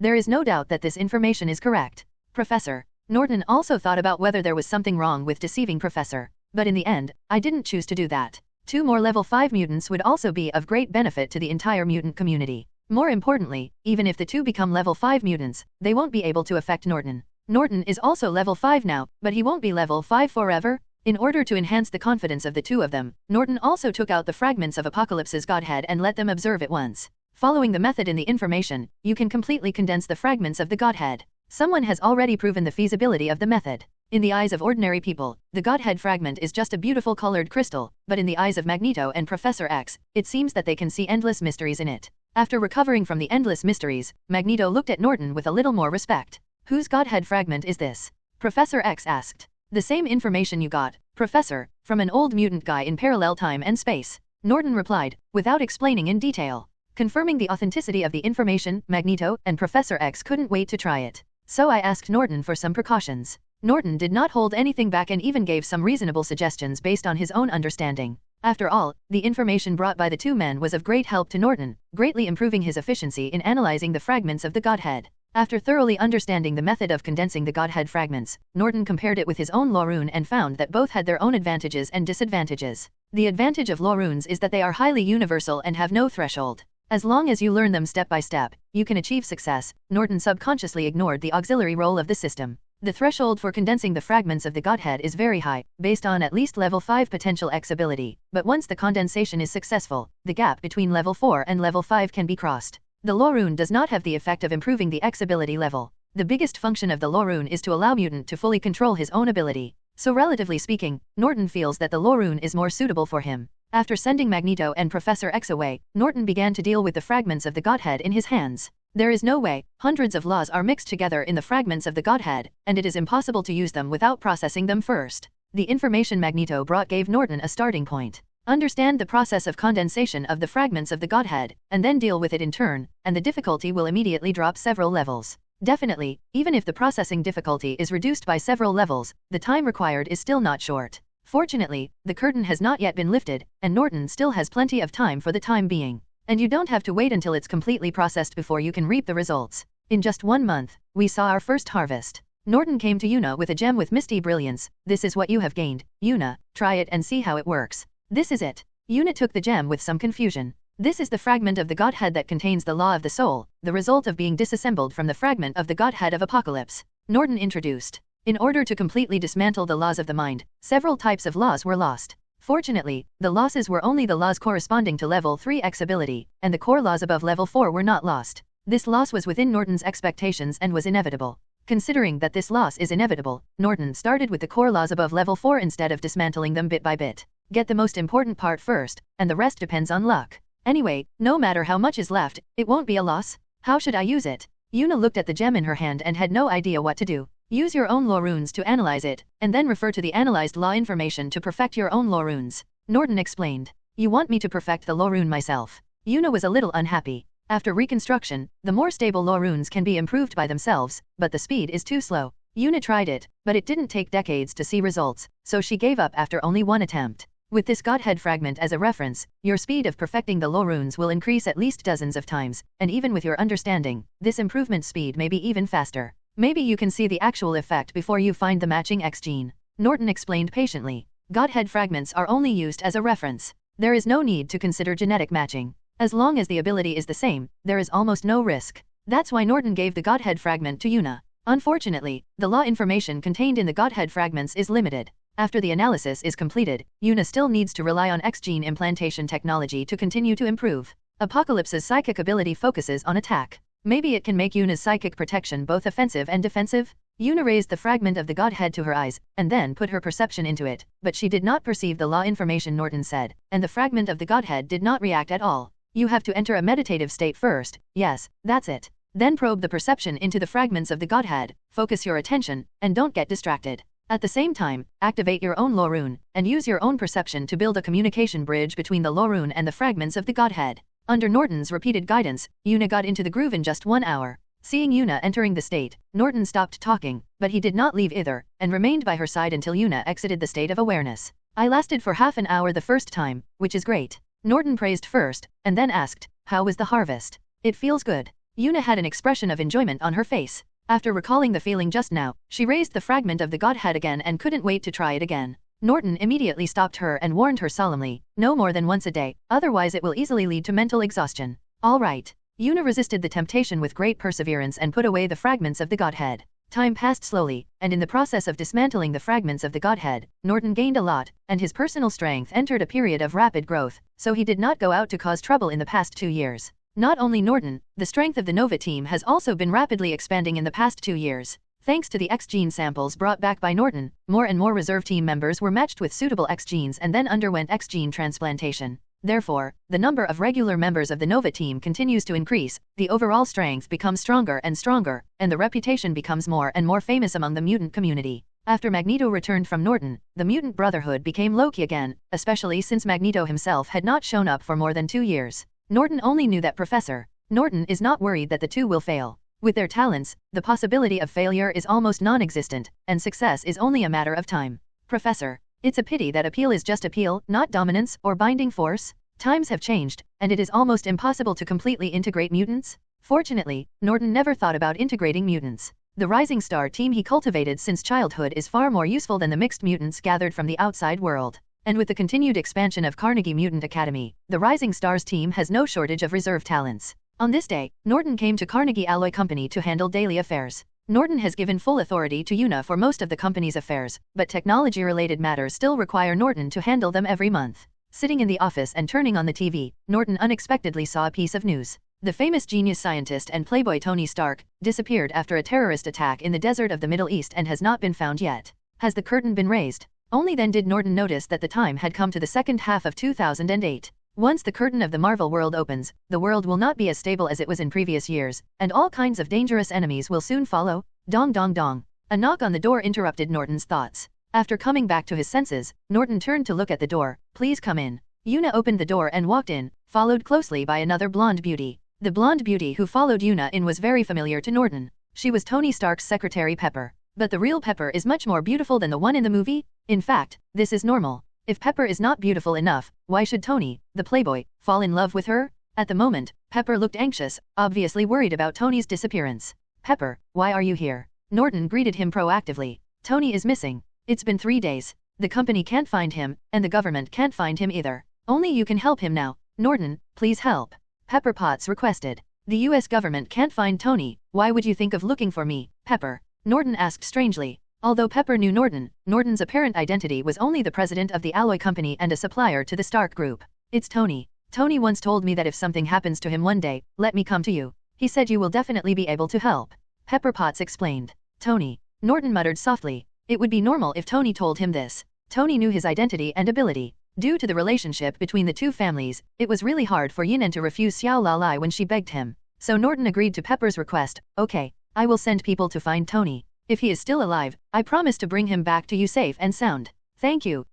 There is no doubt that this information is correct. Professor. Norton also thought about whether there was something wrong with deceiving Professor. But in the end, I didn't choose to do that. 2 more level 5 mutants would also be of great benefit to the entire mutant community. More importantly, even if the 2 become level 5 mutants, they won't be able to affect Norton. Norton is also level 5 now, but he won't be level 5 forever. In order to enhance the confidence of the 2 of them, Norton also took out the fragments of Apocalypse's Godhead and let them observe it once. Following the method in the information, you can completely condense the fragments of the Godhead. Someone has already proven the feasibility of the method. In the eyes of ordinary people, the Godhead fragment is just a beautiful colored crystal, but in the eyes of Magneto and Professor X, it seems that they can see endless mysteries in it. After recovering from the endless mysteries, Magneto looked at Norton with a little more respect. Whose Godhead fragment is this? Professor X asked. The same information you got, Professor, from an old mutant guy in parallel time and space. Norton replied, without explaining in detail. Confirming the authenticity of the information, Magneto and Professor X couldn't wait to try it. So I asked Norton for some precautions. Norton did not hold anything back and even gave some reasonable suggestions based on his own understanding. After all, the information brought by the 2 men was of great help to Norton, greatly improving his efficiency in analyzing the fragments of the Godhead. After thoroughly understanding the method of condensing the Godhead fragments, Norton compared it with his own law rune and found that both had their own advantages and disadvantages. The advantage of law runes is that they are highly universal and have no threshold. As long as you learn them step by step, you can achieve success. Norton subconsciously ignored the auxiliary role of the system. The threshold for condensing the fragments of the Godhead is very high, based on at least level 5 potential X ability, but once the condensation is successful, the gap between level 4 and level 5 can be crossed. The law rune does not have the effect of improving the X ability level. The biggest function of the law rune is to allow mutant to fully control his own ability. So relatively speaking, Norton feels that the law rune is more suitable for him. After sending Magneto and Professor X away, Norton began to deal with the fragments of the Godhead in his hands. There is no way, hundreds of laws are mixed together in the fragments of the Godhead, and it is impossible to use them without processing them first. The information Magneto brought gave Norton a starting point. Understand the process of condensation of the fragments of the Godhead, and then deal with it in turn, and the difficulty will immediately drop several levels. Definitely, even if the processing difficulty is reduced by several levels, the time required is still not short. Fortunately, the curtain has not yet been lifted, and Norton still has plenty of time for the time being. And you don't have to wait until it's completely processed before you can reap the results. In just 1 month, we saw our first harvest. Norton came to Yuna with a gem with misty brilliance. This is what you have gained, Yuna, try it and see how it works. This is it. Yuna took the gem with some confusion. This is the fragment of the Godhead that contains the law of the soul, the result of being disassembled from the fragment of the Godhead of Apocalypse. Norton introduced. In order to completely dismantle the laws of the mind, several types of laws were lost. Fortunately, the losses were only the laws corresponding to level 3 X ability, and the core laws above level 4 were not lost. This loss was within Norton's expectations and was inevitable. Considering that this loss is inevitable, Norton started with the core laws above level 4 instead of dismantling them bit by bit. Get the most important part first, and the rest depends on luck. Anyway, no matter how much is left, it won't be a loss. How should I use it? Yuna looked at the gem in her hand and had no idea what to do. Use your own law runes to analyze it, and then refer to the analyzed law information to perfect your own law runes. Norton explained. You want me to perfect the law rune myself? Yuna was a little unhappy. After reconstruction, the more stable law runes can be improved by themselves, but the speed is too slow. Yuna tried it, but it didn't take decades to see results, so she gave up after only 1 attempt. With this Godhead fragment as a reference, your speed of perfecting the law runes will increase at least dozens of times, and even with your understanding, this improvement speed may be even faster. Maybe you can see the actual effect before you find the matching X gene. Norton explained patiently. Godhead fragments are only used as a reference. There is no need to consider genetic matching. As long as the ability is the same, there is almost no risk. That's why Norton gave the Godhead fragment to Yuna. Unfortunately, the law information contained in the Godhead fragments is limited. After the analysis is completed, Yuna still needs to rely on X-gene implantation technology to continue to improve. Apocalypse's psychic ability focuses on attack. Maybe it can make Yuna's psychic protection both offensive and defensive? Yuna raised the fragment of the Godhead to her eyes, and then put her perception into it, but she did not perceive the law information Norton said, and the fragment of the Godhead did not react at all. You have to enter a meditative state first, yes, that's it. Then probe the perception into the fragments of the Godhead, focus your attention, and don't get distracted. At the same time, activate your own law rune, and use your own perception to build a communication bridge between the law rune and the fragments of the Godhead. Under Norton's repeated guidance, Yuna got into the groove in just 1 hour. Seeing Yuna entering the state, Norton stopped talking, but he did not leave either, and remained by her side until Yuna exited the state of awareness. I lasted for half an hour the first time, which is great. Norton praised first, and then asked, how was the harvest? It feels good. Yuna had an expression of enjoyment on her face. After recalling the feeling just now, she raised the fragment of the godhead again and couldn't wait to try it again. Norton immediately stopped her and warned her solemnly, no more than once a day, otherwise it will easily lead to mental exhaustion. All right. Yuna resisted the temptation with great perseverance and put away the fragments of the godhead. Time passed slowly, and in the process of dismantling the fragments of the godhead, Norton gained a lot, and his personal strength entered a period of rapid growth, so he did not go out to cause trouble in the past 2 years. Not only Norton, the strength of the Nova team has also been rapidly expanding in the past 2 years. Thanks to the X-gene samples brought back by Norton, more and more reserve team members were matched with suitable X-genes and then underwent X-gene transplantation. Therefore, the number of regular members of the Nova team continues to increase, the overall strength becomes stronger, and the reputation becomes more and more famous among the mutant community. After Magneto returned from Norton, the Mutant Brotherhood became low-key again, especially since Magneto himself had not shown up for more than 2 years. Norton only knew that Professor Norton is not worried that the two will fail. With their talents, the possibility of failure is almost non-existent, and success is only a matter of time. Professor, it's a pity that appeal is just appeal, not dominance or binding force. Times have changed, and it is almost impossible to completely integrate mutants. Fortunately, Norton never thought about integrating mutants. The Rising Star team he cultivated since childhood is far more useful than the mixed mutants gathered from the outside world. And with the continued expansion of Carnegie Mutant Academy, the Rising Stars team has no shortage of reserve talents. On this day, Norton came to Carnegie Alloy Company to handle daily affairs. Norton has given full authority to Yuna for most of the company's affairs, but technology-related matters still require Norton to handle them every month. Sitting in the office and turning on the TV, Norton unexpectedly saw a piece of news. The famous genius scientist and playboy Tony Stark disappeared after a terrorist attack in the desert of the Middle East and has not been found yet. Has the curtain been raised? Only then did Norton notice that the time had come to the second half of 2008. Once the curtain of the Marvel world opens, the world will not be as stable as it was in previous years, and all kinds of dangerous enemies will soon follow. Dong dong dong. A knock on the door interrupted Norton's thoughts. After coming back to his senses, Norton turned to look at the door. Please come in. Yuna opened the door and walked in, followed closely by another blonde beauty. The blonde beauty who followed Yuna in was very familiar to Norton. She was Tony Stark's secretary Pepper. But the real Pepper is much more beautiful than the one in the movie. In fact, this is normal. If Pepper is not beautiful enough, why should Tony, the playboy, fall in love with her? At the moment, Pepper looked anxious, obviously worried about Tony's disappearance. Pepper, why are you here? Norton greeted him proactively. Tony is missing. It's been 3 days. The company can't find him, and the government can't find him either. Only you can help him now. Norton, please help. Pepper Potts requested. The US government can't find Tony. Why would you think of looking for me, Pepper? Norton asked strangely. Although Pepper knew Norton, Norton's apparent identity was only the president of the alloy company and a supplier to the Stark Group. It's Tony. Tony once told me that if something happens to him one day, let me come to you. He said you will definitely be able to help. Pepper Potts explained. Tony. Norton muttered softly. It would be normal if Tony told him this. Tony knew his identity and ability. Due to the relationship between the two families, it was really hard for Yinan to refuse Xiao Lalai when she begged him. So Norton agreed to Pepper's request. Okay, I will send people to find Tony. If he is still alive, I promise to bring him back to you safe and sound. Thank you,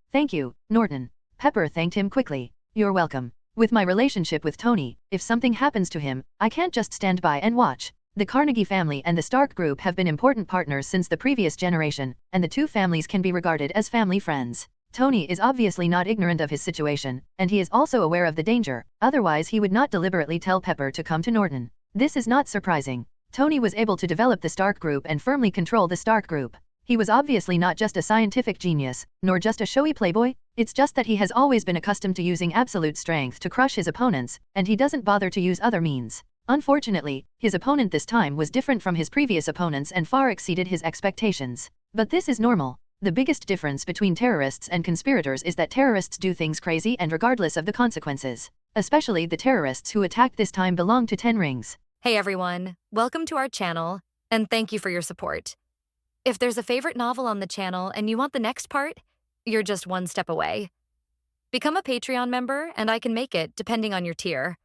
Norton. Pepper thanked him quickly. You're welcome. With my relationship with Tony, if something happens to him, I can't just stand by and watch. The Carnegie family and the Stark Group have been important partners since the previous generation, and the two families can be regarded as family friends. Tony is obviously not ignorant of his situation, and he is also aware of the danger, otherwise he would not deliberately tell Pepper to come to Norton. This is not surprising. Tony was able to develop the Stark Group and firmly control the Stark Group. He was obviously not just a scientific genius, nor just a showy playboy. It's just that he has always been accustomed to using absolute strength to crush his opponents, and he doesn't bother to use other means. Unfortunately, his opponent this time was different from his previous opponents and far exceeded his expectations. But this is normal. The biggest difference between terrorists and conspirators is that terrorists do things crazy and regardless of the consequences. Especially the terrorists who attacked this time belong to 10 Rings. Hey everyone, welcome to our channel, and thank you for your support. If there's a favorite novel on the channel and you want the next part, you're just one step away. Become a Patreon member and I can make it depending on your tier.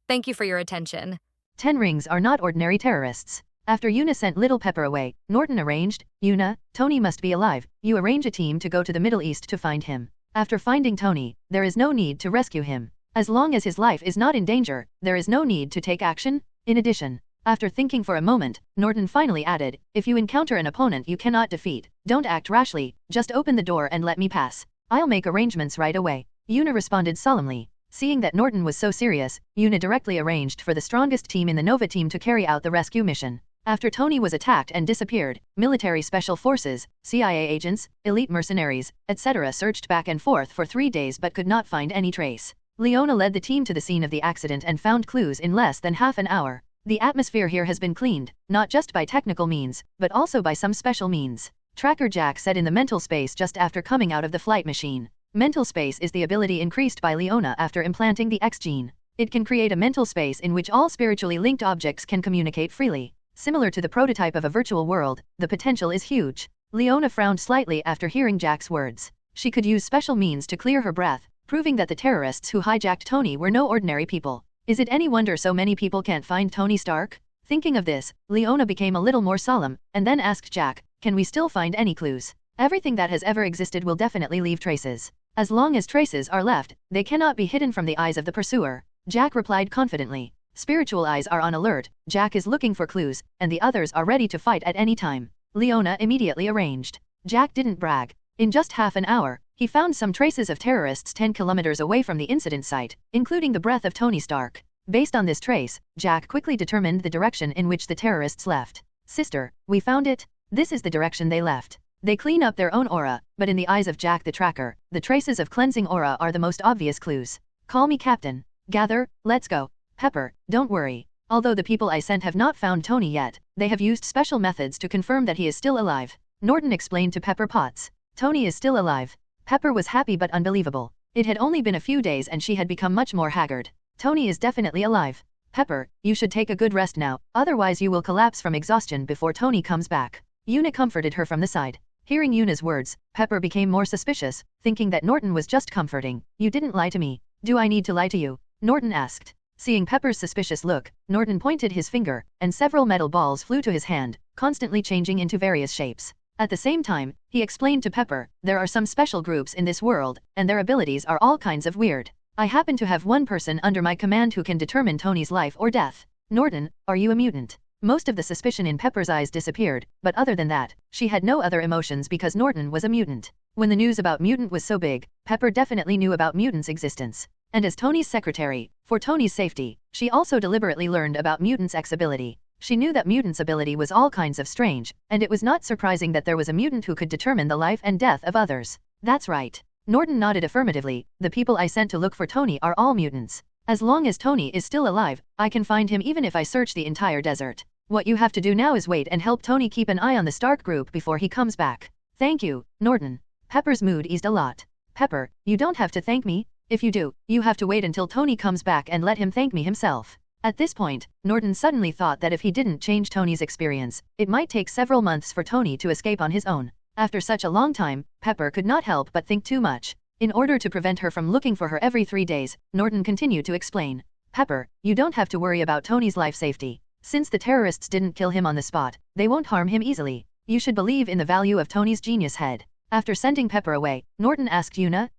Thank you for your attention. 10 Rings are not ordinary terrorists. After Yuna sent Little Pepper away, Norton arranged, Yuna, Tony must be alive. You arrange a team to go to the Middle East to find him. After finding Tony, there is no need to rescue him. As long as his life is not in danger, there is no need to take action. In addition, after thinking for a moment, Norton finally added, if you encounter an opponent you cannot defeat, don't act rashly, just open the door and let me pass. I'll make arrangements right away. Yuna responded solemnly. Seeing that Norton was so serious, Una directly arranged for the strongest team in the Nova team to carry out the rescue mission. After Tony was attacked and disappeared, military special forces, CIA agents, elite mercenaries, etc. searched back and forth for 3 days but could not find any trace. Leona led the team to the scene of the accident and found clues in less than half an hour. The atmosphere here has been cleaned, not just by technical means, but also by some special means. Tracker Jack said in the mental space just after coming out of the flight machine. Mental space is the ability increased by Leona after implanting the X gene. It can create a mental space in which all spiritually linked objects can communicate freely. Similar to the prototype of a virtual world, the potential is huge. Leona frowned slightly after hearing Jack's words. She could use special means to clear her breath, proving that the terrorists who hijacked Tony were no ordinary people. Is it any wonder so many people can't find Tony Stark? Thinking of this, Leona became a little more solemn, and then asked Jack, "Can we still find any clues? Everything that has ever existed will definitely leave traces. As long as traces are left, they cannot be hidden from the eyes of the pursuer." Jack replied confidently. Spiritual eyes are on alert, Jack is looking for clues, and the others are ready to fight at any time. Leona immediately arranged. Jack didn't brag. In just half an hour, he found some traces of terrorists 10 kilometers away from the incident site, including the breath of Tony Stark. Based on this trace, Jack quickly determined the direction in which the terrorists left. "Sister, we found it. This is the direction they left. They clean up their own aura, but in the eyes of Jack the Tracker, the traces of cleansing aura are the most obvious clues. Call me Captain. Gather, let's go. Pepper, don't worry. Although the people I sent have not found Tony yet, they have used special methods to confirm that he is still alive." Norton explained to Pepper Potts. Tony is still alive. Pepper was happy but unbelievable. It had only been a few days and she had become much more haggard. Tony is definitely alive. Pepper, you should take a good rest now, otherwise you will collapse from exhaustion before Tony comes back. Una comforted her from the side. Hearing Una's words, Pepper became more suspicious, thinking that Norton was just comforting. "You didn't lie to me. Do I need to lie to you?" Norton asked. Seeing Pepper's suspicious look, Norton pointed his finger, and several metal balls flew to his hand, constantly changing into various shapes. At the same time, he explained to Pepper, "There are some special groups in this world, and their abilities are all kinds of weird. I happen to have one person under my command who can determine Tony's life or death." "Norton, are you a mutant?" Most of the suspicion in Pepper's eyes disappeared, but other than that, she had no other emotions because Norton was a mutant. When the news about Mutant was so big, Pepper definitely knew about Mutant's existence. And as Tony's secretary, for Tony's safety, she also deliberately learned about Mutant's X ability. She knew that Mutant's ability was all kinds of strange, and it was not surprising that there was a mutant who could determine the life and death of others. "That's right." Norton nodded affirmatively. "The people I sent to look for Tony are all mutants. As long as Tony is still alive, I can find him even if I search the entire desert. What you have to do now is wait and help Tony keep an eye on the Stark group before he comes back." "Thank you, Norton." Pepper's mood eased a lot. "Pepper, you don't have to thank me. If you do, you have to wait until Tony comes back and let him thank me himself." At this point, Norton suddenly thought that if he didn't change Tony's experience, it might take several months for Tony to escape on his own. After such a long time, Pepper could not help but think too much. In order to prevent her from looking for her every 3 days, Norton continued to explain. "Pepper, you don't have to worry about Tony's life safety. Since the terrorists didn't kill him on the spot, they won't harm him easily. You should believe in the value of Tony's genius head." After sending Pepper away, Norton asked Una,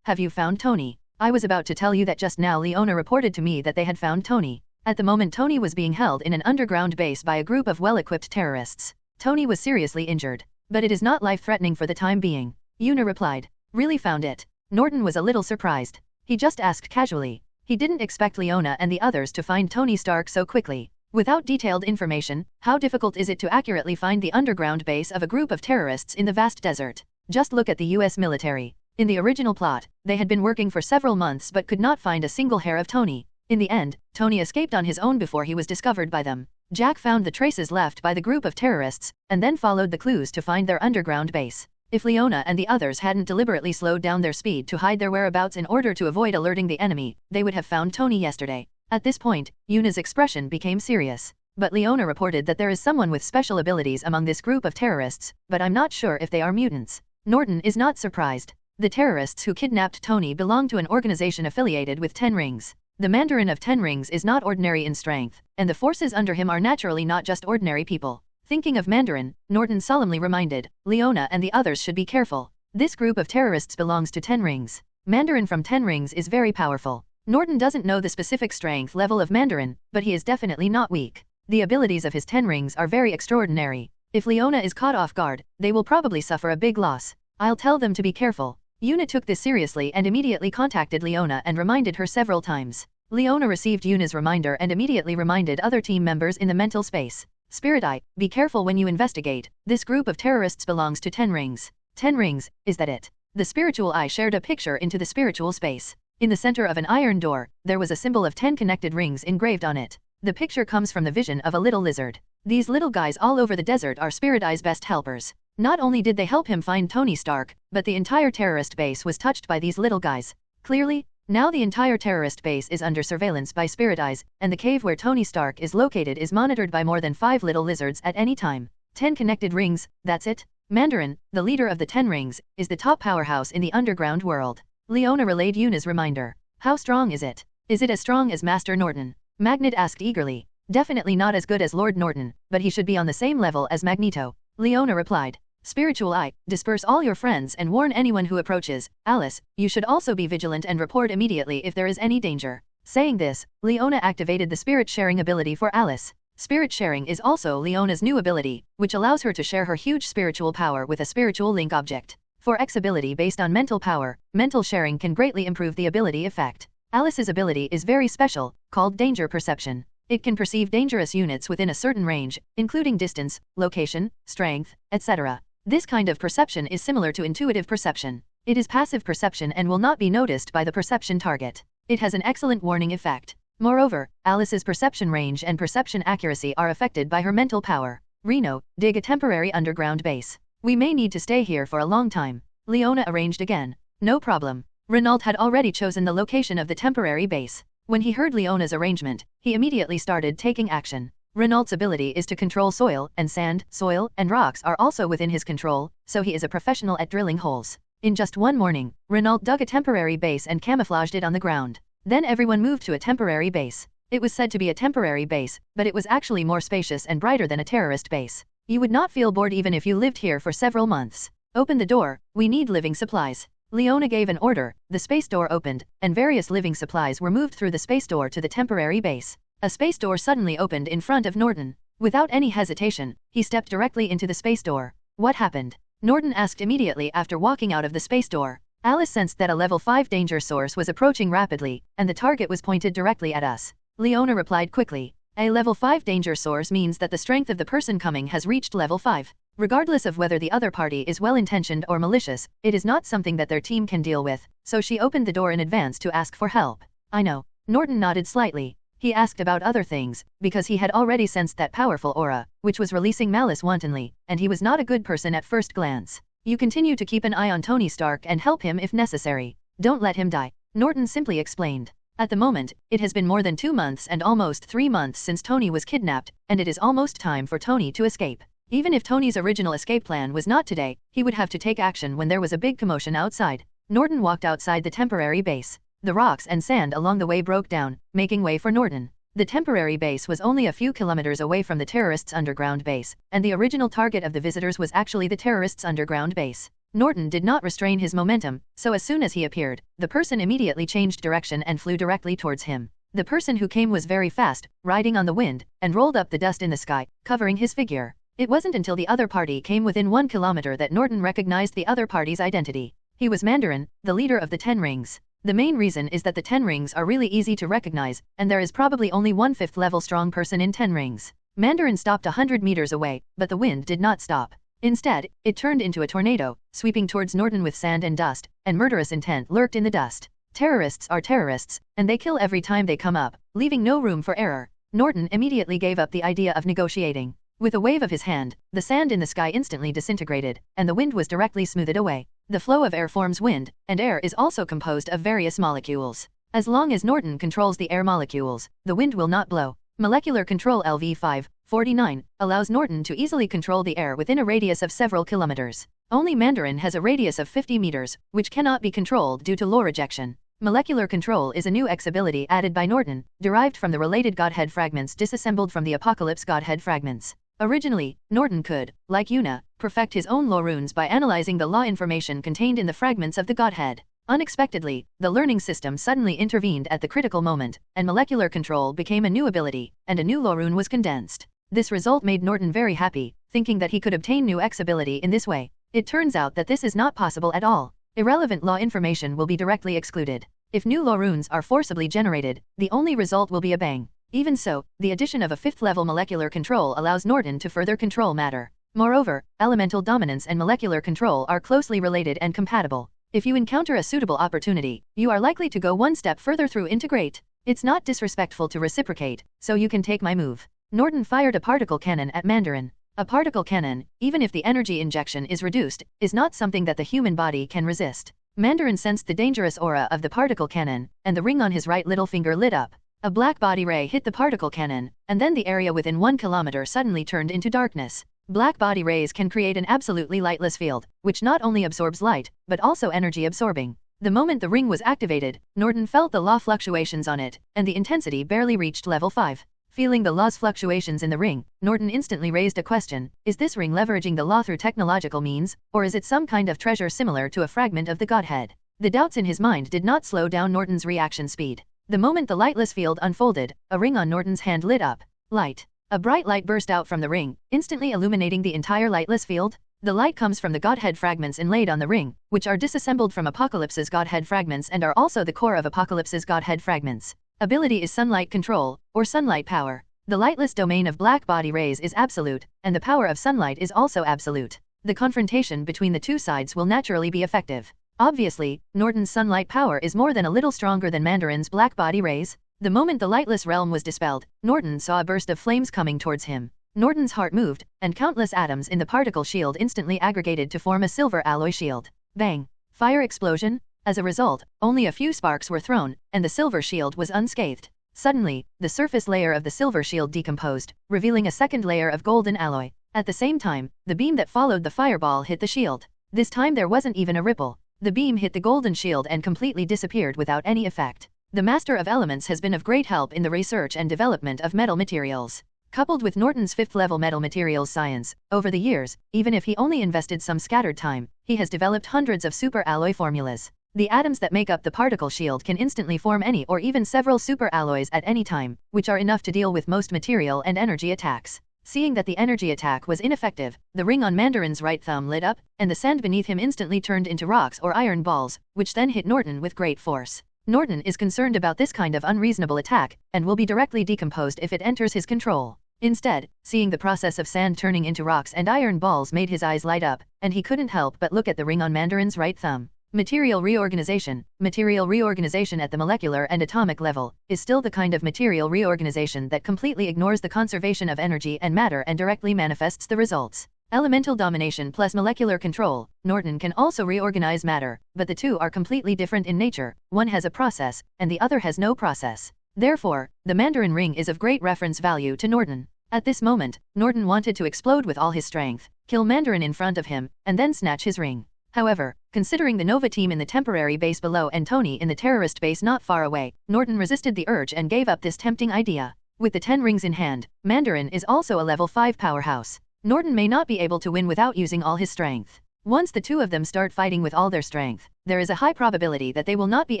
"Have you found Tony?" "I was about to tell you that just now Leona reported to me that they had found Tony. At the moment Tony was being held in an underground base by a group of well-equipped terrorists. Tony was seriously injured, but it is not life-threatening for the time being." Una replied. "Really found it?" Norton was a little surprised. He just asked casually. He didn't expect Leona and the others to find Tony Stark so quickly. Without detailed information, how difficult is it to accurately find the underground base of a group of terrorists in the vast desert? Just look at the US military. In the original plot, they had been working for several months but could not find a single hair of Tony. In the end, Tony escaped on his own before he was discovered by them. Jack found the traces left by the group of terrorists, and then followed the clues to find their underground base. If Leona and the others hadn't deliberately slowed down their speed to hide their whereabouts in order to avoid alerting the enemy, they would have found Tony yesterday. At this point, Una's expression became serious. "But Leona reported that there is someone with special abilities among this group of terrorists, but I'm not sure if they are mutants." Norton is not surprised. The terrorists who kidnapped Tony belong to an organization affiliated with 10 Rings. The Mandarin of 10 Rings is not ordinary in strength, and the forces under him are naturally not just ordinary people. Thinking of Mandarin, Norton solemnly reminded, "Leona and the others should be careful. This group of terrorists belongs to 10 Rings. Mandarin from 10 Rings is very powerful." Norton doesn't know the specific strength level of Mandarin, but he is definitely not weak. The abilities of his 10 Rings are very extraordinary. If Leona is caught off guard, they will probably suffer a big loss. "I'll tell them to be careful." Yuna took this seriously and immediately contacted Leona and reminded her several times. Leona received Yuna's reminder and immediately reminded other team members in the mental space. Spirit Eye, be careful when you investigate. This group of terrorists belongs to 10 rings. 10 rings, is that it? The spiritual eye shared a picture into the spiritual space. In the center of an iron door, there was a symbol of 10 connected rings engraved on it. The picture comes from the vision of a little lizard. These little guys all over the desert are Spirit Eye's best helpers. Not only did they help him find Tony Stark, but the entire terrorist base was touched by these little guys. Clearly, now the entire terrorist base is under surveillance by Spirit Eyes, and the cave where Tony Stark is located is monitored by more than 5 little lizards at any time. 10 connected rings, that's it? Mandarin, the leader of the 10 rings, is the top powerhouse in the underground world. Leona relayed Yuna's reminder. How strong is it? Is it as strong as Master Norton? Magnet asked eagerly. Definitely not as good as Lord Norton, but he should be on the same level as Magneto. Leona replied. Spiritual Eye, disperse all your friends and warn anyone who approaches. Alice, you should also be vigilant and report immediately if there is any danger. Saying this, Leona activated the spirit sharing ability for Alice. Spirit sharing is also Leona's new ability, which allows her to share her huge spiritual power with a spiritual link object. For X ability based on mental power, mental sharing can greatly improve the ability effect. Alice's ability is very special, called danger perception. It can perceive dangerous units within a certain range, including distance, location, strength, etc. This kind of perception is similar to intuitive perception. It is passive perception and will not be noticed by the perception target. It has an excellent warning effect. Moreover, Alice's perception range and perception accuracy are affected by her mental power. Reno, dig a temporary underground base. We may need to stay here for a long time. Leona arranged again. No problem. Renault had already chosen the location of the temporary base. When he heard Leona's arrangement, he immediately started taking action. Renault's ability is to control soil and sand, soil and rocks are also within his control, so he is a professional at drilling holes. In just one morning, Renault dug a temporary base and camouflaged it on the ground. Then everyone moved to a temporary base. It was said to be a temporary base, but it was actually more spacious and brighter than a terrorist base. You would not feel bored even if you lived here for several months. Open the door, we need living supplies. Leona gave an order, the space door opened, and various living supplies were moved through the space door to the temporary base. A space door suddenly opened in front of Norton. Without any hesitation, he stepped directly into the space door. What happened? Norton asked immediately after walking out of the space door. Alice sensed that a level 5 danger source was approaching rapidly, and the target was pointed directly at us. Leona replied quickly. A level 5 danger source means that the strength of the person coming has reached level 5. Regardless of whether the other party is well-intentioned or malicious, it is not something that their team can deal with, so she opened the door in advance to ask for help. I know. Norton nodded slightly. He asked about other things, because he had already sensed that powerful aura, which was releasing malice wantonly, and he was not a good person at first glance. You continue to keep an eye on Tony Stark and help him if necessary. Don't let him die. Norton simply explained. At the moment, it has been more than 2 months and almost 3 months since Tony was kidnapped, and it is almost time for Tony to escape. Even if Tony's original escape plan was not today, he would have to take action when there was a big commotion outside. Norton walked outside the temporary base. The rocks and sand along the way broke down, making way for Norton. The temporary base was only a few kilometers away from the terrorists' underground base, and the original target of the visitors was actually the terrorists' underground base. Norton did not restrain his momentum, so as soon as he appeared, the person immediately changed direction and flew directly towards him. The person who came was very fast, riding on the wind, and rolled up the dust in the sky, covering his figure. It wasn't until the other party came within 1 kilometer that Norton recognized the other party's identity. He was Mandarin, the leader of the 10 rings. The main reason is that the 10 rings are really easy to recognize, and there is probably only 1 5th level strong person in 10 rings. Mandarin stopped 100 meters away, but the wind did not stop. Instead, it turned into a tornado, sweeping towards Norton with sand and dust, and murderous intent lurked in the dust. Terrorists are terrorists, and they kill every time they come up, leaving no room for error. Norton immediately gave up the idea of negotiating. With a wave of his hand, the sand in the sky instantly disintegrated, and the wind was directly smoothed away. The flow of air forms wind, and air is also composed of various molecules. As long as Norton controls the air molecules, the wind will not blow. Molecular control LV549 allows Norton to easily control the air within a radius of several kilometers. Only Mandarin has a radius of 50 meters, which cannot be controlled due to law rejection. Molecular control is a new X ability added by Norton, derived from the related Godhead fragments disassembled from the Apocalypse Godhead fragments. Originally, Norton could, like Yuna, perfect his own law runes by analyzing the law information contained in the fragments of the Godhead. Unexpectedly, the learning system suddenly intervened at the critical moment, and molecular control became a new ability, and a new law rune was condensed. This result made Norton very happy, thinking that he could obtain new X ability in this way. It turns out that this is not possible at all. Irrelevant law information will be directly excluded. If new law runes are forcibly generated, the only result will be a bang. Even so, the addition of a 5th-level molecular control allows Norton to further control matter. Moreover, elemental dominance and molecular control are closely related and compatible. If you encounter a suitable opportunity, you are likely to go one step further through integrate. It's not disrespectful to reciprocate, so you can take my move. Norton fired a particle cannon at Mandarin. A particle cannon, even if the energy injection is reduced, is not something that the human body can resist. Mandarin sensed the dangerous aura of the particle cannon, and the ring on his right little finger lit up. A black body ray hit the particle cannon, and then the area within 1 kilometer suddenly turned into darkness. Black body rays can create an absolutely lightless field, which not only absorbs light, but also energy absorbing. The moment the ring was activated, Norton felt the law fluctuations on it, and the intensity barely reached level 5. Feeling the law's fluctuations in the ring, Norton instantly raised a question: is this ring leveraging the law through technological means, or is it some kind of treasure similar to a fragment of the Godhead? The doubts in his mind did not slow down Norton's reaction speed. The moment the lightless field unfolded, a ring on Norton's hand lit up. Light. A bright light burst out from the ring, instantly illuminating the entire lightless field. The light comes from the Godhead fragments inlaid on the ring, which are disassembled from Apocalypse's Godhead fragments and are also the core of Apocalypse's Godhead fragments. Ability is sunlight control, or sunlight power. The lightless domain of black body rays is absolute, and the power of sunlight is also absolute. The confrontation between the two sides will naturally be effective. Obviously, Norton's sunlight power is more than a little stronger than Mandarin's black body rays. The moment the lightless realm was dispelled, Norton saw a burst of flames coming towards him. Norton's heart moved, and countless atoms in the particle shield instantly aggregated to form a silver alloy shield. Bang! Fire explosion. As a result, only a few sparks were thrown, and the silver shield was unscathed. Suddenly, the surface layer of the silver shield decomposed, revealing a second layer of golden alloy. At the same time, the beam that followed the fireball hit the shield. This time there wasn't even a ripple. The beam hit the golden shield and completely disappeared without any effect. The Master of Elements has been of great help in the research and development of metal materials. Coupled with Norton's 5th-level metal materials science, over the years, even if he only invested some scattered time, he has developed hundreds of super alloy formulas. The atoms that make up the particle shield can instantly form any or even several super alloys at any time, which are enough to deal with most material and energy attacks. Seeing that the energy attack was ineffective, the ring on Mandarin's right thumb lit up, and the sand beneath him instantly turned into rocks or iron balls, which then hit Norton with great force. Norton is concerned about this kind of unreasonable attack, and will be directly decomposed if it enters his control. Instead, seeing the process of sand turning into rocks and iron balls made his eyes light up, and he couldn't help but look at the ring on Mandarin's right thumb. Material reorganization at the molecular and atomic level, is still the kind of material reorganization that completely ignores the conservation of energy and matter and directly manifests the results. Elemental domination plus molecular control. Norton can also reorganize matter, but the two are completely different in nature. One has a process, and the other has no process. Therefore, the Mandarin ring is of great reference value to Norton. At this moment, Norton wanted to explode with all his strength, kill Mandarin in front of him, and then snatch his ring. However, considering the Nova team in the temporary base below and Tony in the terrorist base not far away, Norton resisted the urge and gave up this tempting idea. With the 10 rings in hand, Mandarin is also a level 5 powerhouse. Norton may not be able to win without using all his strength. Once the two of them start fighting with all their strength, there is a high probability that they will not be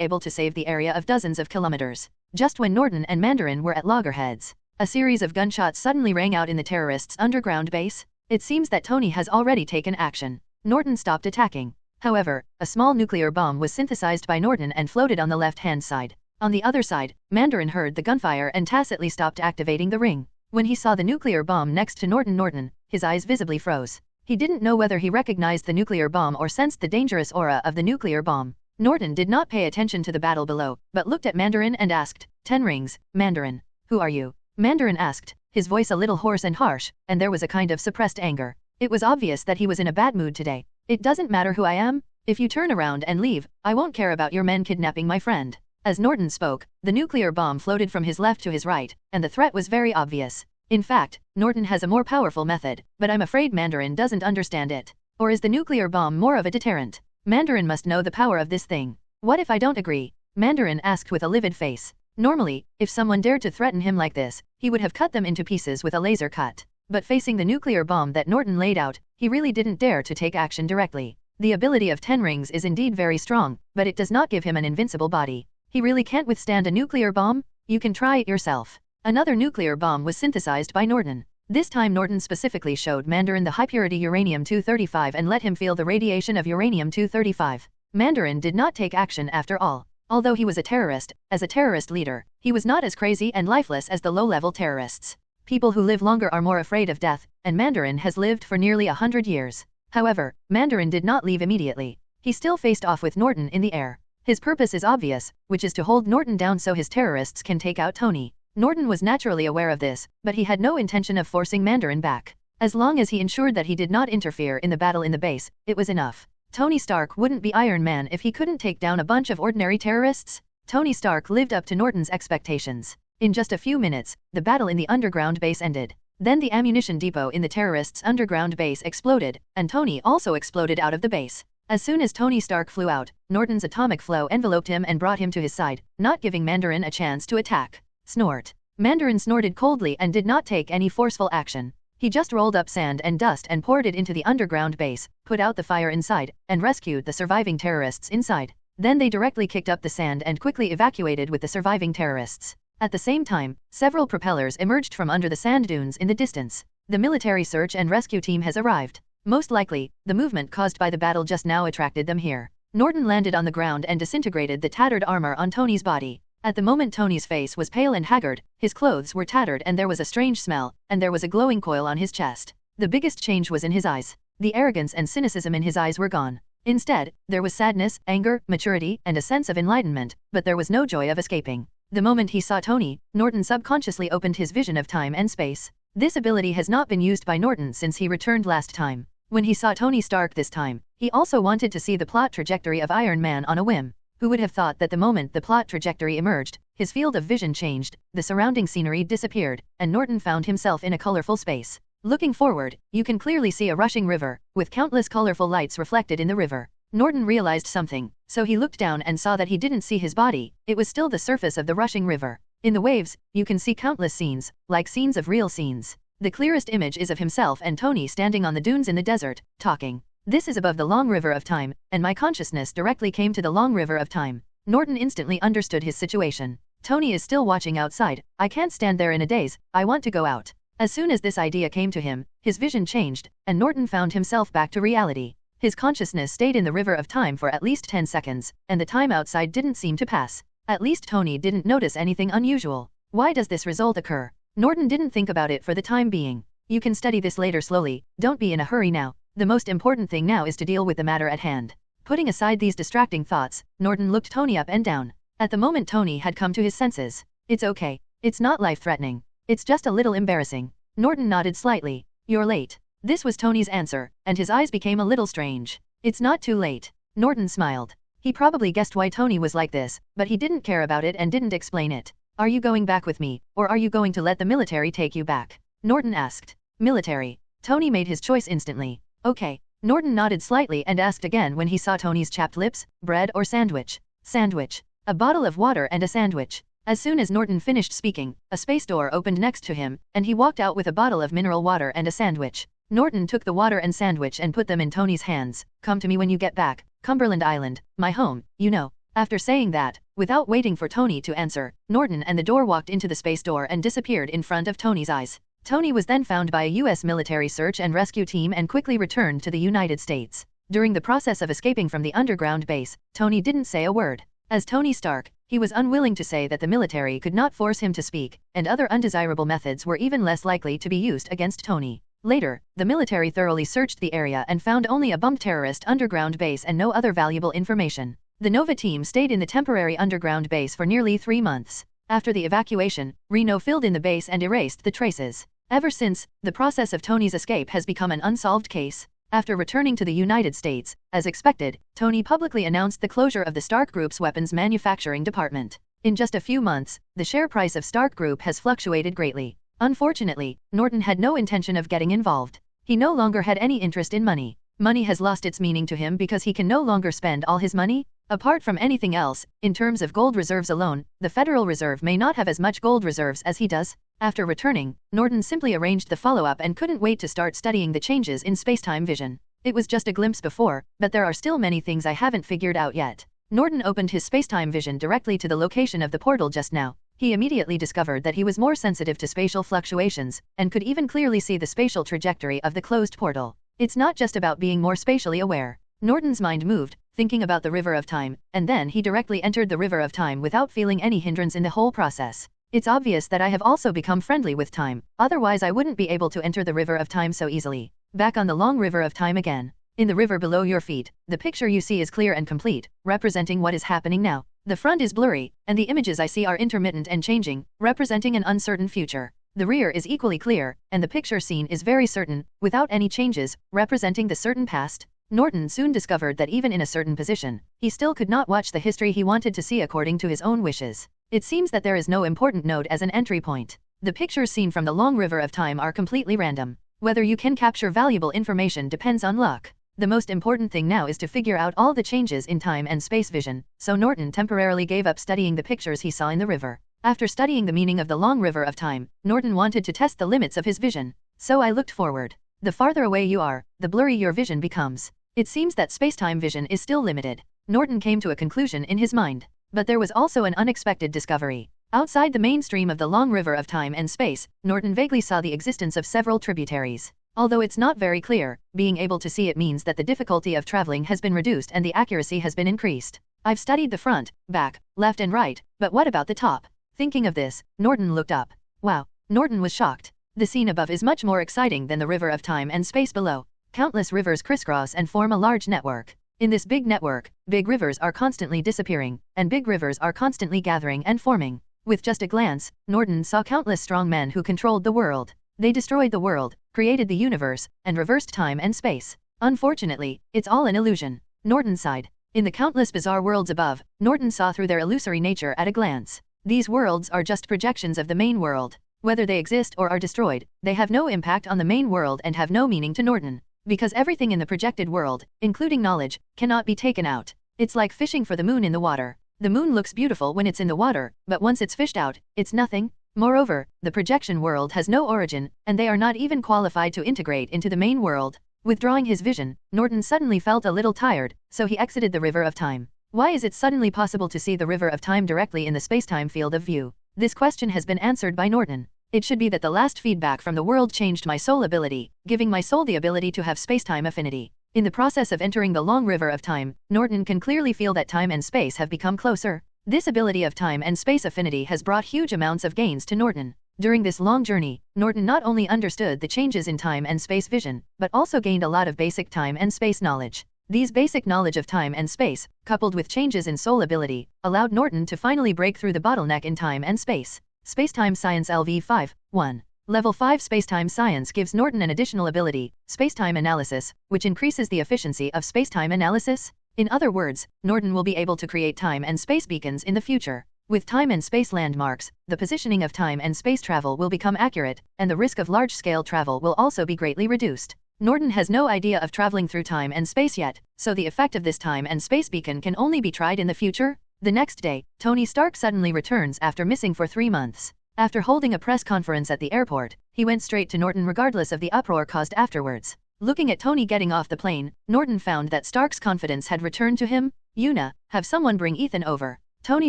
able to save the area of dozens of kilometers. Just when Norton and Mandarin were at loggerheads, a series of gunshots suddenly rang out in the terrorists' underground base. It seems that Tony has already taken action. Norton stopped attacking. However, a small nuclear bomb was synthesized by Norton and floated on the left-hand side. On the other side, Mandarin heard the gunfire and tacitly stopped activating the ring. When he saw the nuclear bomb next to Norton, his eyes visibly froze. He didn't know whether he recognized the nuclear bomb or sensed the dangerous aura of the nuclear bomb. Norton did not pay attention to the battle below, but looked at Mandarin and asked, 10 rings, Mandarin. Who are you? Mandarin asked, his voice a little hoarse and harsh, and there was a kind of suppressed anger. It was obvious that he was in a bad mood today. It doesn't matter who I am. If you turn around and leave, I won't care about your men kidnapping my friend. As Norton spoke, the nuclear bomb floated from his left to his right, and the threat was very obvious. In fact, Norton has a more powerful method, but I'm afraid Mandarin doesn't understand it. Or is the nuclear bomb more of a deterrent? Mandarin must know the power of this thing. What if I don't agree? Mandarin asked with a livid face. Normally, if someone dared to threaten him like this, he would have cut them into pieces with a laser cut. But facing the nuclear bomb that Norton laid out, he really didn't dare to take action directly. The ability of 10 rings is indeed very strong, but it does not give him an invincible body. He really can't withstand a nuclear bomb? You can try it yourself. Another nuclear bomb was synthesized by Norton. This time Norton specifically showed Mandarin the high-purity uranium-235 and let him feel the radiation of uranium-235. Mandarin did not take action after all. Although he was a terrorist, as a terrorist leader, he was not as crazy and lifeless as the low-level terrorists. People who live longer are more afraid of death, and Mandarin has lived for nearly 100 years. However, Mandarin did not leave immediately. He still faced off with Norton in the air. His purpose is obvious, which is to hold Norton down so his terrorists can take out Tony. Norton was naturally aware of this, but he had no intention of forcing Mandarin back. As long as he ensured that he did not interfere in the battle in the base, it was enough. Tony Stark wouldn't be Iron Man if he couldn't take down a bunch of ordinary terrorists. Tony Stark lived up to Norton's expectations. In just a few minutes, the battle in the underground base ended. Then the ammunition depot in the terrorists' underground base exploded, and Tony also exploded out of the base. As soon as Tony Stark flew out, Norton's atomic flow enveloped him and brought him to his side, not giving Mandarin a chance to attack. Snort. Mandarin snorted coldly and did not take any forceful action. He just rolled up sand and dust and poured it into the underground base, put out the fire inside, and rescued the surviving terrorists inside. Then they directly kicked up the sand and quickly evacuated with the surviving terrorists. At the same time, several propellers emerged from under the sand dunes in the distance. The military search and rescue team has arrived. Most likely, the movement caused by the battle just now attracted them here. Norton landed on the ground and disintegrated the tattered armor on Tony's body. At the moment Tony's face was pale and haggard, his clothes were tattered and there was a strange smell, and there was a glowing coil on his chest. The biggest change was in his eyes. The arrogance and cynicism in his eyes were gone. Instead, there was sadness, anger, maturity, and a sense of enlightenment, but there was no joy of escaping. The moment he saw Tony, Norton subconsciously opened his vision of time and space. This ability has not been used by Norton since he returned last time. When he saw Tony Stark this time, he also wanted to see the plot trajectory of Iron Man on a whim. Who would have thought that the moment the plot trajectory emerged, his field of vision changed, the surrounding scenery disappeared, and Norton found himself in a colorful space. Looking forward, you can clearly see a rushing river, with countless colorful lights reflected in the river. Norton realized something, so he looked down and saw that he didn't see his body, it was still the surface of the rushing river. In the waves, you can see countless scenes, like scenes of real scenes. The clearest image is of himself and Tony standing on the dunes in the desert, talking. This is above the long river of time, and my consciousness directly came to the long river of time. Norton instantly understood his situation. Tony is still watching outside, I can't stand there in a daze, I want to go out. As soon as this idea came to him, his vision changed, and Norton found himself back to reality. His consciousness stayed in the river of time for at least 10 seconds, and the time outside didn't seem to pass. At least Tony didn't notice anything unusual. Why does this result occur? Norton didn't think about it for the time being. You can study this later slowly, don't be in a hurry now. The most important thing now is to deal with the matter at hand. Putting aside these distracting thoughts, Norton looked Tony up and down. At the moment Tony had come to his senses. It's okay. It's not life-threatening. It's just a little embarrassing. Norton nodded slightly. You're late. This was Tony's answer, and his eyes became a little strange. It's not too late. Norton smiled. He probably guessed why Tony was like this, but he didn't care about it and didn't explain it. Are you going back with me, or are you going to let the military take you back? Norton asked. Military. Tony made his choice instantly. Okay. Norton nodded slightly and asked again when he saw Tony's chapped lips, bread or sandwich. Sandwich. A bottle of water and a sandwich. As soon as Norton finished speaking, a space door opened next to him, and he walked out with a bottle of mineral water and a sandwich. Norton took the water and sandwich and put them in Tony's hands. Come to me when you get back, Cumberland Island, my home, you know. After saying that, without waiting for Tony to answer, Norton and the door walked into the space door and disappeared in front of Tony's eyes. Tony was then found by a U.S. military search and rescue team and quickly returned to the United States. During the process of escaping from the underground base, Tony didn't say a word. As Tony Stark, he was unwilling to say that the military could not force him to speak, and other undesirable methods were even less likely to be used against Tony. Later, the military thoroughly searched the area and found only a bummed terrorist underground base and no other valuable information. The Nova team stayed in the temporary underground base for nearly 3 months. After the evacuation, Reno filled in the base and erased the traces. Ever since, the process of Tony's escape has become an unsolved case. After returning to the United States, as expected, Tony publicly announced the closure of the Stark Group's weapons manufacturing department. In just a few months, the share price of Stark Group has fluctuated greatly. Unfortunately, Norton had no intention of getting involved. He no longer had any interest in money. Money has lost its meaning to him because he can no longer spend all his money. Apart from anything else, in terms of gold reserves alone, the Federal Reserve may not have as much gold reserves as he does. After returning, Norton simply arranged the follow-up and couldn't wait to start studying the changes in space-time vision. It was just a glimpse before, but there are still many things I haven't figured out yet. Norton opened his space-time vision directly to the location of the portal just now. He immediately discovered that he was more sensitive to spatial fluctuations, and could even clearly see the spatial trajectory of the closed portal. It's not just about being more spatially aware. Norton's mind moved, thinking about the river of time, and then he directly entered the river of time without feeling any hindrance in the whole process. It's obvious that I have also become friendly with time, otherwise I wouldn't be able to enter the river of time so easily. Back on the long river of time again. In the river below your feet, the picture you see is clear and complete, representing what is happening now. The front is blurry, and the images I see are intermittent and changing, representing an uncertain future. The rear is equally clear, and the picture seen is very certain, without any changes, representing the certain past. Norton soon discovered that even in a certain position, he still could not watch the history he wanted to see according to his own wishes. It seems that there is no important node as an entry point. The pictures seen from the long river of time are completely random. Whether you can capture valuable information depends on luck. The most important thing now is to figure out all the changes in time and space vision, so Norton temporarily gave up studying the pictures he saw in the river. After studying the meaning of the long river of time, Norton wanted to test the limits of his vision. So I looked forward. The farther away you are, the blurry your vision becomes. It seems that space-time vision is still limited. Norton came to a conclusion in his mind. But there was also an unexpected discovery. Outside the mainstream of the long river of time and space, Norton vaguely saw the existence of several tributaries. Although it's not very clear, being able to see it means that the difficulty of traveling has been reduced and the accuracy has been increased. I've studied the front, back, left and right, but what about the top? Thinking of this, Norton looked up. Wow, Norton was shocked. The scene above is much more exciting than the river of time and space below. Countless rivers crisscross and form a large network. In this big network, big rivers are constantly disappearing, and big rivers are constantly gathering and forming. With just a glance, Norton saw countless strong men who controlled the world. They destroyed the world, created the universe, and reversed time and space. Unfortunately, it's all an illusion. Norton sighed. In the countless bizarre worlds above, Norton saw through their illusory nature at a glance. These worlds are just projections of the main world. Whether they exist or are destroyed, they have no impact on the main world and have no meaning to Norton. Because everything in the projected world, including knowledge, cannot be taken out. It's like fishing for the moon in the water. The moon looks beautiful when it's in the water, but once it's fished out, it's nothing. Moreover, the projection world has no origin, and they are not even qualified to integrate into the main world. Withdrawing his vision, Norton suddenly felt a little tired, so he exited the river of time. Why is it suddenly possible to see the river of time directly in the spacetime field of view? This question has been answered by Norton. It should be that the last feedback from the world changed my soul ability, giving my soul the ability to have spacetime affinity. In the process of entering the long river of time, Norton can clearly feel that time and space have become closer. This ability of time and space affinity has brought huge amounts of gains to Norton. During this long journey, Norton not only understood the changes in time and space vision, but also gained a lot of basic time and space knowledge. These basic knowledge of time and space, coupled with changes in soul ability, allowed Norton to finally break through the bottleneck in time and space. Spacetime Science LV 1. Level 5 Spacetime Science gives Norton an additional ability, Spacetime Analysis, which increases the efficiency of spacetime analysis. In other words, Norton will be able to create time and space beacons in the future. With time and space landmarks, the positioning of time and space travel will become accurate, and the risk of large-scale travel will also be greatly reduced. Norton has no idea of traveling through time and space yet, so the effect of this time and space beacon can only be tried in the future. The next day, Tony Stark suddenly returns after missing for 3 months. After holding a press conference at the airport, he went straight to Norton regardless of the uproar caused afterwards. Looking at Tony getting off the plane, Norton found that Stark's confidence had returned to him. Una, have someone bring Ethan over. Tony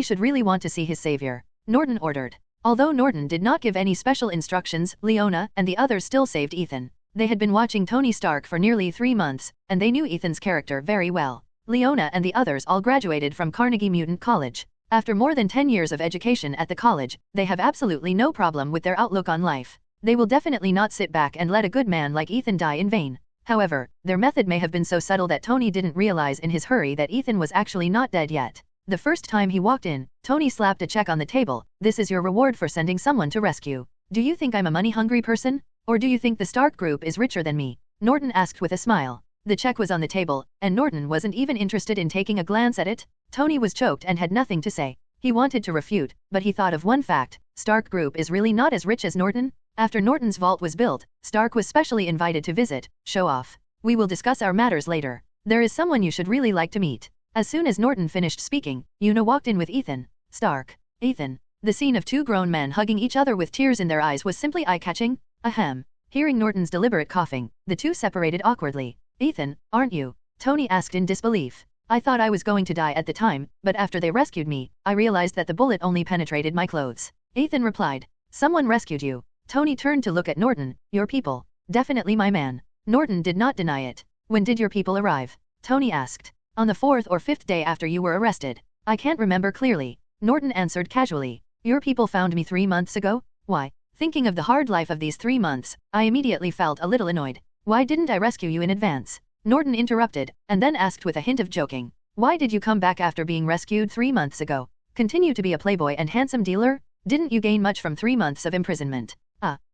should really want to see his savior, Norton ordered. Although Norton did not give any special instructions, Leona and the others still saved Ethan. They had been watching Tony Stark for nearly 3 months, and they knew Ethan's character very well. Leona and the others all graduated from Carnegie Mutant College. After more than 10 years of education at the college, they have absolutely no problem with their outlook on life. They will definitely not sit back and let a good man like Ethan die in vain. However, their method may have been so subtle that Tony didn't realize in his hurry that Ethan was actually not dead yet. The first time he walked in, Tony slapped a check on the table. This is your reward for sending someone to rescue. Do you think I'm a money-hungry person? Or do you think the Stark Group is richer than me? Norton asked with a smile. The check was on the table, and Norton wasn't even interested in taking a glance at it. Tony was choked and had nothing to say. He wanted to refute, but he thought of one fact. Stark Group is really not as rich as Norton? After Norton's vault was built, Stark was specially invited to visit, show off. We will discuss our matters later. There is someone you should really like to meet. As soon as Norton finished speaking, Una walked in with Ethan. Stark. Ethan. The scene of 2 grown men hugging each other with tears in their eyes was simply eye-catching. Ahem. Hearing Norton's deliberate coughing, the two separated awkwardly. Ethan, aren't you? Tony asked in disbelief. I thought I was going to die at the time, but after they rescued me, I realized that the bullet only penetrated my clothes. Ethan replied. Someone rescued you. Tony turned to look at Norton. Your people. Definitely my man. Norton did not deny it. When did your people arrive? Tony asked. On the 4th or 5th day after you were arrested. I can't remember clearly. Norton answered casually. Your people found me 3 months ago? Why? Thinking of the hard life of these 3 months, I immediately felt a little annoyed. Why didn't I rescue you in advance? Norton interrupted, and then asked with a hint of joking. Why did you come back after being rescued 3 months ago? Continue to be a playboy and handsome dealer? Didn't you gain much from 3 months of imprisonment?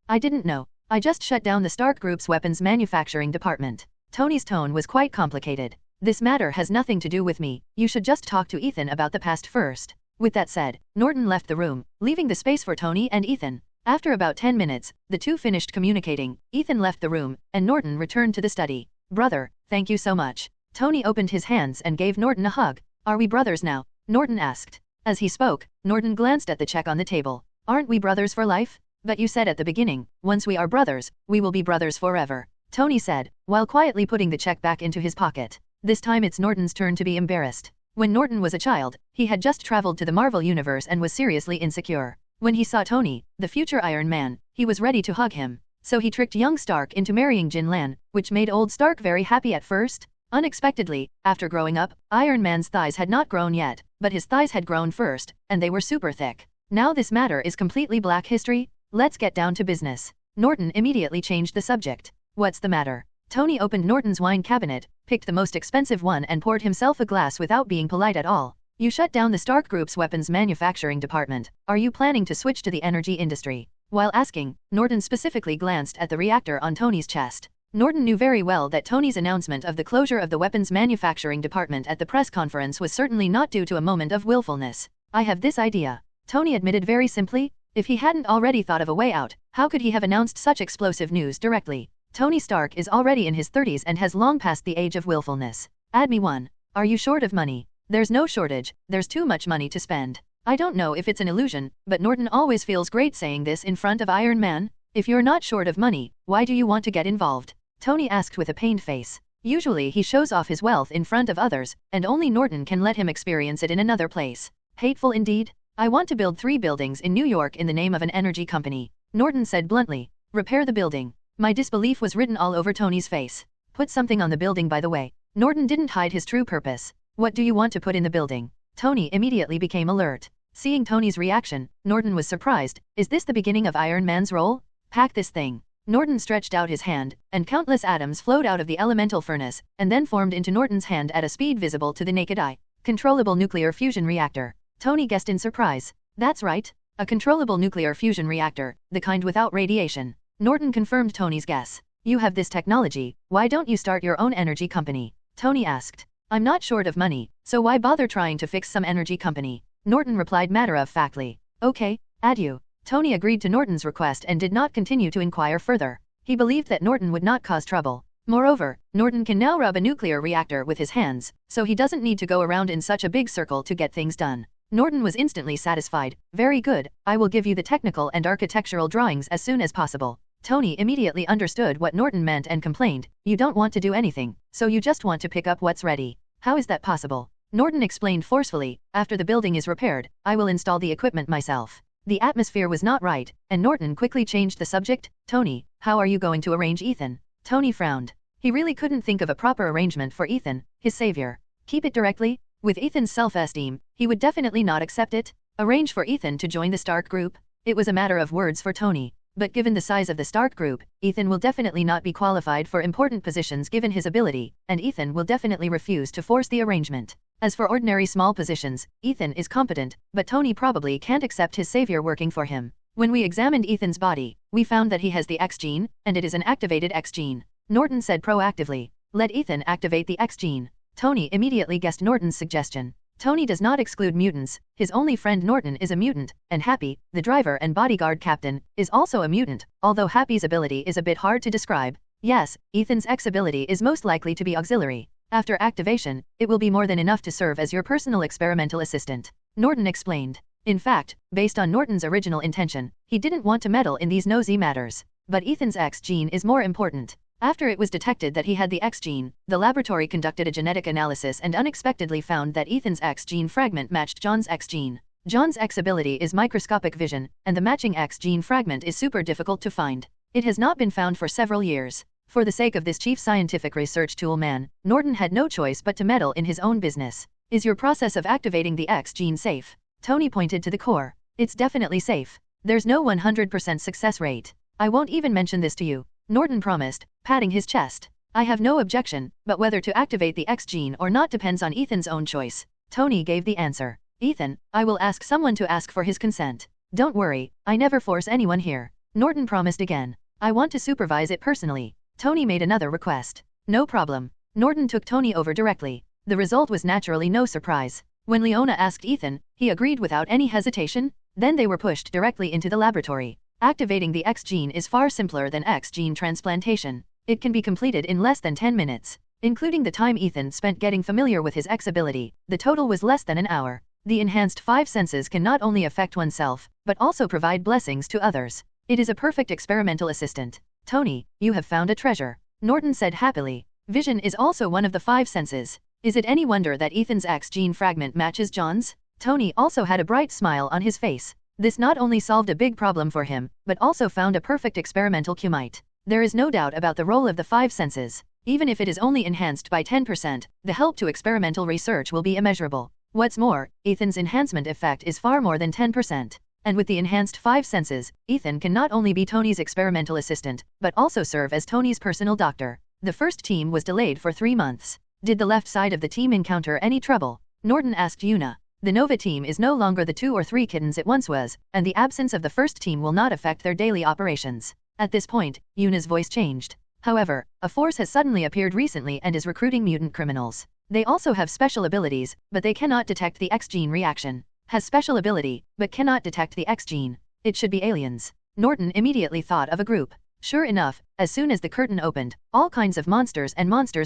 I didn't know. I just shut down the Stark Group's weapons manufacturing department. Tony's tone was quite complicated. This matter has nothing to do with me, you should just talk to Ethan about the past first. With that said, Norton left the room, leaving the space for Tony and Ethan. After about 10 minutes, the two finished communicating, Ethan left the room, and Norton returned to the study. Brother, thank you so much. Tony opened his hands and gave Norton a hug. Are we brothers now? Norton asked. As he spoke, Norton glanced at the check on the table. Aren't we brothers for life? But you said at the beginning, once we are brothers, we will be brothers forever. Tony said, while quietly putting the check back into his pocket. This time it's Norton's turn to be embarrassed. When Norton was a child, he had just traveled to the Marvel Universe and was seriously insecure. When he saw Tony, the future Iron Man, he was ready to hug him. So he tricked young Stark into marrying Jin Lan, which made old Stark very happy at first. Unexpectedly, after growing up, Iron Man's thighs had not grown yet, but his thighs had grown first, and they were super thick. Now this matter is completely black history. Let's get down to business. Norton immediately changed the subject. What's the matter? Tony opened Norton's wine cabinet, picked the most expensive one and poured himself a glass without being polite at all. You shut down the Stark Group's weapons manufacturing department. Are you planning to switch to the energy industry? While asking, Norton specifically glanced at the reactor on Tony's chest. Norton knew very well that Tony's announcement of the closure of the weapons manufacturing department at the press conference was certainly not due to a moment of willfulness. I have this idea. Tony admitted very simply. If he hadn't already thought of a way out, how could he have announced such explosive news directly? Tony Stark is already in his 30s and has long passed the age of willfulness. Add me one. Are you short of money? There's no shortage, there's too much money to spend. I don't know if it's an illusion, but Norton always feels great saying this in front of Iron Man. If you're not short of money, why do you want to get involved? Tony asked with a pained face. Usually he shows off his wealth in front of others, and only Norton can let him experience it in another place. Hateful indeed. I want to build 3 buildings in New York in the name of an energy company. Norton said bluntly. Repair the building. My disbelief was written all over Tony's face. Put something on the building by the way. Norton didn't hide his true purpose. What do you want to put in the building? Tony immediately became alert. Seeing Tony's reaction, Norton was surprised. Is this the beginning of Iron Man's role? Pack this thing. Norton stretched out his hand, and countless atoms flowed out of the elemental furnace, and then formed into Norton's hand at a speed visible to the naked eye. Controllable nuclear fusion reactor. Tony guessed in surprise. That's right. A controllable nuclear fusion reactor, the kind without radiation. Norton confirmed Tony's guess. You have this technology, why don't you start your own energy company? Tony asked. I'm not short of money, so why bother trying to fix some energy company? Norton replied matter-of-factly. Okay, add you. Tony agreed to Norton's request and did not continue to inquire further. He believed that Norton would not cause trouble. Moreover, Norton can now rub a nuclear reactor with his hands, so he doesn't need to go around in such a big circle to get things done. Norton was instantly satisfied. Very good, I will give you the technical and architectural drawings as soon as possible. Tony immediately understood what Norton meant and complained. You don't want to do anything, so you just want to pick up what's ready. How is that possible? Norton explained forcefully. After the building is repaired, I will install the equipment myself. The atmosphere was not right, and Norton quickly changed the subject. Tony, how are you going to arrange Ethan? Tony frowned. He really couldn't think of a proper arrangement for Ethan, his savior. Keep it directly? With Ethan's self-esteem, he would definitely not accept it. Arrange for Ethan to join the Stark Group? It was a matter of words for Tony. But given the size of the Stark Group, Ethan will definitely not be qualified for important positions given his ability, and Ethan will definitely refuse to force the arrangement. As for ordinary small positions, Ethan is competent, but Tony probably can't accept his savior working for him. When we examined Ethan's body, we found that he has the X gene, and it is an activated X gene. Norton said proactively. Let Ethan activate the X gene. Tony immediately guessed Norton's suggestion. Tony does not exclude mutants, his only friend Norton is a mutant, and Happy, the driver and bodyguard captain, is also a mutant, although Happy's ability is a bit hard to describe. Yes, Ethan's X ability is most likely to be auxiliary. After activation, it will be more than enough to serve as your personal experimental assistant. Norton explained. In fact, based on Norton's original intention, he didn't want to meddle in these nosy matters. But Ethan's X gene is more important. After it was detected that he had the X gene, the laboratory conducted a genetic analysis and unexpectedly found that Ethan's X gene fragment matched John's X gene. John's X ability is microscopic vision, and the matching X gene fragment is super difficult to find. It has not been found for several years. For the sake of this chief scientific research tool man, Norton had no choice but to meddle in his own business. Is your process of activating the X gene safe? Tony pointed to the core. It's definitely safe. There's no 100% success rate. I won't even mention this to you, Norton promised, patting his chest. I have no objection, but whether to activate the X gene or not depends on Ethan's own choice. Tony gave the answer. Ethan, I will ask someone to ask for his consent. Don't worry, I never force anyone here. Norton promised again. I want to supervise it personally. Tony made another request. No problem. Norton took Tony over directly. The result was naturally no surprise. When Leona asked Ethan, he agreed without any hesitation. Then they were pushed directly into the laboratory. Activating the X gene is far simpler than X gene transplantation. It can be completed in less than 10 minutes. Including the time Ethan spent getting familiar with his X ability, the total was less than an hour. The enhanced 5 senses can not only affect oneself, but also provide blessings to others. It is a perfect experimental assistant. Tony, you have found a treasure, Norton said happily. Vision is also one of the 5 senses. Is it any wonder that Ethan's X gene fragment matches John's? Tony also had a bright smile on his face. This not only solved a big problem for him, but also found a perfect experimental cumite. There is no doubt about the role of the 5 senses. Even if it is only enhanced by 10%, the help to experimental research will be immeasurable. What's more, Ethan's enhancement effect is far more than 10%. And with the enhanced 5 senses, Ethan can not only be Tony's experimental assistant, but also serve as Tony's personal doctor. The first team was delayed for 3 months. Did the left side of the team encounter any trouble? Norton asked Una. The Nova team is no longer the 2 or 3 kittens it once was, and the absence of the first team will not affect their daily operations. At this point, Una's voice changed. However, a force has suddenly appeared recently and is recruiting mutant criminals. They also have special abilities, but they cannot detect the X gene reaction. Has special ability, but cannot detect the X gene. It should be aliens. Norton immediately thought of a group. Sure enough, as soon as the curtain opened, all kinds of monsters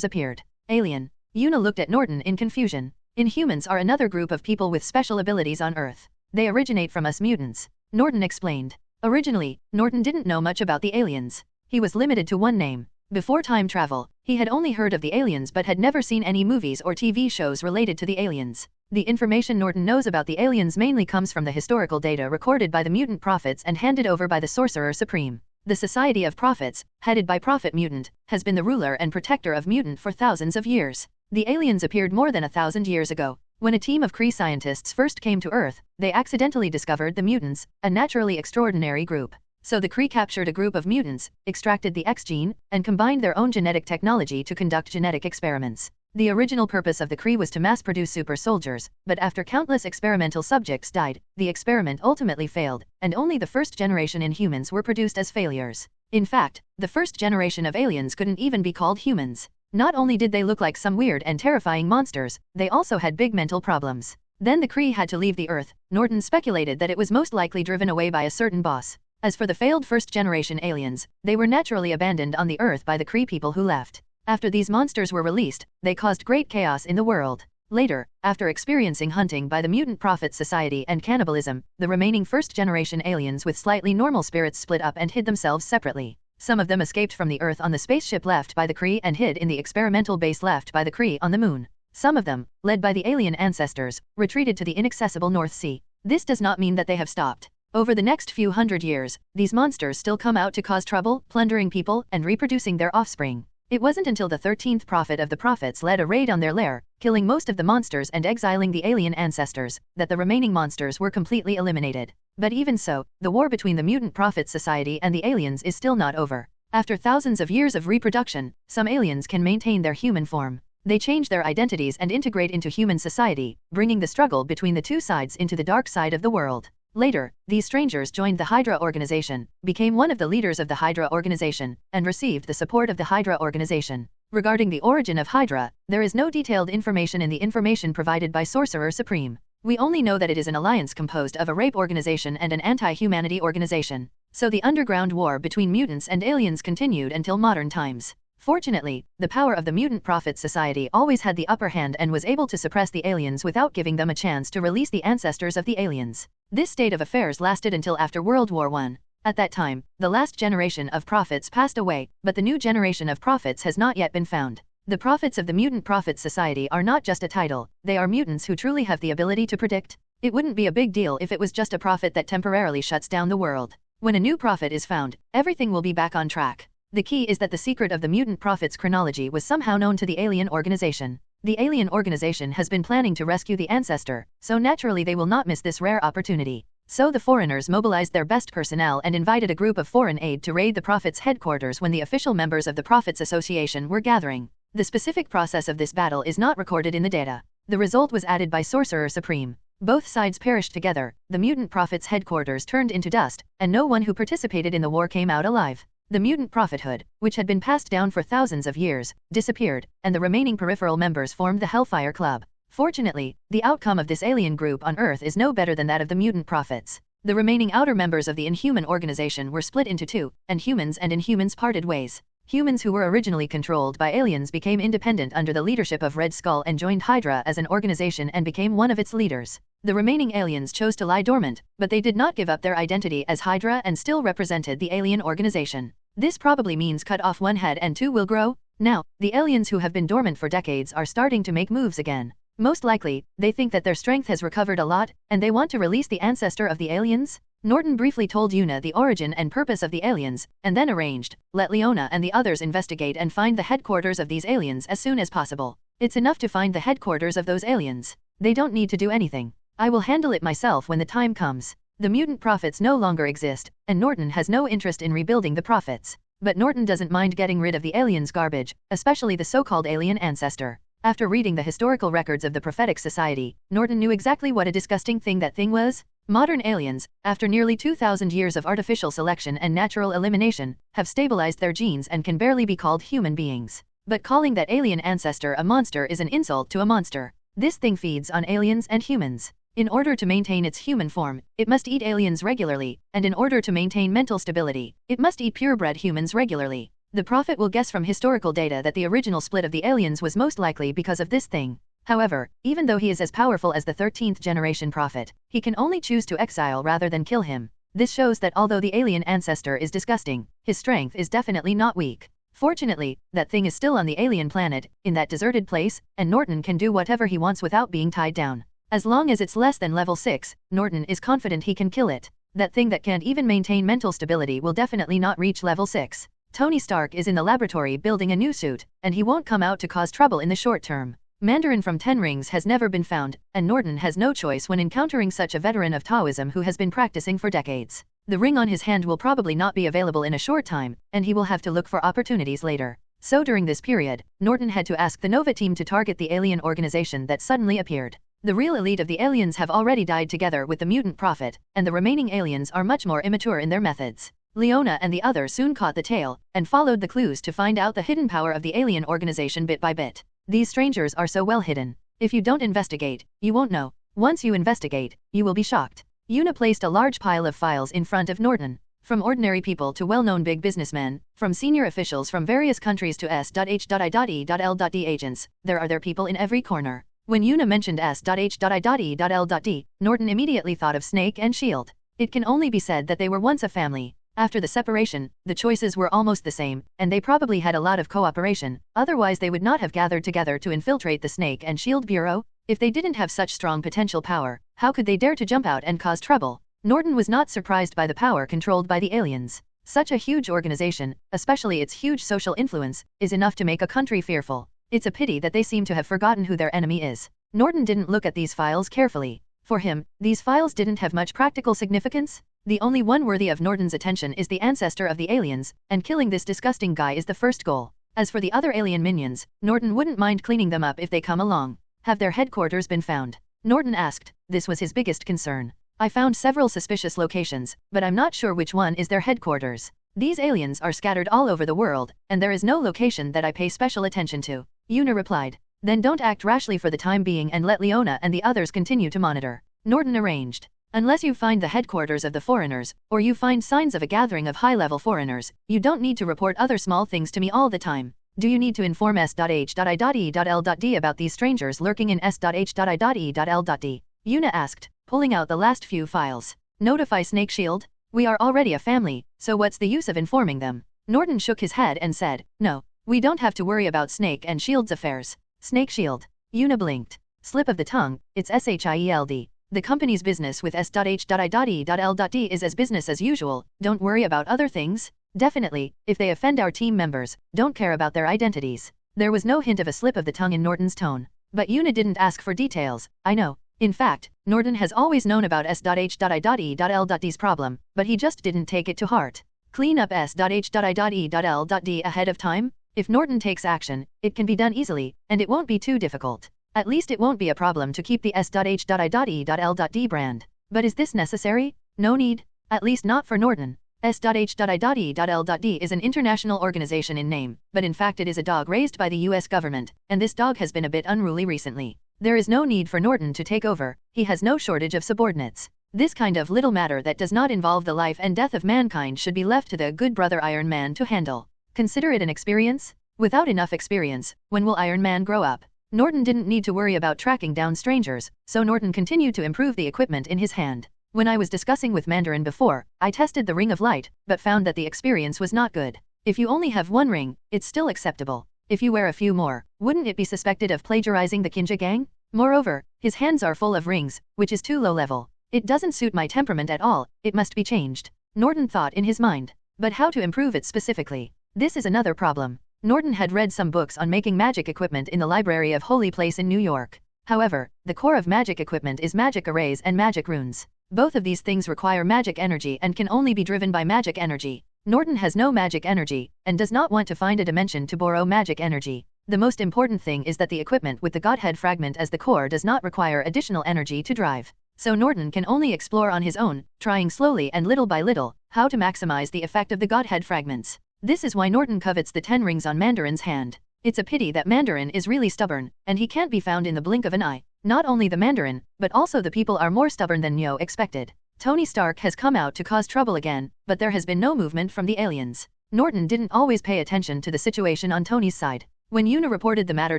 appeared. Alien. Una looked at Norton in confusion. Inhumans are another group of people with special abilities on Earth. They originate from us mutants. Norton explained. Originally, Norton didn't know much about the aliens. He was limited to one name. Before time travel, he had only heard of the aliens but had never seen any movies or TV shows related to the aliens. The information Norton knows about the aliens mainly comes from the historical data recorded by the mutant prophets and handed over by the Sorcerer Supreme. The Society of Prophets, headed by Prophet Mutant, has been the ruler and protector of Mutant for thousands of years. The aliens appeared more than 1,000 years ago. When a team of Kree scientists first came to Earth, they accidentally discovered the mutants, a naturally extraordinary group. So the Kree captured a group of mutants, extracted the X gene, and combined their own genetic technology to conduct genetic experiments. The original purpose of the Kree was to mass-produce super soldiers, but after countless experimental subjects died, the experiment ultimately failed, and only the first generation Inhumans were produced as failures. In fact, the first generation of aliens couldn't even be called humans. Not only did they look like some weird and terrifying monsters, they also had big mental problems. Then the Kree had to leave the Earth. Norton speculated that it was most likely driven away by a certain boss. As for the failed first-generation aliens, they were naturally abandoned on the Earth by the Kree people who left. After these monsters were released, they caused great chaos in the world. Later, after experiencing hunting by the Mutant Prophet Society and cannibalism, the remaining first-generation aliens with slightly normal spirits split up and hid themselves separately. Some of them escaped from the Earth on the spaceship left by the Kree and hid in the experimental base left by the Kree on the Moon. Some of them, led by the alien ancestors, retreated to the inaccessible North Sea. This does not mean that they have stopped. Over the next few hundred years, these monsters still come out to cause trouble, plundering people, and reproducing their offspring. It wasn't until the 13th prophet of the prophets led a raid on their lair, killing most of the monsters and exiling the alien ancestors, that the remaining monsters were completely eliminated. But even so, the war between the Mutant Prophet Society and the aliens is still not over. After thousands of years of reproduction, some aliens can maintain their human form. They change their identities and integrate into human society, bringing the struggle between the two sides into the dark side of the world. Later, these strangers joined the Hydra organization, became one of the leaders of the Hydra organization, and received the support of the Hydra organization. Regarding the origin of Hydra, there is no detailed information in the information provided by Sorcerer Supreme. We only know that it is an alliance composed of a rape organization and an anti-humanity organization. So the underground war between mutants and aliens continued until modern times. Fortunately, the power of the Mutant Prophet Society always had the upper hand and was able to suppress the aliens without giving them a chance to release the ancestors of the aliens. This state of affairs lasted until after World War I. At that time, the last generation of prophets passed away, but the new generation of prophets has not yet been found. The prophets of the Mutant Prophet Society are not just a title, they are mutants who truly have the ability to predict. It wouldn't be a big deal if it was just a prophet that temporarily shuts down the world. When a new prophet is found, everything will be back on track. The key is that the secret of the mutant prophet's chronology was somehow known to the alien organization. The alien organization has been planning to rescue the ancestor, so naturally they will not miss this rare opportunity. So the foreigners mobilized their best personnel and invited a group of foreign aid to raid the prophet's headquarters when the official members of the Prophets Association were gathering. The specific process of this battle is not recorded in the data. The result was added by Sorcerer Supreme. Both sides perished together, the mutant prophet's headquarters turned into dust, and no one who participated in the war came out alive. The mutant prophethood, which had been passed down for thousands of years, disappeared, and the remaining peripheral members formed the Hellfire Club. Fortunately, the outcome of this alien group on Earth is no better than that of the mutant prophets. The remaining outer members of the Inhuman organization were split into two, and Inhumans parted ways. Humans who were originally controlled by aliens became independent under the leadership of Red Skull and joined Hydra as an organization and became one of its leaders. The remaining aliens chose to lie dormant, but they did not give up their identity as Hydra and still represented the alien organization. This probably means cut off one head and two will grow. Now, the aliens who have been dormant for decades are starting to make moves again. Most likely, they think that their strength has recovered a lot, and they want to release the ancestor of the aliens? Norton briefly told Una the origin and purpose of the aliens, and then arranged, let Leona and the others investigate and find the headquarters of these aliens as soon as possible. It's enough to find the headquarters of those aliens. They don't need to do anything. I will handle it myself when the time comes. The mutant prophets no longer exist, and Norton has no interest in rebuilding the prophets. But Norton doesn't mind getting rid of the aliens' garbage, especially the so-called alien ancestor. After reading the historical records of the Prophetic Society, Norton knew exactly what a disgusting thing that thing was. Modern aliens, after nearly 2,000 years of artificial selection and natural elimination, have stabilized their genes and can barely be called human beings. But calling that alien ancestor a monster is an insult to a monster. This thing feeds on aliens and humans. In order to maintain its human form, it must eat aliens regularly, and in order to maintain mental stability, it must eat purebred humans regularly. The Prophet will guess from historical data that the original split of the aliens was most likely because of this thing. However, even though he is as powerful as the 13th generation Prophet, he can only choose to exile rather than kill him. This shows that although the alien ancestor is disgusting, his strength is definitely not weak. Fortunately, that thing is still on the alien planet, in that deserted place, and Norton can do whatever he wants without being tied down. As long as it's less than level 6, Norton is confident he can kill it. That thing that can't even maintain mental stability will definitely not reach level 6. Tony Stark is in the laboratory building a new suit, and he won't come out to cause trouble in the short term. Mandarin from 10 Rings has never been found, and Norton has no choice when encountering such a veteran of Taoism who has been practicing for decades. The ring on his hand will probably not be available in a short time, and he will have to look for opportunities later. So during this period, Norton had to ask the Nova team to target the alien organization that suddenly appeared. The real elite of the aliens have already died together with the mutant prophet, and the remaining aliens are much more immature in their methods. Leona and the others soon caught the tail, and followed the clues to find out the hidden power of the alien organization bit by bit. These strangers are so well hidden. If you don't investigate, you won't know. Once you investigate, you will be shocked. Una placed a large pile of files in front of Norton. From ordinary people to well-known big businessmen, from senior officials from various countries to S.H.I.E.L.D. agents, there are people in every corner. When Una mentioned S.H.I.E.L.D., Norton immediately thought of Snake and S.H.I.E.L.D. It can only be said that they were once a family. After the separation, the choices were almost the same, and they probably had a lot of cooperation, otherwise they would not have gathered together to infiltrate the Snake and S.H.I.E.L.D. Bureau. If they didn't have such strong potential power, how could they dare to jump out and cause trouble? Norton was not surprised by the power controlled by the aliens. Such a huge organization, especially its huge social influence, is enough to make a country fearful. It's a pity that they seem to have forgotten who their enemy is. Norton didn't look at these files carefully. For him, these files didn't have much practical significance. The only one worthy of Norton's attention is the ancestor of the aliens, and killing this disgusting guy is the first goal. As for the other alien minions, Norton wouldn't mind cleaning them up if they come along. Have their headquarters been found? Norton asked. This was his biggest concern. I found several suspicious locations, but I'm not sure which one is their headquarters. These aliens are scattered all over the world, and there is no location that I pay special attention to. Una replied. Then don't act rashly for the time being and let Leona and the others continue to monitor. Norton arranged. Unless you find the headquarters of the foreigners, or you find signs of a gathering of high-level foreigners, you don't need to report other small things to me all the time. Do you need to inform S.H.I.E.L.D. about these strangers lurking in S.H.I.E.L.D.? Una asked, pulling out the last few files. Notify Snake S.H.I.E.L.D.? We are already a family, so what's the use of informing them? Norton shook his head and said, no, we don't have to worry about Snake and S.H.I.E.L.D.'s affairs. Snake S.H.I.E.L.D. Una blinked. Slip of the tongue, it's S.H.I.E.L.D. The company's business with S.H.I.E.L.D. is as business as usual, don't worry about other things. Definitely, if they offend our team members, don't care about their identities. There was no hint of a slip of the tongue in Norton's tone. But Una didn't ask for details, I know. In fact, Norton has always known about S.H.I.E.L.D's problem, but he just didn't take it to heart. Clean up S.H.I.E.L.D ahead of time? If Norton takes action, it can be done easily, and it won't be too difficult. At least it won't be a problem to keep the S.H.I.E.L.D brand. But is this necessary? No need. At least not for Norton. S.H.I.E.L.D is an international organization in name, but in fact it is a dog raised by the US government, and this dog has been a bit unruly recently. There is no need for Norton to take over, he has no shortage of subordinates. This kind of little matter that does not involve the life and death of mankind should be left to the good brother Iron Man to handle. Consider it an experience? Without enough experience, when will Iron Man grow up? Norton didn't need to worry about tracking down strangers, so Norton continued to improve the equipment in his hand. When I was discussing with Mandarin before, I tested the Ring of Light, but found that the experience was not good. If you only have one ring, it's still acceptable. If you wear a few more, wouldn't it be suspected of plagiarizing the Kinja gang? Moreover, his hands are full of rings, which is too low level. It doesn't suit my temperament at all, it must be changed. Norton thought in his mind. But how to improve it specifically? This is another problem. Norton had read some books on making magic equipment in the Library of Holy Place in New York. However, the core of magic equipment is magic arrays and magic runes. Both of these things require magic energy and can only be driven by magic energy. Norton has no magic energy, and does not want to find a dimension to borrow magic energy. The most important thing is that the equipment with the Godhead fragment as the core does not require additional energy to drive. So Norton can only explore on his own, trying slowly and little by little, how to maximize the effect of the Godhead fragments. This is why Norton covets the 10 rings on Mandarin's hand. It's a pity that Mandarin is really stubborn, and he can't be found in the blink of an eye. Not only the Mandarin, but also the people are more stubborn than Neo expected. Tony Stark has come out to cause trouble again, but there has been no movement from the aliens. Norton didn't always pay attention to the situation on Tony's side. When Una reported the matter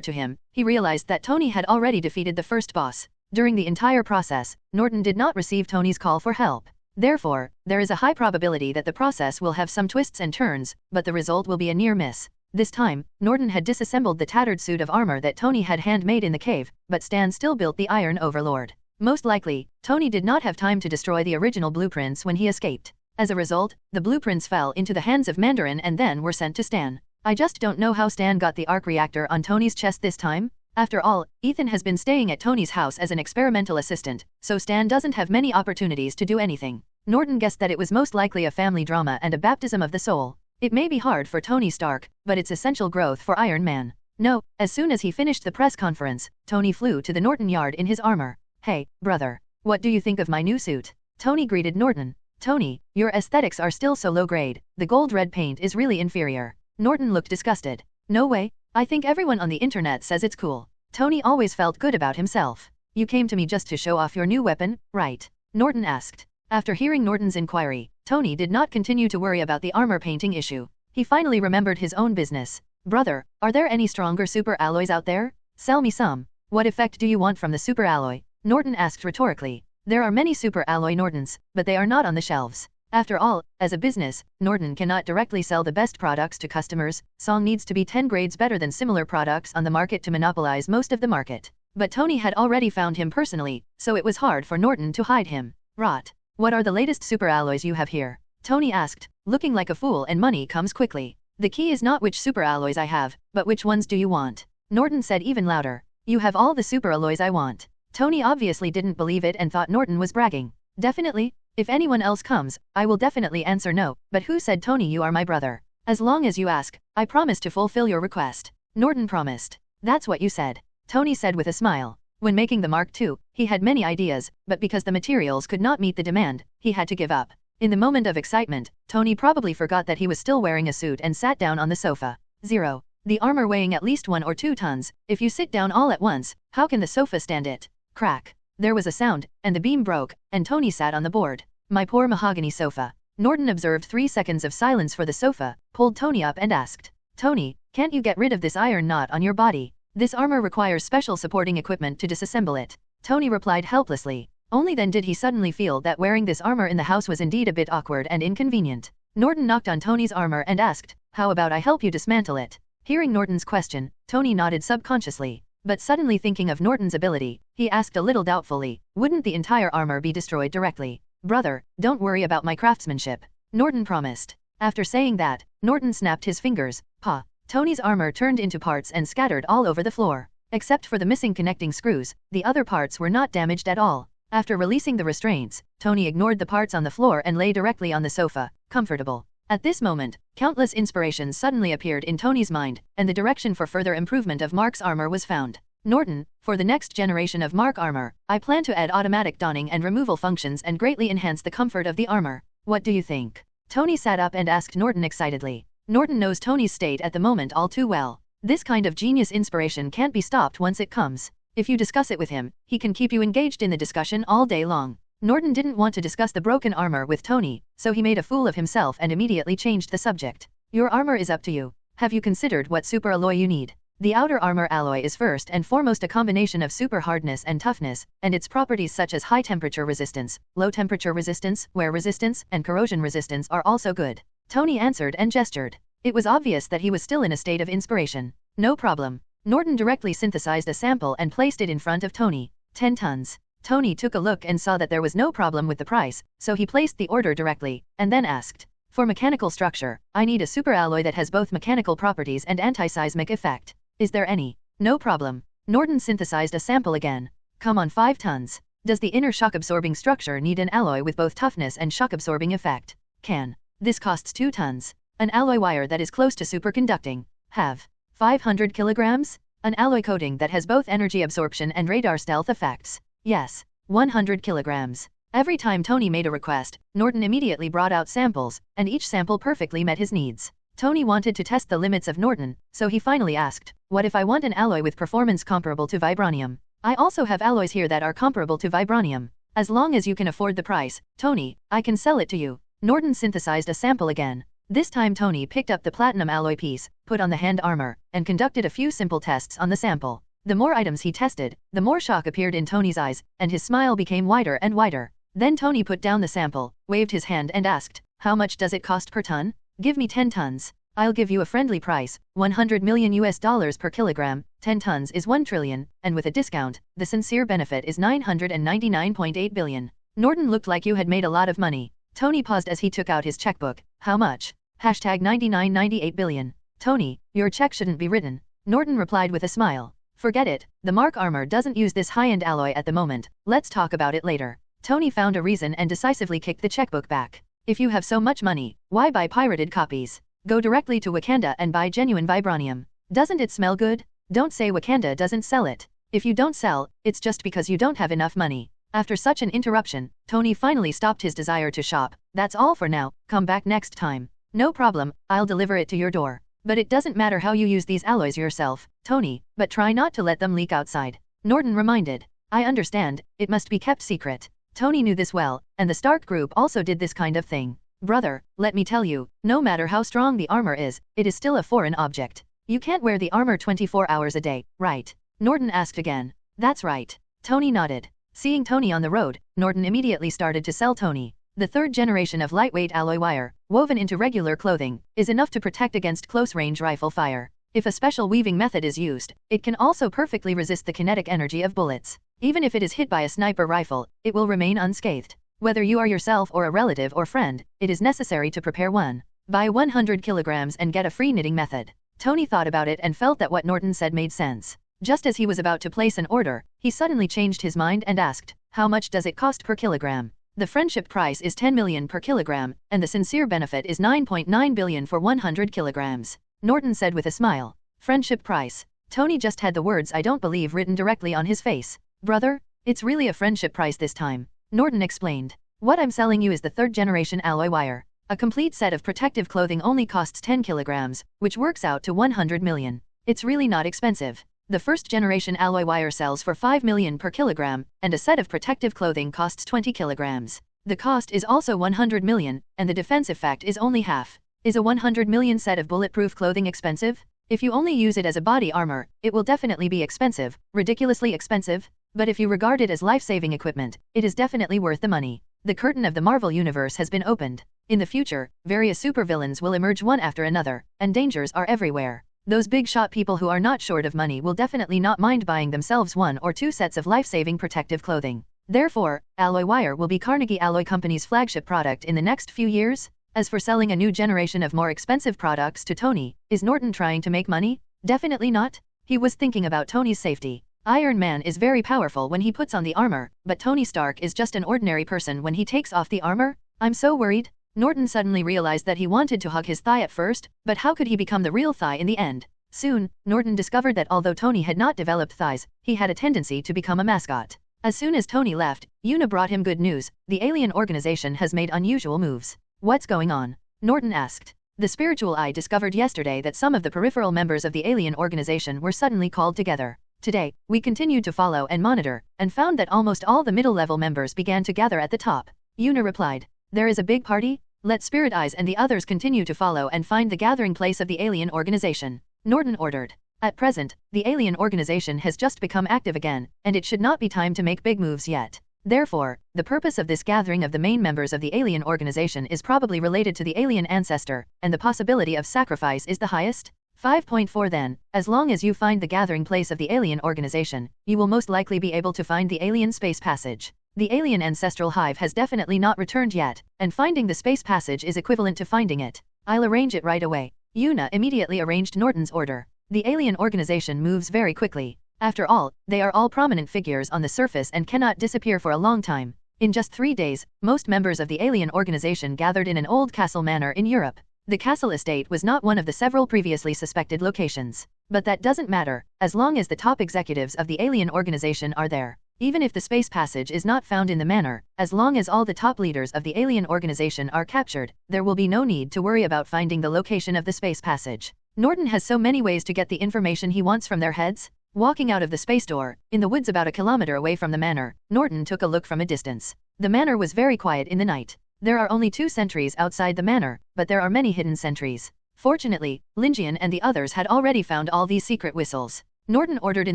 to him, he realized that Tony had already defeated the first boss. During the entire process, Norton did not receive Tony's call for help. Therefore, there is a high probability that the process will have some twists and turns, but the result will be a near miss. This time, Norton had disassembled the tattered suit of armor that Tony had handmade in the cave, but Stan still built the Iron Overlord. Most likely, Tony did not have time to destroy the original blueprints when he escaped. As a result, the blueprints fell into the hands of Mandarin and then were sent to Stan. I just don't know how Stan got the arc reactor on Tony's chest this time. After all, Ethan has been staying at Tony's house as an experimental assistant, so Stan doesn't have many opportunities to do anything. Norton guessed that it was most likely a family drama and a baptism of the soul. It may be hard for Tony Stark, but it's essential growth for Iron Man. No, as soon as he finished the press conference, Tony flew to the Norton yard in his armor. Hey, brother. What do you think of my new suit? Tony greeted Norton. Tony, your aesthetics are still so low grade, the gold red paint is really inferior. Norton looked disgusted. No way, I think everyone on the internet says it's cool. Tony always felt good about himself. You came to me just to show off your new weapon, right? Norton asked. After hearing Norton's inquiry, Tony did not continue to worry about the armor painting issue. He finally remembered his own business. Brother, are there any stronger super alloys out there? Sell me some. What effect do you want from the super alloy? Norton asked rhetorically. There are many super alloy Nortons, but they are not on the shelves. After all, as a business, Norton cannot directly sell the best products to customers. Song needs to be 10 grades better than similar products on the market to monopolize most of the market. But Tony had already found him personally, so it was hard for Norton to hide him. Rot. What are the latest super alloys you have here? Tony asked, looking like a fool, and money comes quickly. The key is not which super alloys I have, but which ones do you want? Norton said even louder. You have all the super alloys I want. Tony obviously didn't believe it and thought Norton was bragging. Definitely. If anyone else comes, I will definitely answer no, but who said Tony you are my brother? As long as you ask, I promise to fulfill your request. Norton promised. That's what you said. Tony said with a smile. When making the Mark II, he had many ideas, but because the materials could not meet the demand, he had to give up. In the moment of excitement, Tony probably forgot that he was still wearing a suit and sat down on the sofa. 0. The armor weighing at least 1 or 2 tons, if you sit down all at once, how can the sofa stand it? Crack. There was a sound, and the beam broke, and Tony sat on the board. My poor mahogany sofa. Norton observed 3 seconds of silence for the sofa, pulled Tony up and asked, Tony, can't you get rid of this iron knot on your body? This armor requires special supporting equipment to disassemble it. Tony replied helplessly. Only then did he suddenly feel that wearing this armor in the house was indeed a bit awkward and inconvenient. Norton knocked on Tony's armor and asked, how about I help you dismantle it? Hearing Norton's question, Tony nodded subconsciously. But suddenly thinking of Norton's ability, he asked a little doubtfully, wouldn't the entire armor be destroyed directly? Brother, don't worry about my craftsmanship. Norton promised. After saying that, Norton snapped his fingers. Pa! Tony's armor turned into parts and scattered all over the floor. Except for the missing connecting screws, the other parts were not damaged at all. After releasing the restraints, Tony ignored the parts on the floor and lay directly on the sofa, comfortable. At this moment, countless inspirations suddenly appeared in Tony's mind, and the direction for further improvement of Mark's armor was found. Norton, for the next generation of Mark armor, I plan to add automatic donning and removal functions and greatly enhance the comfort of the armor. What do you think? Tony sat up and asked Norton excitedly. Norton knows Tony's state at the moment all too well. This kind of genius inspiration can't be stopped once it comes. If you discuss it with him, he can keep you engaged in the discussion all day long. Norton didn't want to discuss the broken armor with Tony, so he made a fool of himself and immediately changed the subject. Your armor is up to you. Have you considered what super alloy you need? The outer armor alloy is first and foremost a combination of super hardness and toughness, and its properties such as high temperature resistance, low temperature resistance, wear resistance, and corrosion resistance are also good. Tony answered and gestured. It was obvious that he was still in a state of inspiration. No problem. Norton directly synthesized a sample and placed it in front of Tony. 10 tons. Tony took a look and saw that there was no problem with the price, so he placed the order directly, and then asked, for mechanical structure, I need a superalloy that has both mechanical properties and anti-seismic effect. Is there any? No problem. Norton synthesized a sample again. Come on, 5 tons. Does the inner shock-absorbing structure need an alloy with both toughness and shock-absorbing effect? Can. This costs 2 tons. An alloy wire that is close to superconducting. Have. 500 kilograms? An alloy coating that has both energy absorption and radar stealth effects. Yes. 100 kilograms. Every time Tony made a request, Norton immediately brought out samples, and each sample perfectly met his needs. Tony wanted to test the limits of Norton, so he finally asked, what if I want an alloy with performance comparable to vibranium? I also have alloys here that are comparable to vibranium. As long as you can afford the price, Tony, I can sell it to you. Norton synthesized a sample again. This time Tony picked up the platinum alloy piece, put on the hand armor, and conducted a few simple tests on the sample. The more items he tested, the more shock appeared in Tony's eyes, and his smile became wider and wider. Then Tony put down the sample, waved his hand and asked, how much does it cost per ton? Give me 10 tons. I'll give you a friendly price, $100 million per kilogram, 10 tons is 1 trillion, and with a discount, the sincere benefit is 999.8 billion. Norton looked like you had made a lot of money. Tony paused as he took out his checkbook. How much? #9998 billion. Tony, your check shouldn't be written. Norton replied with a smile. Forget it, the Mark armor doesn't use this high-end alloy at the moment, let's talk about it later. Tony found a reason and decisively kicked the checkbook back. If you have so much money, why buy pirated copies? Go directly to Wakanda and buy genuine vibranium. Doesn't it smell good? Don't say Wakanda doesn't sell it. If you don't sell, it's just because you don't have enough money. After such an interruption, Tony finally stopped his desire to shop. That's all for now, come back next time. No problem, I'll deliver it to your door. But it doesn't matter how you use these alloys yourself, Tony, but try not to let them leak outside. Norton reminded. I understand, it must be kept secret. Tony knew this well, and the Stark Group also did this kind of thing. Brother, let me tell you, no matter how strong the armor is, it is still a foreign object. You can't wear the armor 24 hours a day, right? Norton asked again. That's right. Tony nodded. Seeing Tony on the road, Norton immediately started to sell Tony. The third generation of lightweight alloy wire, woven into regular clothing, is enough to protect against close-range rifle fire. If a special weaving method is used, it can also perfectly resist the kinetic energy of bullets. Even if it is hit by a sniper rifle, it will remain unscathed. Whether you are yourself or a relative or friend, it is necessary to prepare one. Buy 100 kilograms and get a free knitting method. Tony thought about it and felt that what Norton said made sense. Just as he was about to place an order, he suddenly changed his mind and asked, how much does it cost per kilogram? The friendship price is 10 million per kilogram, and the sincere benefit is 9.9 billion for 100 kilograms. Norton said with a smile. Friendship price. Tony just had the words I don't believe written directly on his face. Brother, it's really a friendship price this time. Norton explained. What I'm selling you is the third generation alloy wire. A complete set of protective clothing only costs 10 kilograms, which works out to 100 million. It's really not expensive. The first generation alloy wire sells for 5 million per kilogram, and a set of protective clothing costs 20 kilograms. The cost is also 100 million, and the defense effect is only half. Is a 100 million set of bulletproof clothing expensive? If you only use it as a body armor, it will definitely be expensive, ridiculously expensive. But if you regard it as life-saving equipment, it is definitely worth the money. The curtain of the Marvel Universe has been opened. In the future, various supervillains will emerge one after another, and dangers are everywhere. Those big-shot people who are not short of money will definitely not mind buying themselves 1 or 2 sets of life-saving protective clothing. Therefore, alloy wire will be Carnegie Alloy Company's flagship product in the next few years. As for selling a new generation of more expensive products to Tony, is Norton trying to make money? Definitely not. He was thinking about Tony's safety. Iron Man is very powerful when he puts on the armor, but Tony Stark is just an ordinary person when he takes off the armor? I'm so worried. Norton suddenly realized that he wanted to hug his thigh at first, but how could he become the real thigh in the end? Soon, Norton discovered that although Tony had not developed thighs, he had a tendency to become a mascot. As soon as Tony left, Una brought him good news: the alien organization has made unusual moves. What's going on? Norton asked. The spiritual eye discovered yesterday that some of the peripheral members of the alien organization were suddenly called together. Today, we continued to follow and monitor, and found that almost all the middle-level members began to gather at the top. Una replied. There is a big party? Let Spirit Eyes and the others continue to follow and find the gathering place of the alien organization. Norton ordered. At present, the alien organization has just become active again, and it should not be time to make big moves yet. Therefore, the purpose of this gathering of the main members of the alien organization is probably related to the alien ancestor, and the possibility of sacrifice is the highest. 5.4 Then, as long as you find the gathering place of the alien organization, you will most likely be able to find the alien space passage. The alien ancestral hive has definitely not returned yet, and finding the space passage is equivalent to finding it. I'll arrange it right away. Una immediately arranged Norton's order. The alien organization moves very quickly. After all, they are all prominent figures on the surface and cannot disappear for a long time. In just 3 days, most members of the alien organization gathered in an old castle manor in Europe. The castle estate was not one of the several previously suspected locations. But that doesn't matter, as long as the top executives of the alien organization are there. Even if the space passage is not found in the manor, as long as all the top leaders of the alien organization are captured, there will be no need to worry about finding the location of the space passage. Norton has so many ways to get the information he wants from their heads. Walking out of the space door, in the woods about a kilometer away from the manor, Norton took a look from a distance. The manor was very quiet in the night. There are only 2 sentries outside the manor, but there are many hidden sentries. Fortunately, Linjian and the others had already found all these secret whistles. Norton ordered in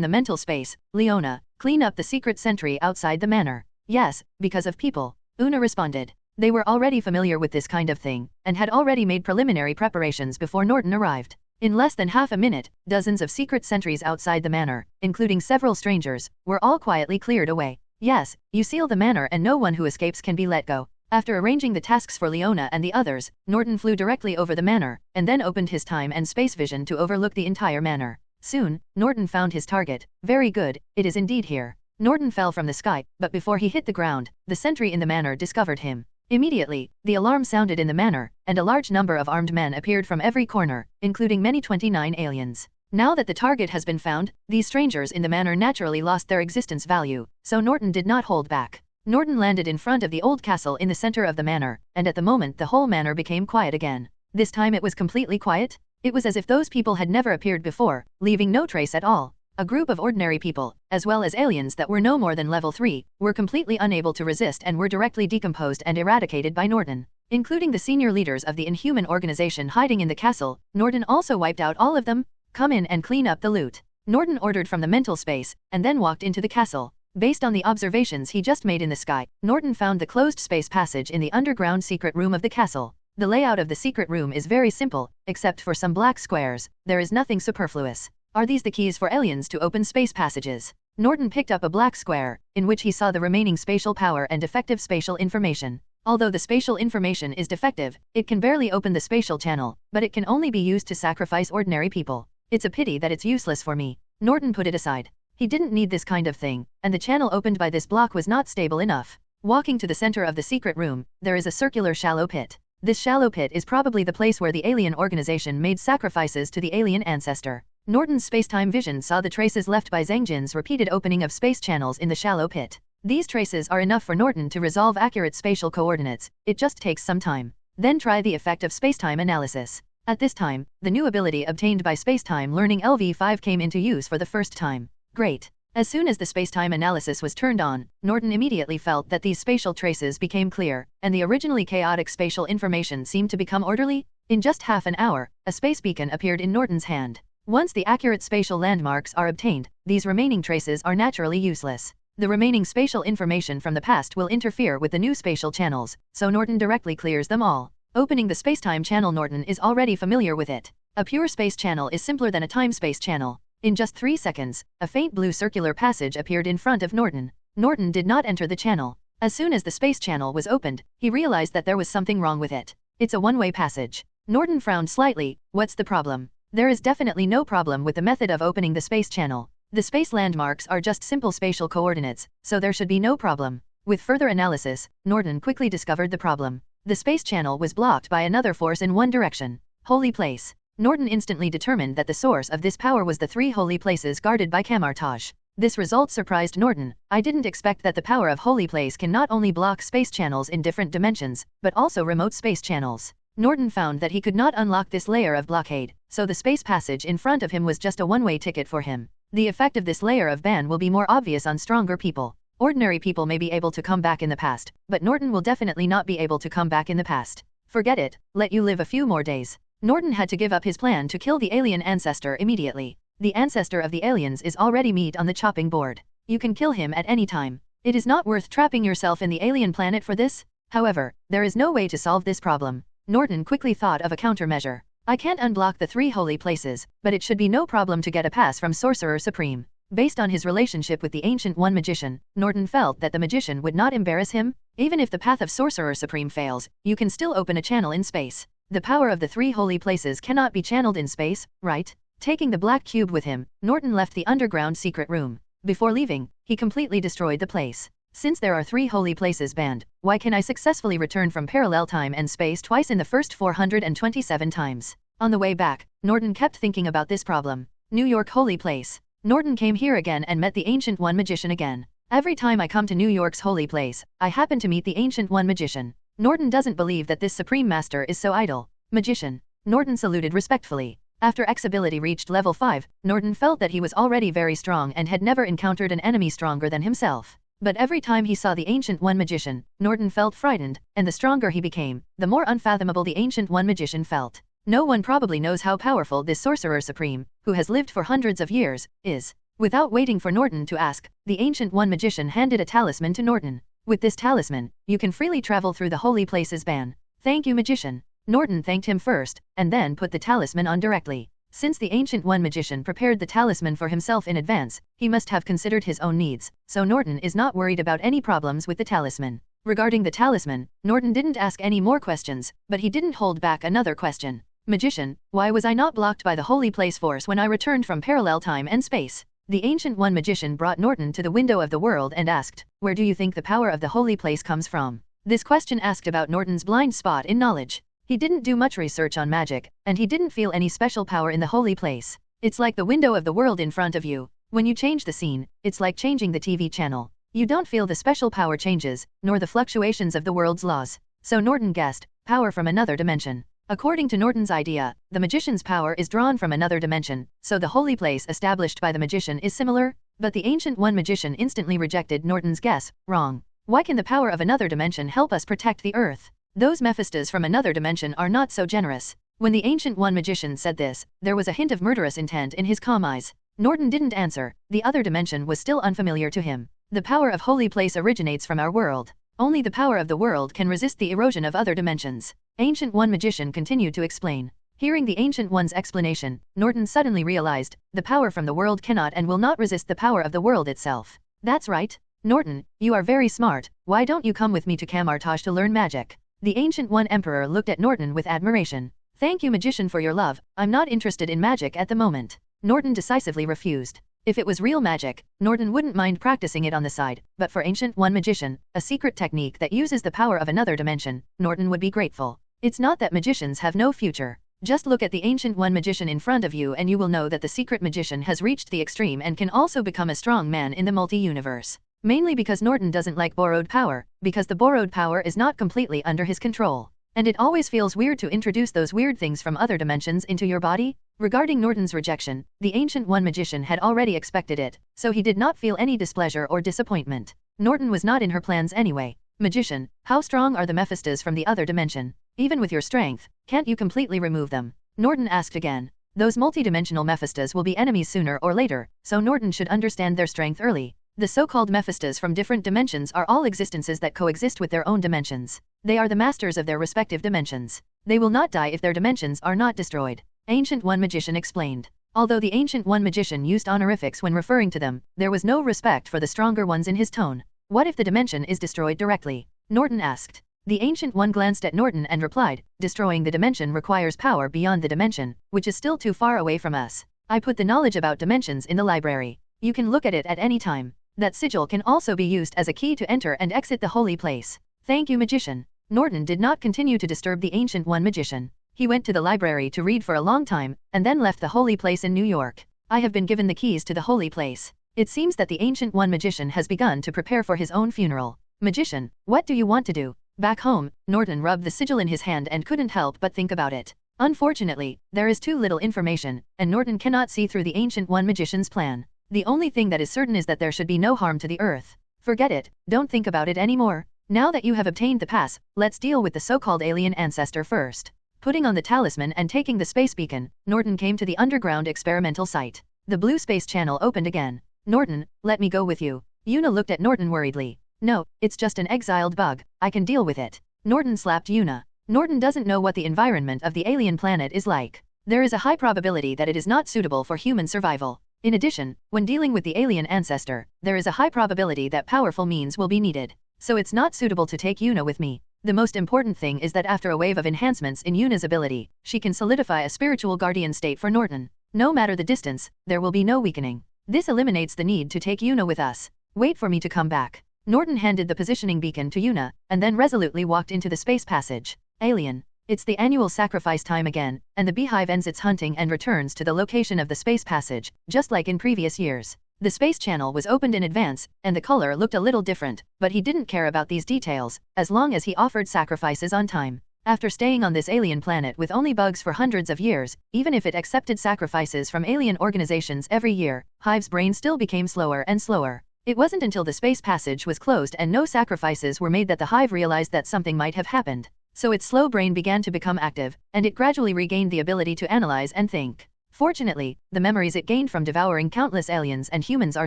the mental space, Leona, clean up the secret sentry outside the manor. Yes, because of people. Una responded. They were already familiar with this kind of thing, and had already made preliminary preparations before Norton arrived. In less than half a minute, dozens of secret sentries outside the manor, including several strangers, were all quietly cleared away. Yes, you seal the manor and no one who escapes can be let go. After arranging the tasks for Leona and the others, Norton flew directly over the manor, and then opened his time and space vision to overlook the entire manor. Soon, Norton found his target. Very good, it is indeed here. Norton fell from the sky, but before he hit the ground, the sentry in the manor discovered him. Immediately, the alarm sounded in the manor, and a large number of armed men appeared from every corner, including many 29 aliens. Now that the target has been found, these strangers in the manor naturally lost their existence value, so Norton did not hold back. Norton landed in front of the old castle in the center of the manor, and at the moment the whole manor became quiet again. This time it was completely quiet. It was as if those people had never appeared before, leaving no trace at all. A group of ordinary people, as well as aliens that were no more than level 3, were completely unable to resist and were directly decomposed and eradicated by Norton. Including the senior leaders of the Inhuman organization hiding in the castle, Norton also wiped out all of them. Come in and clean up the loot. Norton ordered from the mental space, and then walked into the castle. Based on the observations he just made in the sky, Norton found the closed space passage in the underground secret room of the castle. The layout of the secret room is very simple, except for some black squares. There is nothing superfluous. Are these the keys for aliens to open space passages? Norton picked up a black square, in which he saw the remaining spatial power and defective spatial information. Although the spatial information is defective, it can barely open the spatial channel, but it can only be used to sacrifice ordinary people. It's a pity that it's useless for me. Norton put it aside. He didn't need this kind of thing, and the channel opened by this block was not stable enough. Walking to the center of the secret room, there is a circular shallow pit. This shallow pit is probably the place where the alien organization made sacrifices to the alien ancestor. Norton's space-time vision saw the traces left by Zhang Jin's repeated opening of space channels in the shallow pit. These traces are enough for Norton to resolve accurate spatial coordinates. It just takes some time. Then try the effect of space-time analysis. At this time, the new ability obtained by space-time learning LV5 came into use for the first time. Great. As soon as the space-time analysis was turned on, Norton immediately felt that these spatial traces became clear, and the originally chaotic spatial information seemed to become orderly. In just half an hour, a space beacon appeared in Norton's hand. Once the accurate spatial landmarks are obtained, these remaining traces are naturally useless. The remaining spatial information from the past will interfere with the new spatial channels, so Norton directly clears them all. Opening the space-time channel, Norton is already familiar with it. A pure space channel is simpler than a time-space channel. In just 3 seconds, a faint blue circular passage appeared in front of Norton. Norton did not enter the channel. As soon as the space channel was opened, he realized that there was something wrong with it. It's a one-way passage. Norton frowned slightly. What's the problem? There is definitely no problem with the method of opening the space channel. The space landmarks are just simple spatial coordinates, so there should be no problem. With further analysis, Norton quickly discovered the problem. The space channel was blocked by another force in one direction. Holy place. Norton instantly determined that the source of this power was the 3 holy places guarded by Camartage. This result surprised Norton. I didn't expect that the power of holy place can not only block space channels in different dimensions, but also remote space channels. Norton found that he could not unlock this layer of blockade, so the space passage in front of him was just a one-way ticket for him. The effect of this layer of ban will be more obvious on stronger people. Ordinary people may be able to come back in the past, but Norton will definitely not be able to come back in the past. Forget it, let you live a few more days. Norton had to give up his plan to kill the alien ancestor immediately. The ancestor of the aliens is already meat on the chopping board. You can kill him at any time. It is not worth trapping yourself in the alien planet for this. However, there is no way to solve this problem. Norton quickly thought of a countermeasure. I can't unblock the 3 holy places, but it should be no problem to get a pass from Sorcerer Supreme. Based on his relationship with the Ancient One Magician, Norton felt that the magician would not embarrass him. Even if the path of Sorcerer Supreme fails, you can still open a channel in space. The power of the 3 holy places cannot be channeled in space, right? Taking the black cube with him, Norton left the underground secret room. Before leaving, he completely destroyed the place. Since there are 3 holy places banned, why can I successfully return from parallel time and space twice in the first 427 times? On the way back, Norton kept thinking about this problem. New York Holy Place. Norton came here again and met the Ancient One Magician again. Every time I come to New York's Holy Place, I happen to meet the Ancient One Magician. Norton doesn't believe that this Supreme Master is so idle. Magician. Norton saluted respectfully. After X ability reached level 5, Norton felt that he was already very strong and had never encountered an enemy stronger than himself. But every time he saw the Ancient One Magician, Norton felt frightened, and the stronger he became, the more unfathomable the Ancient One Magician felt. No one probably knows how powerful this Sorcerer Supreme, who has lived for hundreds of years, is. Without waiting for Norton to ask, the Ancient One Magician handed a talisman to Norton. With this talisman, you can freely travel through the holy places ban. Thank you, Magician. Norton thanked him first, and then put the talisman on directly. Since the Ancient One Magician prepared the talisman for himself in advance, he must have considered his own needs, so Norton is not worried about any problems with the talisman. Regarding the talisman, Norton didn't ask any more questions, but he didn't hold back another question. Magician, why was I not blocked by the Holy Place Force when I returned from parallel time and space? The Ancient One Magician brought Norton to the window of the world and asked, where do you think the power of the Holy Place comes from? This question asked about Norton's blind spot in knowledge. He didn't do much research on magic, and he didn't feel any special power in the holy place. It's like the window of the world in front of you. When you change the scene, it's like changing the TV channel. You don't feel the special power changes, nor the fluctuations of the world's laws. So Norton guessed, power from another dimension. According to Norton's idea, the magician's power is drawn from another dimension, so the holy place established by the magician is similar, but the Ancient One Magician instantly rejected Norton's guess. Wrong. Why can the power of another dimension help us protect the Earth? Those Mephistos from another dimension are not so generous. When the Ancient One Magician said this, there was a hint of murderous intent in his calm eyes. Norton didn't answer. The other dimension was still unfamiliar to him. The power of Holy Place originates from our world. Only the power of the world can resist the erosion of other dimensions. Ancient One Magician continued to explain. Hearing the Ancient One's explanation, Norton suddenly realized, the power from the world cannot and will not resist the power of the world itself. That's right. Norton, you are very smart. Why don't you come with me to Camartage to learn magic? The Ancient One Emperor looked at Norton with admiration. Thank you, Magician, for your love. I'm not interested in magic at the moment. Norton decisively refused. If it was real magic, Norton wouldn't mind practicing it on the side, but for Ancient One Magician, a secret technique that uses the power of another dimension, Norton would be grateful. It's not that magicians have no future. Just look at the Ancient One Magician in front of you and you will know that the secret magician has reached the extreme and can also become a strong man in the multi-universe. Mainly because Norton doesn't like borrowed power, because the borrowed power is not completely under his control. And it always feels weird to introduce those weird things from other dimensions into your body. Regarding Norton's rejection, the Ancient One Magician had already expected it, so he did not feel any displeasure or disappointment. Norton was not in her plans anyway. Magician, how strong are the Mephistos from the other dimension? Even with your strength, can't you completely remove them? Norton asked again. Those multidimensional Mephistos will be enemies sooner or later, so Norton should understand their strength early. The so-called Mephistos from different dimensions are all existences that coexist with their own dimensions. They are the masters of their respective dimensions. They will not die if their dimensions are not destroyed. Ancient One Magician explained. Although the Ancient One Magician used honorifics when referring to them, there was no respect for the stronger ones in his tone. What if the dimension is destroyed directly? Norton asked. The Ancient One glanced at Norton and replied, destroying the dimension requires power beyond the dimension, which is still too far away from us. I put the knowledge about dimensions in the library. You can look at it at any time. That sigil can also be used as a key to enter and exit the holy place. Thank you, magician. Norton did not continue to disturb the Ancient One magician. He went to the library to read for a long time, and then left the holy place in New York. I have been given the keys to the holy place. It seems that the Ancient One magician has begun to prepare for his own funeral. Magician, what do you want to do? Back home, Norton rubbed the sigil in his hand and couldn't help but think about it. Unfortunately, there is too little information, and Norton cannot see through the Ancient One magician's plan. The only thing that is certain is that there should be no harm to the Earth. Forget it, don't think about it anymore. Now that you have obtained the pass, let's deal with the so-called alien ancestor first. Putting on the talisman and taking the space beacon, Norton came to the underground experimental site. The blue space channel opened again. Norton, let me go with you. Yuna looked at Norton worriedly. No, it's just an exiled bug, I can deal with it. Norton slapped Yuna. Norton doesn't know what the environment of the alien planet is like. There is a high probability that it is not suitable for human survival. In addition, when dealing with the alien ancestor, there is a high probability that powerful means will be needed. So it's not suitable to take Yuna with me. The most important thing is that after a wave of enhancements in Yuna's ability, she can solidify a spiritual guardian state for Norton. No matter the distance, there will be no weakening. This eliminates the need to take Yuna with us. Wait for me to come back. Norton handed the positioning beacon to Yuna, and then resolutely walked into the space passage. Alien. It's the annual sacrifice time again, and the beehive ends its hunting and returns to the location of the space passage, just like in previous years. The space channel was opened in advance, and the color looked a little different, but he didn't care about these details, as long as he offered sacrifices on time. After staying on this alien planet with only bugs for hundreds of years, even if it accepted sacrifices from alien organizations every year, Hive's brain still became slower and slower. It wasn't until the space passage was closed and no sacrifices were made that the Hive realized that something might have happened. So its slow brain began to become active, and it gradually regained the ability to analyze and think. Fortunately, the memories it gained from devouring countless aliens and humans are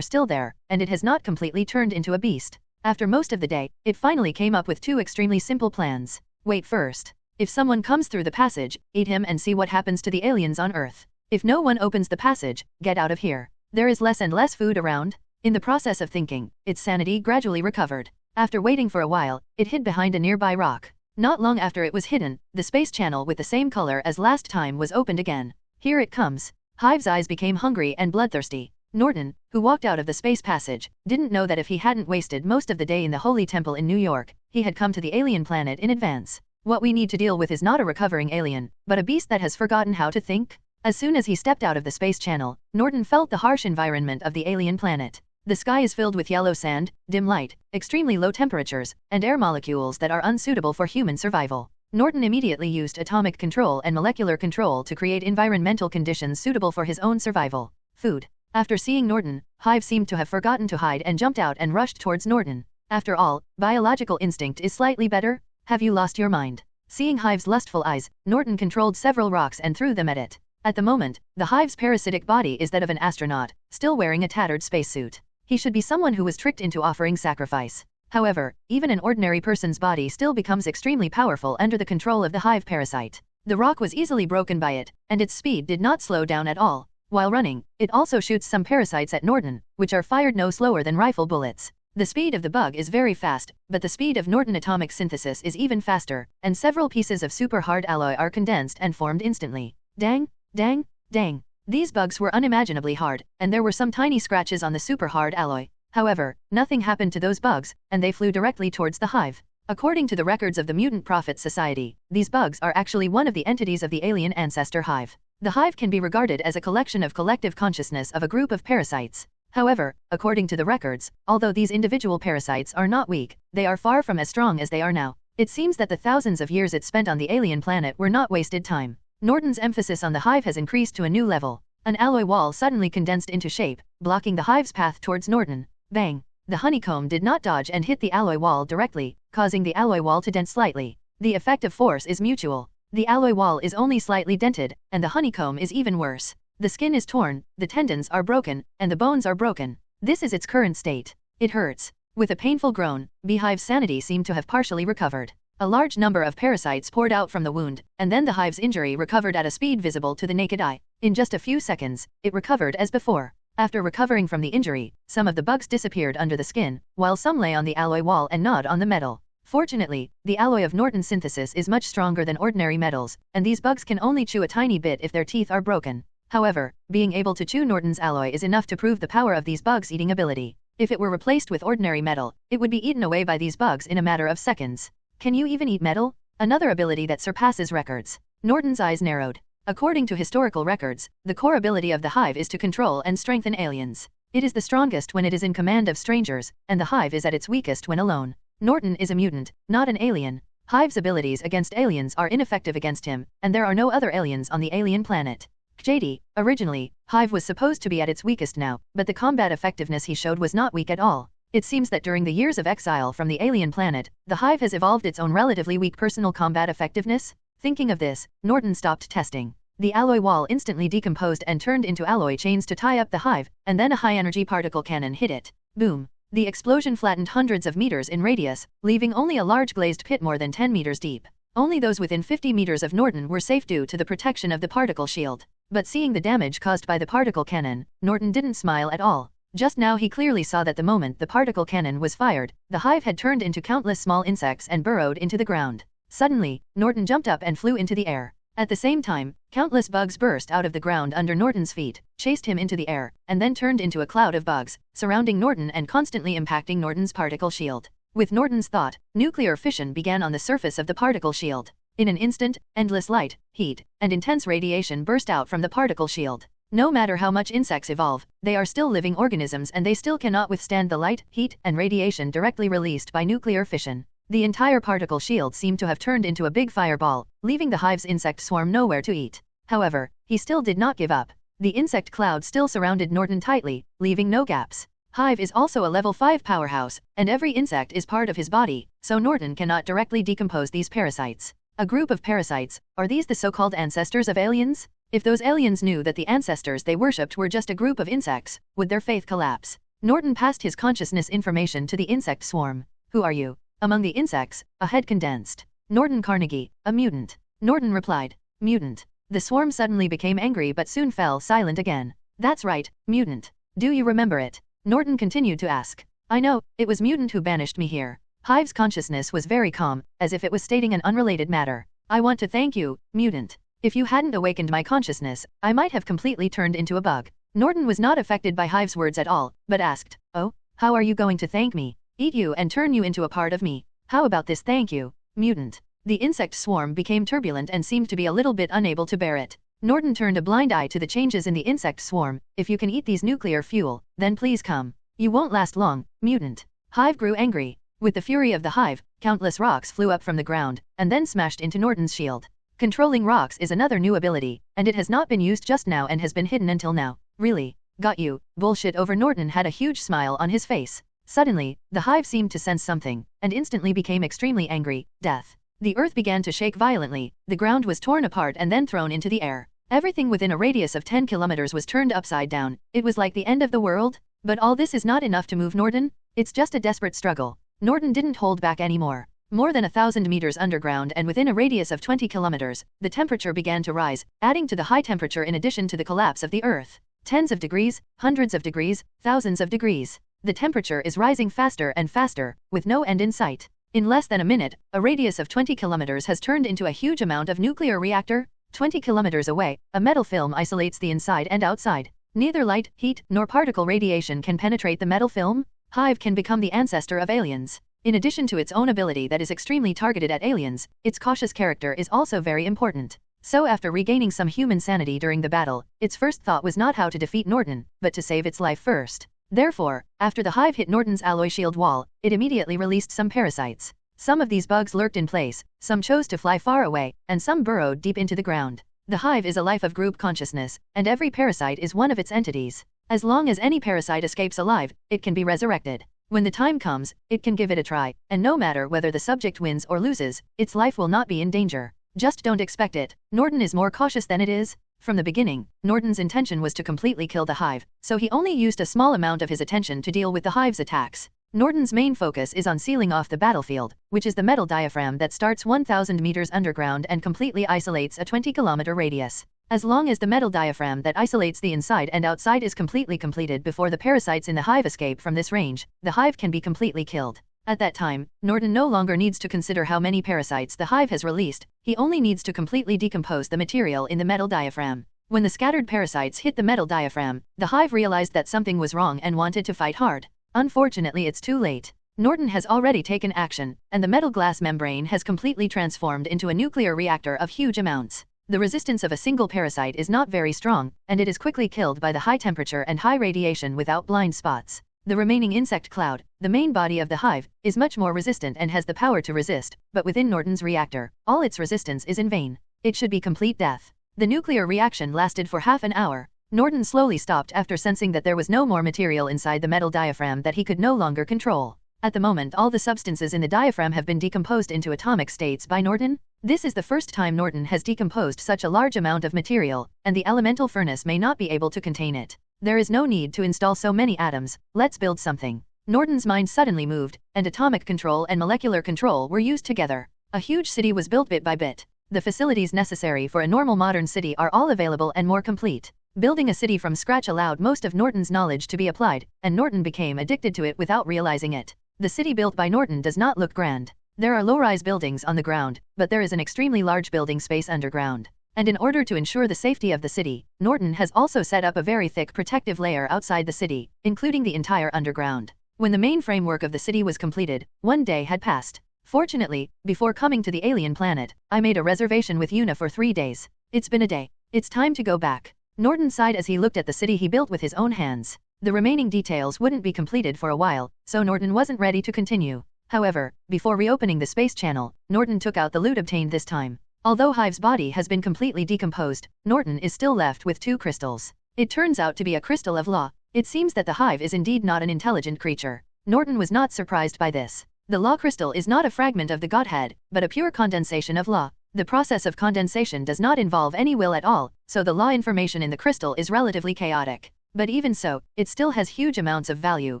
still there, and it has not completely turned into a beast. After most of the day, it finally came up with two extremely simple plans. Wait first. If someone comes through the passage, eat him and see what happens to the aliens on Earth. If no one opens the passage, get out of here. There is less and less food around. In the process of thinking, its sanity gradually recovered. After waiting for a while, it hid behind a nearby rock. Not long after it was hidden, the space channel with the same color as last time was opened again. Here it comes. Hive's eyes became hungry and bloodthirsty. Norton, who walked out of the space passage, didn't know that if he hadn't wasted most of the day in the Holy Temple in New York, he had come to the alien planet in advance. What we need to deal with is not a recovering alien, but a beast that has forgotten how to think. As soon as he stepped out of the space channel, Norton felt the harsh environment of the alien planet. The sky is filled with yellow sand, dim light, extremely low temperatures, and air molecules that are unsuitable for human survival. Norton immediately used atomic control and molecular control to create environmental conditions suitable for his own survival. Food. After seeing Norton, Hive seemed to have forgotten to hide and jumped out and rushed towards Norton. After all, biological instinct is slightly better. Have you lost your mind? Seeing Hive's lustful eyes, Norton controlled several rocks and threw them at it. At the moment, the Hive's parasitic body is that of an astronaut, still wearing a tattered spacesuit. He should be someone who was tricked into offering sacrifice. However, even an ordinary person's body still becomes extremely powerful under the control of the Hive parasite. The rock was easily broken by it, and its speed did not slow down at all. While running, it also shoots some parasites at Norton, which are fired no slower than rifle bullets. The speed of the bug is very fast, but the speed of Norton atomic synthesis is even faster, and several pieces of super hard alloy are condensed and formed instantly. Dang, dang, dang. These bugs were unimaginably hard, and there were some tiny scratches on the super hard alloy. However, nothing happened to those bugs, and they flew directly towards the Hive. According to the records of the Mutant Prophet Society, these bugs are actually one of the entities of the alien ancestor Hive. The Hive can be regarded as a collection of collective consciousness of a group of parasites. However, according to the records, although these individual parasites are not weak, they are far from as strong as they are now. It seems that the thousands of years it spent on the alien planet were not wasted time. Norton's emphasis on the Hive has increased to a new level. An alloy wall suddenly condensed into shape, blocking the Hive's path towards Norton. Bang! The honeycomb did not dodge and hit the alloy wall directly, causing the alloy wall to dent slightly. The effect of force is mutual. The alloy wall is only slightly dented, and the honeycomb is even worse. The skin is torn, the tendons are broken, and the bones are broken. This is its current state. It hurts. With a painful groan, Beehive's sanity seemed to have partially recovered. A large number of parasites poured out from the wound, and then the Hive's injury recovered at a speed visible to the naked eye. In just a few seconds, it recovered as before. After recovering from the injury, some of the bugs disappeared under the skin, while some lay on the alloy wall and gnawed on the metal. Fortunately, the alloy of Norton synthesis is much stronger than ordinary metals, and these bugs can only chew a tiny bit if their teeth are broken. However, being able to chew Norton's alloy is enough to prove the power of these bugs' eating ability. If it were replaced with ordinary metal, it would be eaten away by these bugs in a matter of seconds. Can you even eat metal? Another ability that surpasses records. Norton's eyes narrowed. According to historical records, the core ability of the Hive is to control and strengthen aliens. It is the strongest when it is in command of strangers, and the Hive is at its weakest when alone. Norton is a mutant, not an alien. Hive's abilities against aliens are ineffective against him, and there are no other aliens on the alien planet. JD, originally, Hive was supposed to be at its weakest now, but the combat effectiveness he showed was not weak at all. It seems that during the years of exile from the alien planet, the Hive has evolved its own relatively weak personal combat effectiveness. Thinking of this, Norton stopped testing. The alloy wall instantly decomposed and turned into alloy chains to tie up the Hive, and then a high-energy particle cannon hit it. Boom. The explosion flattened hundreds of meters in radius, leaving only a large glazed pit more than 10 meters deep. Only those within 50 meters of Norton were safe due to the protection of the particle shield. But seeing the damage caused by the particle cannon, Norton didn't smile at all. Just now he clearly saw that the moment the particle cannon was fired, the Hive had turned into countless small insects and burrowed into the ground. Suddenly, Norton jumped up and flew into the air. At the same time, countless bugs burst out of the ground under Norton's feet, chased him into the air, and then turned into a cloud of bugs, surrounding Norton and constantly impacting Norton's particle shield. With Norton's thought, nuclear fission began on the surface of the particle shield. In an instant, endless light, heat, and intense radiation burst out from the particle shield. No matter how much insects evolve, they are still living organisms and they still cannot withstand the light, heat, and radiation directly released by nuclear fission. The entire particle shield seemed to have turned into a big fireball, leaving the Hive's insect swarm nowhere to eat. However, he still did not give up. The insect cloud still surrounded Norton tightly, leaving no gaps. Hive is also a level 5 powerhouse, and every insect is part of his body, so Norton cannot directly decompose these parasites. A group of parasites, are these the so-called ancestors of aliens? If those aliens knew that the ancestors they worshipped were just a group of insects, would their faith collapse? Norton passed his consciousness information to the insect swarm. Who are you? Among the insects, a head condensed. Norton Carnegie, a mutant. Norton replied, mutant. The swarm suddenly became angry but soon fell silent again. That's right, mutant. Do you remember it? Norton continued to ask. I know, it was mutant who banished me here. Hive's consciousness was very calm, as if it was stating an unrelated matter. I want to thank you, mutant. If you hadn't awakened my consciousness, I might have completely turned into a bug. Norton was not affected by Hive's words at all, but asked, oh, how are you going to thank me? Eat you and turn you into a part of me. How about this thank you, mutant? The insect swarm became turbulent and seemed to be a little bit unable to bear it. Norton turned a blind eye to the changes in the insect swarm. If you can eat these nuclear fuel, then please come. You won't last long, mutant. Hive grew angry. With the fury of the Hive, countless rocks flew up from the ground, and then smashed into Norton's shield. Controlling rocks is another new ability, and it has not been used just now and has been hidden until now. Really? Got you. Bullshit over. Norton had a huge smile on his face. Suddenly, the Hive seemed to sense something, and instantly became extremely angry. Death. The earth began to shake violently, the ground was torn apart and then thrown into the air. Everything within a radius of 10 kilometers was turned upside down. It was like the end of the world. But all this is not enough to move Norton. It's just a desperate struggle. Norton didn't hold back anymore. More than 1,000 meters underground and within a radius of 20 kilometers, the temperature began to rise, adding to the high temperature in addition to the collapse of the earth. Tens of degrees, hundreds of degrees, thousands of degrees. The temperature is rising faster and faster, with no end in sight. In less than a minute, a radius of 20 kilometers has turned into a huge amount of nuclear reactor. 20 kilometers away, a metal film isolates the inside and outside. Neither light, heat, nor particle radiation can penetrate the metal film. Hive can become the ancestor of aliens. In addition to its own ability that is extremely targeted at aliens, its cautious character is also very important. So after regaining some human sanity during the battle, its first thought was not how to defeat Norton, but to save its life first. Therefore, after the Hive hit Norton's alloy shield wall, it immediately released some parasites. Some of these bugs lurked in place, some chose to fly far away, and some burrowed deep into the ground. The Hive is a life of group consciousness, and every parasite is one of its entities. As long as any parasite escapes alive, it can be resurrected. When the time comes, it can give it a try, and no matter whether the subject wins or loses, its life will not be in danger. Just don't expect it. Norton is more cautious than it is. From the beginning, Norton's intention was to completely kill the Hive, so he only used a small amount of his attention to deal with the Hive's attacks. Norton's main focus is on sealing off the battlefield, which is the metal diaphragm that starts 1,000 meters underground and completely isolates a 20-kilometer radius. As long as the metal diaphragm that isolates the inside and outside is completed before the parasites in the Hive escape from this range, the Hive can be completely killed. At that time, Norton no longer needs to consider how many parasites the hive has released, he only needs to completely decompose the material in the metal diaphragm. When the scattered parasites hit the metal diaphragm, the hive realized that something was wrong and wanted to fight hard. Unfortunately, it's too late. Norton has already taken action, and the metal glass membrane has completely transformed into a nuclear reactor of huge amounts. The resistance of a single parasite is not very strong, and it is quickly killed by the high temperature and high radiation without blind spots. The remaining insect cloud, the main body of the hive, is much more resistant and has the power to resist, but within Norton's reactor, all its resistance is in vain. It should be complete death. The nuclear reaction lasted for half an hour. Norton slowly stopped after sensing that there was no more material inside the metal diaphragm that he could no longer control. At the moment, all the substances in the diaphragm have been decomposed into atomic states by Norton. This is the first time Norton has decomposed such a large amount of material, and the elemental furnace may not be able to contain it. There is no need to install so many atoms, let's build something. Norton's mind suddenly moved, and atomic control and molecular control were used together. A huge city was built bit by bit. The facilities necessary for a normal modern city are all available and more complete. Building a city from scratch allowed most of Norton's knowledge to be applied, and Norton became addicted to it without realizing it. The city built by Norton does not look grand. There are low-rise buildings on the ground, but there is an extremely large building space underground. And in order to ensure the safety of the city, Norton has also set up a very thick protective layer outside the city, including the entire underground. When the main framework of the city was completed, 1 day had passed. Fortunately, before coming to the alien planet, I made a reservation with Una for 3 days. It's been a day. It's time to go back. Norton sighed as he looked at the city he built with his own hands. The remaining details wouldn't be completed for a while, so Norton wasn't ready to continue. However, before reopening the space channel, Norton took out the loot obtained this time. Although Hive's body has been completely decomposed, Norton is still left with 2 crystals. It turns out to be a crystal of law. It seems that the Hive is indeed not an intelligent creature. Norton was not surprised by this. The law crystal is not a fragment of the Godhead, but a pure condensation of law. The process of condensation does not involve any will at all, so the law information in the crystal is relatively chaotic. But even so, it still has huge amounts of value.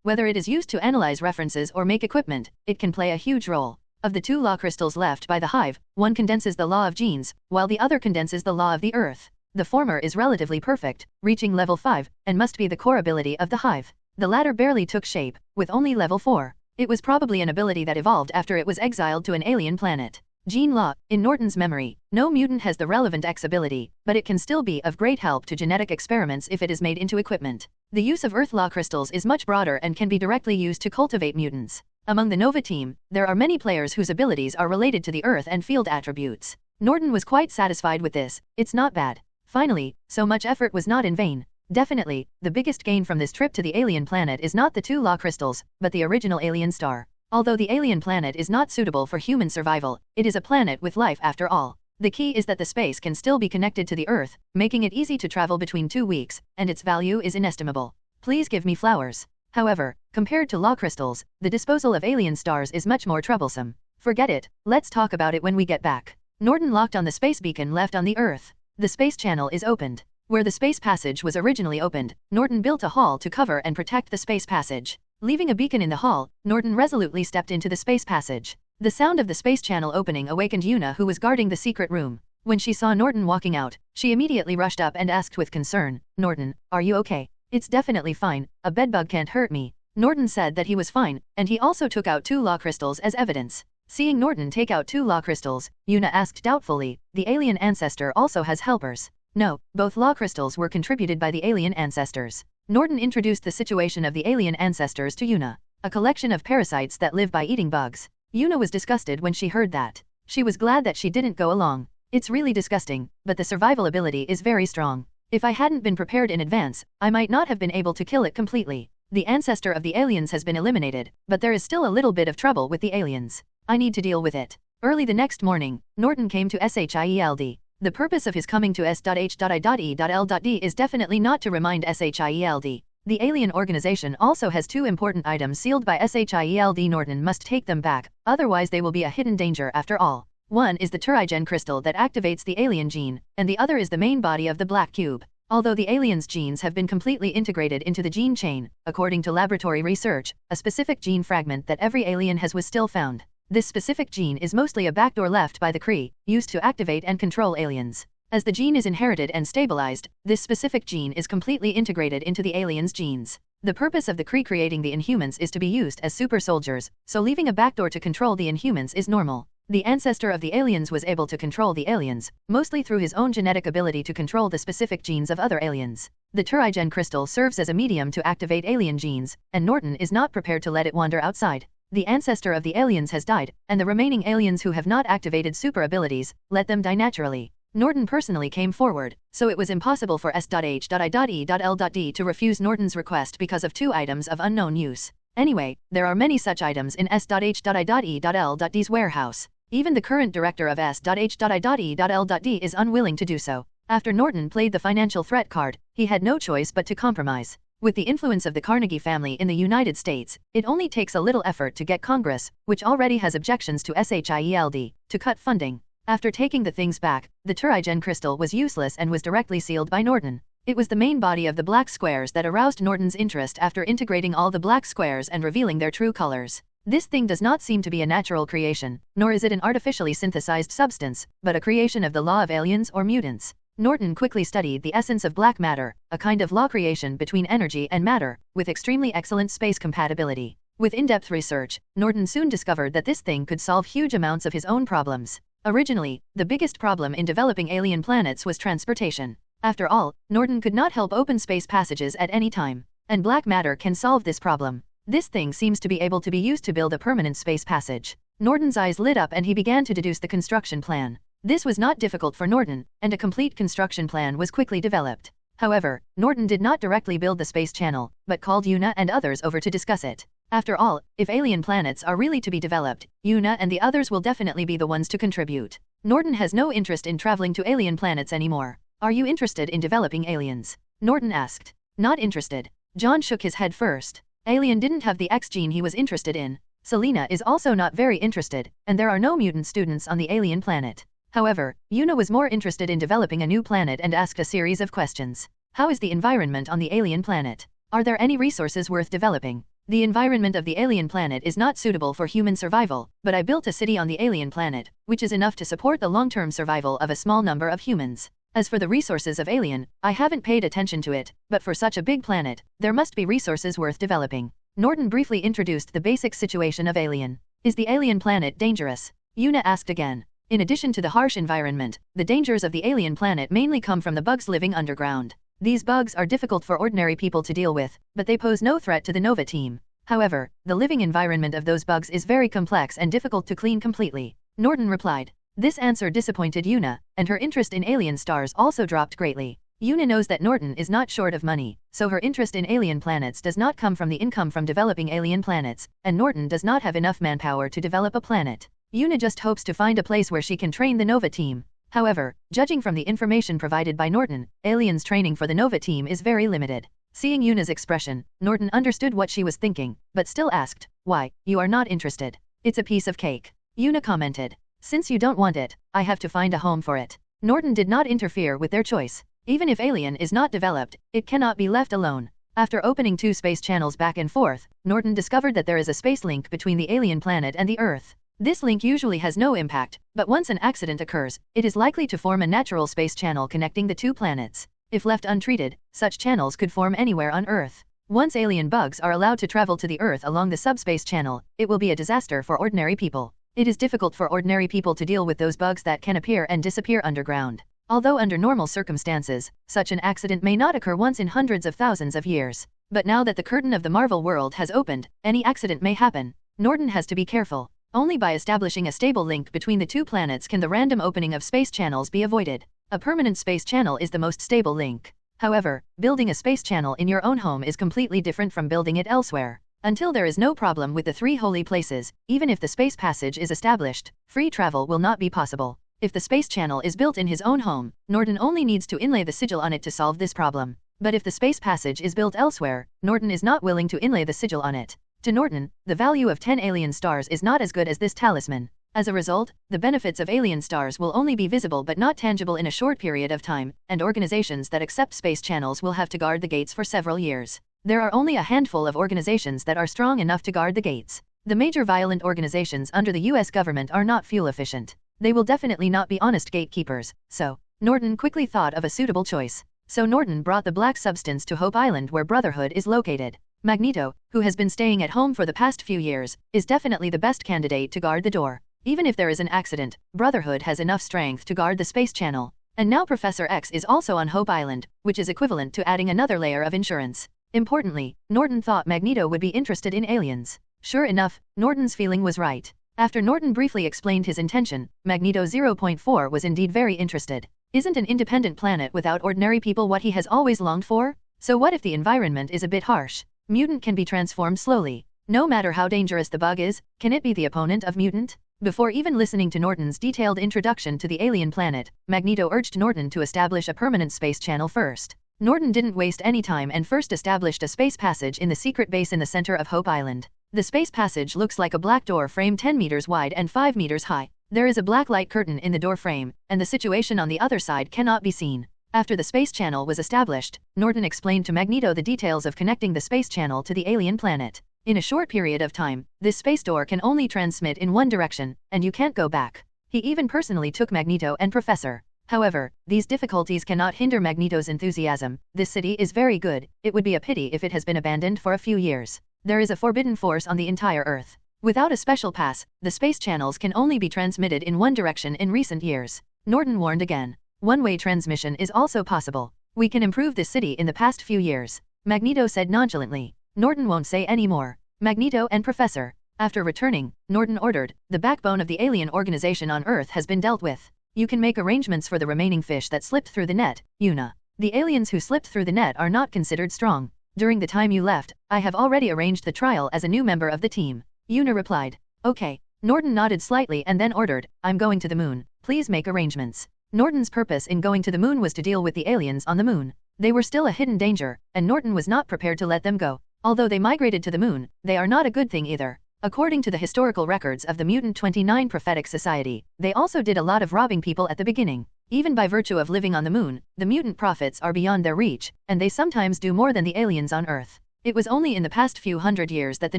Whether it is used to analyze references or make equipment, it can play a huge role. Of the 2 law crystals left by the Hive, one condenses the law of genes, while the other condenses the law of the earth. The former is relatively perfect, reaching level 5, and must be the core ability of the Hive. The latter barely took shape, with only level 4. It was probably an ability that evolved after it was exiled to an alien planet. Gene law, in Norton's memory, no mutant has the relevant X ability, but it can still be of great help to genetic experiments if it is made into equipment. The use of Earth law crystals is much broader and can be directly used to cultivate mutants. Among the Nova team, there are many players whose abilities are related to the Earth and field attributes. Norton was quite satisfied with this. It's not bad. Finally, so much effort was not in vain. Definitely, the biggest gain from this trip to the alien planet is not the 2 law crystals, but the original alien star. Although the alien planet is not suitable for human survival, it is a planet with life after all. The key is that the space can still be connected to the Earth, making it easy to travel between 2 weeks, and its value is inestimable. Please give me flowers. However, compared to law crystals, the disposal of alien stars is much more troublesome. Forget it, let's talk about it when we get back. Norton locked on the space beacon left on the Earth. The space channel is opened. Where the space passage was originally opened, Norton built a hall to cover and protect the space passage. Leaving a beacon in the hall, Norton resolutely stepped into the space passage. The sound of the space channel opening awakened Una, who was guarding the secret room. When she saw Norton walking out, she immediately rushed up and asked with concern, "Norton, are you okay?" "It's definitely fine, a bedbug can't hurt me." Norton said that he was fine, and he also took out 2 law crystals as evidence. Seeing Norton take out 2 law crystals, Una asked doubtfully, "The alien ancestor also has helpers?" "No, both law crystals were contributed by the alien ancestors." Norton introduced the situation of the alien ancestors to Una, a collection of parasites that live by eating bugs. Una was disgusted when she heard that. She was glad that she didn't go along. It's really disgusting, but the survival ability is very strong. If I hadn't been prepared in advance, I might not have been able to kill it completely. The ancestor of the aliens has been eliminated, but there is still a little bit of trouble with the aliens. I need to deal with it. Early the next morning, Norton came to SHIELD. The purpose of his coming to S.H.I.E.L.D. is definitely not to remind SHIELD. The alien organization also has 2 important items sealed by SHIELD. Norton must take them back, otherwise they will be a hidden danger after all. One is the Turigen crystal that activates the alien gene, and the other is the main body of the black cube. Although the aliens' genes have been completely integrated into the gene chain, according to laboratory research, a specific gene fragment that every alien has was still found. This specific gene is mostly a backdoor left by the Kree, used to activate and control aliens. As the gene is inherited and stabilized, this specific gene is completely integrated into the aliens' genes. The purpose of the Kree creating the Inhumans is to be used as super soldiers, so leaving a backdoor to control the Inhumans is normal. The ancestor of the aliens was able to control the aliens, mostly through his own genetic ability to control the specific genes of other aliens. The Turigen crystal serves as a medium to activate alien genes, and Norton is not prepared to let it wander outside. The ancestor of the aliens has died, and the remaining aliens who have not activated super abilities, let them die naturally. Norton personally came forward, so it was impossible for S.H.I.E.L.D. to refuse Norton's request because of 2 items of unknown use. Anyway, there are many such items in S.H.I.E.L.D.'s warehouse. Even the current director of S.H.I.E.L.D. is unwilling to do so. After Norton played the financial threat card, he had no choice but to compromise. With the influence of the Carnegie family in the United States, it only takes a little effort to get Congress, which already has objections to SHIELD, to cut funding. After taking the things back, the Turigen crystal was useless and was directly sealed by Norton. It was the main body of the black squares that aroused Norton's interest after integrating all the black squares and revealing their true colors. This thing does not seem to be a natural creation, nor is it an artificially synthesized substance, but a creation of the law of aliens or mutants. Norton quickly studied the essence of black matter, a kind of law creation between energy and matter, with extremely excellent space compatibility. With in-depth research, Norton soon discovered that this thing could solve huge amounts of his own problems. Originally, the biggest problem in developing alien planets was transportation. After all, Norton could not help open space passages at any time, and black matter can solve this problem. This thing seems to be able to be used to build a permanent space passage. Norton's eyes lit up and he began to deduce the construction plan. This was not difficult for Norton, and a complete construction plan was quickly developed. However, Norton did not directly build the space channel, but called Una and others over to discuss it. After all, if alien planets are really to be developed, Una and the others will definitely be the ones to contribute. Norton has no interest in traveling to alien planets anymore. Are you interested in developing aliens? Norton asked. Not interested. John shook his head first. Alien didn't have the X gene he was interested in. Selena is also not very interested, and there are no mutant students on the alien planet. However, Una was more interested in developing a new planet and asked a series of questions. How is the environment on the alien planet? Are there any resources worth developing? The environment of the alien planet is not suitable for human survival, but I built a city on the alien planet, which is enough to support the long-term survival of a small number of humans. As for the resources of Alien, I haven't paid attention to it, but for such a big planet, there must be resources worth developing. Norton briefly introduced the basic situation of Alien. Is the alien planet dangerous? Una asked again. In addition to the harsh environment, the dangers of the alien planet mainly come from the bugs living underground. These bugs are difficult for ordinary people to deal with, but they pose no threat to the Nova team. However, the living environment of those bugs is very complex and difficult to clean completely. Norton replied. This answer disappointed Una, and her interest in alien stars also dropped greatly. Una knows that Norton is not short of money, so her interest in alien planets does not come from the income from developing alien planets, and Norton does not have enough manpower to develop a planet. Una just hopes to find a place where she can train the Nova team. However, judging from the information provided by Norton, Alien's training for the Nova team is very limited. Seeing Una's expression, Norton understood what she was thinking, but still asked, "Why, you are not interested? It's a piece of cake." Una commented. "Since you don't want it, I have to find a home for it." Norton did not interfere with their choice. Even if Alien is not developed, it cannot be left alone. After opening 2 space channels back and forth, Norton discovered that there is a space link between the alien planet and the Earth. This link usually has no impact, but once an accident occurs, it is likely to form a natural space channel connecting the 2 planets. If left untreated, such channels could form anywhere on Earth. Once alien bugs are allowed to travel to the Earth along the subspace channel, it will be a disaster for ordinary people. It is difficult for ordinary people to deal with those bugs that can appear and disappear underground. Although under normal circumstances, such an accident may not occur once in hundreds of thousands of years. But now that the curtain of the Marvel world has opened, any accident may happen. Norton has to be careful. Only by establishing a stable link between the 2 planets can the random opening of space channels be avoided. A permanent space channel is the most stable link. However, building a space channel in your own home is completely different from building it elsewhere. Until there is no problem with the 3 holy places, even if the space passage is established, free travel will not be possible. If the space channel is built in his own home, Norton only needs to inlay the sigil on it to solve this problem. But if the space passage is built elsewhere, Norton is not willing to inlay the sigil on it. To Norton, the value of 10 alien stars is not as good as this talisman. As a result, the benefits of alien stars will only be visible but not tangible in a short period of time, and organizations that accept space channels will have to guard the gates for several years. There are only a handful of organizations that are strong enough to guard the gates. The major violent organizations under the US government are not fuel efficient. They will definitely not be honest gatekeepers, so Norton quickly thought of a suitable choice. So Norton brought the black substance to Hope Island where Brotherhood is located. Magneto, who has been staying at home for the past few years, is definitely the best candidate to guard the door. Even if there is an accident, Brotherhood has enough strength to guard the space channel. And now Professor X is also on Hope Island, which is equivalent to adding another layer of insurance. Importantly, Norton thought Magneto would be interested in aliens. Sure enough, Norton's feeling was right. After Norton briefly explained his intention, Magneto 0.4 was indeed very interested. Isn't an independent planet without ordinary people what he has always longed for? So what if the environment is a bit harsh? Mutant can be transformed slowly. No matter how dangerous the bug is, can it be the opponent of Mutant? Before even listening to Norton's detailed introduction to the alien planet, Magneto urged Norton to establish a permanent space channel first. Norton didn't waste any time and first established a space passage in the secret base in the center of Hope Island. The space passage looks like a black door frame 10 meters wide and 5 meters high. There is a black light curtain in the door frame, and the situation on the other side cannot be seen. After the space channel was established, Norton explained to Magneto the details of connecting the space channel to the alien planet. In a short period of time, this space door can only transmit in one direction, and you can't go back. He even personally took Magneto and Professor. However, these difficulties cannot hinder Magneto's enthusiasm. This city is very good. It would be a pity if it has been abandoned for a few years. There is a forbidden force on the entire Earth. Without a special pass, the space channels can only be transmitted in one direction in recent years. Norton warned again. One-way transmission is also possible. We can improve this city in the past few years. Magneto said nonchalantly. Norton won't say any more. Magneto and Professor. After returning, Norton ordered, the backbone of the alien organization on Earth has been dealt with. You can make arrangements for the remaining fish that slipped through the net, Una. The aliens who slipped through the net are not considered strong. During the time you left, I have already arranged the trial as a new member of the team. Una replied. Okay. Norton nodded slightly and then ordered, I'm going to the moon. Please make arrangements. Norton's purpose in going to the moon was to deal with the aliens on the moon. They were still a hidden danger, and Norton was not prepared to let them go. Although they migrated to the moon, they are not a good thing either. According to the historical records of the Mutant 29 Prophetic Society, they also did a lot of robbing people at the beginning. Even by virtue of living on the moon, the mutant prophets are beyond their reach, and they sometimes do more than the aliens on Earth. It was only in the past few hundred years that the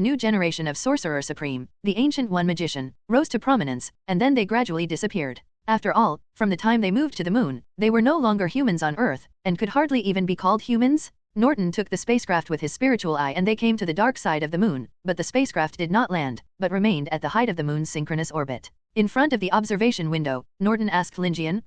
new generation of Sorcerer Supreme, the Ancient One Magician, rose to prominence, and then they gradually disappeared. After all, from the time they moved to the moon, they were no longer humans on Earth, and could hardly even be called humans. Norton took the spacecraft with his spiritual eye and they came to the dark side of the moon, but the spacecraft did not land, but remained at the height of the moon's synchronous orbit. In front of the observation window, Norton asked Lingian,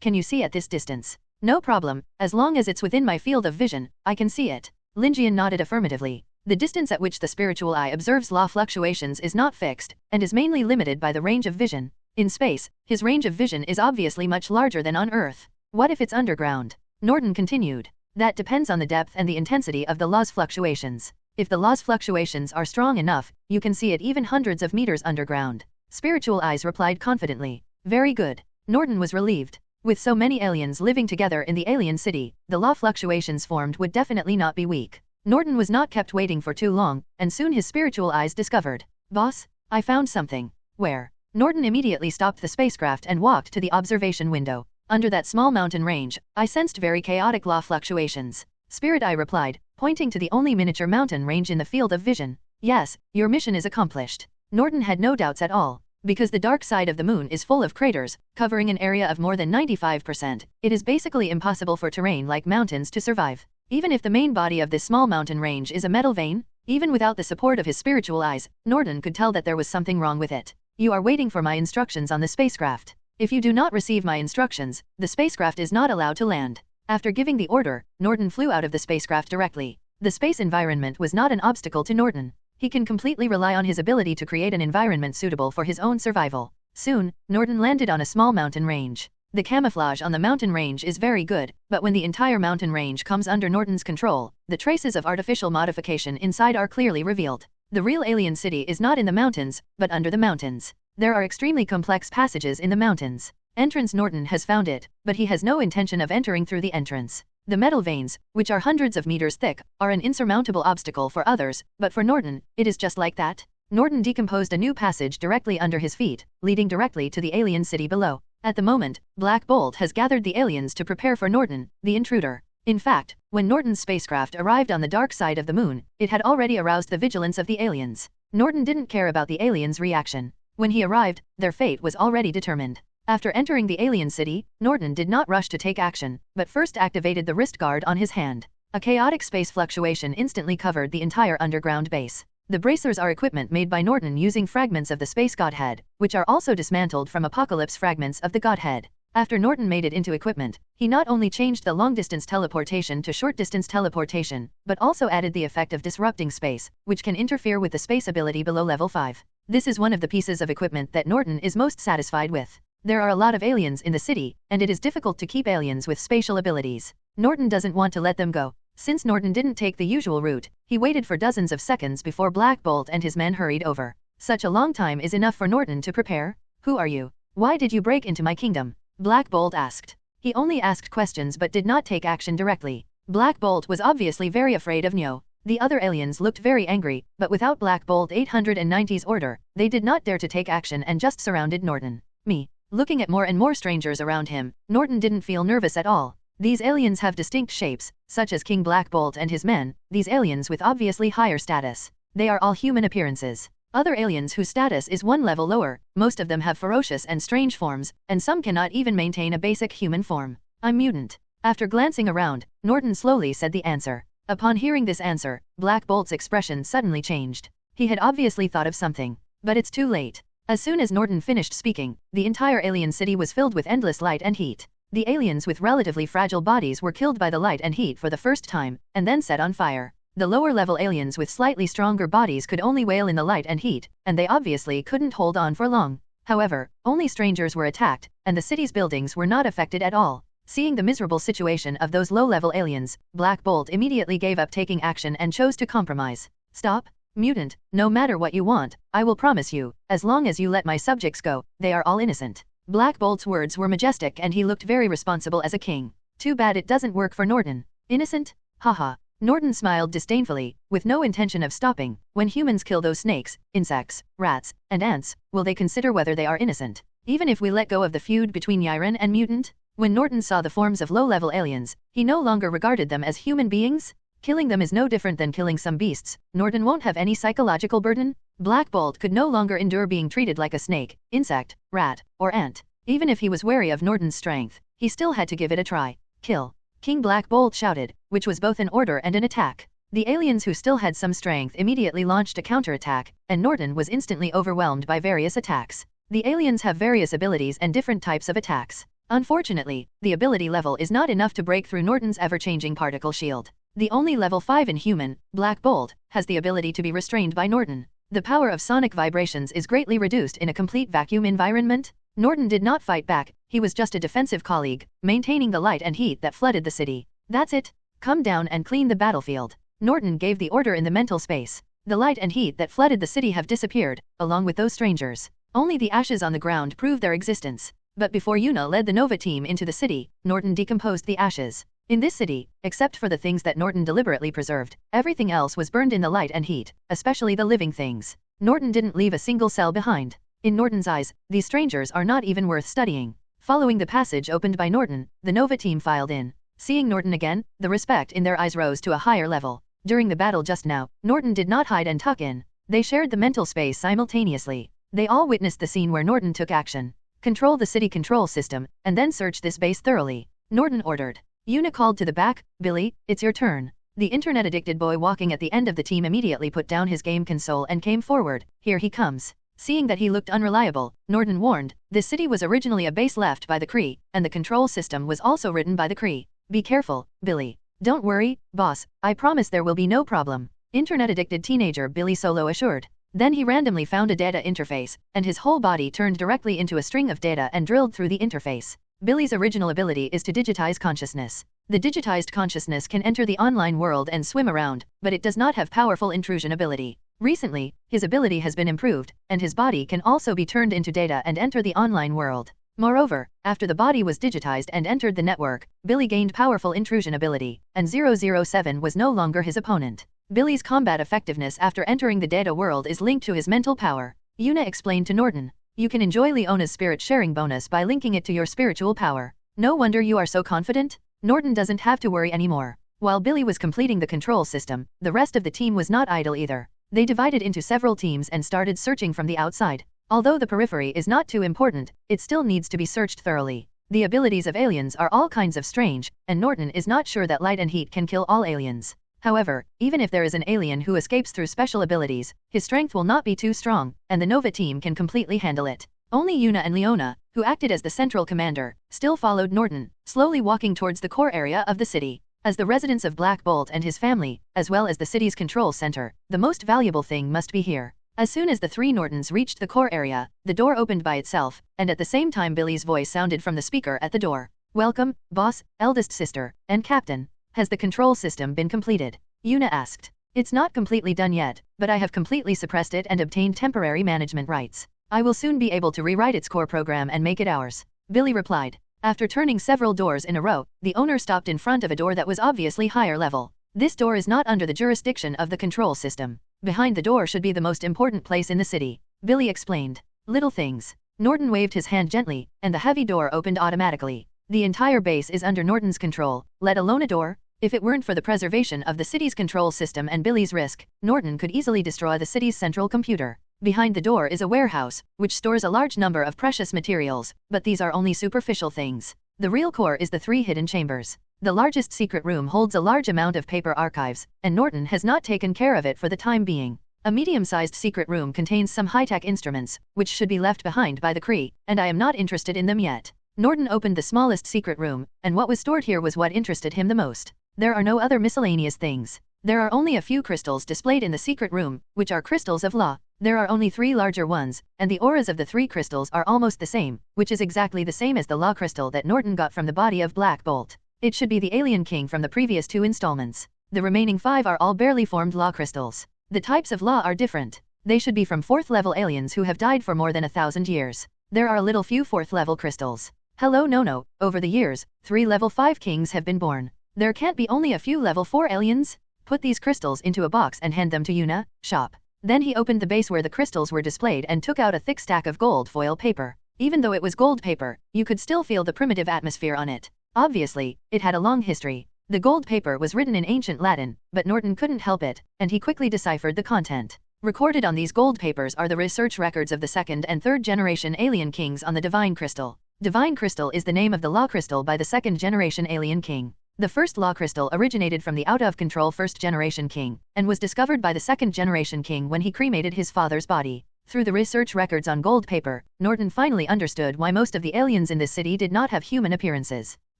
can you see at this distance? No problem, as long as it's within my field of vision, I can see it. Lingian nodded affirmatively. The distance at which the spiritual eye observes law fluctuations is not fixed, and is mainly limited by the range of vision. In space, his range of vision is obviously much larger than on Earth. What if it's underground? Norton continued. That depends on the depth and the intensity of the law's fluctuations. If the law's fluctuations are strong enough, you can see it even hundreds of meters underground. Spiritual Eyes replied confidently. Very good. Norton was relieved. With so many aliens living together in the alien city, the law fluctuations formed would definitely not be weak. Norton was not kept waiting for too long, and soon his spiritual eyes discovered. Boss, I found something. Where? Norton immediately stopped the spacecraft and walked to the observation window. Under that small mountain range, I sensed very chaotic law fluctuations. Spirit Eye replied, pointing to the only miniature mountain range in the field of vision. Yes, your mission is accomplished. Norton had no doubts at all. Because the dark side of the moon is full of craters, covering an area of more than 95%, it is basically impossible for terrain like mountains to survive. Even if the main body of this small mountain range is a metal vein, even without the support of his spiritual eyes, Norton could tell that there was something wrong with it. You are waiting for my instructions on the spacecraft. If you do not receive my instructions, the spacecraft is not allowed to land. After giving the order, Norton flew out of the spacecraft directly. The space environment was not an obstacle to Norton. He can completely rely on his ability to create an environment suitable for his own survival. Soon, Norton landed on a small mountain range. The camouflage on the mountain range is very good, but when the entire mountain range comes under Norton's control, the traces of artificial modification inside are clearly revealed. The real alien city is not in the mountains, but under the mountains. There are extremely complex passages in the mountains. Entrance Norton has found it, but he has no intention of entering through the entrance. The metal veins, which are hundreds of meters thick, are an insurmountable obstacle for others, but for Norton, it is just like that. Norton decomposed a new passage directly under his feet, leading directly to the alien city below. At the moment, Black Bolt has gathered the aliens to prepare for Norton, the intruder. In fact, when Norton's spacecraft arrived on the dark side of the moon, it had already aroused the vigilance of the aliens. Norton didn't care about the aliens' reaction. When he arrived, their fate was already determined. After entering the alien city, Norton did not rush to take action, but first activated the wrist guard on his hand. A chaotic space fluctuation instantly covered the entire underground base. The bracers are equipment made by Norton using fragments of the space godhead, which are also dismantled from apocalypse fragments of the godhead. After Norton made it into equipment, he not only changed the long-distance teleportation to short-distance teleportation, but also added the effect of disrupting space, which can interfere with the space ability below level 5. This is one of the pieces of equipment that Norton is most satisfied with. There are a lot of aliens in the city, and it is difficult to keep aliens with spatial abilities. Norton doesn't want to let them go. Since Norton didn't take the usual route, he waited for dozens of seconds before Black Bolt and his men hurried over. Such a long time is enough for Norton to prepare. Who are you? Why did you break into my kingdom? Black Bolt asked. He only asked questions but did not take action directly. Black Bolt was obviously very afraid of Neo. The other aliens looked very angry, but without Black Bolt 890's order, they did not dare to take action and just surrounded Norton. Me. Looking at more and more strangers around him, Norton didn't feel nervous at all. These aliens have distinct shapes, such as King Black Bolt and his men, these aliens with obviously higher status. They are all human appearances. Other aliens whose status is one level lower, most of them have ferocious and strange forms, and some cannot even maintain a basic human form. I'm mutant. After glancing around, Norton slowly said the answer. Upon hearing this answer, Black Bolt's expression suddenly changed. He had obviously thought of something. But it's too late. As soon as Norton finished speaking, the entire alien city was filled with endless light and heat. The aliens with relatively fragile bodies were killed by the light and heat for the first time, and then set on fire. The lower-level aliens with slightly stronger bodies could only wail in the light and heat, and they obviously couldn't hold on for long. However, only strangers were attacked, and the city's buildings were not affected at all. Seeing the miserable situation of those low-level aliens, Black Bolt immediately gave up taking action and chose to compromise. Stop, mutant, no matter what you want, I will promise you, as long as you let my subjects go, they are all innocent. Black Bolt's words were majestic and he looked very responsible as a king. Too bad it doesn't work for Norton. Innocent? Haha. Norton smiled disdainfully, with no intention of stopping. When humans kill those snakes, insects, rats, and ants, will they consider whether they are innocent? Even if we let go of the feud between Yiren and Mutant? When Norton saw the forms of low-level aliens, he no longer regarded them as human beings? Killing them is no different than killing some beasts. Norton won't have any psychological burden? Black Bolt could no longer endure being treated like a snake, insect, rat, or ant. Even if he was wary of Norton's strength, he still had to give it a try. Kill. King Black Bolt shouted, which was both an order and an attack. The aliens who still had some strength immediately launched a counterattack, and Norton was instantly overwhelmed by various attacks. The aliens have various abilities and different types of attacks. Unfortunately, the ability level is not enough to break through Norton's ever-changing particle shield. The only level 5 inhuman, Black Bolt, has the ability to be restrained by Norton. The power of sonic vibrations is greatly reduced in a complete vacuum environment. Norton did not fight back, he was just a defensive colleague, maintaining the light and heat that flooded the city. That's it. Come down and clean the battlefield. Norton gave the order in the mental space. The light and heat that flooded the city have disappeared, along with those strangers. Only the ashes on the ground prove their existence. But before Yuna led the Nova team into the city, Norton decomposed the ashes. In this city, except for the things that Norton deliberately preserved, everything else was burned in the light and heat, especially the living things. Norton didn't leave a single cell behind. In Norton's eyes, these strangers are not even worth studying. Following the passage opened by Norton, the Nova team filed in. Seeing Norton again, the respect in their eyes rose to a higher level. During the battle just now, Norton did not hide and tuck in. They shared the mental space simultaneously. They all witnessed the scene where Norton took action. Control the city control system, and then search this base thoroughly. Norton ordered. Yuna called to the back, Billy, it's your turn. The internet-addicted boy walking at the end of the team immediately put down his game console and came forward. Here he comes. Seeing that he looked unreliable, Norton warned, this city was originally a base left by the Kree, and the control system was also written by the Kree. Be careful, Billy. Don't worry, boss, I promise there will be no problem. Internet-addicted teenager Billy Solo assured. Then he randomly found a data interface, and his whole body turned directly into a string of data and drilled through the interface. Billy's original ability is to digitize consciousness. The digitized consciousness can enter the online world and swim around, but it does not have powerful intrusion ability. Recently, his ability has been improved, and his body can also be turned into data and enter the online world. Moreover, after the body was digitized and entered the network, Billy gained powerful intrusion ability, and 007 was no longer his opponent. Billy's combat effectiveness after entering the data world is linked to his mental power. Yuna explained to Norton. You can enjoy Leona's spirit sharing bonus by linking it to your spiritual power. No wonder you are so confident. Norton doesn't have to worry anymore. While Billy was completing the control system, the rest of the team was not idle either. They divided into several teams and started searching from the outside. Although the periphery is not too important, it still needs to be searched thoroughly. The abilities of aliens are all kinds of strange, and Norton is not sure that light and heat can kill all aliens. However, even if there is an alien who escapes through special abilities, his strength will not be too strong, and the Nova team can completely handle it. Only Una and Leona, who acted as the central commander, still followed Norton, slowly walking towards the core area of the city. As the residents of Black Bolt and his family, as well as the city's control center, the most valuable thing must be here. As soon as the three Nortons reached the core area, the door opened by itself, and at the same time Billy's voice sounded from the speaker at the door. "Welcome, boss, eldest sister, and captain. Has the control system been completed?" Una asked. "It's not completely done yet, but I have completely suppressed it and obtained temporary management rights. I will soon be able to rewrite its core program and make it ours," Billy replied. After turning several doors in a row, the owner stopped in front of a door that was obviously higher level. This door is not under the jurisdiction of the control system. Behind the door should be the most important place in the city, Billy explained. "Little things." Norton waved his hand gently, and the heavy door opened automatically. The entire base is under Norton's control, let alone a door. If it weren't for the preservation of the city's control system and Billy's risk, Norton could easily destroy the city's central computer. Behind the door is a warehouse, which stores a large number of precious materials, but these are only superficial things. The real core is the 3 hidden chambers. The largest secret room holds a large amount of paper archives, and Norton has not taken care of it for the time being. A medium-sized secret room contains some high-tech instruments, which should be left behind by the Kree, and I am not interested in them yet. Norton opened the smallest secret room, and what was stored here was what interested him the most. There are no other miscellaneous things. There are only a few crystals displayed in the secret room, which are crystals of law. There are only 3 larger ones, and the auras of the 3 crystals are almost the same, which is exactly the same as the law crystal that Norton got from the body of Black Bolt. It should be the alien king from the previous 2 installments. The remaining 5 are all barely formed law crystals. The types of law are different. They should be from 4th level aliens who have died for more than 1,000 years. There are a little few 4th level crystals. Hello no. Over the years, 3 level 5 kings have been born. There can't be only a few level 4 aliens? Put these crystals into a box and hand them to Una, shop. Then he opened the base where the crystals were displayed and took out a thick stack of gold foil paper. Even though it was gold paper, you could still feel the primitive atmosphere on it. Obviously, it had a long history. The gold paper was written in ancient Latin, but Norton couldn't help it, and he quickly deciphered the content. Recorded on these gold papers are the research records of the 2nd and 3rd generation alien kings on the Divine Crystal. Divine Crystal is the name of the law crystal by the 2nd generation alien king. The first law crystal originated from the out-of-control 1st generation king, and was discovered by the 2nd generation king when he cremated his father's body. Through the research records on gold paper, Norton finally understood why most of the aliens in this city did not have human appearances.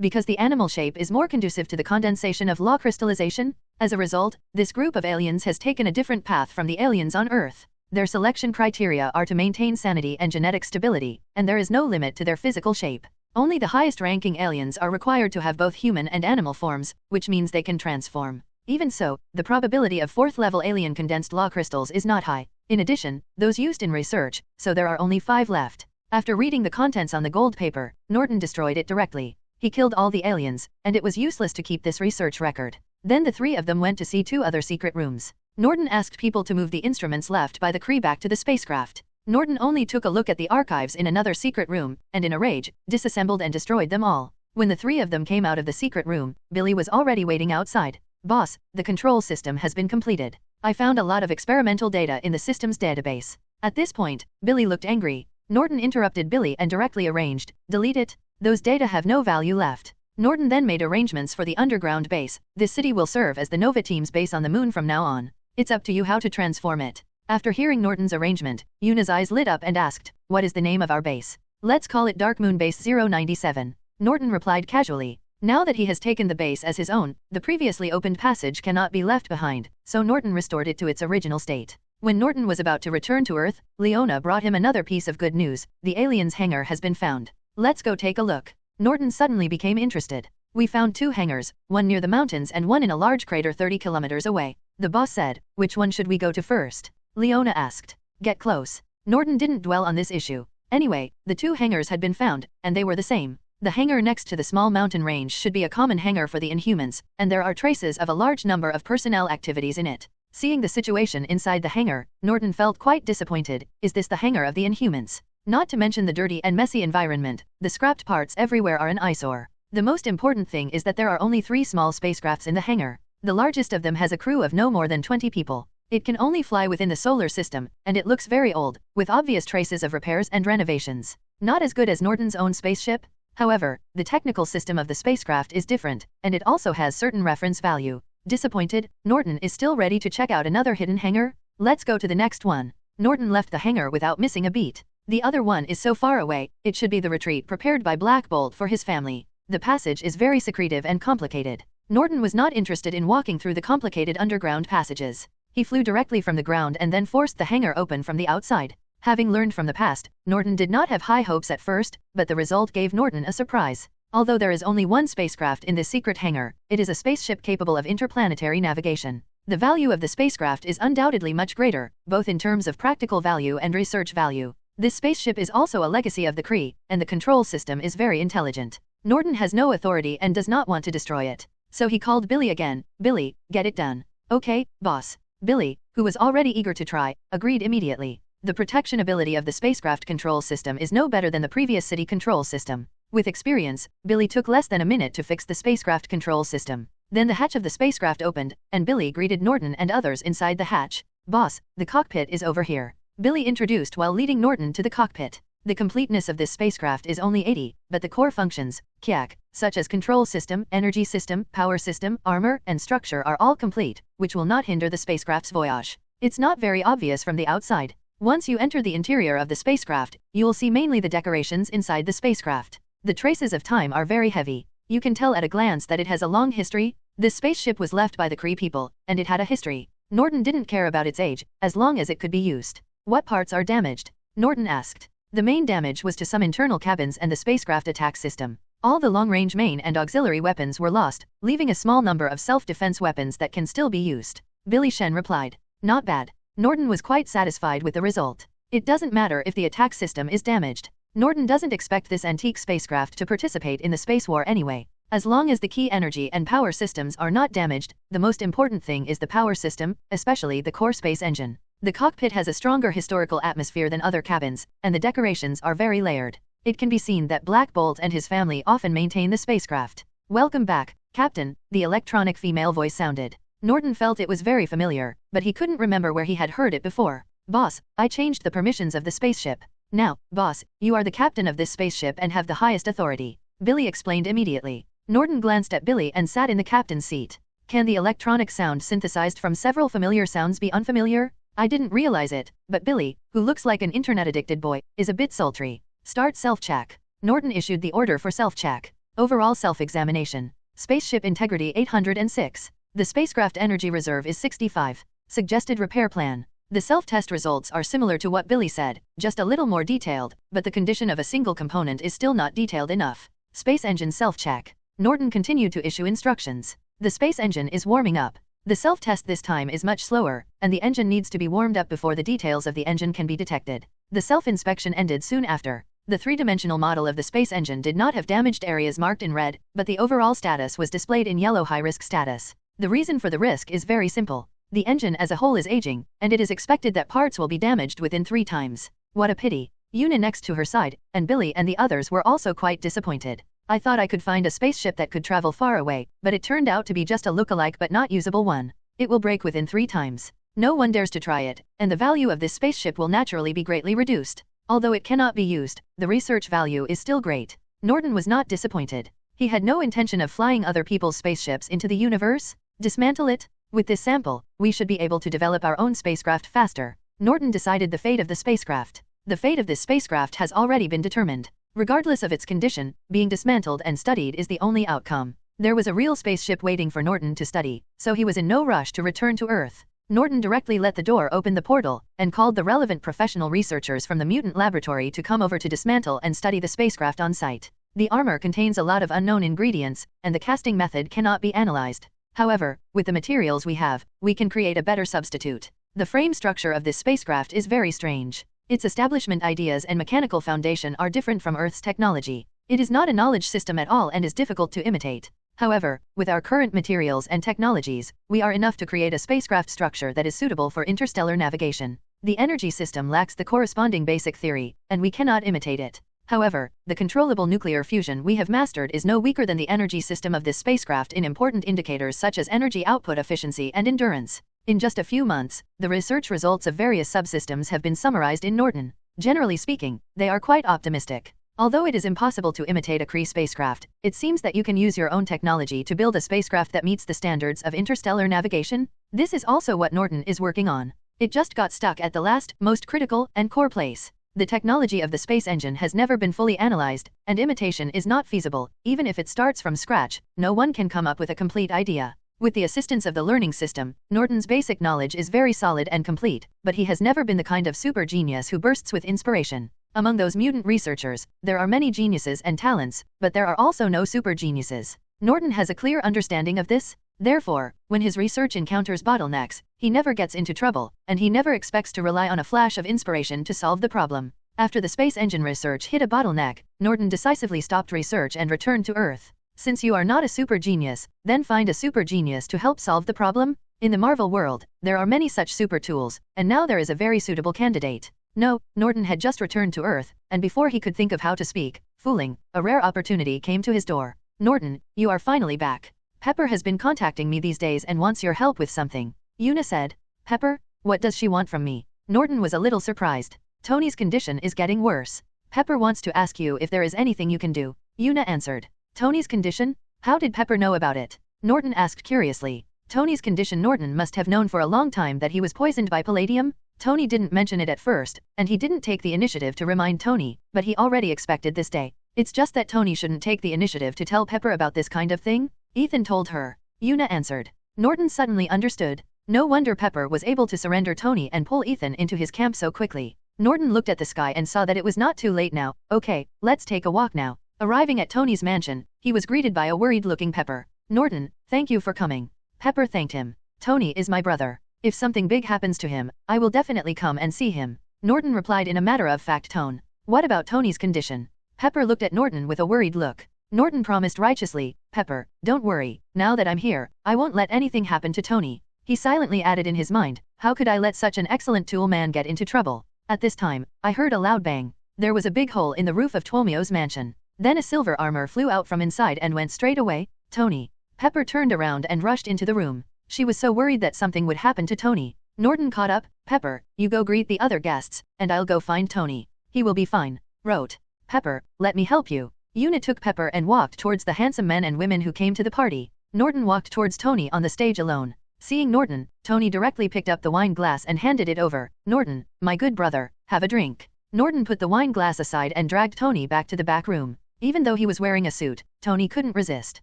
Because the animal shape is more conducive to the condensation of law crystallization. As a result, this group of aliens has taken a different path from the aliens on Earth. Their selection criteria are to maintain sanity and genetic stability, and there is no limit to their physical shape. Only the highest-ranking aliens are required to have both human and animal forms, which means they can transform. Even so, the probability of 4th-level alien condensed law crystals is not high. In addition, those used in research, so there are only 5 left. After reading the contents on the gold paper, Norton destroyed it directly. He killed all the aliens, and it was useless to keep this research record. Then the 3 of them went to see 2 other secret rooms. Norton asked people to move the instruments left by the Kree back to the spacecraft. Norton only took a look at the archives in another secret room, and in a rage, disassembled and destroyed them all. When the 3 of them came out of the secret room, Billy was already waiting outside. "Boss, the control system has been completed. I found a lot of experimental data in the system's database." At this point, Billy looked angry. Norton interrupted Billy and directly arranged, "Delete it. Those data have no value left." Norton then made arrangements for the underground base. This city will serve as the Nova team's base on the moon from now on. It's up to you how to transform it. After hearing Norton's arrangement, Una's eyes lit up and asked, "What is the name of our base?" "Let's call it Dark Moon Base 097. Norton replied casually. Now that he has taken the base as his own, the previously opened passage cannot be left behind, so Norton restored it to its original state. When Norton was about to return to Earth, Leona brought him another piece of good news. The alien's hangar has been found. "Let's go take a look." Norton suddenly became interested. "We found 2 hangars, one near the mountains and one in a large crater 30 kilometers away," the boss said. "Which one should we go to first?" Leona asked. "Get close." Norton didn't dwell on this issue. Anyway, the 2 hangars had been found, and they were the same. The hangar next to the small mountain range should be a common hangar for the Inhumans, and there are traces of a large number of personnel activities in it. Seeing the situation inside the hangar, Norton felt quite disappointed. Is this the hangar of the Inhumans? Not to mention the dirty and messy environment, the scrapped parts everywhere are an eyesore. The most important thing is that there are only 3 small spacecrafts in the hangar. The largest of them has a crew of no more than 20 people. It can only fly within the solar system, and it looks very old, with obvious traces of repairs and renovations. Not as good as Norton's own spaceship? However, the technical system of the spacecraft is different, and it also has certain reference value. Disappointed, Norton is still ready to check out another hidden hangar? Let's go to the next one. Norton left the hangar without missing a beat. The other one is so far away, it should be the retreat prepared by Black Bolt for his family. The passage is very secretive and complicated. Norton was not interested in walking through the complicated underground passages. He flew directly from the ground and then forced the hangar open from the outside. Having learned from the past, Norton did not have high hopes at first, but the result gave Norton a surprise. Although there is only one spacecraft in this secret hangar, it is a spaceship capable of interplanetary navigation. The value of the spacecraft is undoubtedly much greater, both in terms of practical value and research value. This spaceship is also a legacy of the Kree, and the control system is very intelligent. Norton has no authority and does not want to destroy it. So he called Billy again. Billy, get it done. Okay, boss. Billy, who was already eager to try, agreed immediately. The protection ability of the spacecraft control system is no better than the previous city control system. With experience, Billy took less than a minute to fix the spacecraft control system. Then the hatch of the spacecraft opened, and Billy greeted Norton and others inside the hatch. Boss, the cockpit is over here. Billy introduced while leading Norton to the cockpit. The completeness of this spacecraft is only 80, but the core functions, KIAC, such as control system, energy system, power system, armor, and structure are all complete, which will not hinder the spacecraft's voyage. It's not very obvious from the outside. Once you enter the interior of the spacecraft, you will see mainly the decorations inside the spacecraft. The traces of time are very heavy. You can tell at a glance that it has a long history. This spaceship was left by the Kree people, and it had a history. Norton didn't care about its age, as long as it could be used. What parts are damaged? Norton asked. The main damage was to some internal cabins and the spacecraft attack system. All the long-range main and auxiliary weapons were lost, leaving a small number of self-defense weapons that can still be used. Billy Shen replied. Not bad. Norton was quite satisfied with the result. It doesn't matter if the attack system is damaged. Norton doesn't expect this antique spacecraft to participate in the space war anyway. As long as the key energy and power systems are not damaged, the most important thing is the power system, especially the core space engine. The cockpit has a stronger historical atmosphere than other cabins, and the decorations are very layered. It can be seen that Black Bolt and his family often maintain the spacecraft. Welcome back, Captain, the electronic female voice sounded. Norton felt it was very familiar, but he couldn't remember where he had heard it before. Boss, I changed the permissions of the spaceship. Now, boss, you are the captain of this spaceship and have the highest authority. Billy explained immediately. Norton glanced at Billy and sat in the captain's seat. Can the electronic sound synthesized from several familiar sounds be unfamiliar? I didn't realize it, but Billy, who looks like an internet-addicted boy, is a bit sultry. Start self-check. Norton issued the order for self-check. Overall self-examination. Spaceship integrity 806. The spacecraft energy reserve is 65. Suggested repair plan. The self-test results are similar to what Billy said, just a little more detailed, but the condition of a single component is still not detailed enough. Space engine self-check. Norton continued to issue instructions. The space engine is warming up. The self-test this time is much slower, and the engine needs to be warmed up before the details of the engine can be detected. The self-inspection ended soon after. The three-dimensional model of the space engine did not have damaged areas marked in red, but the overall status was displayed in yellow high-risk status. The reason for the risk is very simple. The engine as a whole is aging, and it is expected that parts will be damaged within 3 times. What a pity. Yuna next to her side, and Billy and the others were also quite disappointed. I thought I could find a spaceship that could travel far away, but it turned out to be just a look-alike but not usable one. It will break within 3 times. No one dares to try it, and the value of this spaceship will naturally be greatly reduced. Although it cannot be used, the research value is still great. Norton was not disappointed. He had no intention of flying other people's spaceships into the universe. Dismantle it? With this sample, we should be able to develop our own spacecraft faster. Norton decided the fate of the spacecraft. The fate of this spacecraft has already been determined. Regardless of its condition, being dismantled and studied is the only outcome. There was a real spaceship waiting for Norton to study, so he was in no rush to return to Earth. Norton directly let the door open the portal, and called the relevant professional researchers from the mutant laboratory to come over to dismantle and study the spacecraft on site. The armor contains a lot of unknown ingredients, and the casting method cannot be analyzed. However, with the materials we have, we can create a better substitute. The frame structure of this spacecraft is very strange. Its establishment ideas and mechanical foundation are different from Earth's technology. It is not a knowledge system at all and is difficult to imitate. However, with our current materials and technologies, we are enough to create a spacecraft structure that is suitable for interstellar navigation. The energy system lacks the corresponding basic theory, and we cannot imitate it. However, the controllable nuclear fusion we have mastered is no weaker than the energy system of this spacecraft in important indicators such as energy output efficiency and endurance. In just a few months, the research results of various subsystems have been summarized in Norton. Generally speaking, they are quite optimistic. Although it is impossible to imitate a Kree spacecraft, it seems that you can use your own technology to build a spacecraft that meets the standards of interstellar navigation. This is also what Norton is working on. It just got stuck at the last, most critical, and core place. The technology of the space engine has never been fully analyzed, and imitation is not feasible. Even if it starts from scratch, no one can come up with a complete idea. With the assistance of the learning system, Norton's basic knowledge is very solid and complete, but he has never been the kind of super genius who bursts with inspiration. Among those mutant researchers, there are many geniuses and talents, but there are also no super geniuses. Norton has a clear understanding of this. Therefore, when his research encounters bottlenecks, he never gets into trouble, and he never expects to rely on a flash of inspiration to solve the problem. After the space engine research hit a bottleneck, Norton decisively stopped research and returned to Earth. Since you are not a super genius, then find a super genius to help solve the problem. In the Marvel world, there are many such super tools, and now there is a very suitable candidate. No, Norton had just returned to Earth, and before he could think of how to speak, fooling, a rare opportunity came to his door. Norton, you are finally back. Pepper has been contacting me these days and wants your help with something. Una said. Pepper? What does she want from me? Norton was a little surprised. Tony's condition is getting worse. Pepper wants to ask you if there is anything you can do. Una answered. Tony's condition? How did Pepper know about it? Norton asked curiously. Tony's condition. Norton must have known for a long time that he was poisoned by palladium. Tony didn't mention it at first, and he didn't take the initiative to remind Tony, but he already expected this day. It's just that Tony shouldn't take the initiative to tell Pepper about this kind of thing. Ethan told her. Una answered. Norton suddenly understood. No wonder Pepper was able to surrender Tony and pull Ethan into his camp so quickly. Norton looked at the sky and saw that it was not too late now. Okay, let's take a walk now. Arriving at Tony's mansion, he was greeted by a worried-looking Pepper. Norton, thank you for coming. Pepper thanked him. Tony is my brother. If something big happens to him, I will definitely come and see him. Norton replied in a matter-of-fact tone. What about Tony's condition? Pepper looked at Norton with a worried look. Norton promised righteously, Pepper, don't worry, now that I'm here, I won't let anything happen to Tony. He silently added in his mind, how could I let such an excellent tool man get into trouble? At this time, I heard a loud bang. There was a big hole in the roof of Twomio's mansion. Then a silver armor flew out from inside and went straight away. Tony. Pepper turned around and rushed into the room. She was so worried that something would happen to Tony. Norton caught up, Pepper, you go greet the other guests, and I'll go find Tony. He will be fine. Wrote. Pepper, let me help you. Una took Pepper and walked towards the handsome men and women who came to the party. Norton walked towards Tony on the stage alone. Seeing Norton, Tony directly picked up the wine glass and handed it over. Norton, my good brother, have a drink. Norton put the wine glass aside and dragged Tony back to the back room. Even though he was wearing a suit, Tony couldn't resist.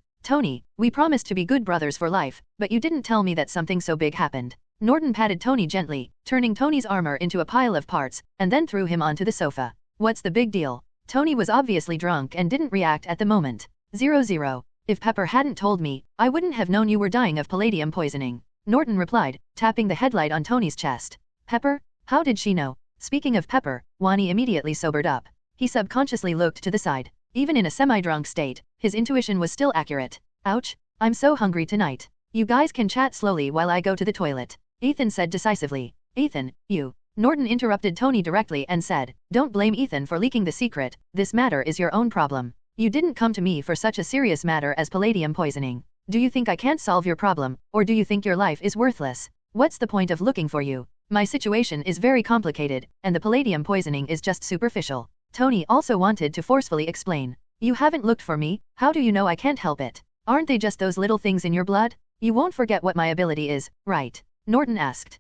Tony, we promised to be good brothers for life, but you didn't tell me that something so big happened. Norton patted Tony gently, turning Tony's armor into a pile of parts, and then threw him onto the sofa. What's the big deal? Tony was obviously drunk and didn't react at the moment. 00. If Pepper hadn't told me, I wouldn't have known you were dying of palladium poisoning. Norton replied, tapping the headlight on Tony's chest. Pepper? How did she know? Speaking of Pepper, Wani immediately sobered up. He subconsciously looked to the side. Even in a semi-drunk state, his intuition was still accurate. Ouch, I'm so hungry tonight. You guys can chat slowly while I go to the toilet. Ethan said decisively. Ethan, you. Norton interrupted Tony directly and said, don't blame Ethan for leaking the secret, this matter is your own problem. You didn't come to me for such a serious matter as palladium poisoning. Do you think I can't solve your problem, or do you think your life is worthless? What's the point of looking for you? My situation is very complicated, and the palladium poisoning is just superficial. Tony also wanted to forcefully explain. You haven't looked for me, how do you know I can't help it? Aren't they just those little things in your blood? You won't forget what my ability is, right? Norton asked.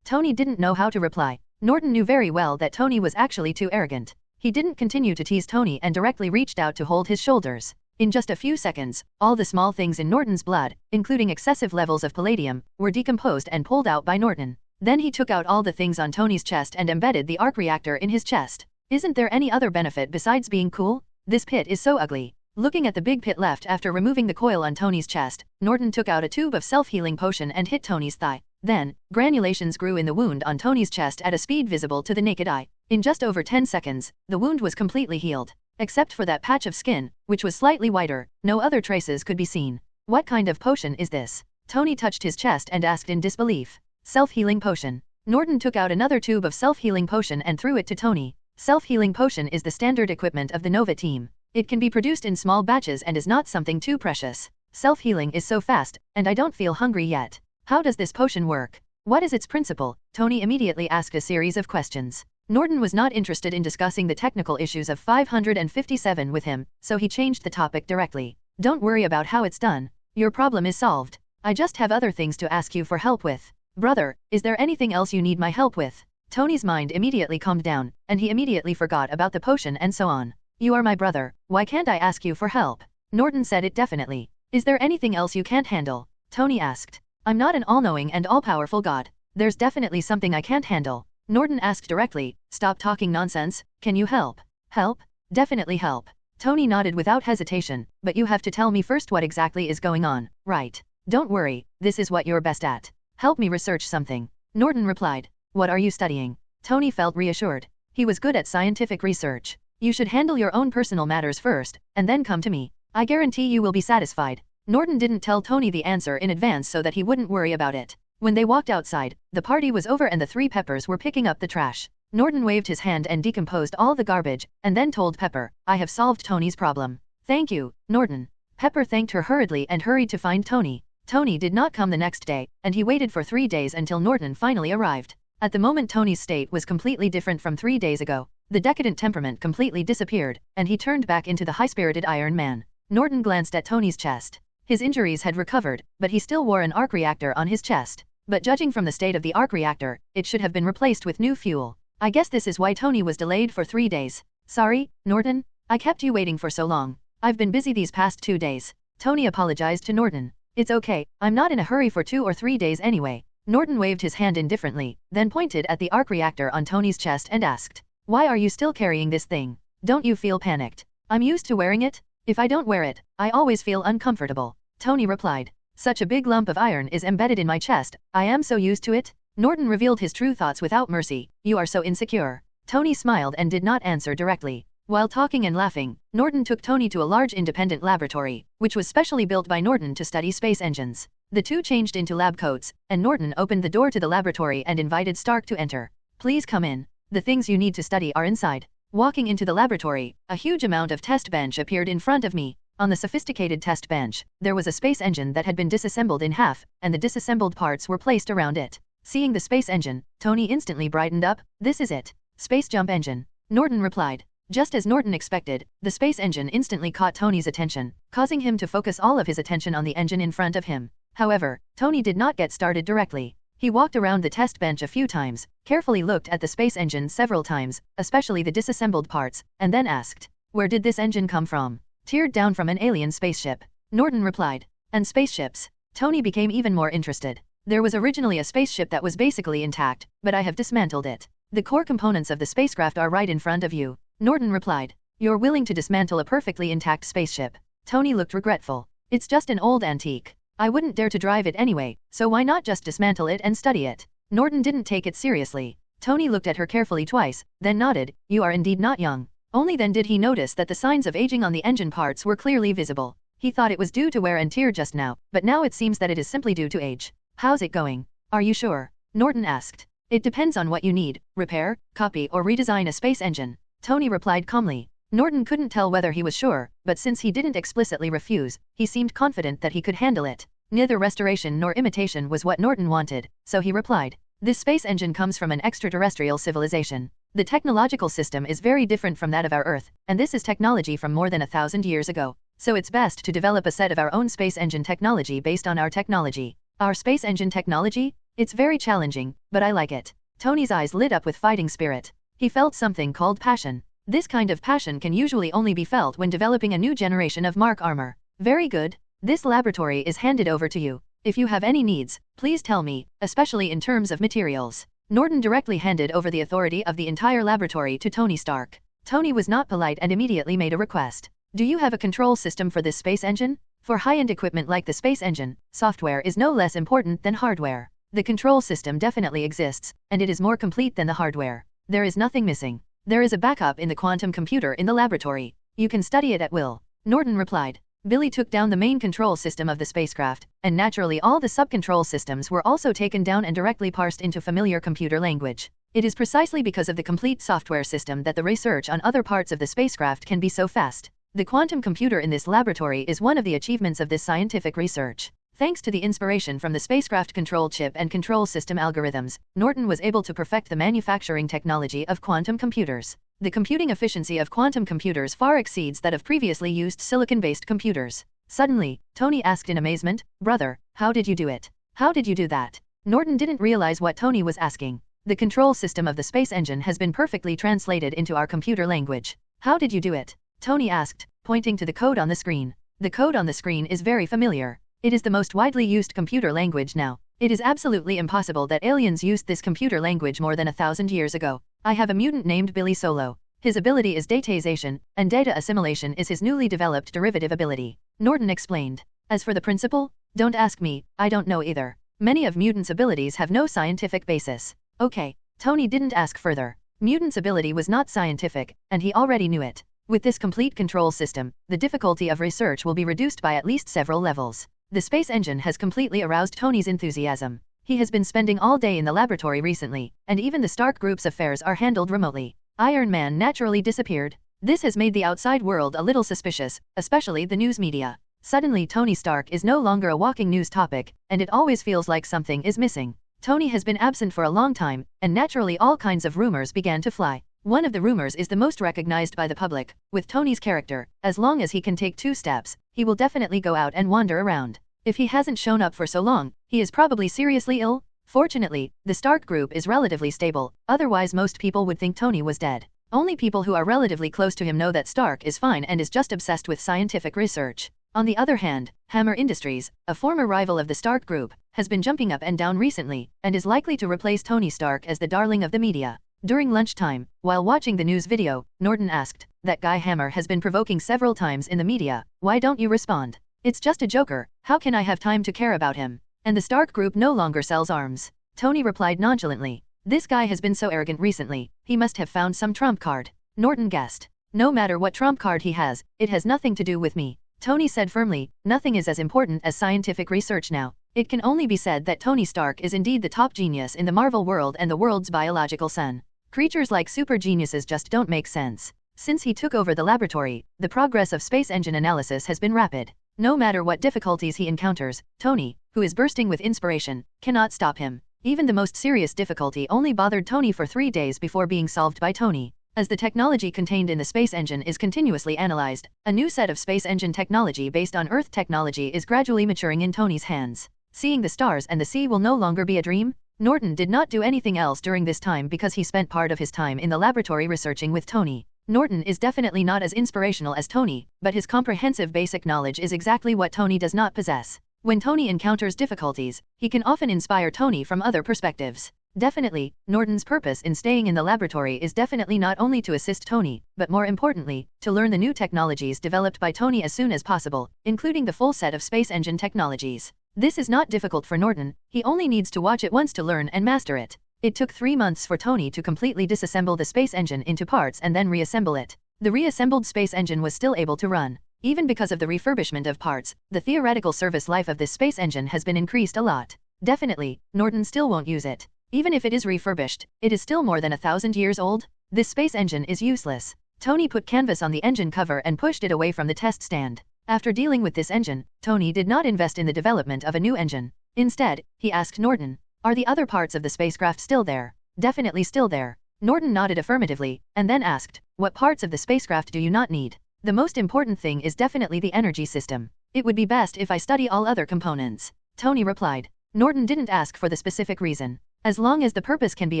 Tony didn't know how to reply. Norton knew very well that Tony was actually too arrogant. He didn't continue to tease Tony and directly reached out to hold his shoulders. In just a few seconds, all the small things in Norton's blood, including excessive levels of palladium, were decomposed and pulled out by Norton. Then he took out all the things on Tony's chest and embedded the arc reactor in his chest. Isn't there any other benefit besides being cool? This pit is so ugly. Looking at the big pit left after removing the coil on Tony's chest, Norton took out a tube of self-healing potion and hit Tony's thigh. Then, granulations grew in the wound on Tony's chest at a speed visible to the naked eye. In just over 10 seconds, the wound was completely healed. Except for that patch of skin, which was slightly whiter, no other traces could be seen. What kind of potion is this? Tony touched his chest and asked in disbelief. Self-healing potion. Norton took out another tube of self-healing potion and threw it to Tony. Self-healing potion is the standard equipment of the Nova team. It can be produced in small batches and is not something too precious. Self-healing is so fast, and I don't feel hungry yet. How does this potion work? What is its principle? Tony immediately asked a series of questions. Norton was not interested in discussing the technical issues of 557 with him, so he changed the topic directly. Don't worry about how it's done. Your problem is solved. I just have other things to ask you for help with. Brother, is there anything else you need my help with? Tony's mind immediately calmed down, and he immediately forgot about the potion and so on. You are my brother, why can't I ask you for help? Norton said it definitely. Is there anything else you can't handle? Tony asked. I'm not an all-knowing and all-powerful god. There's definitely something I can't handle. Norton asked directly, stop talking nonsense, can you help? Help? Definitely help. Tony nodded without hesitation, but you have to tell me first what exactly is going on, right? Don't worry, this is what you're best at. Help me research something. Norton replied. What are you studying? Tony felt reassured. He was good at scientific research. You should handle your own personal matters first, and then come to me. I guarantee you will be satisfied. Norton didn't tell Tony the answer in advance so that he wouldn't worry about it. When they walked outside, the party was over and the three Peppers were picking up the trash. Norton waved his hand and decomposed all the garbage, and then told Pepper, I have solved Tony's problem. Thank you, Norton. Pepper thanked her hurriedly and hurried to find Tony. Tony did not come the next day, and he waited for 3 days until Norton finally arrived. At the moment Tony's state was completely different from 3 days ago. The decadent temperament completely disappeared, and he turned back into the high-spirited Iron Man. Norton glanced at Tony's chest. His injuries had recovered, but he still wore an arc reactor on his chest. But judging from the state of the arc reactor, it should have been replaced with new fuel. I guess this is why Tony was delayed for 3 days. Sorry, Norton? I kept you waiting for so long. I've been busy these past 2 days. Tony apologized to Norton. It's okay, I'm not in a hurry for 2 or 3 days anyway. Norton waved his hand indifferently, then pointed at the arc reactor on Tony's chest and asked, why are you still carrying this thing? Don't you feel panicked? I'm used to wearing it. If I don't wear it, I always feel uncomfortable. Tony replied. Such a big lump of iron is embedded in my chest, I am so used to it. Norton revealed his true thoughts without mercy. You are so insecure. Tony smiled and did not answer directly. While talking and laughing, Norton took Tony to a large independent laboratory, which was specially built by Norton to study space engines. The two changed into lab coats, and Norton opened the door to the laboratory and invited Stark to enter. Please come in. The things you need to study are inside. Walking into the laboratory, a huge amount of test bench appeared in front of me. On the sophisticated test bench, there was a space engine that had been disassembled in half, and the disassembled parts were placed around it. Seeing the space engine, Tony instantly brightened up. This is it. Space jump engine. Norton replied. Just as Norton expected, the space engine instantly caught Tony's attention, causing him to focus all of his attention on the engine in front of him. However, Tony did not get started directly. He walked around the test bench a few times, carefully looked at the space engine several times, especially the disassembled parts, and then asked, where did this engine come from? Teared down from an alien spaceship. Norton replied. And spaceships? Tony became even more interested. There was originally a spaceship that was basically intact, but I have dismantled it. The core components of the spacecraft are right in front of you. Norton replied. You're willing to dismantle a perfectly intact spaceship. Tony looked regretful. It's just an old antique. I wouldn't dare to drive it anyway, so why not just dismantle it and study it? Norton didn't take it seriously. Tony looked at her carefully twice, then nodded. You are indeed not young. Only then did he notice that the signs of aging on the engine parts were clearly visible. He thought it was due to wear and tear just now, but now it seems that it is simply due to age. How's it going? Are you sure? Norton asked. It depends on what you need, repair, copy or redesign a space engine. Tony replied calmly. Norton couldn't tell whether he was sure, but since he didn't explicitly refuse, he seemed confident that he could handle it. Neither restoration nor imitation was what Norton wanted, so he replied. This space engine comes from an extraterrestrial civilization. The technological system is very different from that of our Earth, and this is technology from more than 1,000 years ago. So it's best to develop a set of our own space engine technology based on our technology. Our space engine technology? It's very challenging, but I like it. Tony's eyes lit up with fighting spirit. He felt something called passion. This kind of passion can usually only be felt when developing a new generation of Mark armor. Very good. This laboratory is handed over to you. If you have any needs, please tell me, especially in terms of materials. Norton directly handed over the authority of the entire laboratory to Tony Stark. Tony was not polite and immediately made a request. Do you have a control system for this space engine? For high-end equipment like the space engine, software is no less important than hardware. The control system definitely exists, and it is more complete than the hardware. There is nothing missing. There is a backup in the quantum computer in the laboratory. You can study it at will. Norton replied. Billy took down the main control system of the spacecraft, and naturally all the sub-control systems were also taken down and directly parsed into familiar computer language. It is precisely because of the complete software system that the research on other parts of the spacecraft can be so fast. The quantum computer in this laboratory is one of the achievements of this scientific research. Thanks to the inspiration from the spacecraft control chip and control system algorithms, Norton was able to perfect the manufacturing technology of quantum computers. The computing efficiency of quantum computers far exceeds that of previously used silicon-based computers. Suddenly, Tony asked in amazement, "Brother, how did you do it? How did you do that?" Norton didn't realize what Tony was asking. The control system of the space engine has been perfectly translated into our computer language. How did you do it? Tony asked, pointing to the code on the screen. The code on the screen is very familiar. It is the most widely used computer language now. It is absolutely impossible that aliens used this computer language more than 1,000 years ago. I have a mutant named Billy Solo. His ability is datization, and data assimilation is his newly developed derivative ability. Norton explained. As for the principle, don't ask me, I don't know either. Many of Mutant's abilities have no scientific basis. Okay. Tony didn't ask further. Mutant's ability was not scientific, and he already knew it. With this complete control system, the difficulty of research will be reduced by at least several levels. The space engine has completely aroused Tony's enthusiasm. He has been spending all day in the laboratory recently, and even the Stark Group's affairs are handled remotely. Iron Man naturally disappeared. This has made the outside world a little suspicious, especially the news media. Suddenly Tony Stark is no longer a walking news topic, and it always feels like something is missing. Tony has been absent for a long time, and naturally all kinds of rumors began to fly. One of the rumors is the most recognized by the public. With Tony's character, as long as he can take 2 steps, he will definitely go out and wander around. If he hasn't shown up for so long, he is probably seriously ill. Fortunately, the Stark Group is relatively stable, otherwise most people would think Tony was dead. Only people who are relatively close to him know that Stark is fine and is just obsessed with scientific research. On the other hand, Hammer Industries, a former rival of the Stark Group, has been jumping up and down recently, and is likely to replace Tony Stark as the darling of the media. During lunchtime, while watching the news video, Norton asked, "That guy Hammer has been provoking several times in the media, why don't you respond? It's just a joker, how can I have time to care about him? And the Stark Group no longer sells arms." Tony replied nonchalantly. This guy has been so arrogant recently, he must have found some trump card. Norton guessed. No matter what trump card he has, it has nothing to do with me. Tony said firmly, nothing is as important as scientific research now. It can only be said that Tony Stark is indeed the top genius in the Marvel world and the world's biological son. Creatures like super geniuses just don't make sense. Since he took over the laboratory, the progress of space engine analysis has been rapid. No matter what difficulties he encounters, Tony, who is bursting with inspiration, cannot stop him. Even the most serious difficulty only bothered Tony for 3 days before being solved by Tony. As the technology contained in the space engine is continuously analyzed, a new set of space engine technology based on Earth technology is gradually maturing in Tony's hands. Seeing the stars and the sea will no longer be a dream. Norton did not do anything else during this time because he spent part of his time in the laboratory researching with Tony. Norton is definitely not as inspirational as Tony, but his comprehensive basic knowledge is exactly what Tony does not possess. When Tony encounters difficulties, he can often inspire Tony from other perspectives. Definitely, Norton's purpose in staying in the laboratory is definitely not only to assist Tony, but more importantly, to learn the new technologies developed by Tony as soon as possible, including the full set of space engine technologies. This is not difficult for Norton, he only needs to watch it once to learn and master it. It took 3 months for Tony to completely disassemble the space engine into parts and then reassemble it. The reassembled space engine was still able to run. Even because of the refurbishment of parts, the theoretical service life of this space engine has been increased a lot. Definitely, Norton still won't use it. Even if it is refurbished, it is still more than 1,000 years old. This space engine is useless. Tony put canvas on the engine cover and pushed it away from the test stand. After dealing with this engine, Tony did not invest in the development of a new engine. Instead, he asked Norton, "Are the other parts of the spacecraft still there?" "Definitely still there." Norton nodded affirmatively, and then asked, "What parts of the spacecraft do you not need?" "The most important thing is definitely the energy system. It would be best if I study all other components," Tony replied. Norton didn't ask for the specific reason. As long as the purpose can be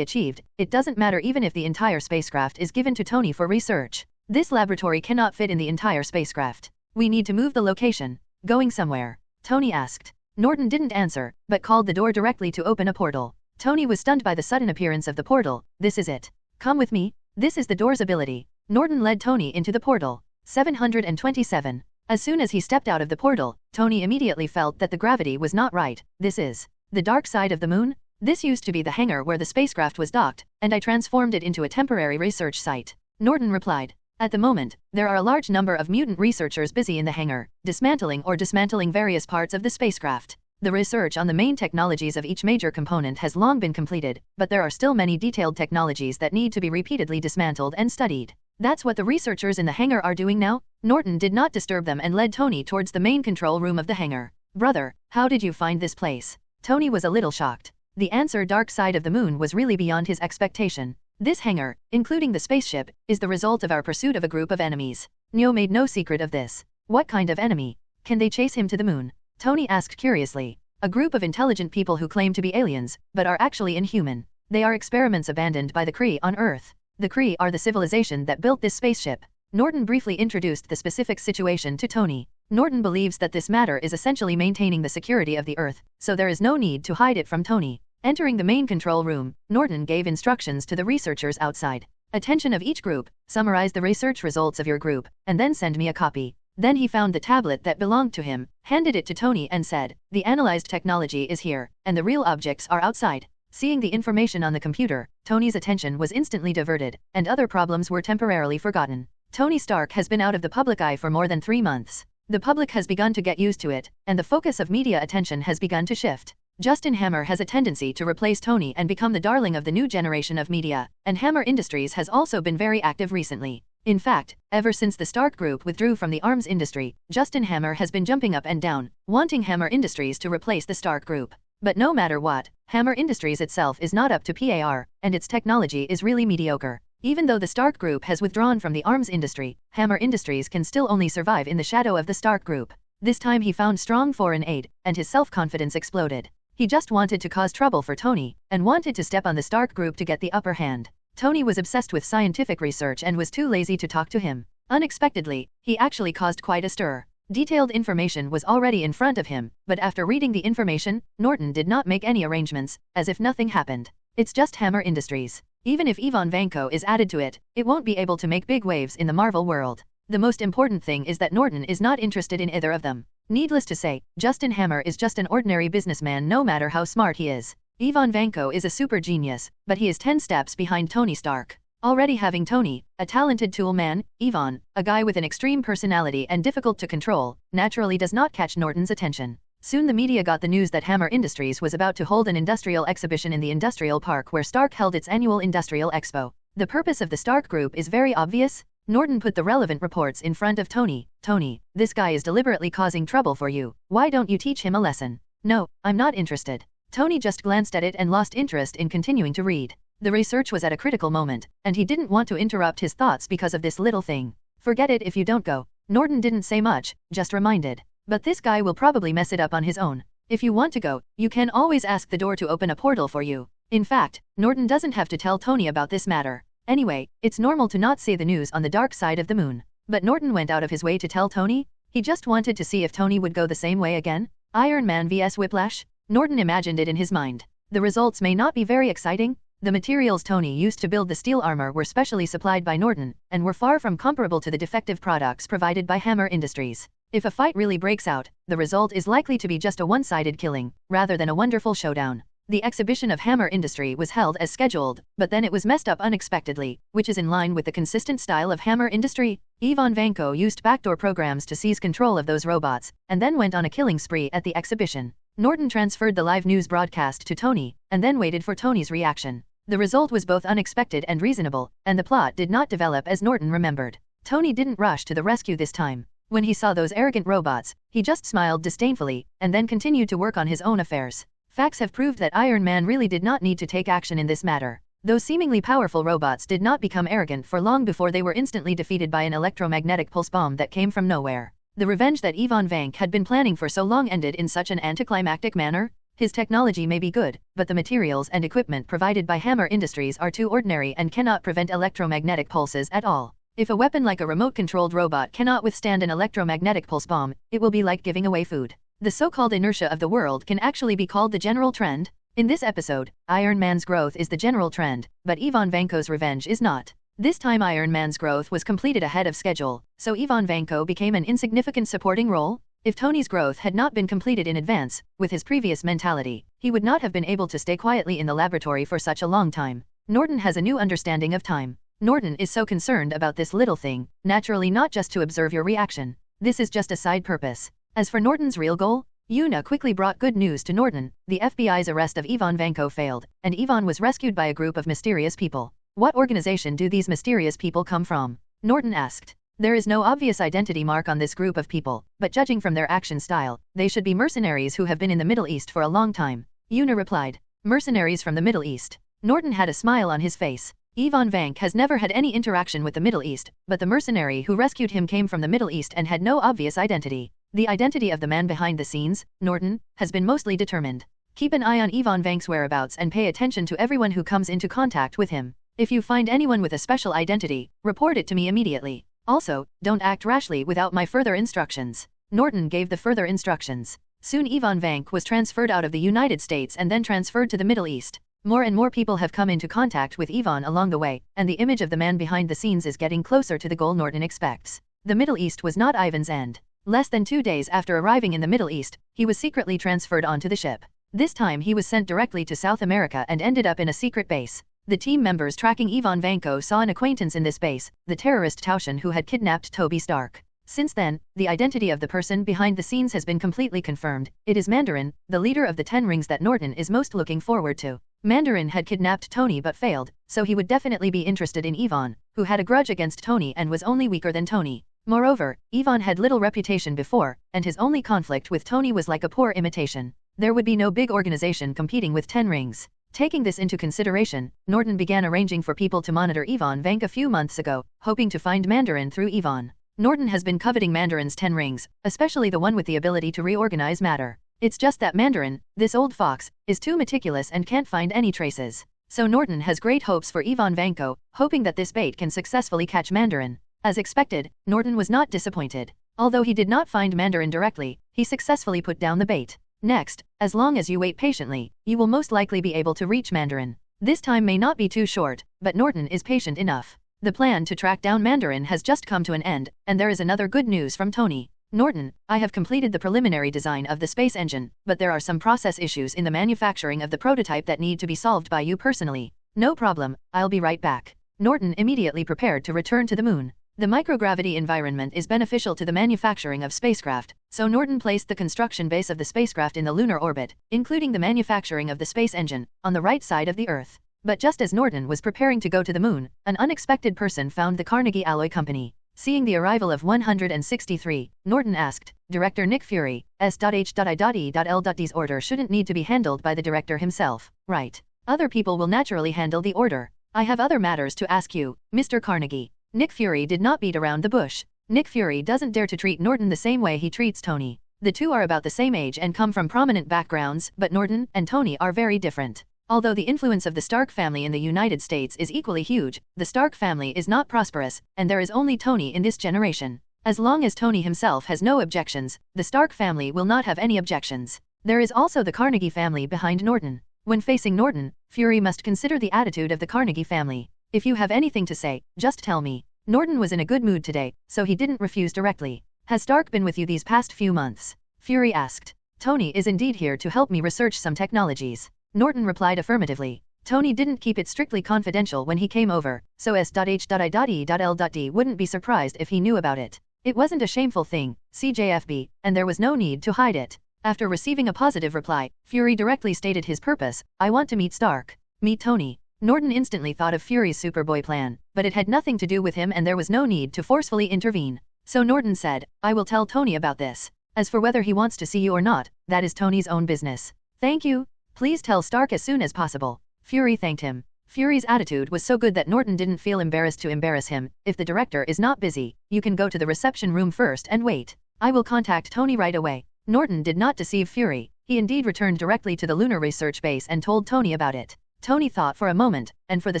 achieved, it doesn't matter even if the entire spacecraft is given to Tony for research. This laboratory cannot fit in the entire spacecraft. "We need to move the location. Going somewhere?" Tony asked. Norton didn't answer, but called the door directly to open a portal. Tony was stunned by the sudden appearance of the portal. "This is it. Come with me." This is the door's ability. Norton led Tony into the portal. 727. As soon as he stepped out of the portal, Tony immediately felt that the gravity was not right. "This is the dark side of the moon? This used to be the hangar where the spacecraft was docked, and I transformed it into a temporary research site," Norton replied. At the moment, there are a large number of mutant researchers busy in the hangar, dismantling various parts of the spacecraft. The research on the main technologies of each major component has long been completed, but there are still many detailed technologies that need to be repeatedly dismantled and studied. That's what the researchers in the hangar are doing now. Norton did not disturb them and led Tony towards the main control room of the hangar. Brother, how did you find this place? Tony was a little shocked. The answer, dark side of the moon, was really beyond his expectation. This hangar, including the spaceship, is the result of our pursuit of a group of enemies. Neo made no secret of this. What kind of enemy? Can they chase him to the moon? Tony asked curiously. A group of intelligent people who claim to be aliens, but are actually inhuman. They are experiments abandoned by the Kree on Earth. The Kree are the civilization that built this spaceship. Norton briefly introduced the specific situation to Tony. Norton believes that this matter is essentially maintaining the security of the Earth, so there is no need to hide it from Tony. Entering the main control room, Norton gave instructions to the researchers outside. Attention of each group, summarize the research results of your group, and then send me a copy. Then he found the tablet that belonged to him, handed it to Tony and said, the analyzed technology is here, and the real objects are outside. Seeing the information on the computer, Tony's attention was instantly diverted, and other problems were temporarily forgotten. Tony Stark has been out of the public eye for more than 3 months. The public has begun to get used to it, and the focus of media attention has begun to shift. Justin Hammer has a tendency to replace Tony and become the darling of the new generation of media, and Hammer Industries has also been very active recently. In fact, ever since the Stark Group withdrew from the arms industry, Justin Hammer has been jumping up and down, wanting Hammer Industries to replace the Stark Group. But no matter what, Hammer Industries itself is not up to par, and its technology is really mediocre. Even though the Stark Group has withdrawn from the arms industry, Hammer Industries can still only survive in the shadow of the Stark Group. This time he found strong foreign aid, and his self-confidence exploded. He just wanted to cause trouble for Tony, and wanted to step on the Stark Group to get the upper hand. Tony was obsessed with scientific research and was too lazy to talk to him. Unexpectedly, he actually caused quite a stir. Detailed information was already in front of him, but after reading the information, Norton did not make any arrangements, as if nothing happened. It's just Hammer Industries. Even if Ivan Vanko is added to it, it won't be able to make big waves in the Marvel world. The most important thing is that Norton is not interested in either of them. Needless to say, Justin Hammer is just an ordinary businessman no matter how smart he is. Ivan Vanko is a super genius, but he is 10 steps behind Tony Stark. Already having Tony, a talented tool man, Ivan, a guy with an extreme personality and difficult to control, naturally does not catch Norton's attention. Soon the media got the news that Hammer Industries was about to hold an industrial exhibition in the industrial park where Stark held its annual industrial expo. The purpose of the Stark Group is very obvious. Norton put the relevant reports in front of Tony. Tony, this guy is deliberately causing trouble for you. Why don't you teach him a lesson? No, I'm not interested. Tony just glanced at it and lost interest in continuing to read. The research was at a critical moment, and he didn't want to interrupt his thoughts because of this little thing. Forget it if you don't go. Norton didn't say much, just reminded. But this guy will probably mess it up on his own. If you want to go, you can always ask the door to open a portal for you. In fact, Norton doesn't have to tell Tony about this matter. Anyway, it's normal to not say the news on the dark side of the moon. But Norton went out of his way to tell Tony? He just wanted to see if Tony would go the same way again? Iron Man vs Whiplash? Norton imagined it in his mind. The results may not be very exciting. The materials Tony used to build the steel armor were specially supplied by Norton, and were far from comparable to the defective products provided by Hammer Industries. If a fight really breaks out, the result is likely to be just a one-sided killing, rather than a wonderful showdown. The exhibition of Hammer Industry was held as scheduled, but then it was messed up unexpectedly, which is in line with the consistent style of Hammer Industry. Ivan Vanko used backdoor programs to seize control of those robots, and then went on a killing spree at the exhibition. Norton transferred the live news broadcast to Tony, and then waited for Tony's reaction. The result was both unexpected and reasonable, and the plot did not develop as Norton remembered. Tony didn't rush to the rescue this time. When he saw those arrogant robots, he just smiled disdainfully, and then continued to work on his own affairs. Facts have proved that Iron Man really did not need to take action in this matter. Those seemingly powerful robots did not become arrogant for long before they were instantly defeated by an electromagnetic pulse bomb that came from nowhere. The revenge that Ivan Vank had been planning for so long ended in such an anticlimactic manner. His technology may be good, but the materials and equipment provided by Hammer Industries are too ordinary and cannot prevent electromagnetic pulses at all. If a weapon like a remote-controlled robot cannot withstand an electromagnetic pulse bomb, it will be like giving away food. The so-called inertia of the world can actually be called the general trend. In this episode, Iron Man's growth is the general trend, but Ivan Vanko's revenge is not. This time Iron Man's growth was completed ahead of schedule, so Ivan Vanko became an insignificant supporting role. If Tony's growth had not been completed in advance, with his previous mentality, he would not have been able to stay quietly in the laboratory for such a long time. Norton has a new understanding of time. Norton is so concerned about this little thing, naturally not just to observe your reaction. This is just a side purpose. As for Norton's real goal, Yuna quickly brought good news to Norton. The FBI's arrest of Ivan Vanko failed, and Ivan was rescued by a group of mysterious people. What organization do these mysterious people come from? Norton asked. There is no obvious identity mark on this group of people, but judging from their action style, they should be mercenaries who have been in the Middle East for a long time. Yuna replied. Mercenaries from the Middle East. Norton had a smile on his face. Ivan Vank has never had any interaction with the Middle East, but the mercenary who rescued him came from the Middle East and had no obvious identity. The identity of the man behind the scenes, Norton, has been mostly determined. Keep an eye on Ivan Vank's whereabouts and pay attention to everyone who comes into contact with him. If you find anyone with a special identity, report it to me immediately. Also, don't act rashly without my further instructions. Norton gave the further instructions. Soon Ivan Vank was transferred out of the United States and then transferred to the Middle East. More and more people have come into contact with Ivan along the way, and the image of the man behind the scenes is getting closer to the goal Norton expects. The Middle East was not Ivan's end. Less than 2 days after arriving in the Middle East, he was secretly transferred onto the ship. This time he was sent directly to South America and ended up in a secret base. The team members tracking Ivan Vanko saw an acquaintance in this base, the terrorist Taushen who had kidnapped Toby Stark. Since then, the identity of the person behind the scenes has been completely confirmed. It is Mandarin, the leader of the 10 rings that Norton is most looking forward to. Mandarin had kidnapped Tony but failed, so he would definitely be interested in Ivan, who had a grudge against Tony and was only weaker than Tony. Moreover, Ivan had little reputation before, and his only conflict with Tony was like a poor imitation. There would be no big organization competing with 10 rings. Taking this into consideration, Norton began arranging for people to monitor Ivan Vank a few months ago, hoping to find Mandarin through Ivan. Norton has been coveting Mandarin's 10 rings, especially the one with the ability to reorganize matter. It's just that Mandarin, this old fox, is too meticulous and can't find any traces. So Norton has great hopes for Ivan Vanko, hoping that this bait can successfully catch Mandarin. As expected, Norton was not disappointed. Although he did not find Mandarin directly, he successfully put down the bait. Next, as long as you wait patiently, you will most likely be able to reach Mandarin. This time may not be too short, but Norton is patient enough. The plan to track down Mandarin has just come to an end, and there is another good news from Tony. Norton, I have completed the preliminary design of the space engine, but there are some process issues in the manufacturing of the prototype that need to be solved by you personally. No problem, I'll be right back. Norton immediately prepared to return to the moon. The microgravity environment is beneficial to the manufacturing of spacecraft, so Norton placed the construction base of the spacecraft in the lunar orbit, including the manufacturing of the space engine, on the right side of the Earth. But just as Norton was preparing to go to the moon, an unexpected person found the Carnegie Alloy Company. Seeing the arrival of 163, Norton asked, Director Nick Fury, S.H.I.E.L.D's order shouldn't need to be handled by the director himself, right? Other people will naturally handle the order. I have other matters to ask you, Mr. Carnegie. Nick Fury did not beat around the bush. Nick Fury doesn't dare to treat Norton the same way he treats Tony. The two are about the same age and come from prominent backgrounds, but Norton and Tony are very different. Although the influence of the Stark family in the United States is equally huge, the Stark family is not prosperous, and there is only Tony in this generation. As long as Tony himself has no objections, the Stark family will not have any objections. There is also the Carnegie family behind Norton. When facing Norton, Fury must consider the attitude of the Carnegie family. If you have anything to say, just tell me. Norton was in a good mood today, so he didn't refuse directly. Has Stark been with you these past few months? Fury asked. Tony is indeed here to help me research some technologies. Norton replied affirmatively. Tony didn't keep it strictly confidential when he came over, so S.H.I.E.L.D wouldn't be surprised if he knew about it. It wasn't a shameful thing, CJFB, and there was no need to hide it. After receiving a positive reply, Fury directly stated his purpose, I want to meet Stark. Meet Tony. Norton instantly thought of Fury's Superboy plan, but it had nothing to do with him and there was no need to forcefully intervene. So Norton said, I will tell Tony about this. As for whether he wants to see you or not, that is Tony's own business. Thank you. Please tell Stark as soon as possible. Fury thanked him. Fury's attitude was so good that Norton didn't feel embarrassed to embarrass him. If the director is not busy, you can go to the reception room first and wait. I will contact Tony right away. Norton did not deceive Fury. He indeed returned directly to the lunar research base and told Tony about it. Tony thought for a moment, and for the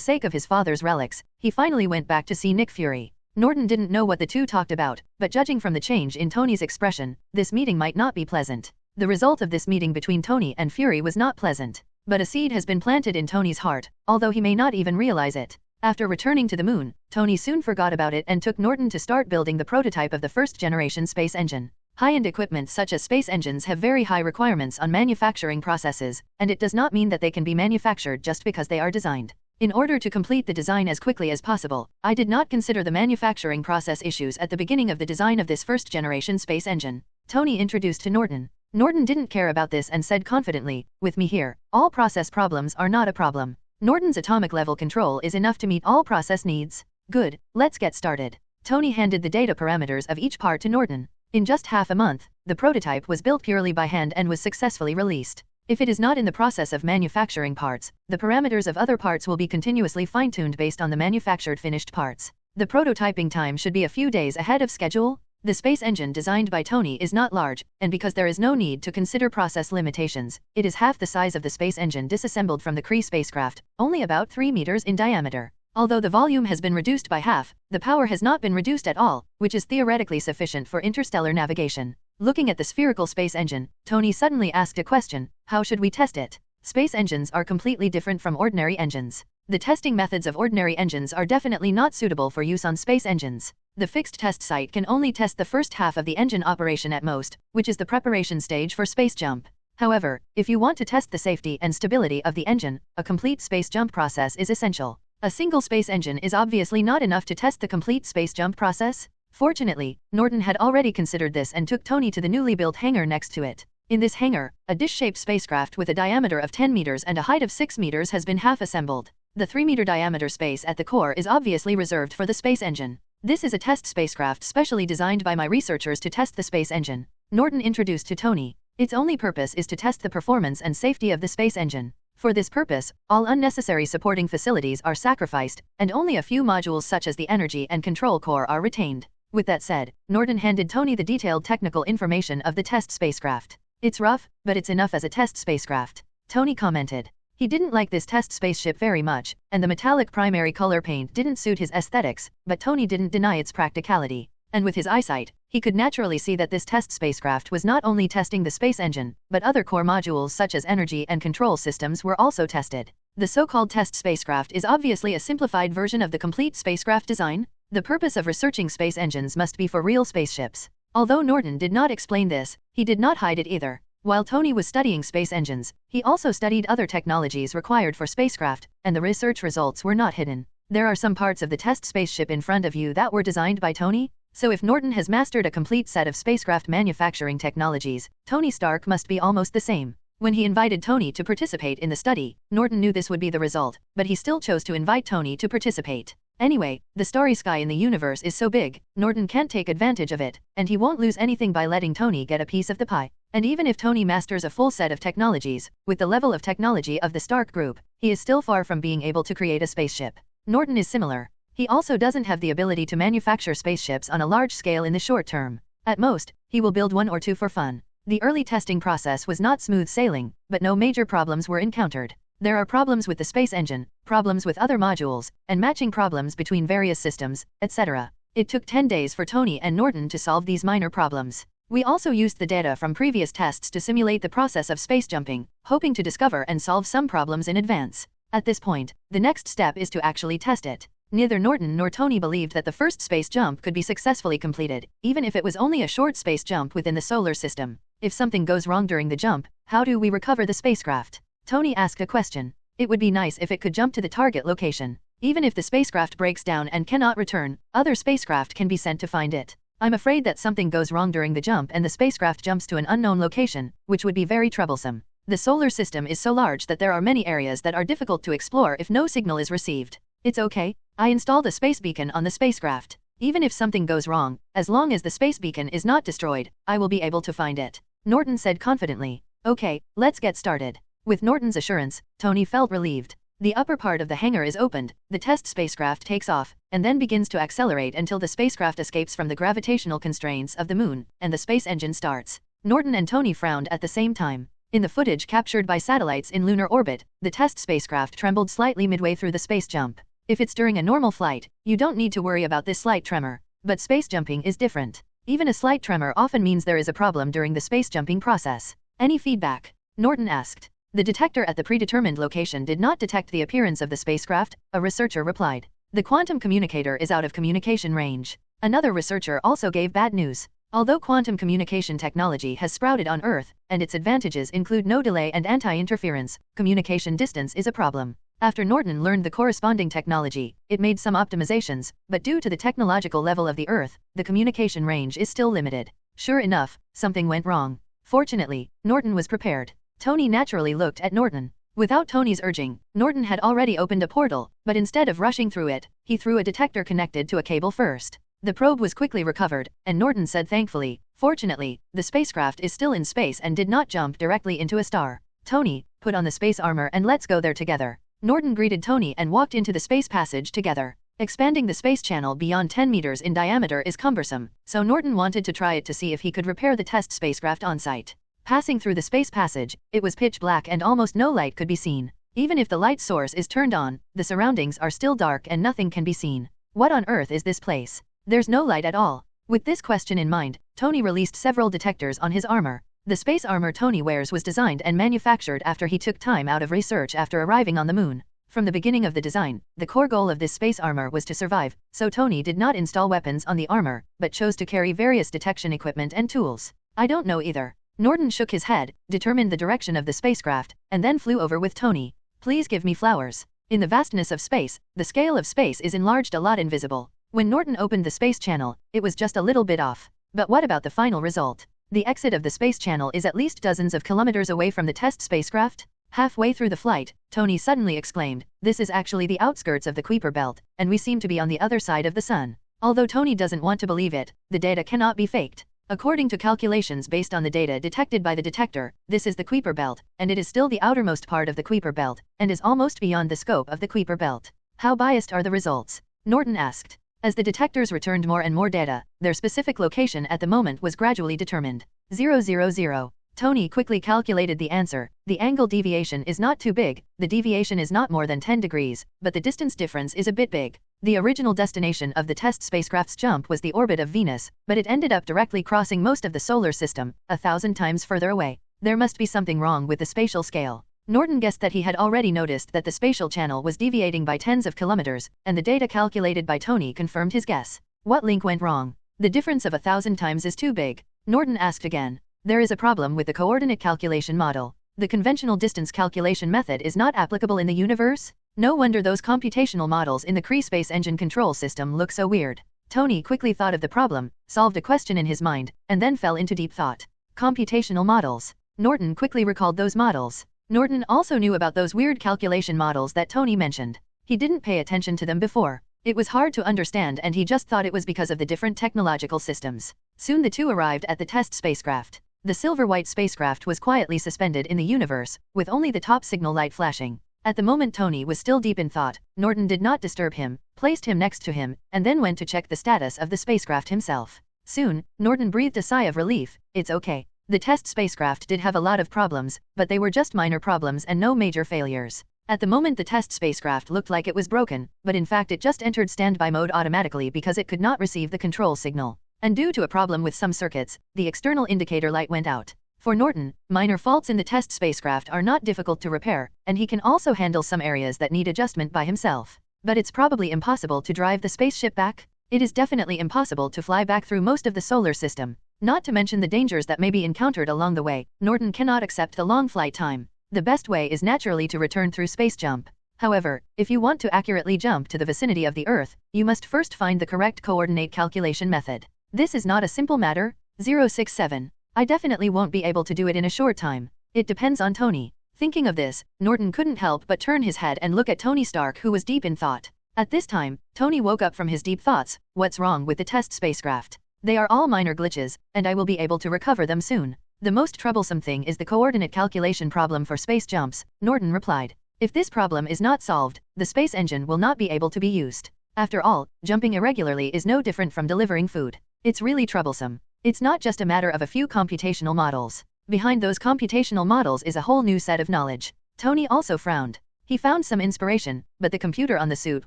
sake of his father's relics, he finally went back to see Nick Fury. Norton didn't know what the two talked about, but judging from the change in Tony's expression, this meeting might not be pleasant. The result of this meeting between Tony and Fury was not pleasant. But a seed has been planted in Tony's heart, although he may not even realize it. After returning to the moon, Tony soon forgot about it and took Norton to start building the prototype of the first-generation space engine. High-end equipment such as space engines have very high requirements on manufacturing processes, and it does not mean that they can be manufactured just because they are designed. In order to complete the design as quickly as possible, I did not consider the manufacturing process issues at the beginning of the design of this first-generation space engine. Tony introduced to Norton. Norton didn't care about this and said confidently, with me here, all process problems are not a problem. Norton's atomic level control is enough to meet all process needs. Good, let's get started. Tony handed the data parameters of each part to Norton. In just half a month, the prototype was built purely by hand and was successfully released. If it is not in the process of manufacturing parts, the parameters of other parts will be continuously fine-tuned based on the manufactured finished parts. The prototyping time should be a few days ahead of schedule. The space engine designed by Tony is not large, and because there is no need to consider process limitations, it is half the size of the space engine disassembled from the Kree spacecraft, only about 3 meters in diameter. Although the volume has been reduced by half, the power has not been reduced at all, which is theoretically sufficient for interstellar navigation. Looking at the spherical space engine, Tony suddenly asked a question: how should we test it? Space engines are completely different from ordinary engines. The testing methods of ordinary engines are definitely not suitable for use on space engines. The fixed test site can only test the first half of the engine operation at most, which is the preparation stage for space jump. However, if you want to test the safety and stability of the engine, a complete space jump process is essential. A single space engine is obviously not enough to test the complete space jump process. Fortunately, Norton had already considered this and took Tony to the newly built hangar next to it. In this hangar, a dish-shaped spacecraft with a diameter of 10 meters and a height of 6 meters has been half-assembled. The 3-meter diameter space at the core is obviously reserved for the space engine. This is a test spacecraft specially designed by my researchers to test the space engine, Norton introduced to Tony. Its only purpose is to test the performance and safety of the space engine. For this purpose, all unnecessary supporting facilities are sacrificed, and only a few modules such as the energy and control core are retained. With that said, Norton handed Tony the detailed technical information of the test spacecraft. It's rough, but it's enough as a test spacecraft, Tony commented. He didn't like this test spaceship very much, and the metallic primary color paint didn't suit his aesthetics, but Tony didn't deny its practicality. And with his eyesight, he could naturally see that this test spacecraft was not only testing the space engine, but other core modules such as energy and control systems were also tested. The so-called test spacecraft is obviously a simplified version of the complete spacecraft design. The purpose of researching space engines must be for real spaceships. Although Norton did not explain this, he did not hide it either. While Tony was studying space engines, he also studied other technologies required for spacecraft, and the research results were not hidden. There are some parts of the test spaceship in front of you that were designed by Tony, so if Norton has mastered a complete set of spacecraft manufacturing technologies, Tony Stark must be almost the same. When he invited Tony to participate in the study, Norton knew this would be the result, but he still chose to invite Tony to participate. Anyway, the starry sky in the universe is so big, Norton can't take advantage of it, and he won't lose anything by letting Tony get a piece of the pie. And even if Tony masters a full set of technologies, with the level of technology of the Stark group, he is still far from being able to create a spaceship. Norton is similar. He also doesn't have the ability to manufacture spaceships on a large scale in the short term. At most, he will build 1 or 2 for fun. The early testing process was not smooth sailing, but no major problems were encountered. There are problems with the space engine, problems with other modules, and matching problems between various systems, etc. It took 10 days for Tony and Norton to solve these minor problems. We also used the data from previous tests to simulate the process of space jumping, hoping to discover and solve some problems in advance. At this point, the next step is to actually test it. Neither Norton nor Tony believed that the first space jump could be successfully completed, even if it was only a short space jump within the solar system. If something goes wrong during the jump, how do we recover the spacecraft? Tony asked a question. It would be nice if it could jump to the target location. Even if the spacecraft breaks down and cannot return, other spacecraft can be sent to find it. I'm afraid that something goes wrong during the jump and the spacecraft jumps to an unknown location, which would be very troublesome. The solar system is so large that there are many areas that are difficult to explore if no signal is received. It's okay. I installed a space beacon on the spacecraft. Even if something goes wrong, as long as the space beacon is not destroyed, I will be able to find it, Norton said confidently. Okay, let's get started. With Norton's assurance, Tony felt relieved. The upper part of the hangar is opened, the test spacecraft takes off, and then begins to accelerate until the spacecraft escapes from the gravitational constraints of the moon, and the space engine starts. Norton and Tony frowned at the same time. In the footage captured by satellites in lunar orbit, the test spacecraft trembled slightly midway through the space jump. If it's during a normal flight, you don't need to worry about this slight tremor. But space jumping is different. Even a slight tremor often means there is a problem during the space jumping process. Any feedback? Norton asked. The detector at the predetermined location did not detect the appearance of the spacecraft, a researcher replied. The quantum communicator is out of communication range. Another researcher also gave bad news. Although quantum communication technology has sprouted on Earth, and its advantages include no delay and anti-interference, communication distance is a problem. After Norton learned the corresponding technology, it made some optimizations, but due to the technological level of the Earth, the communication range is still limited. Sure enough, something went wrong. Fortunately, Norton was prepared. Tony naturally looked at Norton. Without Tony's urging, Norton had already opened a portal, but instead of rushing through it, he threw a detector connected to a cable first. The probe was quickly recovered, and Norton said thankfully, "Fortunately, the spacecraft is still in space and did not jump directly into a star. Tony, put on the space armor and let's go there together." Norton greeted Tony and walked into the space passage together. Expanding the space channel beyond 10 meters in diameter is cumbersome, so Norton wanted to try it to see if he could repair the test spacecraft on site. Passing through the space passage, it was pitch black and almost no light could be seen. Even if the light source is turned on, the surroundings are still dark and nothing can be seen. What on earth is this place? There's no light at all. With this question in mind, Tony released several detectors on his armor. The space armor Tony wears was designed and manufactured after he took time out of research after arriving on the moon. From the beginning of the design, the core goal of this space armor was to survive, so Tony did not install weapons on the armor, but chose to carry various detection equipment and tools. "I don't know either." Norton shook his head, determined the direction of the spacecraft, and then flew over with Tony. "Please give me flowers." In the vastness of space, the scale of space is enlarged a lot invisible. When Norton opened the space channel, it was just a little bit off. But what about the final result? The exit of the space channel is at least dozens of kilometers away from the test spacecraft. Halfway through the flight, Tony suddenly exclaimed, "This is actually the outskirts of the Kuiper belt, and we seem to be on the other side of the sun." Although Tony doesn't want to believe it, the data cannot be faked. According to calculations based on the data detected by the detector, this is the Kuiper belt, and it is still the outermost part of the Kuiper belt, and is almost beyond the scope of the Kuiper belt. "How biased are the results?" Norton asked. As the detectors returned more and more data, their specific location at the moment was gradually determined. 000. Tony quickly calculated the answer. The angle deviation is not too big, the deviation is not more than 10 degrees, but the distance difference is a bit big. The original destination of the test spacecraft's jump was the orbit of Venus, but it ended up directly crossing most of the solar system, 1,000 times further away. There must be something wrong with the spatial scale. Norton guessed that he had already noticed that the spatial channel was deviating by tens of kilometers, and the data calculated by Tony confirmed his guess. What link went wrong? The difference of 1,000 times is too big. Norton asked again. There is a problem with the coordinate calculation model. The conventional distance calculation method is not applicable in the universe? No wonder those computational models in the Kree space engine control system look so weird. Tony quickly thought of the problem, solved a question in his mind, and then fell into deep thought. Computational models. Norton quickly recalled those models. Norton also knew about those weird calculation models that Tony mentioned. He didn't pay attention to them before. It was hard to understand and he just thought it was because of the different technological systems. Soon the two arrived at the test spacecraft. The silver-white spacecraft was quietly suspended in the universe, with only the top signal light flashing. At the moment Tony was still deep in thought, Norton did not disturb him, placed him next to him, and then went to check the status of the spacecraft himself. Soon, Norton breathed a sigh of relief. It's okay. The test spacecraft did have a lot of problems, but they were just minor problems and no major failures. At the moment the test spacecraft looked like it was broken, but in fact it just entered standby mode automatically because it could not receive the control signal. And due to a problem with some circuits, the external indicator light went out. For Norton, minor faults in the test spacecraft are not difficult to repair, and he can also handle some areas that need adjustment by himself. But it's probably impossible to drive the spaceship back. It is definitely impossible to fly back through most of the solar system. Not to mention the dangers that may be encountered along the way, Norton cannot accept the long flight time. The best way is naturally to return through space jump. However, if you want to accurately jump to the vicinity of the Earth, you must first find the correct coordinate calculation method. This is not a simple matter. 067. I definitely won't be able to do it in a short time. It depends on Tony. Thinking of this, Norton couldn't help but turn his head and look at Tony Stark, who was deep in thought. At this time, Tony woke up from his deep thoughts. What's wrong with the test spacecraft? They are all minor glitches, and I will be able to recover them soon. The most troublesome thing is the coordinate calculation problem for space jumps, Norton replied. If this problem is not solved, the space engine will not be able to be used. After all, jumping irregularly is no different from delivering food. It's really troublesome. It's not just a matter of a few computational models. Behind those computational models is a whole new set of knowledge. Tony also frowned. He found some inspiration, but the computer on the suit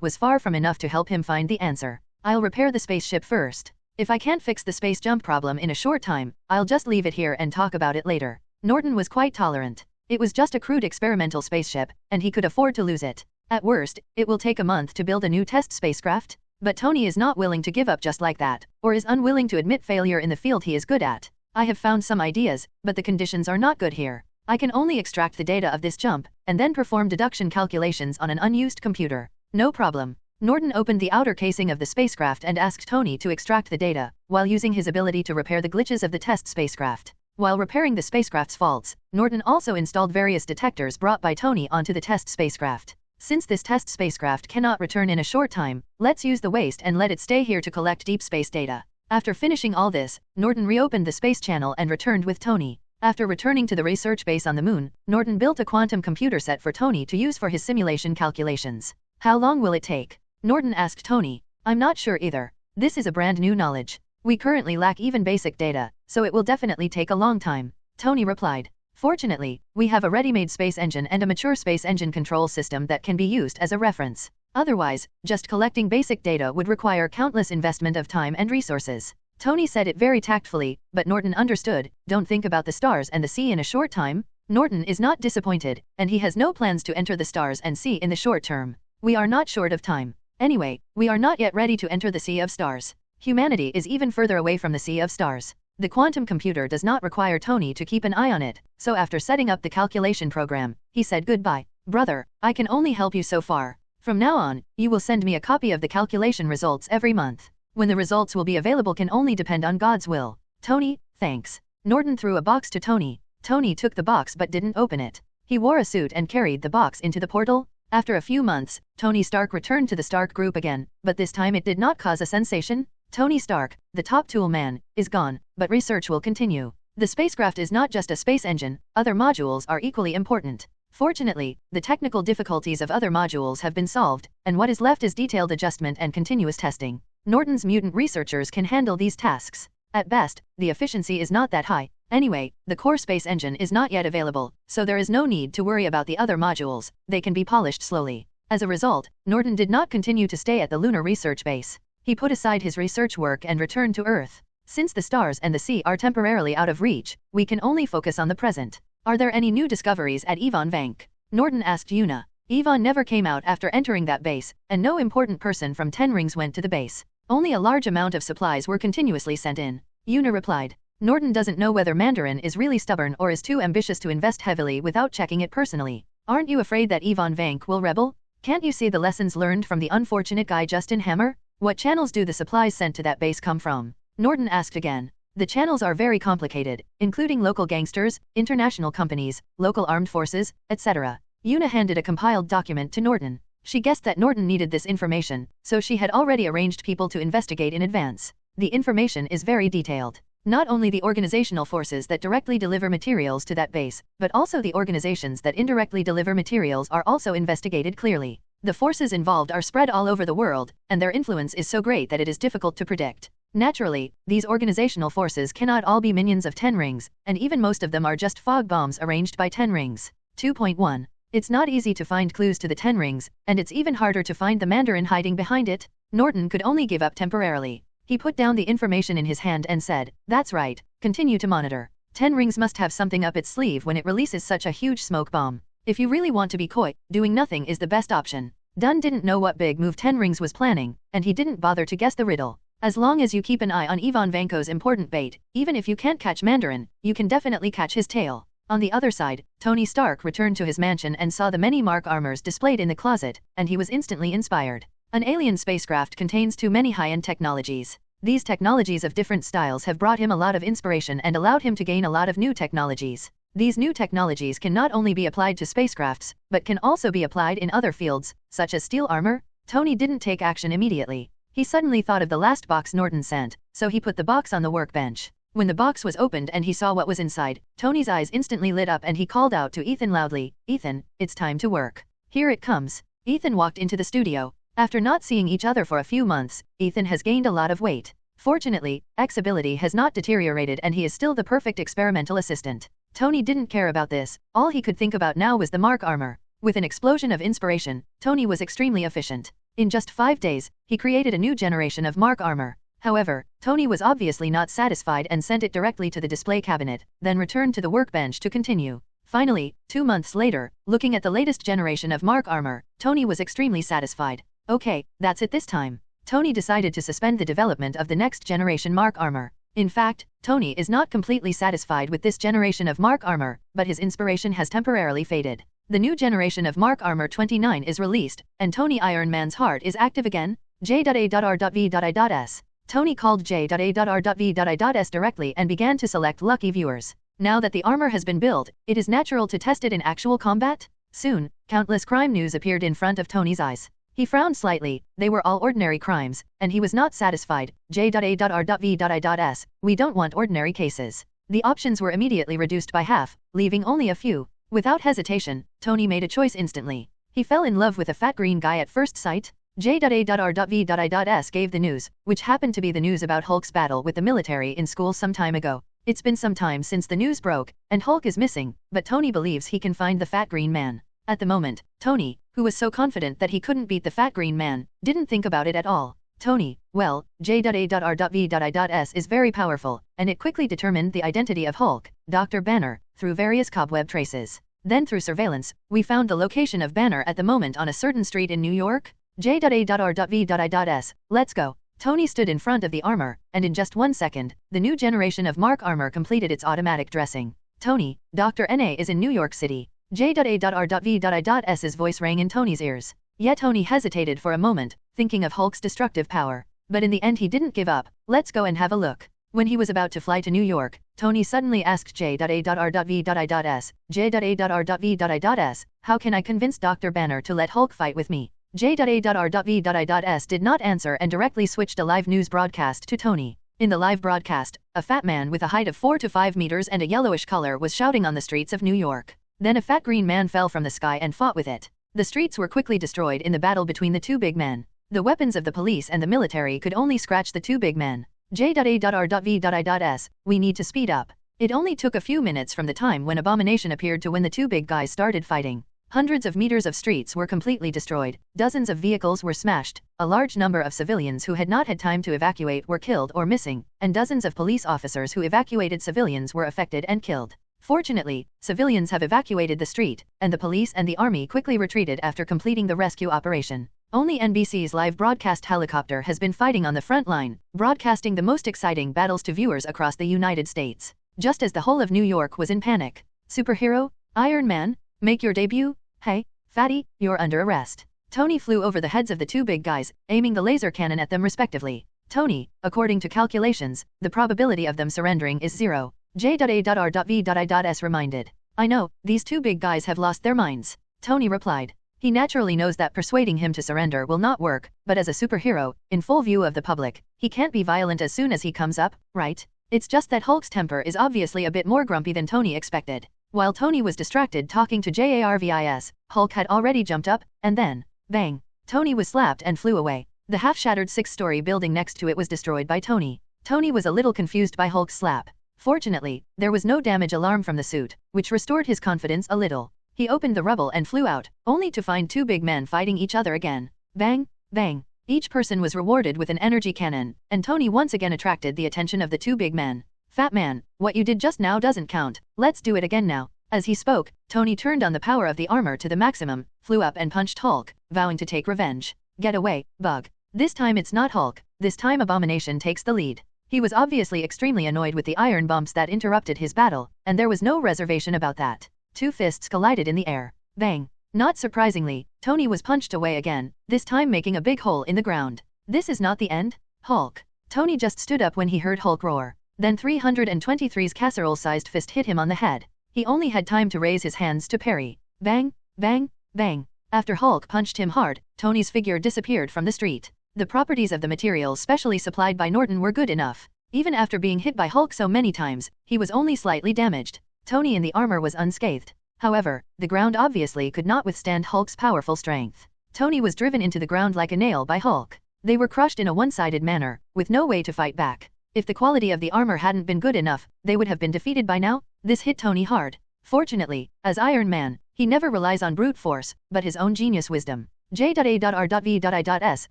was far from enough to help him find the answer. I'll repair the spaceship first. If I can't fix the space jump problem in a short time, I'll just leave it here and talk about it later. Norton was quite tolerant. It was just a crude experimental spaceship, and he could afford to lose it. At worst, it will take a month to build a new test spacecraft. But Tony is not willing to give up just like that, or is unwilling to admit failure in the field he is good at. I have found some ideas, but the conditions are not good here. I can only extract the data of this jump, and then perform deduction calculations on an unused computer. No problem. Norton opened the outer casing of the spacecraft and asked Tony to extract the data, while using his ability to repair the glitches of the test spacecraft. While repairing the spacecraft's faults, Norton also installed various detectors brought by Tony onto the test spacecraft. Since this test spacecraft cannot return in a short time, let's use the waste and let it stay here to collect deep space data. After finishing all this, Norton reopened the space channel and returned with Tony. After returning to the research base on the moon, Norton built a quantum computer set for Tony to use for his simulation calculations. How long will it take? Norton asked Tony. I'm not sure either. This is a brand new knowledge. We currently lack even basic data, so it will definitely take a long time. Tony replied. Fortunately, we have a ready-made space engine and a mature space engine control system that can be used as a reference. Otherwise, just collecting basic data would require countless investment of time and resources. Tony said it very tactfully, but Norton understood. Don't think about the stars and the sea in a short time. Norton is not disappointed, and he has no plans to enter the stars and sea in the short term. We are not short of time. Anyway, we are not yet ready to enter the sea of stars. Humanity is even further away from the sea of stars. The quantum computer does not require Tony to keep an eye on it, so after setting up the calculation program, he said goodbye. Brother, I can only help you so far. From now on, you will send me a copy of the calculation results every month. When the results will be available can only depend on God's will. Tony, thanks. Norton threw a box to Tony. Tony took the box but didn't open it. He wore a suit and carried the box into the portal. After a few months, Tony Stark returned to the Stark group again, but this time it did not cause a sensation. Tony Stark, the top tool man, is gone, but research will continue. The spacecraft is not just a space engine, other modules are equally important. Fortunately, the technical difficulties of other modules have been solved, and what is left is detailed adjustment and continuous testing. Norton's mutant researchers can handle these tasks. At best, the efficiency is not that high. Anyway, the core space engine is not yet available, so there is no need to worry about the other modules, they can be polished slowly. As a result, Norton did not continue to stay at the lunar research base. He put aside his research work and returned to Earth. Since the stars and the sea are temporarily out of reach, we can only focus on the present. Are there any new discoveries at Ivan Vank? Norton asked Una. Ivan never came out after entering that base, and no important person from 10 Rings went to the base. Only a large amount of supplies were continuously sent in. Una replied. Norton doesn't know whether Mandarin is really stubborn or is too ambitious to invest heavily without checking it personally. Aren't you afraid that Ivan Vank will rebel? Can't you see the lessons learned from the unfortunate guy Justin Hammer? What channels do the supplies sent to that base come from? Norton asked again. The channels are very complicated, including local gangsters, international companies, local armed forces, etc. Una handed a compiled document to Norton. She guessed that Norton needed this information, so she had already arranged people to investigate in advance. The information is very detailed. Not only the organizational forces that directly deliver materials to that base, but also the organizations that indirectly deliver materials are also investigated clearly. The forces involved are spread all over the world, and their influence is so great that it is difficult to predict. Naturally, these organizational forces cannot all be minions of 10 Rings, and even most of them are just fog bombs arranged by 10 Rings. 2.1. It's not easy to find clues to the 10 Rings, and it's even harder to find the Mandarin hiding behind it. Norton could only give up temporarily. He put down the information in his hand and said, "That's right, continue to monitor. 10 Rings must have something up its sleeve when it releases such a huge smoke bomb. If you really want to be coy, doing nothing is the best option." Dunn didn't know what big move 10 Rings was planning, and he didn't bother to guess the riddle. As long as you keep an eye on Ivan Vanko's important bait, even if you can't catch Mandarin, you can definitely catch his tail. On the other side, Tony Stark returned to his mansion and saw the many Mark armors displayed in the closet, and he was instantly inspired. An alien spacecraft contains too many high-end technologies. These technologies of different styles have brought him a lot of inspiration and allowed him to gain a lot of new technologies. These new technologies can not only be applied to spacecrafts, but can also be applied in other fields, such as steel armor. Tony didn't take action immediately. He suddenly thought of the last box Norton sent, so he put the box on the workbench. When the box was opened and he saw what was inside, Tony's eyes instantly lit up and he called out to Ethan loudly, "Ethan, it's time to work. Here it comes." Ethan walked into the studio. After not seeing each other for a few months, Ethan has gained a lot of weight. Fortunately, X's ability has not deteriorated and he is still the perfect experimental assistant. Tony didn't care about this, all he could think about now was the Mark armor. With an explosion of inspiration, Tony was extremely efficient. In just 5 days, he created a new generation of Mark armor. However, Tony was obviously not satisfied and sent it directly to the display cabinet, then returned to the workbench to continue. Finally, 2 months later, looking at the latest generation of Mark armor, Tony was extremely satisfied. Okay, that's it this time. Tony decided to suspend the development of the next generation Mark armor. In fact, Tony is not completely satisfied with this generation of Mark armor, but his inspiration has temporarily faded. The new generation of Mark armor 29 is released, and Tony Iron Man's heart is active again. J.A.R.V.I.S. Tony called J.A.R.V.I.S directly and began to select lucky viewers. Now that the armor has been built, it is natural to test it in actual combat. Soon, countless crime news appeared in front of Tony's eyes. He frowned slightly. They were all ordinary crimes, and he was not satisfied. J.A.R.V.S. We don't want ordinary cases. The options were immediately reduced by half, leaving only a few. Without hesitation, Tony made a choice instantly. He fell in love with a fat green guy at first sight. J.A.R.V.S. gave the news, which happened to be the news about Hulk's battle with the military in school some time ago. It's been some time since the news broke, and Hulk is missing, but Tony believes he can find the fat green man. At the moment, Tony, who was so confident that he couldn't beat the fat green man, didn't think about it at all. Tony, well, J.A.R.V.S. is very powerful, and it quickly determined the identity of Hulk, Dr. Banner, through various cobweb traces. Then through surveillance, we found the location of Banner at the moment on a certain street in New York. J.A.R.V.S. Let's go. Tony stood in front of the armor, and in just 1 second, the new generation of Mark armor completed its automatic dressing. Tony, Dr. N.A. is in New York City. J.A.R.V.S.'s voice rang in Tony's ears. Yet Tony hesitated for a moment, thinking of Hulk's destructive power. But in the end he didn't give up. Let's go and have a look. When he was about to fly to New York, Tony suddenly asked J.A.R.V.S. J.A.R.V.S. How can I convince Dr. Banner to let Hulk fight with me? J.A.R.V.S. did not answer and directly switched a live news broadcast to Tony. In the live broadcast, a fat man with a height of 4 to 5 meters and a yellowish color was shouting on the streets of New York. Then a fat green man fell from the sky and fought with it. The streets were quickly destroyed in the battle between the two big men. The weapons of the police and the military could only scratch the two big men. J.A.R.V.S. We need to speed up. It only took a few minutes from the time when Abomination appeared to when the two big guys started fighting. Hundreds of meters of streets were completely destroyed, dozens of vehicles were smashed, a large number of civilians who had not had time to evacuate were killed or missing, and dozens of police officers who evacuated civilians were affected and killed. Fortunately, civilians have evacuated the street, and the police and the army quickly retreated after completing the rescue operation. Only NBC's live broadcast helicopter has been fighting on the front line, broadcasting the most exciting battles to viewers across the United States. Just as the whole of New York was in panic. Superhero? Iron Man? Make your debut? Hey, fatty, you're under arrest. Tony flew over the heads of the two big guys, aiming the laser cannon at them respectively. Tony, according to calculations, the probability of them surrendering is 0. J.A.R.V.S. reminded. I know, these two big guys have lost their minds. Tony replied. He naturally knows that persuading him to surrender will not work, but as a superhero, in full view of the public, he can't be violent as soon as he comes up, right? It's just that Hulk's temper is obviously a bit more grumpy than Tony expected. While Tony was distracted talking to J.A.R.V.S., Hulk had already jumped up, and then, bang, Tony was slapped and flew away. The half-shattered 6-story building next to it was destroyed by Tony. Tony was a little confused by Hulk's slap. Fortunately, there was no damage alarm from the suit, which restored his confidence a little. He opened the rubble and flew out, only to find two big men fighting each other again. Bang, bang. Each person was rewarded with an energy cannon, and Tony once again attracted the attention of the two big men. Fat man, what you did just now doesn't count, let's do it again now. As he spoke, Tony turned on the power of the armor to the maximum, flew up and punched Hulk, vowing to take revenge. Get away, bug. This time it's not Hulk, this time Abomination takes the lead. He was obviously extremely annoyed with the iron bumps that interrupted his battle, and there was no reservation about that. Two fists collided in the air. Bang. Not surprisingly, Tony was punched away again, this time making a big hole in the ground. This is not the end? Hulk. Tony just stood up when he heard Hulk roar. Then 323's casserole-sized fist hit him on the head. He only had time to raise his hands to parry. Bang, bang, bang. After Hulk punched him hard, Tony's figure disappeared from the street. The properties of the materials specially supplied by Norton were good enough. Even after being hit by Hulk so many times, he was only slightly damaged. Tony in the armor was unscathed. However, the ground obviously could not withstand Hulk's powerful strength. Tony was driven into the ground like a nail by Hulk. They were crushed in a one-sided manner, with no way to fight back. If the quality of the armor hadn't been good enough, they would have been defeated by now. This hit Tony hard. Fortunately, as Iron Man, he never relies on brute force, but his own genius wisdom. J.A.R.V.S.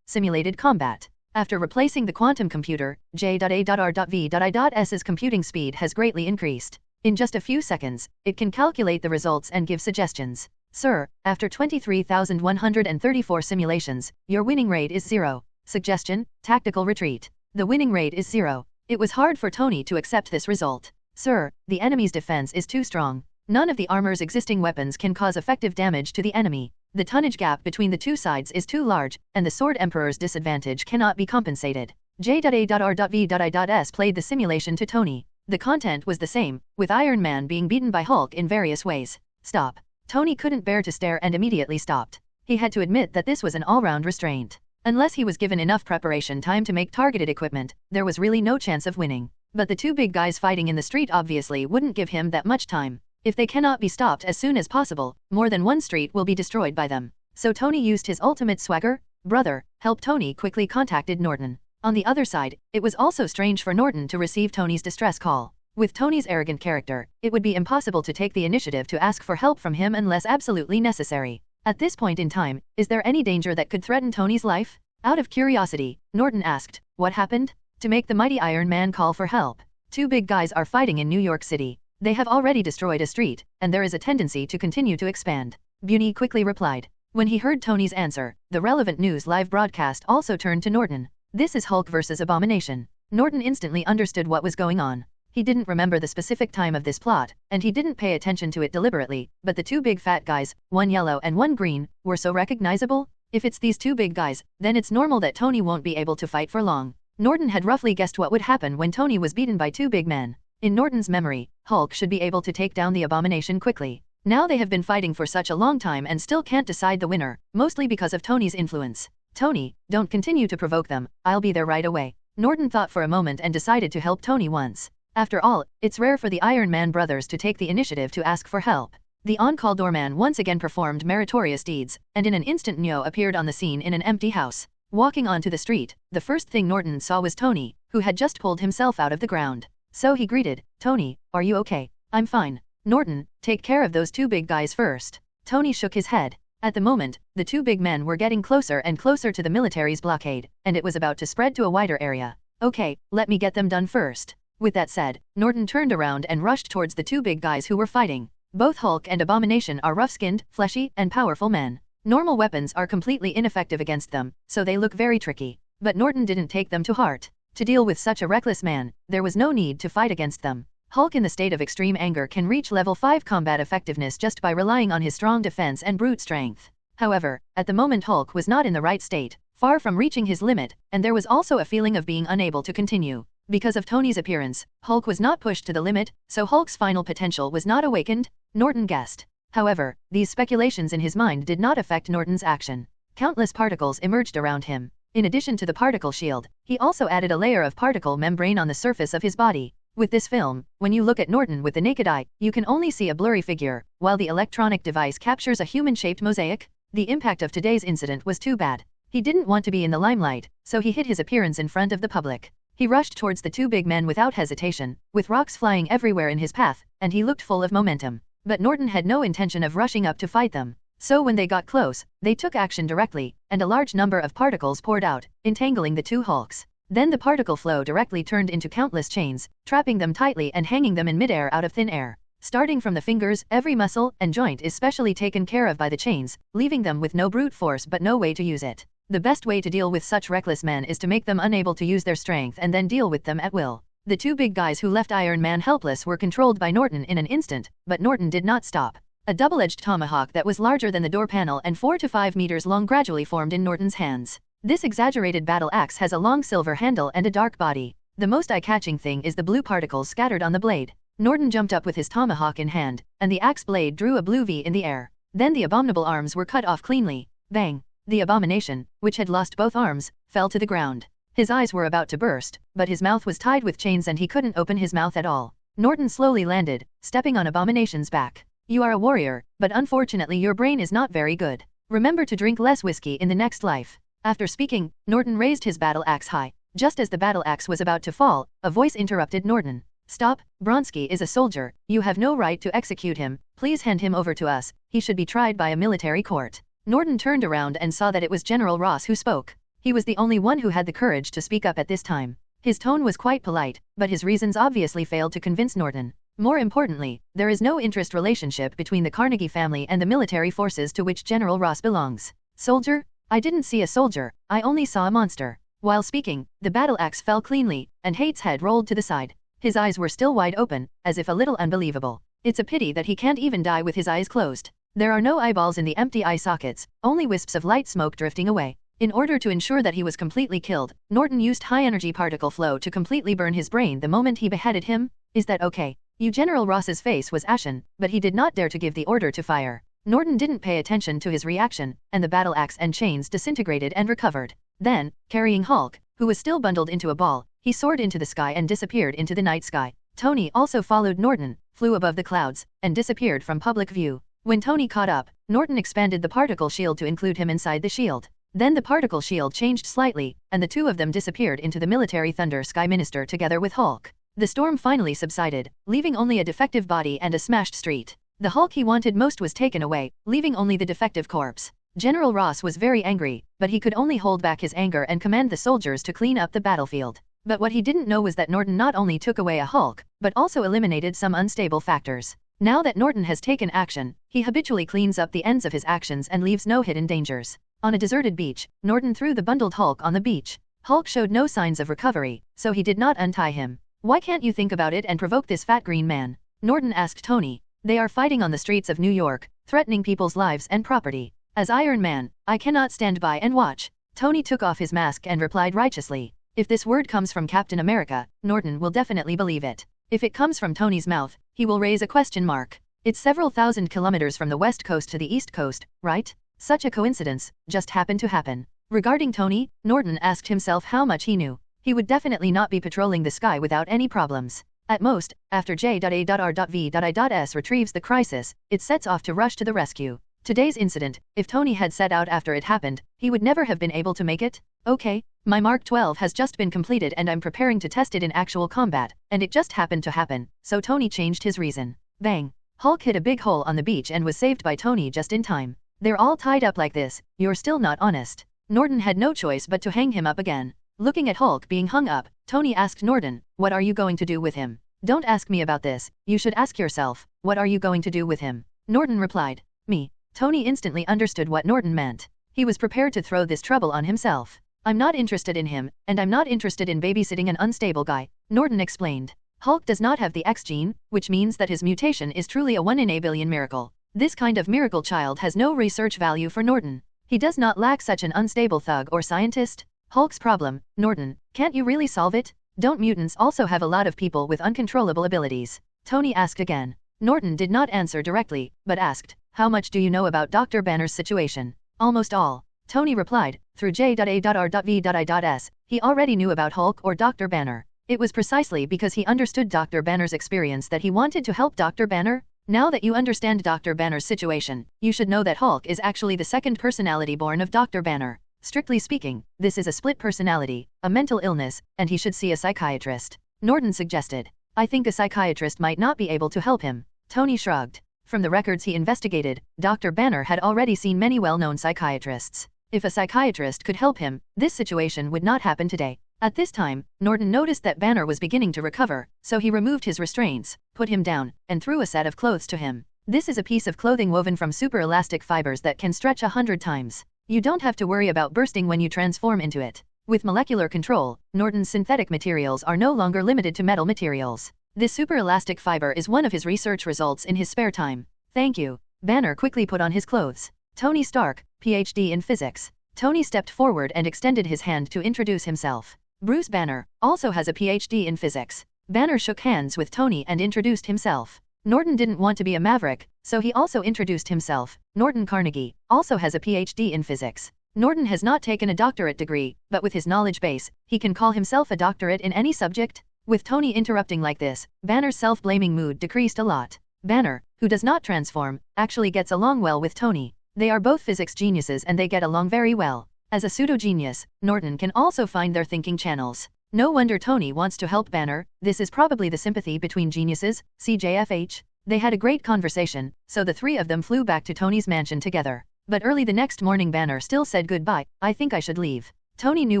Simulated combat. After replacing the quantum computer, J.A.R.V.S.'s computing speed has greatly increased. In just a few seconds, it can calculate the results and give suggestions. Sir, after 23,134 simulations, your winning rate is 0. Suggestion, tactical retreat. The winning rate is 0. It was hard for Tony to accept this result. Sir, the enemy's defense is too strong. None of the armor's existing weapons can cause effective damage to the enemy. The tonnage gap between the two sides is too large, and the Sword Emperor's disadvantage cannot be compensated. J.A.R.V.S. played the simulation to Tony. The content was the same, with Iron Man being beaten by Hulk in various ways. Stop. Tony couldn't bear to stare and immediately stopped. He had to admit that this was an all-round restraint. Unless he was given enough preparation time to make targeted equipment, there was really no chance of winning. But the two big guys fighting in the street obviously wouldn't give him that much time. If they cannot be stopped as soon as possible, more than one street will be destroyed by them. So Tony used his ultimate swagger. Brother, help. Tony quickly contacted Norton. On the other side, it was also strange for Norton to receive Tony's distress call. With Tony's arrogant character, it would be impossible to take the initiative to ask for help from him unless absolutely necessary. At this point in time, is there any danger that could threaten Tony's life? Out of curiosity, Norton asked, what happened? To make the mighty Iron Man call for help. Two big guys are fighting in New York City. They have already destroyed a street, and there is a tendency to continue to expand. Bunny quickly replied. When he heard Tony's answer, the relevant news live broadcast also turned to Norton. This is Hulk versus Abomination. Norton instantly understood what was going on. He didn't remember the specific time of this plot, and he didn't pay attention to it deliberately, but the two big fat guys, one yellow and one green, were so recognizable. If it's these two big guys, then it's normal that Tony won't be able to fight for long. Norton had roughly guessed what would happen when Tony was beaten by two big men. In Norton's memory, Hulk should be able to take down the Abomination quickly. Now they have been fighting for such a long time and still can't decide the winner, mostly because of Tony's influence. Tony, don't continue to provoke them, I'll be there right away. Norton thought for a moment and decided to help Tony once. After all, it's rare for the Iron Man brothers to take the initiative to ask for help. The on-call doorman once again performed meritorious deeds, and in an instant Neo appeared on the scene in an empty house. Walking onto the street, the first thing Norton saw was Tony, who had just pulled himself out of the ground. So he greeted, Tony, are you okay? I'm fine. Norton, take care of those two big guys first. Tony shook his head. At the moment, the two big men were getting closer and closer to the military's blockade, and it was about to spread to a wider area. Okay, let me get them done first. With that said, Norton turned around and rushed towards the two big guys who were fighting. Both Hulk and Abomination are rough-skinned, fleshy, and powerful men. Normal weapons are completely ineffective against them, so they look very tricky. But Norton didn't take them to heart. To deal with such a reckless man, there was no need to fight against them. Hulk in the state of extreme anger can reach level 5 combat effectiveness just by relying on his strong defense and brute strength. However, at the moment Hulk was not in the right state, far from reaching his limit, and there was also a feeling of being unable to continue. Because of Tony's appearance, Hulk was not pushed to the limit, so Hulk's final potential was not awakened, Norton guessed. However, these speculations in his mind did not affect Norton's action. Countless particles emerged around him. In addition to the particle shield, he also added a layer of particle membrane on the surface of his body. With this film, when you look at Norton with the naked eye, you can only see a blurry figure, while the electronic device captures a human-shaped mosaic. The impact of today's incident was too bad. He didn't want to be in the limelight, so he hid his appearance in front of the public. He rushed towards the two big men without hesitation, with rocks flying everywhere in his path, and he looked full of momentum. But Norton had no intention of rushing up to fight them. So when they got close, they took action directly, and a large number of particles poured out, entangling the two Hulks. Then the particle flow directly turned into countless chains, trapping them tightly and hanging them in midair out of thin air. Starting from the fingers, every muscle and joint is specially taken care of by the chains, leaving them with no brute force but no way to use it. The best way to deal with such reckless men is to make them unable to use their strength and then deal with them at will. The two big guys who left Iron Man helpless were controlled by Norton in an instant, but Norton did not stop. A double-edged tomahawk that was larger than the door panel and 4 to 5 meters long gradually formed in Norton's hands. This exaggerated battle axe has a long silver handle and a dark body. The most eye-catching thing is the blue particles scattered on the blade. Norton jumped up with his tomahawk in hand, and the axe blade drew a blue V in the air. Then the abominable arms were cut off cleanly. Bang! The Abomination, which had lost both arms, fell to the ground. His eyes were about to burst, but his mouth was tied with chains and he couldn't open his mouth at all. Norton slowly landed, stepping on Abomination's back. You are a warrior, but unfortunately your brain is not very good. Remember to drink less whiskey in the next life. After speaking, Norton raised his battle axe high. Just as the battle axe was about to fall, a voice interrupted Norton. Stop, Bronsky is a soldier, you have no right to execute him, please hand him over to us, he should be tried by a military court. Norton turned around and saw that it was General Ross who spoke. He was the only one who had the courage to speak up at this time. His tone was quite polite, but his reasons obviously failed to convince Norton. More importantly, there is no interest relationship between the Carnegie family and the military forces to which General Ross belongs. Soldier? I didn't see a soldier, I only saw a monster. While speaking, the battle axe fell cleanly, and Hate's head rolled to the side. His eyes were still wide open, as if a little unbelievable. It's a pity that he can't even die with his eyes closed. There are no eyeballs in the empty eye sockets, only wisps of light smoke drifting away. In order to ensure that he was completely killed, Norton used high-energy particle flow to completely burn his brain the moment he beheaded him. Is that okay? General Ross's face was ashen, but he did not dare to give the order to fire. Norton didn't pay attention to his reaction, and the battle axe and chains disintegrated and recovered. Then, carrying Hulk, who was still bundled into a ball, he soared into the sky and disappeared into the night sky. Tony also followed Norton, flew above the clouds, and disappeared from public view. When Tony caught up, Norton expanded the particle shield to include him inside the shield. Then the particle shield changed slightly, and the two of them disappeared into the military Thunder Sky Minister together with Hulk. The storm finally subsided, leaving only a defective body and a smashed street. The Hulk he wanted most was taken away, leaving only the defective corpse. General Ross was very angry, but he could only hold back his anger and command the soldiers to clean up the battlefield. But what he didn't know was that Norton not only took away a Hulk, but also eliminated some unstable factors. Now that Norton has taken action, he habitually cleans up the ends of his actions and leaves no hidden dangers. On a deserted beach, Norton threw the bundled Hulk on the beach. Hulk showed no signs of recovery, so he did not untie him. "Why can't you think about it and provoke this fat green man?" Norton asked Tony. "They are fighting on the streets of New York, threatening people's lives and property. As Iron Man, I cannot stand by and watch." Tony took off his mask and replied righteously. If this word comes from Captain America, Norton will definitely believe it. If it comes from Tony's mouth, he will raise a question mark. It's several thousand kilometers from the west coast to the east coast, right? Such a coincidence just happened to happen. Regarding Tony, Norton asked himself how much he knew. He would definitely not be patrolling the sky without any problems. At most, after J.A.R.V.S retrieves the crisis, it sets off to rush to the rescue. Today's incident, if Tony had set out after it happened, he would never have been able to make it. "Okay, my Mark 12 has just been completed and I'm preparing to test it in actual combat, and it just happened to happen," so Tony changed his reason. Bang! Hulk hit a big hole on the beach and was saved by Tony just in time. "They're all tied up like this, you're still not honest." Norton had no choice but to hang him up again. Looking at Hulk being hung up, Tony asked Norton, "What are you going to do with him?" "Don't ask me about this, you should ask yourself, what are you going to do with him?" Norton replied. "Me." Tony instantly understood what Norton meant. He was prepared to throw this trouble on himself. "I'm not interested in him, and I'm not interested in babysitting an unstable guy," Norton explained. Hulk does not have the X gene, which means that his mutation is truly a 1 in a billion miracle. This kind of miracle child has no research value for Norton. He does not lack such an unstable thug or scientist. "Hulk's problem, Norton, can't you really solve it? Don't mutants also have a lot of people with uncontrollable abilities?" Tony asked again. Norton did not answer directly, but asked, "How much do you know about Dr. Banner's situation?" "Almost all." Tony replied. Through J.A.R.V.S, he already knew about Hulk or Dr. Banner. It was precisely because he understood Dr. Banner's experience that he wanted to help Dr. Banner. Now that you understand Dr. Banner's situation, you should know that Hulk is actually the second personality born of Dr. Banner. Strictly speaking, this is a split personality, a mental illness, and he should see a psychiatrist. Norton suggested. "I think a psychiatrist might not be able to help him." Tony shrugged. From the records he investigated, Dr. Banner had already seen many well-known psychiatrists. If a psychiatrist could help him, this situation would not happen today. At this time, Norton noticed that Banner was beginning to recover, so he removed his restraints, put him down, and threw a set of clothes to him. This is a piece of clothing woven from super elastic fibers that can stretch 100 times. You don't have to worry about bursting when you transform into it. With molecular control, Norton's synthetic materials are no longer limited to metal materials. This super elastic fiber is one of his research results in his spare time. "Thank you." Banner quickly put on his clothes. "Tony Stark, PhD in physics." Tony stepped forward and extended his hand to introduce himself. "Bruce Banner, also has a PhD in physics." Banner shook hands with Tony and introduced himself. Norton didn't want to be a maverick, so he also introduced himself. "Norton Carnegie, also has a PhD in physics." Norton has not taken a doctorate degree, but with his knowledge base, he can call himself a doctorate in any subject. With Tony interrupting like this, Banner's self-blaming mood decreased a lot. Banner, who does not transform, actually gets along well with Tony. They are both physics geniuses and they get along very well. As a pseudo-genius, Norton can also find their thinking channels. No wonder Tony wants to help Banner. This is probably the sympathy between geniuses, CJFH. They had a great conversation, so the three of them flew back to Tony's mansion together. But early the next morning Banner still said goodbye. "I think I should leave." Tony knew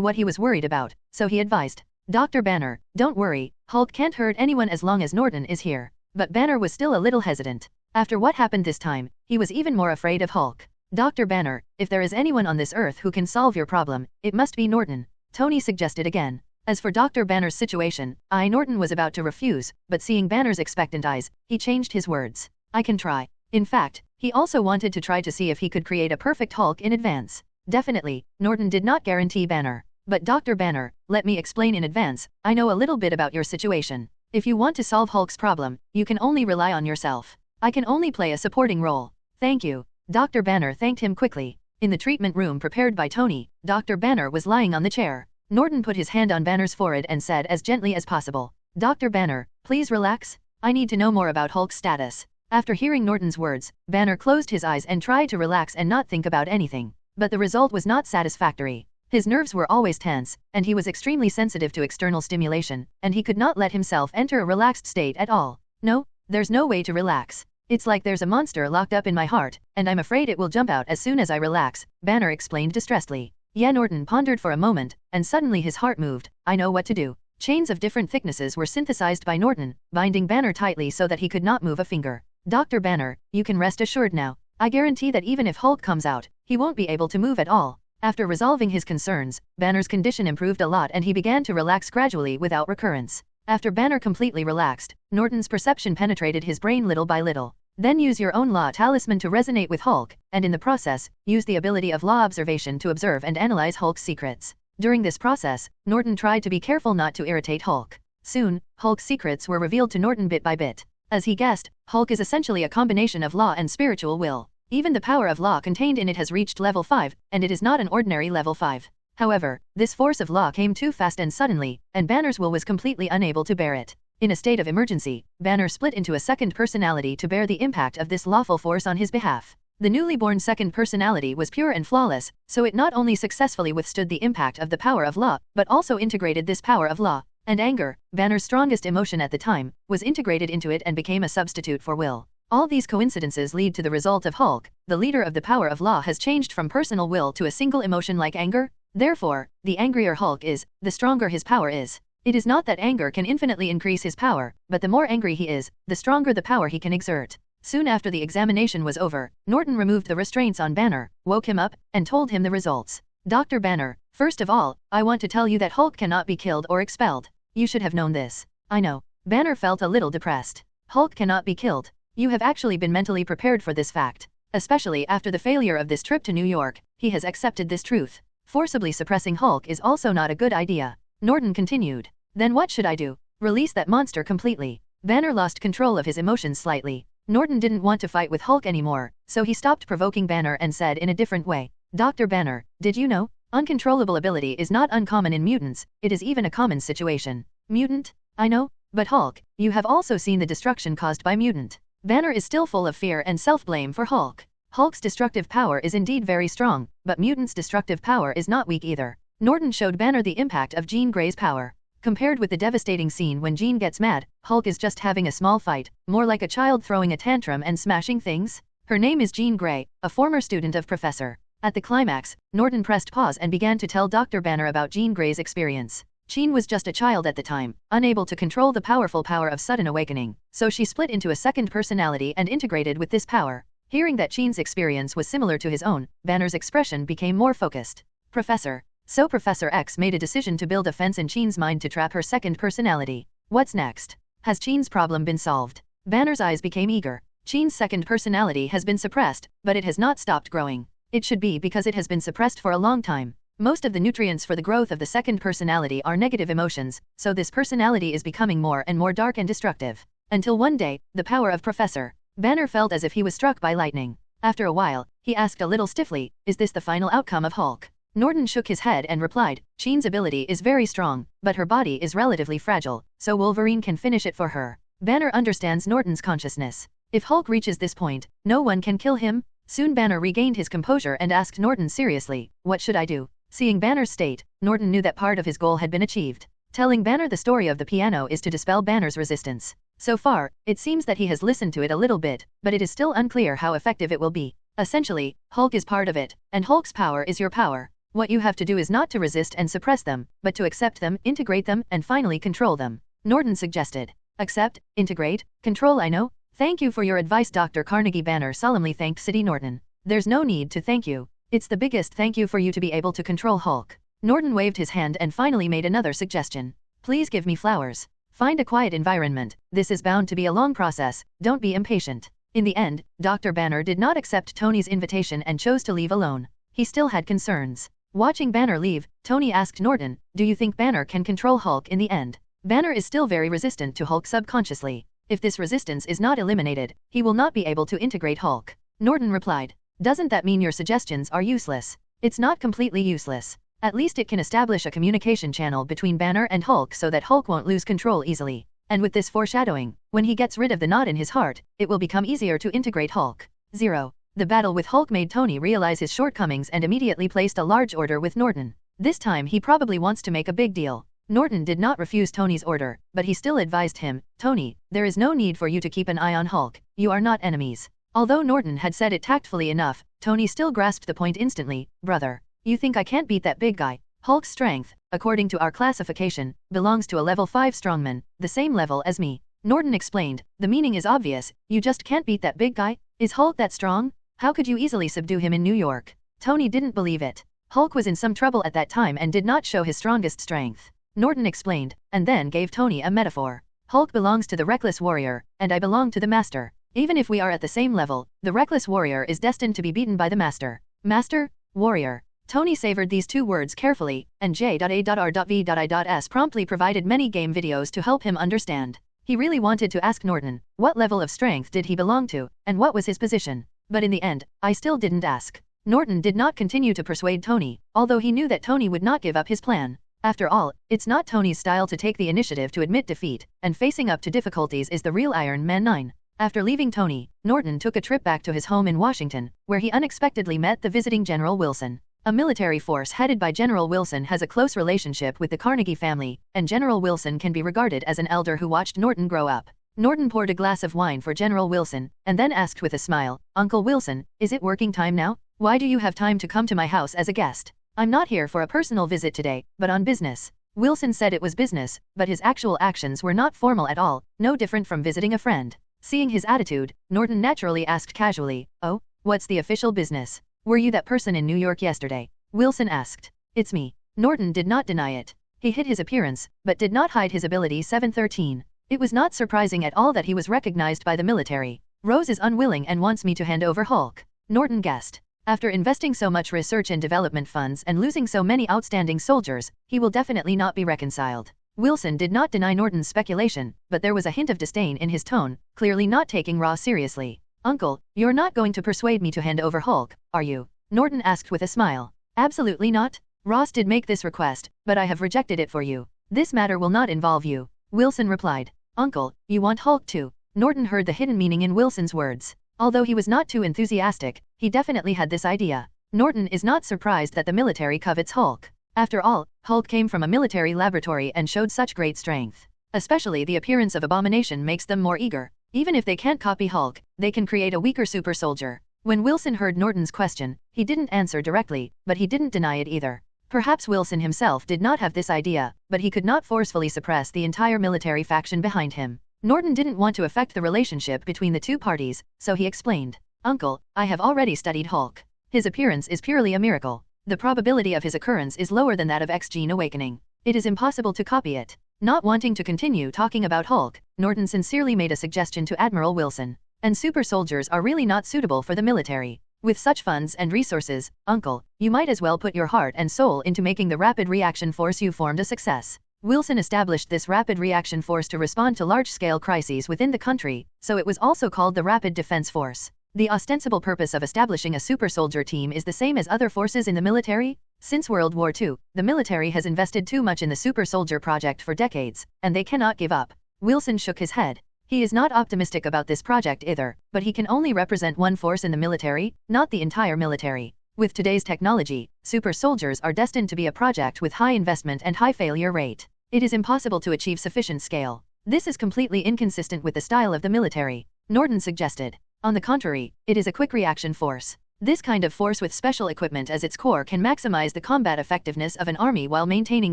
what he was worried about, so he advised. "Dr. Banner, don't worry, Hulk can't hurt anyone as long as Norton is here." But Banner was still a little hesitant. After what happened this time, he was even more afraid of Hulk. "Dr. Banner, if there is anyone on this earth who can solve your problem, it must be Norton," Tony suggested again. As for Dr. Banner's situation, Norton was about to refuse, but seeing Banner's expectant eyes, he changed his words. "I can try." In fact, he also wanted to try to see if he could create a perfect Hulk in advance. Definitely, Norton did not guarantee Banner. "But Dr. Banner, let me explain in advance, I know a little bit about your situation. If you want to solve Hulk's problem, you can only rely on yourself. I can only play a supporting role." "Thank you." Dr. Banner thanked him quickly. In the treatment room prepared by Tony, Dr. Banner was lying on the chair. Norton put his hand on Banner's forehead and said as gently as possible, "Dr. Banner, please relax. I need to know more about Hulk's status." After hearing Norton's words, Banner closed his eyes and tried to relax and not think about anything. But the result was not satisfactory. His nerves were always tense, and he was extremely sensitive to external stimulation, and he could not let himself enter a relaxed state at all. "No, there's no way to relax. It's like there's a monster locked up in my heart, and I'm afraid it will jump out as soon as I relax," Banner explained distressedly. Norton pondered for a moment, and suddenly his heart moved. "I know what to do." Chains of different thicknesses were synthesized by Norton, binding Banner tightly so that he could not move a finger. "Dr. Banner, you can rest assured now. I guarantee that even if Hulk comes out, he won't be able to move at all." After resolving his concerns, Banner's condition improved a lot and he began to relax gradually without recurrence. After Banner completely relaxed, Norton's perception penetrated his brain little by little. Then use your own law talisman to resonate with Hulk, and in the process, use the ability of law observation to observe and analyze Hulk's secrets. During this process, Norton tried to be careful not to irritate Hulk. Soon, Hulk's secrets were revealed to Norton bit by bit. As he guessed, Hulk is essentially a combination of law and spiritual will. Even the power of law contained in it has reached level 5, and it is not an ordinary level 5. However, this force of law came too fast and suddenly, and Banner's will was completely unable to bear it. In a state of emergency, Banner split into a second personality to bear the impact of this lawful force on his behalf. The newly born second personality was pure and flawless, so it not only successfully withstood the impact of the power of law, but also integrated this power of law and anger, Banner's strongest emotion at the time, was integrated into it and became a substitute for will. All these coincidences lead to the result of Hulk, the leader of the power of law, has changed from personal will to a single emotion like anger. Therefore, the angrier Hulk is, the stronger his power is. It is not that anger can infinitely increase his power, but the more angry he is, the stronger the power he can exert. Soon after the examination was over, Norton removed the restraints on Banner, woke him up, and told him the results. "Dr. Banner, first of all, I want to tell you that Hulk cannot be killed or expelled. You should have known this." "I know." Banner felt a little depressed. "Hulk cannot be killed. You have actually been mentally prepared for this fact. Especially after the failure of this trip to New York, he has accepted this truth. Forcibly suppressing Hulk is also not a good idea." Norton continued. "Then what should I do?" "Release that monster completely." Banner lost control of his emotions slightly. Norton didn't want to fight with Hulk anymore, so he stopped provoking Banner and said in a different way, "Dr. Banner, did you know? Uncontrollable ability is not uncommon in mutants, it is even a common situation." "Mutant? I know, but Hulk, you have also seen the destruction caused by Mutant." Banner is still full of fear and self-blame for Hulk. Hulk's destructive power is indeed very strong, but Mutant's destructive power is not weak either. Norton showed Banner the impact of Jean Grey's power. Compared with the devastating scene when Jean gets mad, Hulk is just having a small fight, more like a child throwing a tantrum and smashing things. Her name is Jean Grey, a former student of Professor. At the climax, Norton pressed pause and began to tell Dr. Banner about Jean Grey's experience. Jean was just a child at the time, unable to control the powerful power of sudden awakening, so she split into a second personality and integrated with this power. Hearing that Jean's experience was similar to his own, Banner's expression became more focused. "Professor." So Professor X made a decision to build a fence in Jean's mind to trap her second personality. What's next? Has Jean's problem been solved? Banner's eyes became eager. Jean's second personality has been suppressed, but it has not stopped growing. It should be because it has been suppressed for a long time. Most of the nutrients for the growth of the second personality are negative emotions, so this personality is becoming more and more dark and destructive. Until one day, the power of Professor Banner felt as if he was struck by lightning. After a while, he asked a little stiffly, "Is this the final outcome of Hulk?" Norton shook his head and replied, "Jean's ability is very strong, but her body is relatively fragile, so Wolverine can finish it for her." Banner understands Norton's consciousness. If Hulk reaches this point, no one can kill him. Soon Banner regained his composure and asked Norton seriously, "What should I do?" Seeing Banner's state, Norton knew that part of his goal had been achieved. Telling Banner the story of the piano is to dispel Banner's resistance. So far, it seems that he has listened to it a little bit, but it is still unclear how effective it will be. Essentially, Hulk is part of it, and Hulk's power is your power. What you have to do is not to resist and suppress them, but to accept them, integrate them, and finally control them. Norton suggested. "Accept, integrate, control. I know. Thank you for your advice, Dr. Carnegie." Banner solemnly thanked City Norton. "There's no need to thank you. It's the biggest thank you for you to be able to control Hulk." Norton waved his hand and finally made another suggestion. "Please give me flowers. Find a quiet environment. This is bound to be a long process, don't be impatient." In the end, Dr. Banner did not accept Tony's invitation and chose to leave alone. He still had concerns. Watching Banner leave, Tony asked Norton, "Do you think Banner can control Hulk in the end?" Banner is still very resistant to Hulk subconsciously. If this resistance is not eliminated, he will not be able to integrate Hulk. Norton replied, Doesn't that mean your suggestions are useless? It's not completely useless. At least it can establish a communication channel between Banner and Hulk so that Hulk won't lose control easily. And with this foreshadowing, when he gets rid of the knot in his heart, it will become easier to integrate Hulk. 0. The battle with Hulk made Tony realize his shortcomings and immediately placed a large order with Norton. This time he probably wants to make a big deal. Norton did not refuse Tony's order, but he still advised him, Tony, there is no need for you to keep an eye on Hulk, you are not enemies. Although Norton had said it tactfully enough, Tony still grasped the point instantly, brother. You think I can't beat that big guy? Hulk's strength, according to our classification, belongs to a level 5 strongman, the same level as me. Norton explained, the meaning is obvious, you just can't beat that big guy? Is Hulk that strong? How could you easily subdue him in New York? Tony didn't believe it. Hulk was in some trouble at that time and did not show his strongest strength. Norton explained, and then gave Tony a metaphor. Hulk belongs to the reckless warrior, and I belong to the master. Even if we are at the same level, the reckless warrior is destined to be beaten by the master. Master? Warrior. Tony savored these two words carefully, and J.A.R.V.I.S promptly provided many game videos to help him understand. He really wanted to ask Norton, what level of strength did he belong to, and what was his position? But in the end, I still didn't ask. Norton did not continue to persuade Tony, although he knew that Tony would not give up his plan. After all, it's not Tony's style to take the initiative to admit defeat, and facing up to difficulties is the real Iron Man 9. After leaving Tony, Norton took a trip back to his home in Washington, where he unexpectedly met the visiting General Wilson. A military force headed by General Wilson has a close relationship with the Carnegie family, and General Wilson can be regarded as an elder who watched Norton grow up. Norton poured a glass of wine for General Wilson, and then asked with a smile, Uncle Wilson, is it working time now? Why do you have time to come to my house as a guest? I'm not here for a personal visit today, but on business. Wilson said it was business, but his actual actions were not formal at all, no different from visiting a friend. Seeing his attitude, Norton naturally asked casually, oh, what's the official business? Were you that person in New York yesterday? Wilson asked. It's me. Norton did not deny it. He hid his appearance, but did not hide his ability 713. It was not surprising at all that he was recognized by the military. Rose is unwilling and wants me to hand over Hulk. Norton guessed. After investing so much research and development funds and losing so many outstanding soldiers, he will definitely not be reconciled. Wilson did not deny Norton's speculation, but there was a hint of disdain in his tone, clearly not taking Raw seriously. Uncle, you're not going to persuade me to hand over Hulk, are you? Norton asked with a smile. Absolutely not. Ross did make this request, but I have rejected it for you. This matter will not involve you. Wilson replied. Uncle, you want Hulk too? Norton heard the hidden meaning in Wilson's words. Although he was not too enthusiastic, he definitely had this idea. Norton is not surprised that the military covets Hulk. After all, Hulk came from a military laboratory and showed such great strength. Especially the appearance of Abomination makes them more eager. Even if they can't copy Hulk, they can create a weaker super soldier. When Wilson heard Norton's question, he didn't answer directly, but he didn't deny it either. Perhaps Wilson himself did not have this idea, but he could not forcefully suppress the entire military faction behind him. Norton didn't want to affect the relationship between the two parties, so he explained. Uncle, I have already studied Hulk. His appearance is purely a miracle. The probability of his occurrence is lower than that of X-gene awakening. It is impossible to copy it. Not wanting to continue talking about Hulk, Norton sincerely made a suggestion to Admiral Wilson. And super soldiers are really not suitable for the military. With such funds and resources, Uncle, you might as well put your heart and soul into making the Rapid Reaction Force you formed a success. Wilson established this Rapid Reaction Force to respond to large-scale crises within the country, so it was also called the Rapid Defense Force. The ostensible purpose of establishing a super soldier team is the same as other forces in the military. Since World War II, the military has invested too much in the super soldier project for decades, and they cannot give up. Wilson shook his head. He is not optimistic about this project either, but he can only represent one force in the military, not the entire military. With today's technology, super soldiers are destined to be a project with high investment and high failure rate. It is impossible to achieve sufficient scale. This is completely inconsistent with the style of the military, Norton suggested. On the contrary, it is a quick reaction force. This kind of force with special equipment as its core can maximize the combat effectiveness of an army while maintaining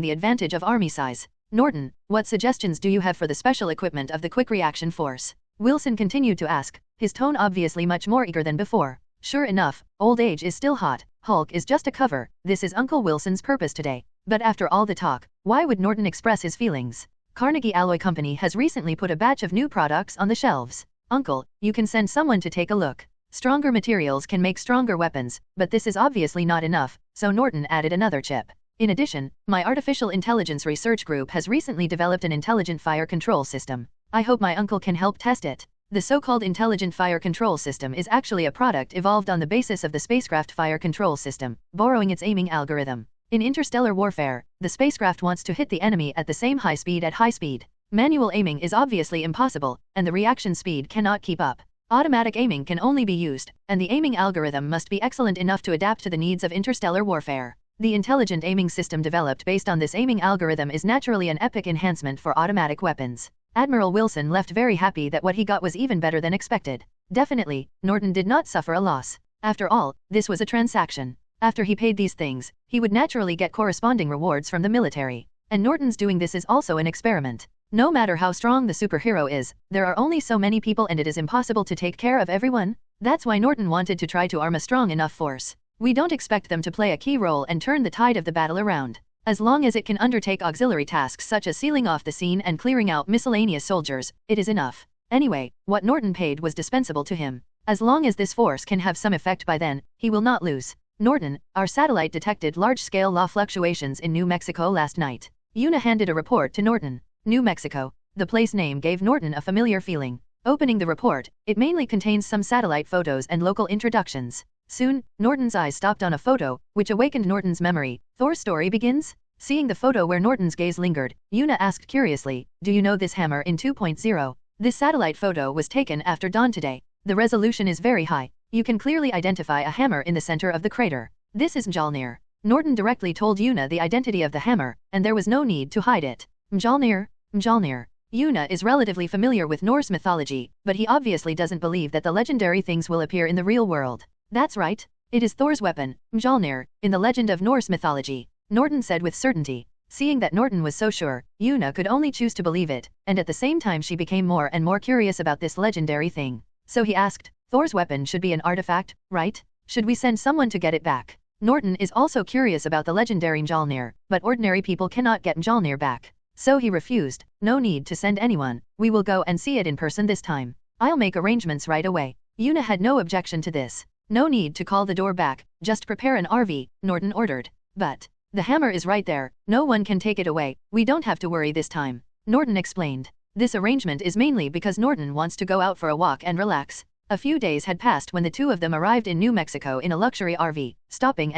the advantage of army size. Norton, what suggestions do you have for the special equipment of the quick reaction force? Wilson continued to ask, his tone obviously much more eager than before. Sure enough, old age is still hot. Hulk is just a cover. This is Uncle Wilson's purpose today. But after all the talk, why would Norton express his feelings? Carnegie Alloy Company has recently put a batch of new products on the shelves. Uncle, you can send someone to take a look. Stronger materials can make stronger weapons, but this is obviously not enough, so Norton added another chip. In addition, my artificial intelligence research group has recently developed an intelligent fire control system. I hope my uncle can help test it. The so-called Intelligent Fire Control System is actually a product evolved on the basis of the spacecraft fire control system, borrowing its aiming algorithm. In interstellar warfare, the spacecraft wants to hit the enemy at the same high speed at high speed. Manual aiming is obviously impossible, and the reaction speed cannot keep up. Automatic aiming can only be used, and the aiming algorithm must be excellent enough to adapt to the needs of interstellar warfare. The intelligent aiming system developed based on this aiming algorithm is naturally an epic enhancement for automatic weapons. Admiral Wilson left very happy that what he got was even better than expected. Definitely, Norton did not suffer a loss. After all, this was a transaction. After he paid these things, he would naturally get corresponding rewards from the military. And Norton's doing this is also an experiment. No matter how strong the superhero is, there are only so many people and it is impossible to take care of everyone. That's why Norton wanted to try to arm a strong enough force. We don't expect them to play a key role and turn the tide of the battle around. As long as it can undertake auxiliary tasks such as sealing off the scene and clearing out miscellaneous soldiers, it is enough. Anyway, what Norton paid was dispensable to him. As long as this force can have some effect by then, he will not lose. Norton, our satellite detected large-scale law fluctuations in New Mexico last night. Una handed a report to Norton. New Mexico. The place name gave Norton a familiar feeling. Opening the report, it mainly contains some satellite photos and local introductions. Soon, Norton's eyes stopped on a photo, which awakened Norton's memory. Thor's story begins? Seeing the photo where Norton's gaze lingered, Una asked curiously, "Do you know this hammer in 2.0? This satellite photo was taken after dawn today. The resolution is very high. You can clearly identify a hammer in the center of the crater. This is Mjolnir." Norton directly told Una the identity of the hammer, and there was no need to hide it. Mjolnir? Mjolnir. Una is relatively familiar with Norse mythology, but he obviously doesn't believe that the legendary things will appear in the real world. That's right. It is Thor's weapon, Mjolnir, in the legend of Norse mythology, Norton said with certainty. Seeing that Norton was so sure, Una could only choose to believe it, and at the same time she became more and more curious about this legendary thing. So he asked, "Thor's weapon should be an artifact, right? Should we send someone to get it back?" Norton is also curious about the legendary Mjolnir, but ordinary people cannot get Mjolnir back. So he refused. "No need to send anyone, we will go and see it in person this time. I'll make arrangements right away." Una had no objection to this. "No need to call the door back, just prepare an RV, Norton ordered. "But the hammer is right there, no one can take it away, we don't have to worry this time," Norton explained. This arrangement is mainly because Norton wants to go out for a walk and relax. A few days had passed when the two of them arrived in New Mexico in a luxury RV, stopping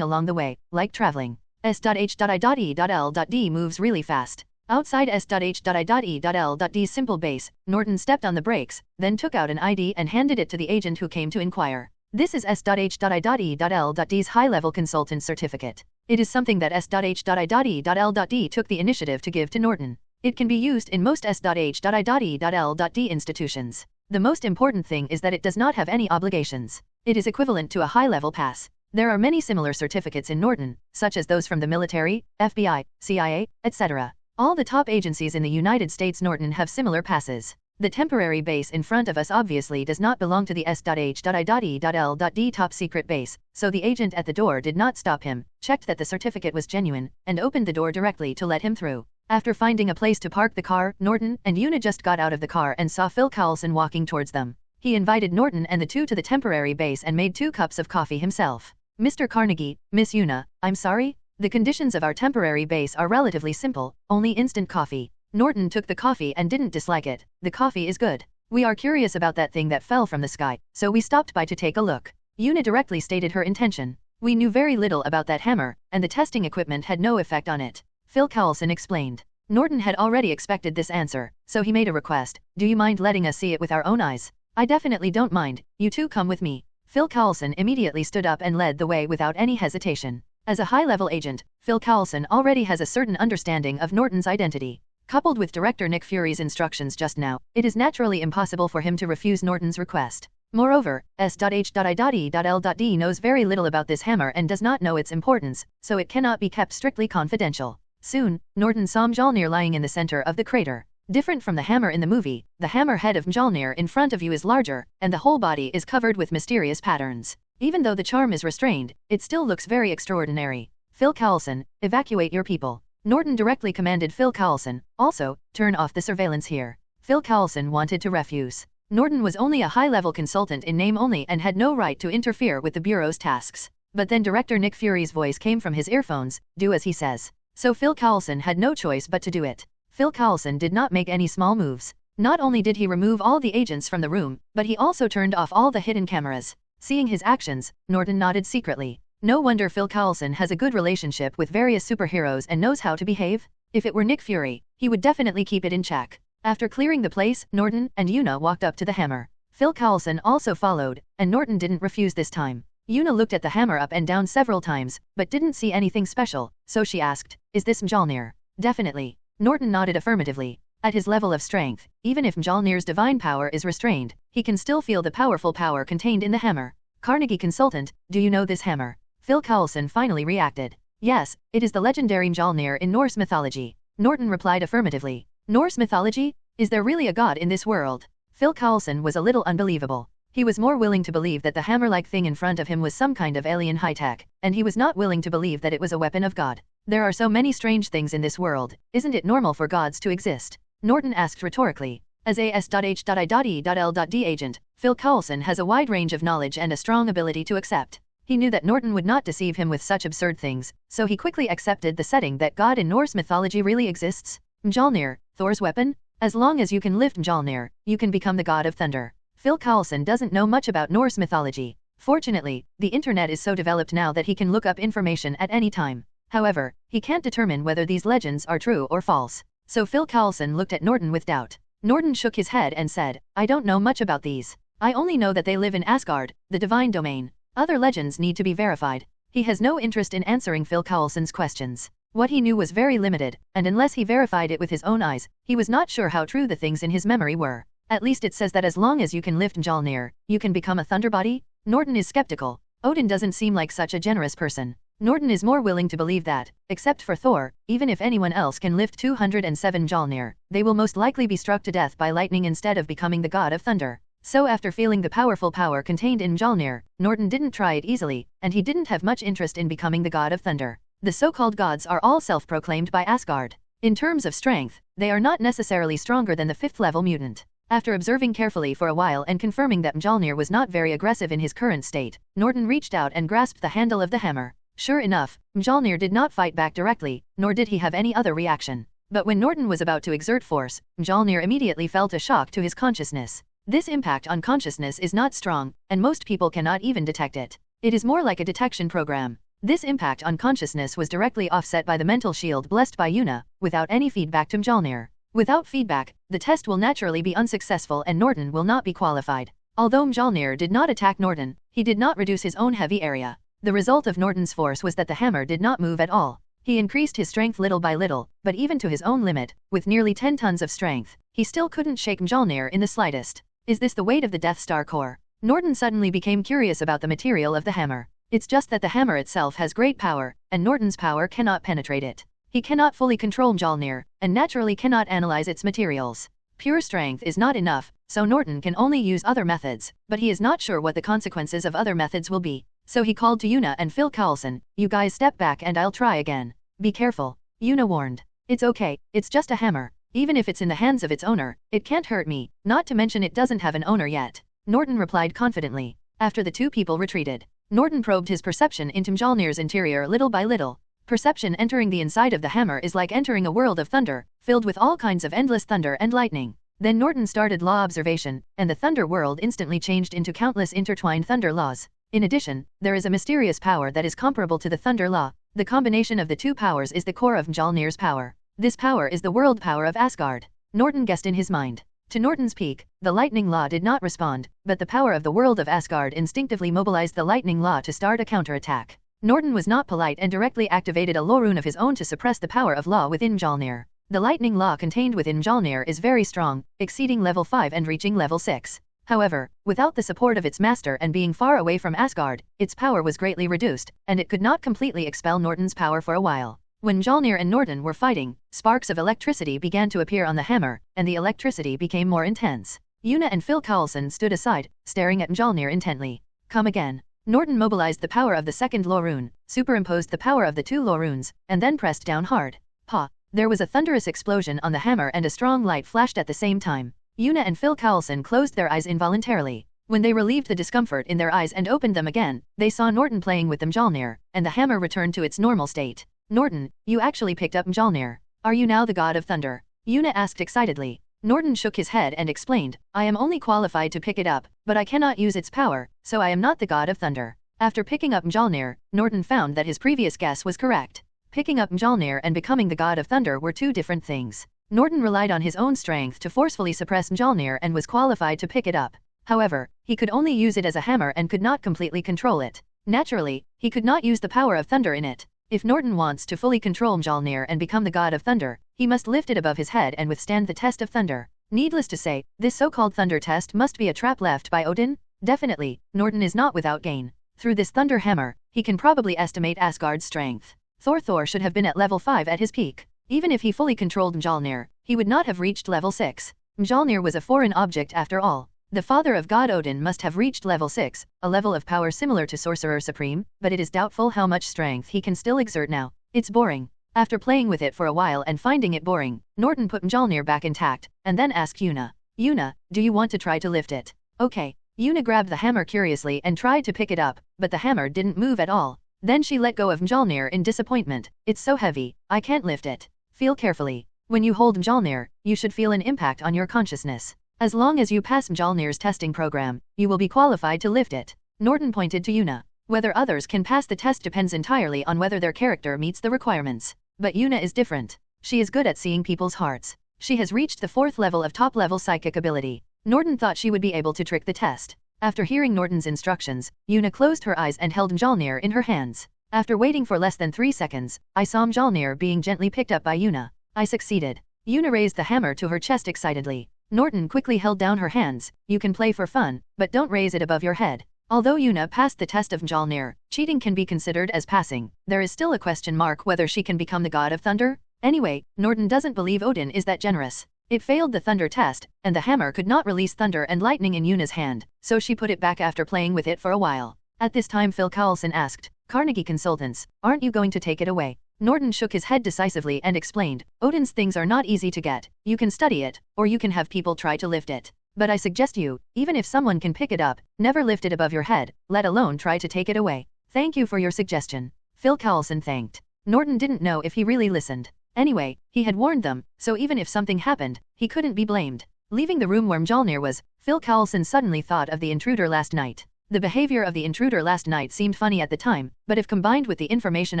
along the way, like traveling. S.H.I.E.L.D moves really fast. Outside S.H.I.E.L.D's simple base, Norton stepped on the brakes, then took out an ID and handed it to the agent who came to inquire. This is S.H.I.E.L.D's high-level consultant certificate. It is something that S.H.I.E.L.D took the initiative to give to Norton. It can be used in most S.H.I.E.L.D institutions. The most important thing is that it does not have any obligations. It is equivalent to a high-level pass. There are many similar certificates in Norton, such as those from the military, FBI, CIA, etc. All the top agencies in the United States Norton have similar passes. The temporary base in front of us obviously does not belong to the S.H.I.E.L.D top secret base, so the agent at the door did not stop him, checked that the certificate was genuine, and opened the door directly to let him through. After finding a place to park the car, Norton and Una just got out of the car and saw Phil Coulson walking towards them. He invited Norton and the two to the temporary base and made 2 cups of coffee himself. "Mr. Carnegie, Miss Una, I'm sorry? The conditions of our temporary base are relatively simple, only instant coffee." Norton took the coffee and didn't dislike it. "The coffee is good. We are curious about that thing that fell from the sky, so we stopped by to take a look." Una directly stated her intention. "We knew very little about that hammer, and the testing equipment had no effect on it," Phil Coulson explained. Norton had already expected this answer, so he made a request. "Do you mind letting us see it with our own eyes?" "I definitely don't mind, you two come with me." Phil Coulson immediately stood up and led the way without any hesitation. As a high-level agent, Phil Coulson already has a certain understanding of Norton's identity. Coupled with Director Nick Fury's instructions just now, it is naturally impossible for him to refuse Norton's request. Moreover, S.H.I.E.L.D knows very little about this hammer and does not know its importance, so it cannot be kept strictly confidential. Soon, Norton saw Mjolnir lying in the center of the crater. Different from the hammer in the movie, the hammer head of Mjolnir in front of you is larger, and the whole body is covered with mysterious patterns. Even though the charm is restrained, it still looks very extraordinary. "Phil Coulson, evacuate your people." Norton directly commanded Phil Coulson. "Also, turn off the surveillance here." Phil Coulson wanted to refuse. Norton was only a high-level consultant in name only and had no right to interfere with the Bureau's tasks. But then Director Nick Fury's voice came from his earphones, "Do as he says." So Phil Coulson had no choice but to do it. Phil Coulson did not make any small moves. Not only did he remove all the agents from the room, but he also turned off all the hidden cameras. Seeing his actions, Norton nodded secretly. No wonder Phil Coulson has a good relationship with various superheroes and knows how to behave. If it were Nick Fury, he would definitely keep it in check. After clearing the place, Norton and Una walked up to the hammer. Phil Coulson also followed, and Norton didn't refuse this time. Una looked at the hammer up and down several times, but didn't see anything special, so she asked, "Is this Mjolnir?" "Definitely." Norton nodded affirmatively. At his level of strength, even if Mjolnir's divine power is restrained, he can still feel the powerful power contained in the hammer. "Carnegie Consultant, do you know this hammer?" Phil Coulson finally reacted. "Yes, it is the legendary Mjolnir in Norse mythology." Norton replied affirmatively. "Norse mythology? Is there really a god in this world?" Phil Coulson was a little unbelievable. He was more willing to believe that the hammer-like thing in front of him was some kind of alien high-tech, and he was not willing to believe that it was a weapon of God. "There are so many strange things in this world, isn't it normal for gods to exist?" Norton asked rhetorically. As AS.H.I.E.L.D agent, Phil Coulson has a wide range of knowledge and a strong ability to accept. He knew that Norton would not deceive him with such absurd things, so he quickly accepted the setting that God in Norse mythology really exists. Mjolnir, Thor's weapon? As long as you can lift Mjolnir, you can become the god of thunder. Phil Coulson doesn't know much about Norse mythology. Fortunately, the internet is so developed now that he can look up information at any time. However, he can't determine whether these legends are true or false. So Phil Coulson looked at Norton with doubt. Norton shook his head and said, "I don't know much about these. I only know that they live in Asgard, the divine domain. Other legends need to be verified." He has no interest in answering Phil Coulson's questions. What he knew was very limited, and unless he verified it with his own eyes, he was not sure how true the things in his memory were. "At least it says that as long as you can lift Mjolnir, you can become a thunder body?" Norton is skeptical. Odin doesn't seem like such a generous person. Norton is more willing to believe that, except for Thor, even if anyone else can lift 207 Mjolnir, they will most likely be struck to death by lightning instead of becoming the god of thunder. So after feeling the powerful power contained in Mjolnir, Norton didn't try it easily, and he didn't have much interest in becoming the god of thunder. The so-called gods are all self-proclaimed by Asgard. In terms of strength, they are not necessarily stronger than the 5th level mutant. After observing carefully for a while and confirming that Mjolnir was not very aggressive in his current state, Norton reached out and grasped the handle of the hammer. Sure enough, Mjolnir did not fight back directly, nor did he have any other reaction. But when Norton was about to exert force, Mjolnir immediately felt a shock to his consciousness. This impact on consciousness is not strong, and most people cannot even detect it. It is more like a detection program. This impact on consciousness was directly offset by the mental shield blessed by Una, without any feedback to Mjolnir. Without feedback, the test will naturally be unsuccessful and Norton will not be qualified. Although Mjolnir did not attack Norton, he did not reduce his own heavy area. The result of Norton's force was that the hammer did not move at all. He increased his strength little by little, but even to his own limit, with nearly 10 tons of strength, he still couldn't shake Mjolnir in the slightest. Is this the weight of the Death Star core? Norton suddenly became curious about the material of the hammer. It's just that the hammer itself has great power, and Norton's power cannot penetrate it. He cannot fully control Mjolnir, and naturally cannot analyze its materials. Pure strength is not enough, so Norton can only use other methods, but he is not sure what the consequences of other methods will be. So he called to Una and Phil Coulson, "You guys step back and I'll try again. Be careful," Una warned. "It's okay, it's just a hammer. Even if it's in the hands of its owner, it can't hurt me, not to mention it doesn't have an owner yet," Norton replied confidently. After the two people retreated, Norton probed his perception into Mjolnir's interior little by little. Perception entering the inside of the hammer is like entering a world of thunder, filled with all kinds of endless thunder and lightning. Then Norton started law observation, and the thunder world instantly changed into countless intertwined thunder laws. In addition, there is a mysterious power that is comparable to the thunder law. The combination of the two powers is the core of Mjolnir's power. This power is the world power of Asgard. Norton guessed in his mind. To Norton's peak, the lightning law did not respond, but the power of the world of Asgard instinctively mobilized the lightning law to start a counterattack. Norton was not polite and directly activated a law rune of his own to suppress the power of law within Mjolnir. The lightning law contained within Mjolnir is very strong, exceeding level 5 and reaching level 6. However, without the support of its master and being far away from Asgard, its power was greatly reduced, and it could not completely expel Norton's power for a while. When Mjolnir and Norton were fighting, sparks of electricity began to appear on the hammer, and the electricity became more intense. Una and Phil Coulson stood aside, staring at Mjolnir intently. "Come again." Norton mobilized the power of the second law rune, superimposed the power of the two law runes, and then pressed down hard. Pa! There was a thunderous explosion on the hammer and a strong light flashed at the same time. Una and Phil Coulson closed their eyes involuntarily. When they relieved the discomfort in their eyes and opened them again, they saw Norton playing with the Mjolnir, and the hammer returned to its normal state. "Norton, you actually picked up Mjolnir. Are you now the god of thunder?" Una asked excitedly. Norton shook his head and explained, I am only qualified to pick it up, but I cannot use its power, so I am not the god of thunder. After picking up Mjolnir, Norton found that his previous guess was correct. Picking up Mjolnir and becoming the god of thunder were two different things. Norton relied on his own strength to forcefully suppress Mjolnir and was qualified to pick it up. However, he could only use it as a hammer and could not completely control it. Naturally, he could not use the power of thunder in it. If Norton wants to fully control Mjolnir and become the god of thunder, he must lift it above his head and withstand the test of thunder. Needless to say, this so-called thunder test must be a trap left by Odin? Definitely, Norton is not without gain. Through this thunder hammer, he can probably estimate Asgard's strength. Thor should have been at level 5 at his peak. Even if he fully controlled Mjolnir, he would not have reached level 6. Mjolnir was a foreign object after all. The father of God Odin must have reached level 6, a level of power similar to Sorcerer Supreme, but it is doubtful how much strength he can still exert now. It's boring. After playing with it for a while and finding it boring, Norton put Mjolnir back intact, and then asked Yuna. Yuna, do you want to try to lift it? Okay. Yuna grabbed the hammer curiously and tried to pick it up, but the hammer didn't move at all. Then she let go of Mjolnir in disappointment. It's so heavy, I can't lift it. Feel carefully. When you hold Mjolnir, you should feel an impact on your consciousness. As long as you pass Mjolnir's testing program, you will be qualified to lift it. Norton pointed to Yuna. Whether others can pass the test depends entirely on whether their character meets the requirements. But Yuna is different. She is good at seeing people's hearts. She has reached the 4th level of top-level psychic ability. Norton thought she would be able to trick the test. After hearing Norton's instructions, Yuna closed her eyes and held Mjolnir in her hands. After waiting for less than 3 seconds, I saw Mjolnir being gently picked up by Yuna. I succeeded. Yuna raised the hammer to her chest excitedly. Norton quickly held down her hands. You can play for fun, but don't raise it above your head. Although Yuna passed the test of Mjolnir, cheating can be considered as passing. There is still a question mark whether she can become the god of thunder. Anyway, Norton doesn't believe Odin is that generous. It failed the thunder test, and the hammer could not release thunder and lightning in Yuna's hand, so she put it back after playing with it for a while. At this time Phil Coulson asked, Carnegie Consultants, aren't you going to take it away? Norton shook his head decisively and explained, Odin's things are not easy to get. You can study it, or you can have people try to lift it. But I suggest you, even if someone can pick it up, never lift it above your head, let alone try to take it away. Thank you for your suggestion. Phil Coulson thanked. Norton didn't know if he really listened. Anyway, he had warned them, so even if something happened, he couldn't be blamed. Leaving the room where Mjolnir was, Phil Coulson suddenly thought of the intruder last night. The behavior of the intruder last night seemed funny at the time, but if combined with the information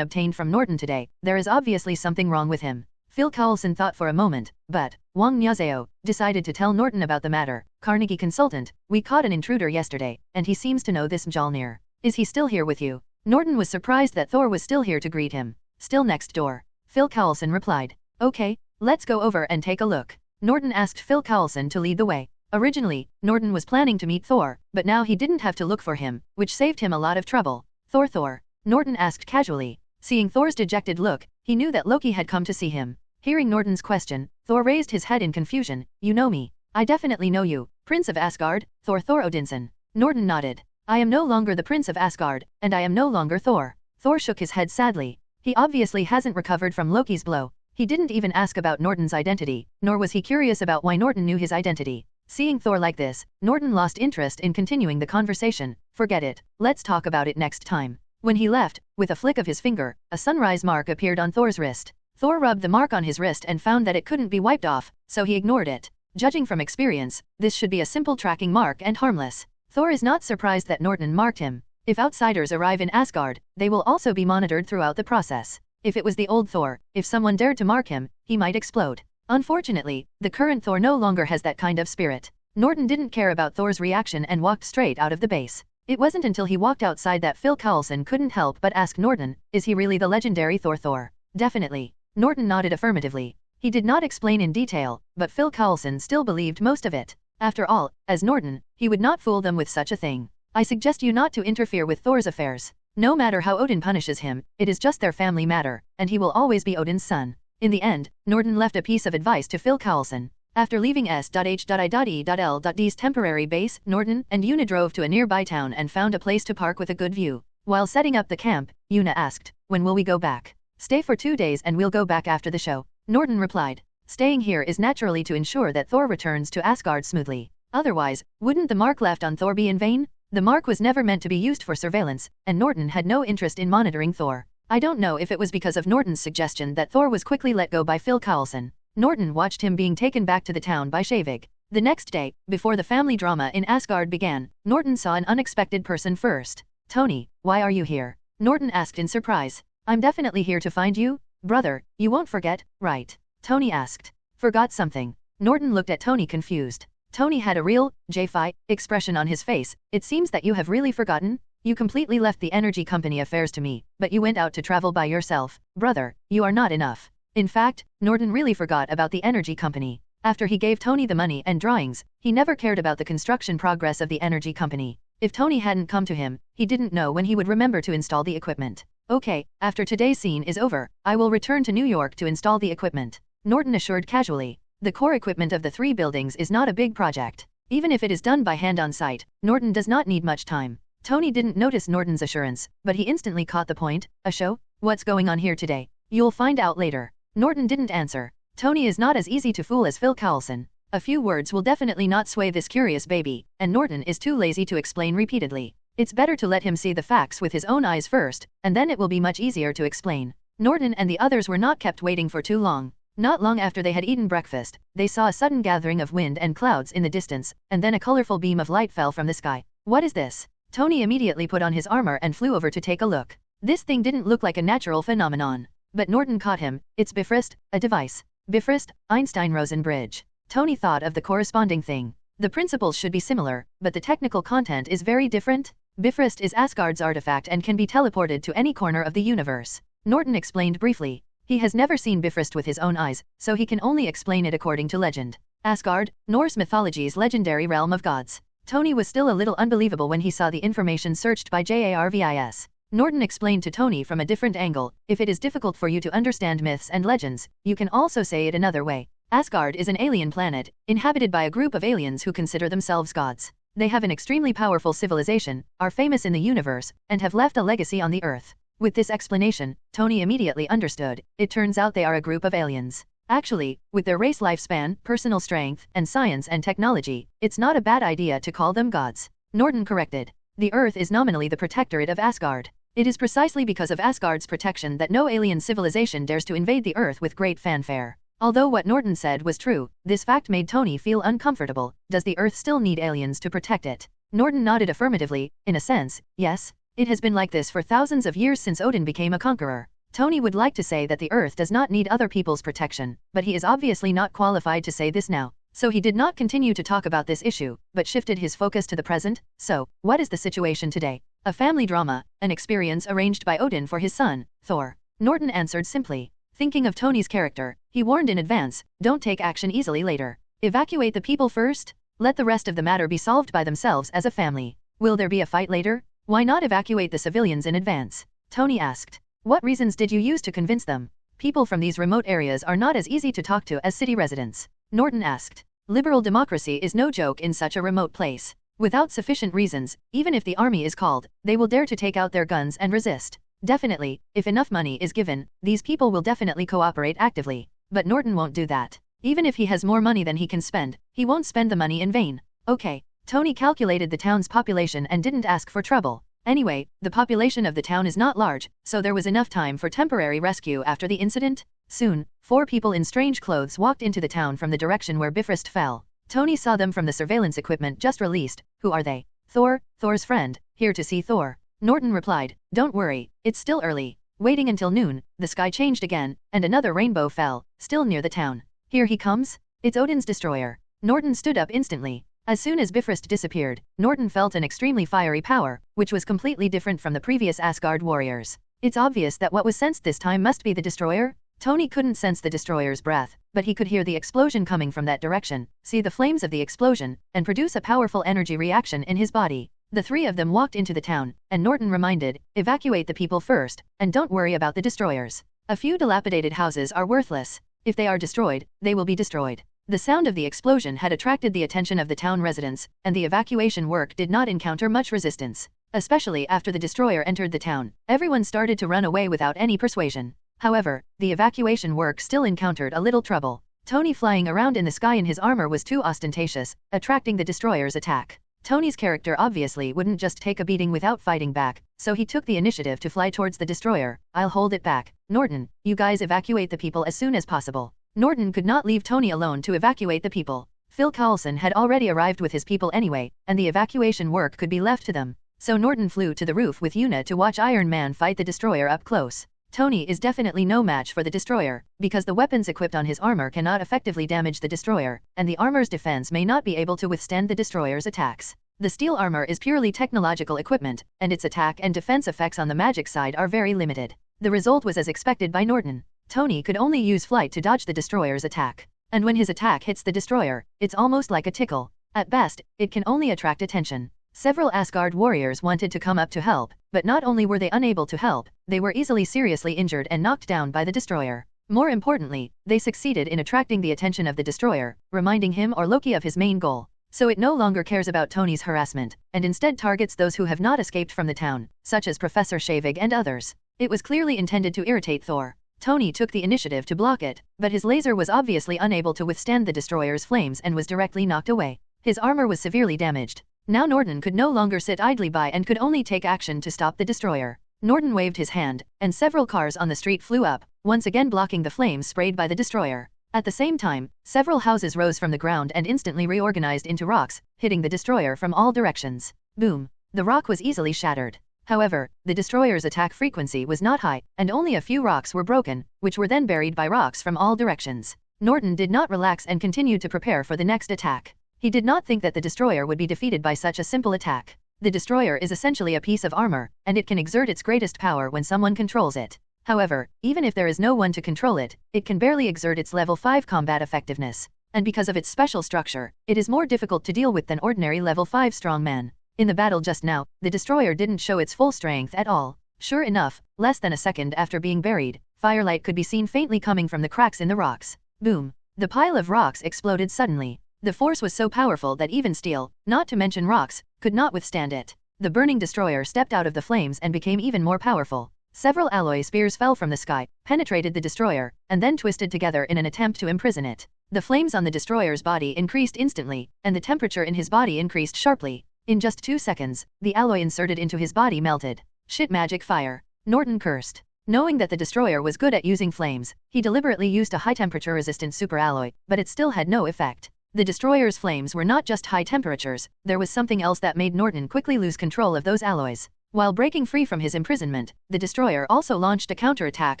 obtained from Norton today, there is obviously something wrong with him. Phil Coulson thought for a moment, but Wang Nyazeo decided to tell Norton about the matter. Carnegie Consultant, we caught an intruder yesterday, and he seems to know this Mjolnir. Is he still here with you? Norton was surprised that Thor was still here to greet him. Still next door. Phil Coulson replied. Okay, let's go over and take a look. Norton asked Phil Coulson to lead the way. Originally, Norton was planning to meet Thor, but now he didn't have to look for him, which saved him a lot of trouble. Thor, Norton asked casually. Seeing Thor's dejected look, he knew that Loki had come to see him. Hearing Norton's question, Thor raised his head in confusion. You know me. I definitely know you, Prince of Asgard, Thor Odinson. Norton nodded. I am no longer the Prince of Asgard, and I am no longer Thor. Thor shook his head sadly. He obviously hasn't recovered from Loki's blow. He didn't even ask about Norton's identity, nor was he curious about why Norton knew his identity. Seeing Thor like this, Norton lost interest in continuing the conversation. Forget it, let's talk about it next time. When he left, with a flick of his finger, a sunrise mark appeared on Thor's wrist. Thor rubbed the mark on his wrist and found that it couldn't be wiped off, so he ignored it. Judging from experience, this should be a simple tracking mark and harmless. Thor is not surprised that Norton marked him. If outsiders arrive in Asgard, they will also be monitored throughout the process. If it was the old Thor, if someone dared to mark him, he might explode. Unfortunately, the current Thor no longer has that kind of spirit. Norton didn't care about Thor's reaction and walked straight out of the base. It wasn't until he walked outside that Phil Coulson couldn't help but ask Norton, is he really the legendary Thor? Definitely. Norton nodded affirmatively. He did not explain in detail, but Phil Coulson still believed most of it. After all, as Norton, he would not fool them with such a thing. I suggest you not to interfere with Thor's affairs. No matter how Odin punishes him, it is just their family matter, and he will always be Odin's son. In the end, Norton left a piece of advice to Phil Coulson. After leaving S.H.I.E.L.D's temporary base, Norton and Yuna drove to a nearby town and found a place to park with a good view. While setting up the camp, Yuna asked, when will we go back? Stay for 2 days and we'll go back after the show. Norton replied. Staying here is naturally to ensure that Thor returns to Asgard smoothly. Otherwise, wouldn't the mark left on Thor be in vain? The mark was never meant to be used for surveillance, and Norton had no interest in monitoring Thor. I don't know if it was because of Norton's suggestion that Thor was quickly let go by Phil Coulson. Norton watched him being taken back to the town by Shavig. The next day, before the family drama in Asgard began, Norton saw an unexpected person first. Tony, why are you here? Norton asked in surprise. I'm definitely here to find you, brother, you won't forget, right? Tony asked. Forgot something. Norton looked at Tony confused. Tony had a real, J-fi, expression on his face. It seems that you have really forgotten? You completely left the energy company affairs to me, but you went out to travel by yourself. Brother, you are not enough. In fact, Norton really forgot about the energy company. After he gave Tony the money and drawings, he never cared about the construction progress of the energy company. If Tony hadn't come to him, he didn't know when he would remember to install the equipment. Okay, after today's scene is over, I will return to New York to install the equipment, Norton assured casually. The core equipment of the 3 buildings is not a big project. Even if it is done by hand on site, Norton does not need much time. Tony didn't notice Norton's assurance, but he instantly caught the point. A show? What's going on here today? You'll find out later. Norton didn't answer. Tony is not as easy to fool as Phil Coulson. A few words will definitely not sway this curious baby, and Norton is too lazy to explain repeatedly. It's better to let him see the facts with his own eyes first, and then it will be much easier to explain. Norton and the others were not kept waiting for too long. Not long after they had eaten breakfast, they saw a sudden gathering of wind and clouds in the distance, and then a colorful beam of light fell from the sky. What is this? Tony immediately put on his armor and flew over to take a look. This thing didn't look like a natural phenomenon. But Norton caught him. It's Bifrost, a device. Bifrost, Einstein-Rosen bridge. Tony thought of the corresponding thing. The principles should be similar, but the technical content is very different. Bifrost is Asgard's artifact and can be teleported to any corner of the universe. Norton explained briefly. He has never seen Bifrost with his own eyes, so he can only explain it according to legend. Asgard, Norse mythology's legendary realm of gods. Tony was still a little unbelievable when he saw the information searched by JARVIS. Norton explained to Tony from a different angle. If it is difficult for you to understand myths and legends, you can also say it another way. Asgard is an alien planet, inhabited by a group of aliens who consider themselves gods. They have an extremely powerful civilization, are famous in the universe, and have left a legacy on the Earth. With this explanation, Tony immediately understood. It turns out they are a group of aliens. Actually, with their race lifespan, personal strength, and science and technology, it's not a bad idea to call them gods. Norton corrected. The Earth is nominally the protectorate of Asgard. It is precisely because of Asgard's protection that no alien civilization dares to invade the Earth with great fanfare. Although what Norton said was true, this fact made Tony feel uncomfortable. Does the Earth still need aliens to protect it? Norton nodded affirmatively. In a sense, yes. It has been like this for thousands of years since Odin became a conqueror. Tony would like to say that the Earth does not need other people's protection, but he is obviously not qualified to say this now. So he did not continue to talk about this issue, but shifted his focus to the present. So, what is the situation today? A family drama, an experience arranged by Odin for his son, Thor. Norton answered simply. Thinking of Tony's character, he warned in advance, don't take action easily later. Evacuate the people first, let the rest of the matter be solved by themselves as a family. Will there be a fight later? Why not evacuate the civilians in advance? Tony asked. What reasons did you use to convince them? People from these remote areas are not as easy to talk to as city residents. Norton asked. Liberal democracy is no joke in such a remote place. Without sufficient reasons, even if the army is called, they will dare to take out their guns and resist. Definitely, if enough money is given, these people will definitely cooperate actively. But Norton won't do that. Even if he has more money than he can spend, he won't spend the money in vain. Okay. Tony calculated the town's population and didn't ask for trouble. Anyway, the population of the town is not large, so there was enough time for temporary rescue after the incident. Soon, 4 people in strange clothes walked into the town from the direction where Bifrost fell. Tony saw them from the surveillance equipment just released. Who are they? Thor's friend, here to see Thor. Norton replied, don't worry, it's still early. Waiting until noon, the sky changed again, and another rainbow fell, still near the town. Here he comes? It's Odin's destroyer. Norton stood up instantly. As soon as Bifrost disappeared, Norton felt an extremely fiery power, which was completely different from the previous Asgard warriors. It's obvious that what was sensed this time must be the destroyer. Tony couldn't sense the destroyer's breath, but he could hear the explosion coming from that direction, see the flames of the explosion, and produce a powerful energy reaction in his body. The 3 of them walked into the town, and Norton reminded, evacuate the people first, and don't worry about the destroyers. A few dilapidated houses are worthless. If they are destroyed, they will be destroyed. The sound of the explosion had attracted the attention of the town residents, and the evacuation work did not encounter much resistance. Especially after the destroyer entered the town, everyone started to run away without any persuasion. However, the evacuation work still encountered a little trouble. Tony flying around in the sky in his armor was too ostentatious, attracting the destroyer's attack. Tony's character obviously wouldn't just take a beating without fighting back, so he took the initiative to fly towards the destroyer. I'll hold it back. Norton, you guys evacuate the people as soon as possible. Norton could not leave Tony alone to evacuate the people. Phil Coulson had already arrived with his people anyway, and the evacuation work could be left to them. So Norton flew to the roof with Una to watch Iron Man fight the destroyer up close. Tony is definitely no match for the destroyer, because the weapons equipped on his armor cannot effectively damage the destroyer, and the armor's defense may not be able to withstand the destroyer's attacks. The steel armor is purely technological equipment, and its attack and defense effects on the magic side are very limited. The result was as expected by Norton. Tony could only use flight to dodge the destroyer's attack. And when his attack hits the destroyer, it's almost like a tickle. At best, it can only attract attention. Several Asgard warriors wanted to come up to help, but not only were they unable to help, they were easily seriously injured and knocked down by the destroyer. More importantly, they succeeded in attracting the attention of the destroyer, reminding him or Loki of his main goal. So it no longer cares about Tony's harassment, and instead targets those who have not escaped from the town, such as Professor Shavig and others. It was clearly intended to irritate Thor. Tony took the initiative to block it, but his laser was obviously unable to withstand the destroyer's flames and was directly knocked away. His armor was severely damaged. Now Norton could no longer sit idly by and could only take action to stop the destroyer. Norton waved his hand, and several cars on the street flew up, once again blocking the flames sprayed by the destroyer. At the same time, several houses rose from the ground and instantly reorganized into rocks, hitting the destroyer from all directions. Boom! The rock was easily shattered. However, the destroyer's attack frequency was not high, and only a few rocks were broken, which were then buried by rocks from all directions. Norton did not relax and continued to prepare for the next attack. He did not think that the destroyer would be defeated by such a simple attack. The destroyer is essentially a piece of armor, and it can exert its greatest power when someone controls it. However, even if there is no one to control it, it can barely exert its level 5 combat effectiveness. And because of its special structure, it is more difficult to deal with than ordinary level 5 strongman. In the battle just now, the destroyer didn't show its full strength at all. Sure enough, less than a second after being buried, firelight could be seen faintly coming from the cracks in the rocks. Boom! The pile of rocks exploded suddenly. The force was so powerful that even steel, not to mention rocks, could not withstand it. The burning destroyer stepped out of the flames and became even more powerful. Several alloy spears fell from the sky, penetrated the destroyer, and then twisted together in an attempt to imprison it. The flames on the destroyer's body increased instantly, and the temperature in his body increased sharply. In just 2 seconds, the alloy inserted into his body melted. Shit, magic fire! Norton cursed. Knowing that the destroyer was good at using flames, he deliberately used a high-temperature resistant superalloy, but it still had no effect. The destroyer's flames were not just high temperatures, there was something else that made Norton quickly lose control of those alloys. While breaking free from his imprisonment, the destroyer also launched a counterattack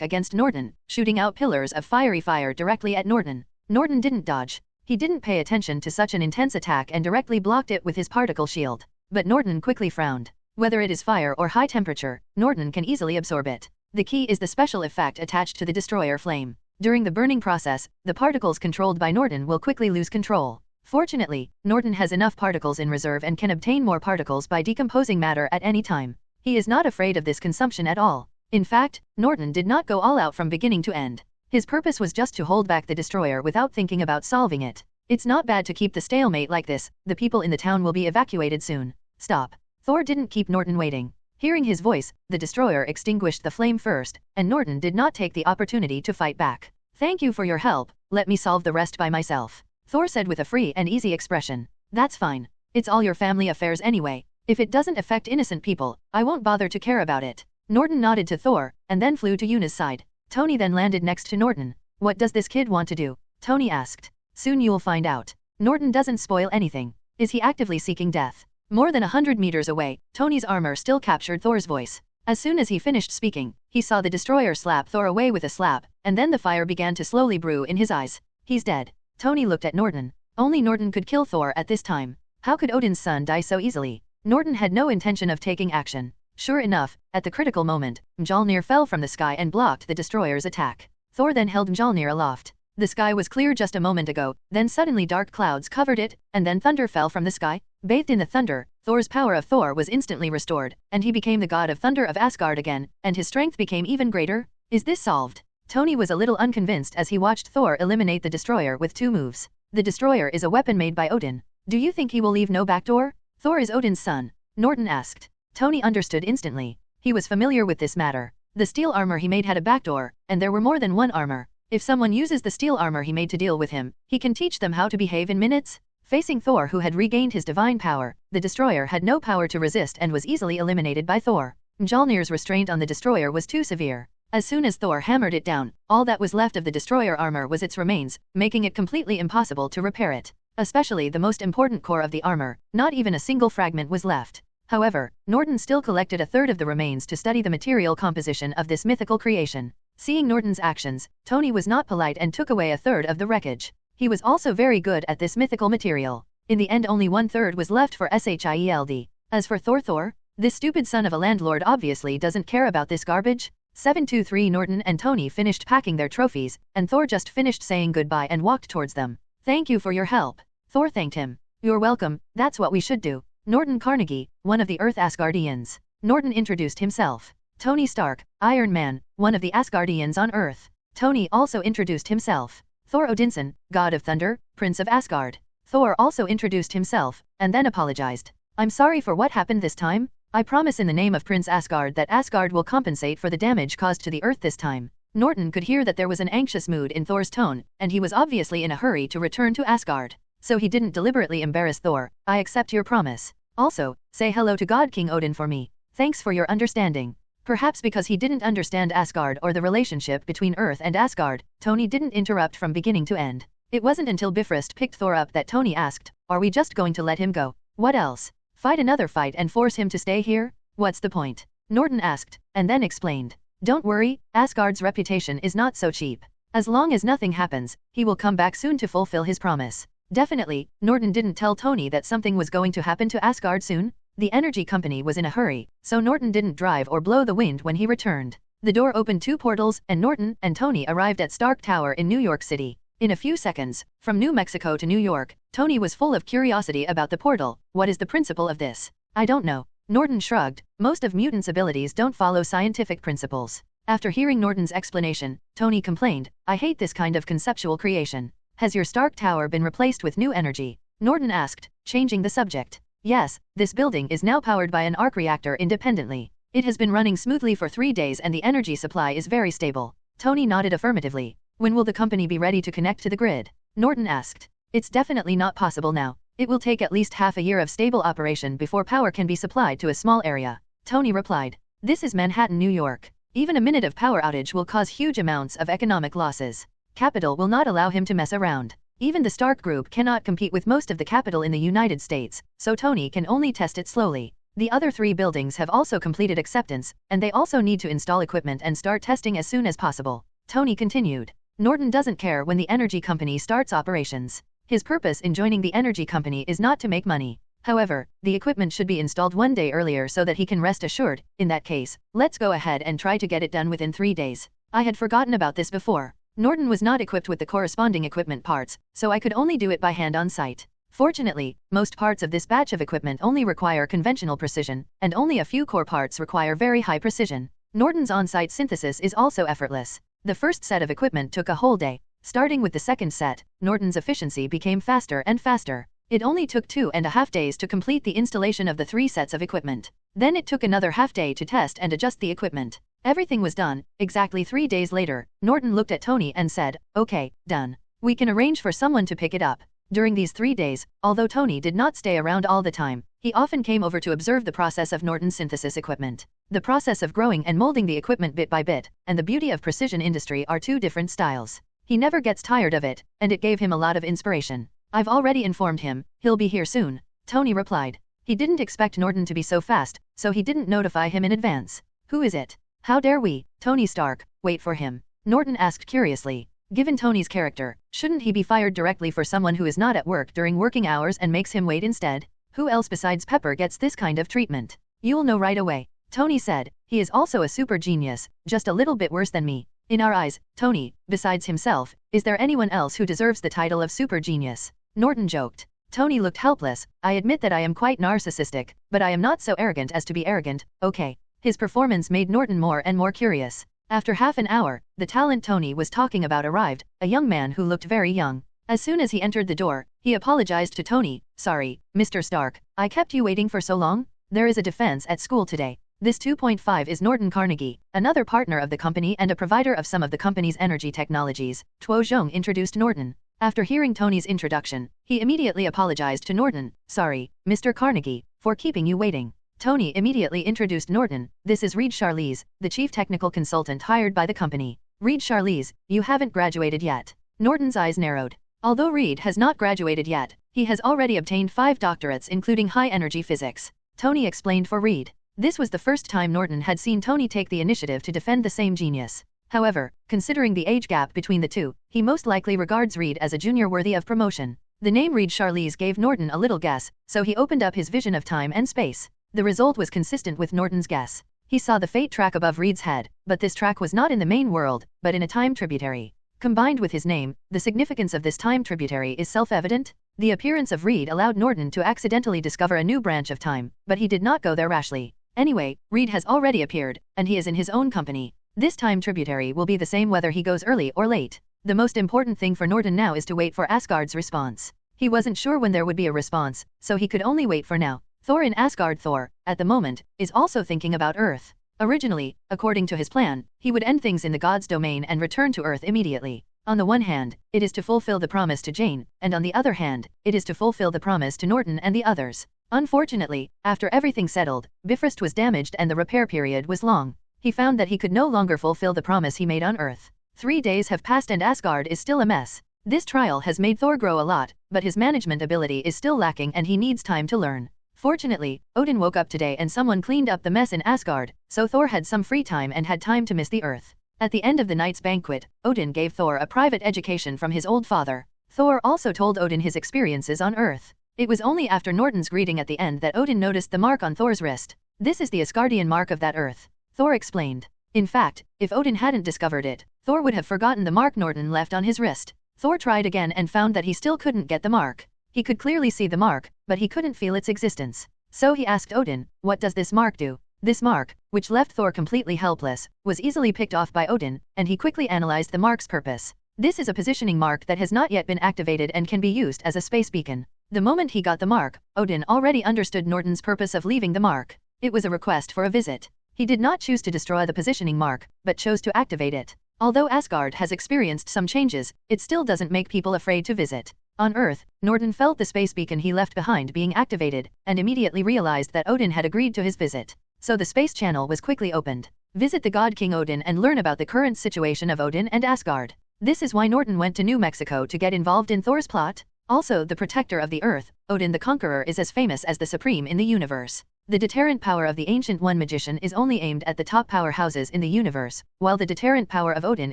against Norton, shooting out pillars of fiery fire directly at Norton. Norton didn't dodge. He didn't pay attention to such an intense attack and directly blocked it with his particle shield. But Norton quickly frowned. Whether it is fire or high temperature, Norton can easily absorb it. The key is the special effect attached to the destroyer flame. During the burning process, the particles controlled by Norton will quickly lose control. Fortunately, Norton has enough particles in reserve and can obtain more particles by decomposing matter at any time. He is not afraid of this consumption at all. In fact, Norton did not go all out from beginning to end. His purpose was just to hold back the destroyer without thinking about solving it. It's not bad to keep the stalemate like this, the people in the town will be evacuated soon. Stop. Thor didn't keep Norton waiting. Hearing his voice, the destroyer extinguished the flame first, and Norton did not take the opportunity to fight back. Thank you for your help, let me solve the rest by myself. Thor said with a free and easy expression. That's fine. It's all your family affairs anyway. If it doesn't affect innocent people, I won't bother to care about it. Norton nodded to Thor, and then flew to Una's side. Tony then landed next to Norton. What does this kid want to do? Tony asked. Soon you'll find out. Norton doesn't spoil anything. Is he actively seeking death? More than 100 meters away, Tony's armor still captured Thor's voice. As soon as he finished speaking, he saw the destroyer slap Thor away with a slap, and then the fire began to slowly brew in his eyes. He's dead. Tony looked at Norton. Only Norton could kill Thor at this time. How could Odin's son die so easily? Norton had no intention of taking action. Sure enough, at the critical moment, Mjolnir fell from the sky and blocked the destroyer's attack. Thor then held Mjolnir aloft. The sky was clear just a moment ago, then suddenly dark clouds covered it, and then thunder fell from the sky. Bathed in the thunder, Thor's power of Thor was instantly restored, and he became the god of thunder of Asgard again, and his strength became even greater. Is this solved? Tony was a little unconvinced as he watched Thor eliminate the destroyer with 2 moves. The destroyer is a weapon made by Odin. Do you think he will leave no backdoor? Thor is Odin's son. Norton asked. Tony understood instantly. He was familiar with this matter. The steel armor he made had a backdoor, and there were more than one armor. If someone uses the steel armor he made to deal with him, he can teach them how to behave in minutes. Facing Thor, who had regained his divine power, the destroyer had no power to resist and was easily eliminated by Thor. Mjolnir's restraint on the destroyer was too severe. As soon as Thor hammered it down, all that was left of the destroyer armor was its remains, making it completely impossible to repair it. Especially the most important core of the armor, not even a single fragment was left. However, Norton still collected a third of the remains to study the material composition of this mythical creation. Seeing Norton's actions, Tony was not polite and took away a third of the wreckage. He was also very good at this mythical material. In the end only 1/3 was left for Shield. As for Thor, this stupid son of a landlord obviously doesn't care about this garbage. 723 Norton and Tony finished packing their trophies, and Thor just finished saying goodbye and walked towards them. Thank you for your help. Thor thanked him. You're welcome, that's what we should do. Norton Carnegie, one of the Earth Asgardians. Norton introduced himself. Tony Stark, Iron Man, one of the Asgardians on Earth. Tony also introduced himself. Thor Odinson, God of Thunder, Prince of Asgard. Thor also introduced himself, and then apologized. I'm sorry for what happened this time. I promise in the name of Prince Asgard that Asgard will compensate for the damage caused to the Earth this time. Norton could hear that there was an anxious mood in Thor's tone, and he was obviously in a hurry to return to Asgard. So he didn't deliberately embarrass Thor. I accept your promise. Also, say hello to God King Odin for me. Thanks for your understanding. Perhaps because he didn't understand Asgard or the relationship between Earth and Asgard, Tony didn't interrupt from beginning to end. It wasn't until Bifrost picked Thor up that Tony asked, are we just going to let him go? What else? Fight another fight and force him to stay here? What's the point? Norton asked, and then explained. Don't worry, Asgard's reputation is not so cheap. As long as nothing happens, he will come back soon to fulfill his promise. Definitely, Norton didn't tell Tony that something was going to happen to Asgard soon. The energy company was in a hurry, so Norton didn't drive or blow the wind when he returned. The door opened 2 portals, and Norton and Tony arrived at Stark Tower in New York City. In a few seconds, from New Mexico to New York, Tony was full of curiosity about the portal. What is the principle of this? I don't know. Norton shrugged. Most of mutants' abilities don't follow scientific principles. After hearing Norton's explanation, Tony complained, I hate this kind of conceptual creation. Has your Stark Tower been replaced with new energy? Norton asked, changing the subject. Yes, this building is now powered by an arc reactor independently. It has been running smoothly for 3 days and the energy supply is very stable. Tony nodded affirmatively. When will the company be ready to connect to the grid? Norton asked. It's definitely not possible now. It will take at least half a year of stable operation before power can be supplied to a small area. Tony replied. This is Manhattan, New York. Even a minute of power outage will cause huge amounts of economic losses. Capital will not allow him to mess around. Even the Stark Group cannot compete with most of the capital in the United States, so Tony can only test it slowly. The other 3 buildings have also completed acceptance, and they also need to install equipment and start testing as soon as possible. Tony continued. Norton doesn't care when the energy company starts operations. His purpose in joining the energy company is not to make money. However, the equipment should be installed 1 day earlier so that he can rest assured. In that case, let's go ahead and try to get it done within 3 days. I had forgotten about this before. Norton was not equipped with the corresponding equipment parts, so I could only do it by hand on site. Fortunately, most parts of this batch of equipment only require conventional precision, and only a few core parts require very high precision. Norton's on-site synthesis is also effortless. The first set of equipment took a whole day. Starting with the second set, Norton's efficiency became faster and faster. It only took 2.5 days to complete the installation of the 3 sets of equipment. Then it took another half day to test and adjust the equipment. Everything was done. Exactly 3 days later, Norton looked at Tony and said, okay, done. We can arrange for someone to pick it up. During these 3 days, although Tony did not stay around all the time, he often came over to observe the process of Norton's synthesis equipment. The process of growing and molding the equipment bit by bit, and the beauty of precision industry are 2 different styles. He never gets tired of it, and it gave him a lot of inspiration. I've already informed him, he'll be here soon. Tony replied. He didn't expect Norton to be so fast, so he didn't notify him in advance. Who is it? How dare we, Tony Stark, wait for him? Norton asked curiously. Given Tony's character, shouldn't he be fired directly for someone who is not at work during working hours and makes him wait instead? Who else besides Pepper gets this kind of treatment? You'll know right away. Tony said, he is also a super genius, just a little bit worse than me. In our eyes, Tony, besides himself, is there anyone else who deserves the title of super genius? Norton joked. Tony looked helpless. I admit that I am quite narcissistic, but I am not so arrogant as to be arrogant, okay. His performance made Norton more and more curious. After half an hour, the talent Tony was talking about arrived, a young man who looked very young. As soon as he entered the door, he apologized to Tony. Sorry, Mr. Stark, I kept you waiting for so long? There is a defense at school today. This 2.5 is Norton Carnegie, another partner of the company and a provider of some of the company's energy technologies. Tuo Zhong introduced Norton. After hearing Tony's introduction, he immediately apologized to Norton. Sorry, Mr. Carnegie, for keeping you waiting. Tony immediately introduced Norton. This is Reed Charlize, the chief technical consultant hired by the company. Reed Charlize, you haven't graduated yet. Norton's eyes narrowed. Although Reed has not graduated yet, he has already obtained 5 doctorates including high-energy physics. Tony explained for Reed. This was the first time Norton had seen Tony take the initiative to defend the same genius. However, considering the age gap between the two, he most likely regards Reed as a junior worthy of promotion. The name Reed Charlize gave Norton a little guess, so he opened up his vision of time and space. The result was consistent with Norton's guess. He saw the fate track above Reed's head, but this track was not in the main world, but in a time tributary. Combined with his name, the significance of this time tributary is self-evident. The appearance of Reed allowed Norton to accidentally discover a new branch of time, but he did not go there rashly. Anyway, Reed has already appeared, and he is in his own company. This time tributary will be the same whether he goes early or late. The most important thing for Norton now is to wait for Asgard's response. He wasn't sure when there would be a response, so he could only wait for now. Thor in Asgard. Thor, at the moment, is also thinking about Earth. Originally, according to his plan, he would end things in the gods' domain and return to Earth immediately. On the one hand, it is to fulfill the promise to Jane, and on the other hand, it is to fulfill the promise to Norton and the others. Unfortunately, after everything settled, Bifrost was damaged and the repair period was long. He found that he could no longer fulfill the promise he made on Earth. 3 days have passed and Asgard is still a mess. This trial has made Thor grow a lot, but his management ability is still lacking and he needs time to learn. Fortunately, Odin woke up today and someone cleaned up the mess in Asgard, so Thor had some free time and had time to miss the Earth. At the end of the night's banquet, Odin gave Thor a private education from his old father. Thor also told Odin his experiences on Earth. It was only after Norton's greeting at the end that Odin noticed the mark on Thor's wrist. This is the Asgardian mark of that Earth, Thor explained. In fact, if Odin hadn't discovered it, Thor would have forgotten the mark Norton left on his wrist. Thor tried again and found that he still couldn't get the mark. He could clearly see the mark, but he couldn't feel its existence. So he asked Odin, what does this mark do? This mark, which left Thor completely helpless, was easily picked off by Odin, and he quickly analyzed the mark's purpose. This is a positioning mark that has not yet been activated and can be used as a space beacon. The moment he got the mark, Odin already understood Norton's purpose of leaving the mark. It was a request for a visit. He did not choose to destroy the positioning mark, but chose to activate it. Although Asgard has experienced some changes, it still doesn't make people afraid to visit. On Earth, Norton felt the space beacon he left behind being activated, and immediately realized that Odin had agreed to his visit. So the space channel was quickly opened. Visit the God King Odin and learn about the current situation of Odin and Asgard. This is why Norton went to New Mexico to get involved in Thor's plot. Also, the protector of the Earth, Odin the Conqueror, is as famous as the Supreme in the universe. The deterrent power of the Ancient One magician is only aimed at the top powerhouses in the universe, while the deterrent power of Odin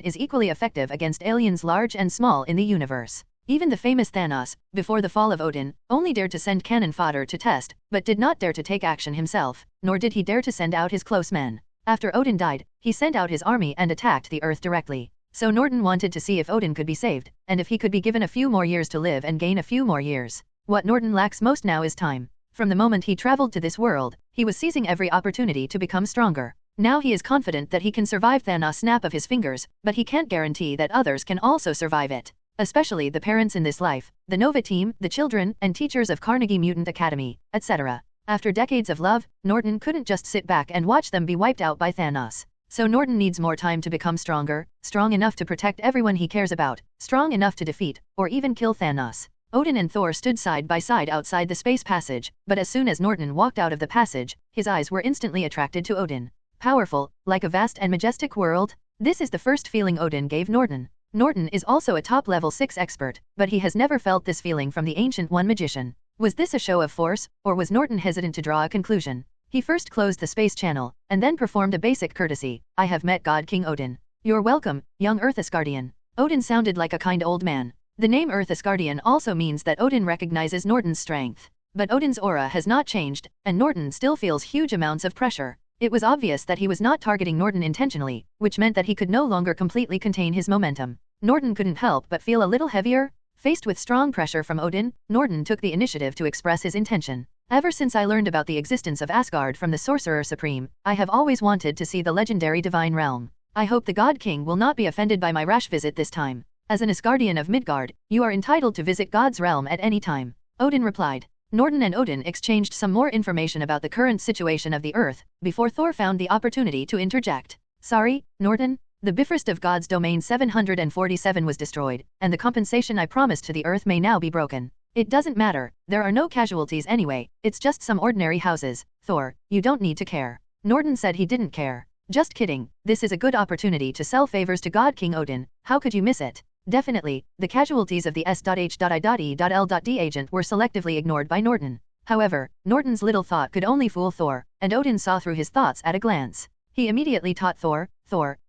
is equally effective against aliens large and small in the universe. Even the famous Thanos, before the fall of Odin, only dared to send cannon fodder to test, but did not dare to take action himself, nor did he dare to send out his close men. After Odin died, he sent out his army and attacked the Earth directly. So Norton wanted to see if Odin could be saved, and if he could be given a few more years to live and gain a few more years. What Norton lacks most now is time. From the moment he traveled to this world, he was seizing every opportunity to become stronger. Now he is confident that he can survive Thanos' snap of his fingers, but he can't guarantee that others can also survive it. Especially the parents in this life, the Nova team, the children, and teachers of Carnegie Mutant Academy, etc. After decades of love, Norton couldn't just sit back and watch them be wiped out by Thanos. So Norton needs more time to become stronger, strong enough to protect everyone he cares about, strong enough to defeat, or even kill Thanos. Odin and Thor stood side by side outside the space passage, but as soon as Norton walked out of the passage, his eyes were instantly attracted to Odin. Powerful, like a vast and majestic world. This is the first feeling Odin gave Norton. Norton is also a top level 6 expert, but he has never felt this feeling from the Ancient One magician. Was this a show of force, or was Norton hesitant to draw a conclusion? He first closed the space channel, and then performed a basic courtesy. I have met God King Odin. You're welcome, young Earth Asgardian. Odin sounded like a kind old man. The name Earth Asgardian also means that Odin recognizes Norton's strength. But Odin's aura has not changed, and Norton still feels huge amounts of pressure. It was obvious that he was not targeting Norton intentionally, which meant that he could no longer completely contain his momentum. Norton couldn't help but feel a little heavier. Faced with strong pressure from Odin, Norton took the initiative to express his intention. Ever since I learned about the existence of Asgard from the Sorcerer Supreme, I have always wanted to see the legendary Divine Realm. I hope the God King will not be offended by my rash visit this time. As an Asgardian of Midgard, you are entitled to visit God's realm at any time. Odin replied. Norton and Odin exchanged some more information about the current situation of the Earth, before Thor found the opportunity to interject. Sorry, Norton? The Bifrost of God's domain 747 was destroyed, and the compensation I promised to the Earth may now be broken. It doesn't matter, there are no casualties anyway, it's just some ordinary houses. Thor, you don't need to care. Norton said he didn't care. Just kidding, this is a good opportunity to sell favors to God King Odin, how could you miss it? Definitely, the casualties of the S.H.I.E.L.D agent were selectively ignored by Norton. However, Norton's little thought could only fool Thor, and Odin saw through his thoughts at a glance. He immediately taught Thor,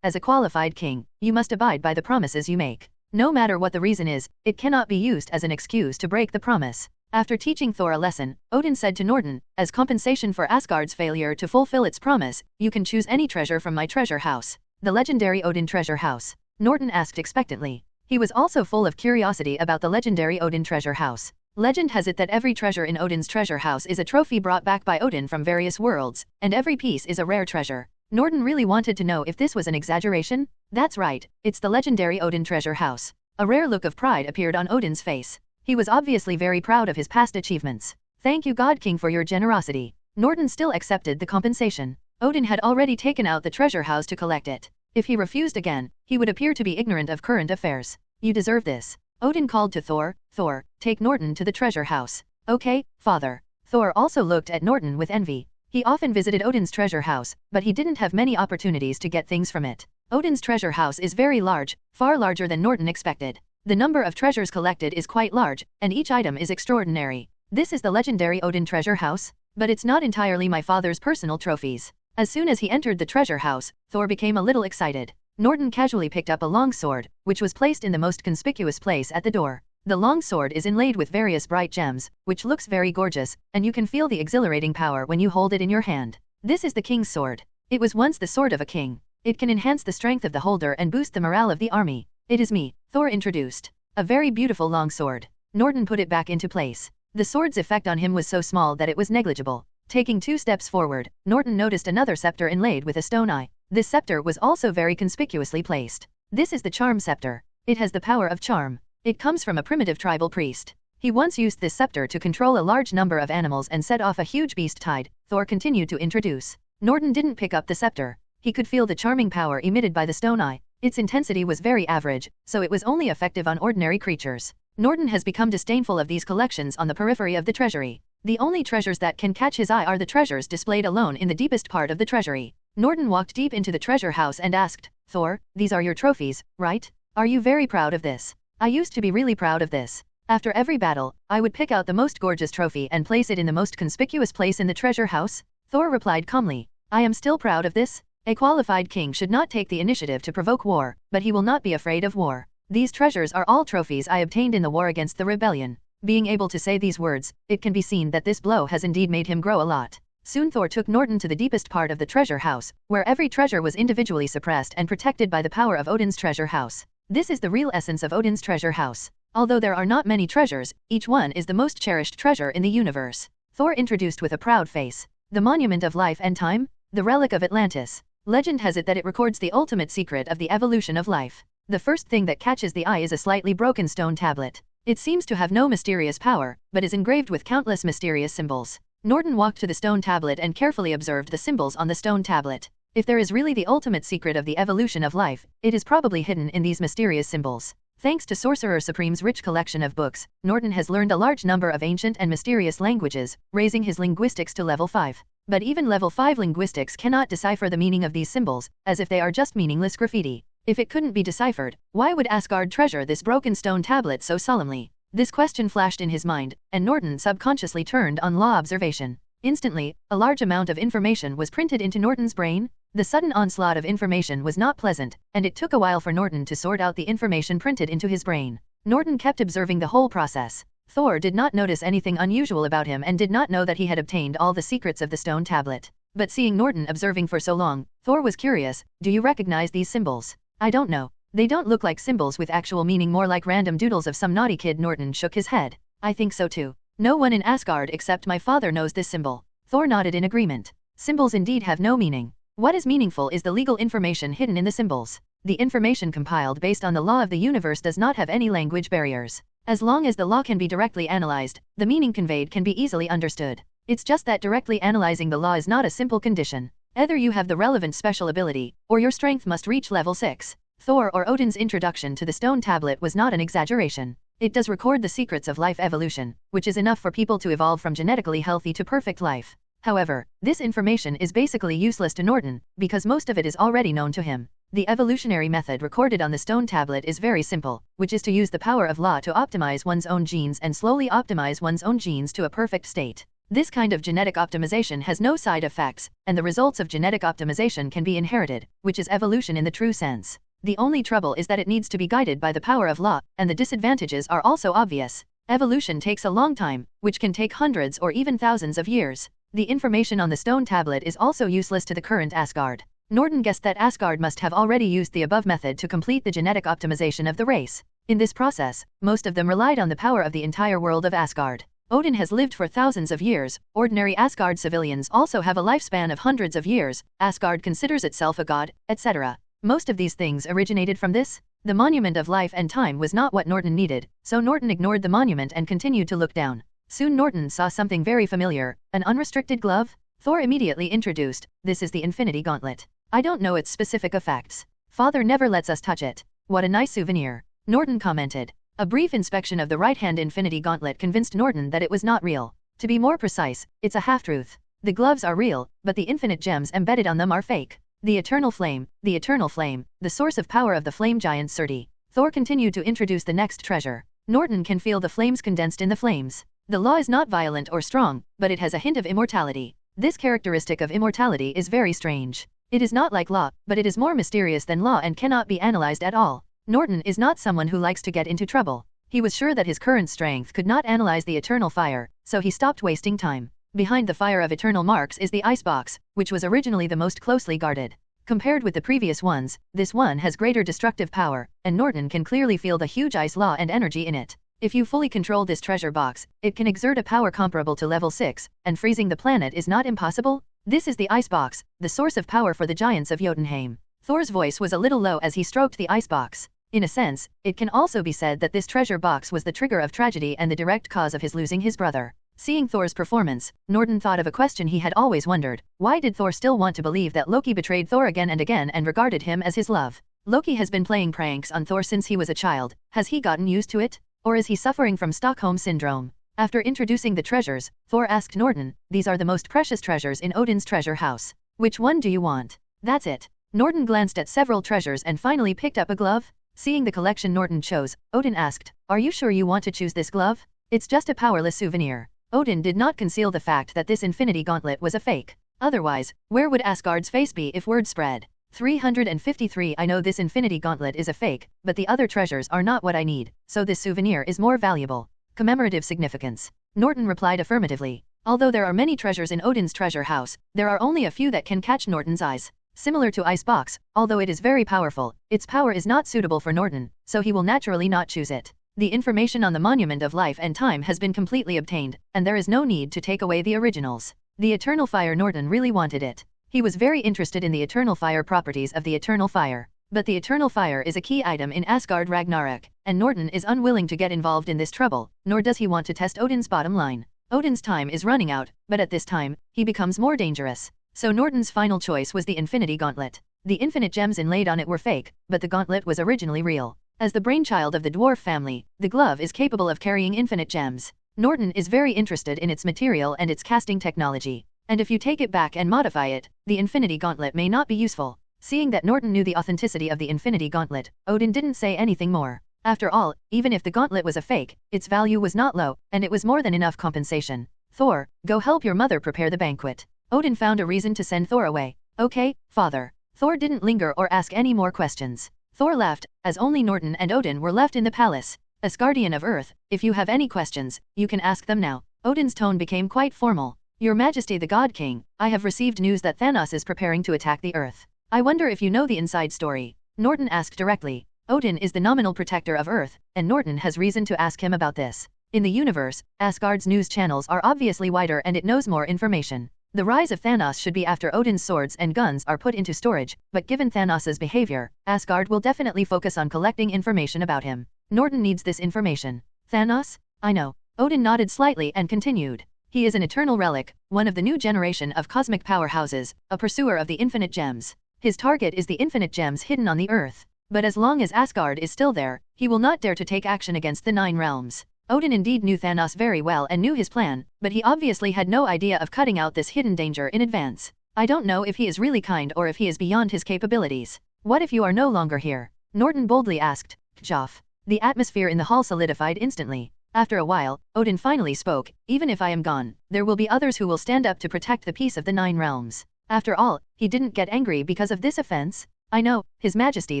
as a qualified king, you must abide by the promises you make. No matter what the reason is, it cannot be used as an excuse to break the promise. After teaching Thor a lesson, Odin said to Norton, as compensation for Asgard's failure to fulfill its promise, you can choose any treasure from my treasure house. The legendary Odin treasure house. Norton asked expectantly. He was also full of curiosity about the legendary Odin treasure house. Legend has it that every treasure in Odin's treasure house is a trophy brought back by Odin from various worlds, and every piece is a rare treasure. Norton really wanted to know if this was an exaggeration? That's right, it's the legendary Odin treasure house. A rare look of pride appeared on Odin's face. He was obviously very proud of his past achievements. Thank you God King for your generosity. Norton still accepted the compensation. Odin had already taken out the treasure house to collect it. If he refused again, he would appear to be ignorant of current affairs. You deserve this. Odin called to Thor, take Norton to the treasure house. Okay, father. Thor also looked at Norton with envy. He often visited Odin's treasure house, but he didn't have many opportunities to get things from it. Odin's treasure house is very large, far larger than Norton expected. The number of treasures collected is quite large, and each item is extraordinary. This is the legendary Odin treasure house, but it's not entirely my father's personal trophies. As soon as he entered the treasure house, Thor became a little excited. Norton casually picked up a long sword, which was placed in the most conspicuous place at the door. The long sword is inlaid with various bright gems, which looks very gorgeous, and you can feel the exhilarating power when you hold it in your hand. This is the king's sword. It was once the sword of a king. It can enhance the strength of the holder and boost the morale of the army. It is me, Thor introduced. A very beautiful long sword. Norton put it back into place. The sword's effect on him was so small that it was negligible. Taking 2 steps forward, Norton noticed another scepter inlaid with a stone eye. This scepter was also very conspicuously placed. This is the charm scepter. It has the power of charm. It comes from a primitive tribal priest. He once used this scepter to control a large number of animals and set off a huge beast tide. Thor continued to introduce. Norton didn't pick up the scepter. He could feel the charming power emitted by the stone eye. Its intensity was very average, so it was only effective on ordinary creatures. Norton has become disdainful of these collections on the periphery of the treasury. The only treasures that can catch his eye are the treasures displayed alone in the deepest part of the treasury. Norton walked deep into the treasure house and asked, Thor, these are your trophies, right? Are you very proud of this? I used to be really proud of this. After every battle, I would pick out the most gorgeous trophy and place it in the most conspicuous place in the treasure house. Thor replied calmly, I am still proud of this. A qualified king should not take the initiative to provoke war, but he will not be afraid of war. These treasures are all trophies I obtained in the war against the rebellion. Being able to say these words, it can be seen that this blow has indeed made him grow a lot. Soon Thor took Norton to the deepest part of the treasure house, where every treasure was individually suppressed and protected by the power of Odin's treasure house. This is the real essence of Odin's treasure house. Although there are not many treasures, each one is the most cherished treasure in the universe. Thor introduced with a proud face. The monument of life and time? The relic of Atlantis. Legend has it that it records the ultimate secret of the evolution of life. The first thing that catches the eye is a slightly broken stone tablet. It seems to have no mysterious power, but is engraved with countless mysterious symbols. Norton walked to the stone tablet and carefully observed the symbols on the stone tablet. If there is really the ultimate secret of the evolution of life, it is probably hidden in these mysterious symbols. Thanks to Sorcerer Supreme's rich collection of books, Norton has learned a large number of ancient and mysterious languages, raising his linguistics to level 5. But even level 5 linguistics cannot decipher the meaning of these symbols, as if they are just meaningless graffiti. If it couldn't be deciphered, why would Asgard treasure this broken stone tablet so solemnly? This question flashed in his mind, and Norton subconsciously turned on law observation. Instantly, a large amount of information was printed into Norton's brain. The sudden onslaught of information was not pleasant, and it took a while for Norton to sort out the information printed into his brain. Norton kept observing the whole process. Thor did not notice anything unusual about him and did not know that he had obtained all the secrets of the stone tablet. But seeing Norton observing for so long, Thor was curious, do you recognize these symbols? I don't know. They don't look like symbols with actual meaning, more like random doodles of some naughty kid. Norton shook his head. I think so too. No one in Asgard except my father knows this symbol. Thor nodded in agreement. Symbols indeed have no meaning. What is meaningful is the legal information hidden in the symbols. The information compiled based on the law of the universe does not have any language barriers. As long as the law can be directly analyzed, the meaning conveyed can be easily understood. It's just that directly analyzing the law is not a simple condition. Either you have the relevant special ability, or your strength must reach level 6. Thor or Odin's introduction to the stone tablet was not an exaggeration. It does record the secrets of life evolution, which is enough for people to evolve from genetically healthy to perfect life. However, this information is basically useless to Norton, because most of it is already known to him. The evolutionary method recorded on the stone tablet is very simple, which is to use the power of law to optimize one's own genes and slowly optimize one's own genes to a perfect state. This kind of genetic optimization has no side effects, and the results of genetic optimization can be inherited, which is evolution in the true sense. The only trouble is that it needs to be guided by the power of law, and the disadvantages are also obvious. Evolution takes a long time, which can take hundreds or even thousands of years. The information on the stone tablet is also useless to the current Asgard. Norton guessed that Asgard must have already used the above method to complete the genetic optimization of the race. In this process, most of them relied on the power of the entire world of Asgard. Odin has lived for thousands of years. Ordinary Asgard civilians also have a lifespan of hundreds of years. Asgard considers itself a god, etc. Most of these things originated from this. The monument of life and time was not what Norton needed, so Norton ignored the monument and continued to look down. Soon Norton saw something very familiar, an unrestricted glove. Thor immediately introduced, "This is the Infinity Gauntlet. I don't know its specific effects. Father never lets us touch it. What a nice souvenir," Norton commented. A brief inspection of the right-hand Infinity Gauntlet convinced Norton that it was not real. To be more precise, it's a half-truth. The gloves are real, but the infinite gems embedded on them are fake. The eternal flame, the source of power of the flame giant Surti. Thor continued to introduce the next treasure. Norton can feel the flames condensed in the flames. The law is not violent or strong, but it has a hint of immortality. This characteristic of immortality is very strange. It is not like law, but it is more mysterious than law and cannot be analyzed at all. Norton is not someone who likes to get into trouble. He was sure that his current strength could not analyze the eternal fire, so he stopped wasting time. Behind the fire of eternal marks is the icebox, which was originally the most closely guarded. Compared with the previous ones, this one has greater destructive power, and Norton can clearly feel the huge ice law and energy in it. If you fully control this treasure box, it can exert a power comparable to level 6, and freezing the planet is not impossible. This is the icebox, the source of power for the giants of Jotunheim. Thor's voice was a little low as he stroked the icebox. In a sense, it can also be said that this treasure box was the trigger of tragedy and the direct cause of his losing his brother. Seeing Thor's performance, Norton thought of a question he had always wondered. Why did Thor still want to believe that Loki betrayed Thor again and again and regarded him as his love? Loki has been playing pranks on Thor since he was a child. Has he gotten used to it? Or is he suffering from Stockholm Syndrome? After introducing the treasures, Thor asked Norton, "These are the most precious treasures in Odin's treasure house. Which one do you want?" "That's it." Norton glanced at several treasures and finally picked up a glove. Seeing the collection Norton chose, Odin asked, "Are you sure you want to choose this glove? It's just a powerless souvenir." Odin did not conceal the fact that this Infinity Gauntlet was a fake. Otherwise, where would Asgard's face be if word spread? 353 I know this Infinity Gauntlet is a fake, but the other treasures are not what I need, so this souvenir is more valuable. Commemorative significance. Norton replied affirmatively. Although there are many treasures in Odin's treasure house, there are only a few that can catch Norton's eyes. Similar to Icebox, although it is very powerful, its power is not suitable for Norton, so he will naturally not choose it. The information on the Monument of Life and Time has been completely obtained, and there is no need to take away the originals. The Eternal Fire Norton really wanted it. He was very interested in the Eternal Fire properties of the Eternal Fire. But the Eternal Fire is a key item in Asgard Ragnarok, and Norton is unwilling to get involved in this trouble, nor does he want to test Odin's bottom line. Odin's time is running out, but at this time, he becomes more dangerous. So Norton's final choice was the Infinity Gauntlet. The infinite gems inlaid on it were fake, but the gauntlet was originally real. As the brainchild of the dwarf family, the glove is capable of carrying infinite gems. Norton is very interested in its material and its casting technology. And if you take it back and modify it, the Infinity Gauntlet may not be useful. Seeing that Norton knew the authenticity of the Infinity Gauntlet, Odin didn't say anything more. After all, even if the gauntlet was a fake, its value was not low, and it was more than enough compensation. "Thor, go help your mother prepare the banquet." Odin found a reason to send Thor away. "Okay, father." Thor didn't linger or ask any more questions. Thor left, as only Norton and Odin were left in the palace. "As guardian of Earth, if you have any questions, you can ask them now." Odin's tone became quite formal. "Your Majesty the God King, I have received news that Thanos is preparing to attack the Earth. I wonder if you know the inside story." Norton asked directly. Odin is the nominal protector of Earth, and Norton has reason to ask him about this. In the universe, Asgard's news channels are obviously wider and it knows more information. The rise of Thanos should be after Odin's swords and guns are put into storage, but given Thanos's behavior, Asgard will definitely focus on collecting information about him. Norton needs this information. "Thanos? I know." Odin nodded slightly and continued. "He is an eternal relic, one of the new generation of cosmic powerhouses, a pursuer of the infinite gems. His target is the infinite gems hidden on the Earth. But as long as Asgard is still there, he will not dare to take action against the 9 realms. Odin indeed knew Thanos very well and knew his plan, but he obviously had no idea of cutting out this hidden danger in advance. I don't know if he is really kind or if he is beyond his capabilities. What if you are no longer here? Norton boldly asked. Joff. The atmosphere in the hall solidified instantly. After a while, Odin finally spoke. Even if I am gone, there will be others who will stand up to protect the peace of the 9 realms. After all, he didn't get angry because of this offense. I know, His Majesty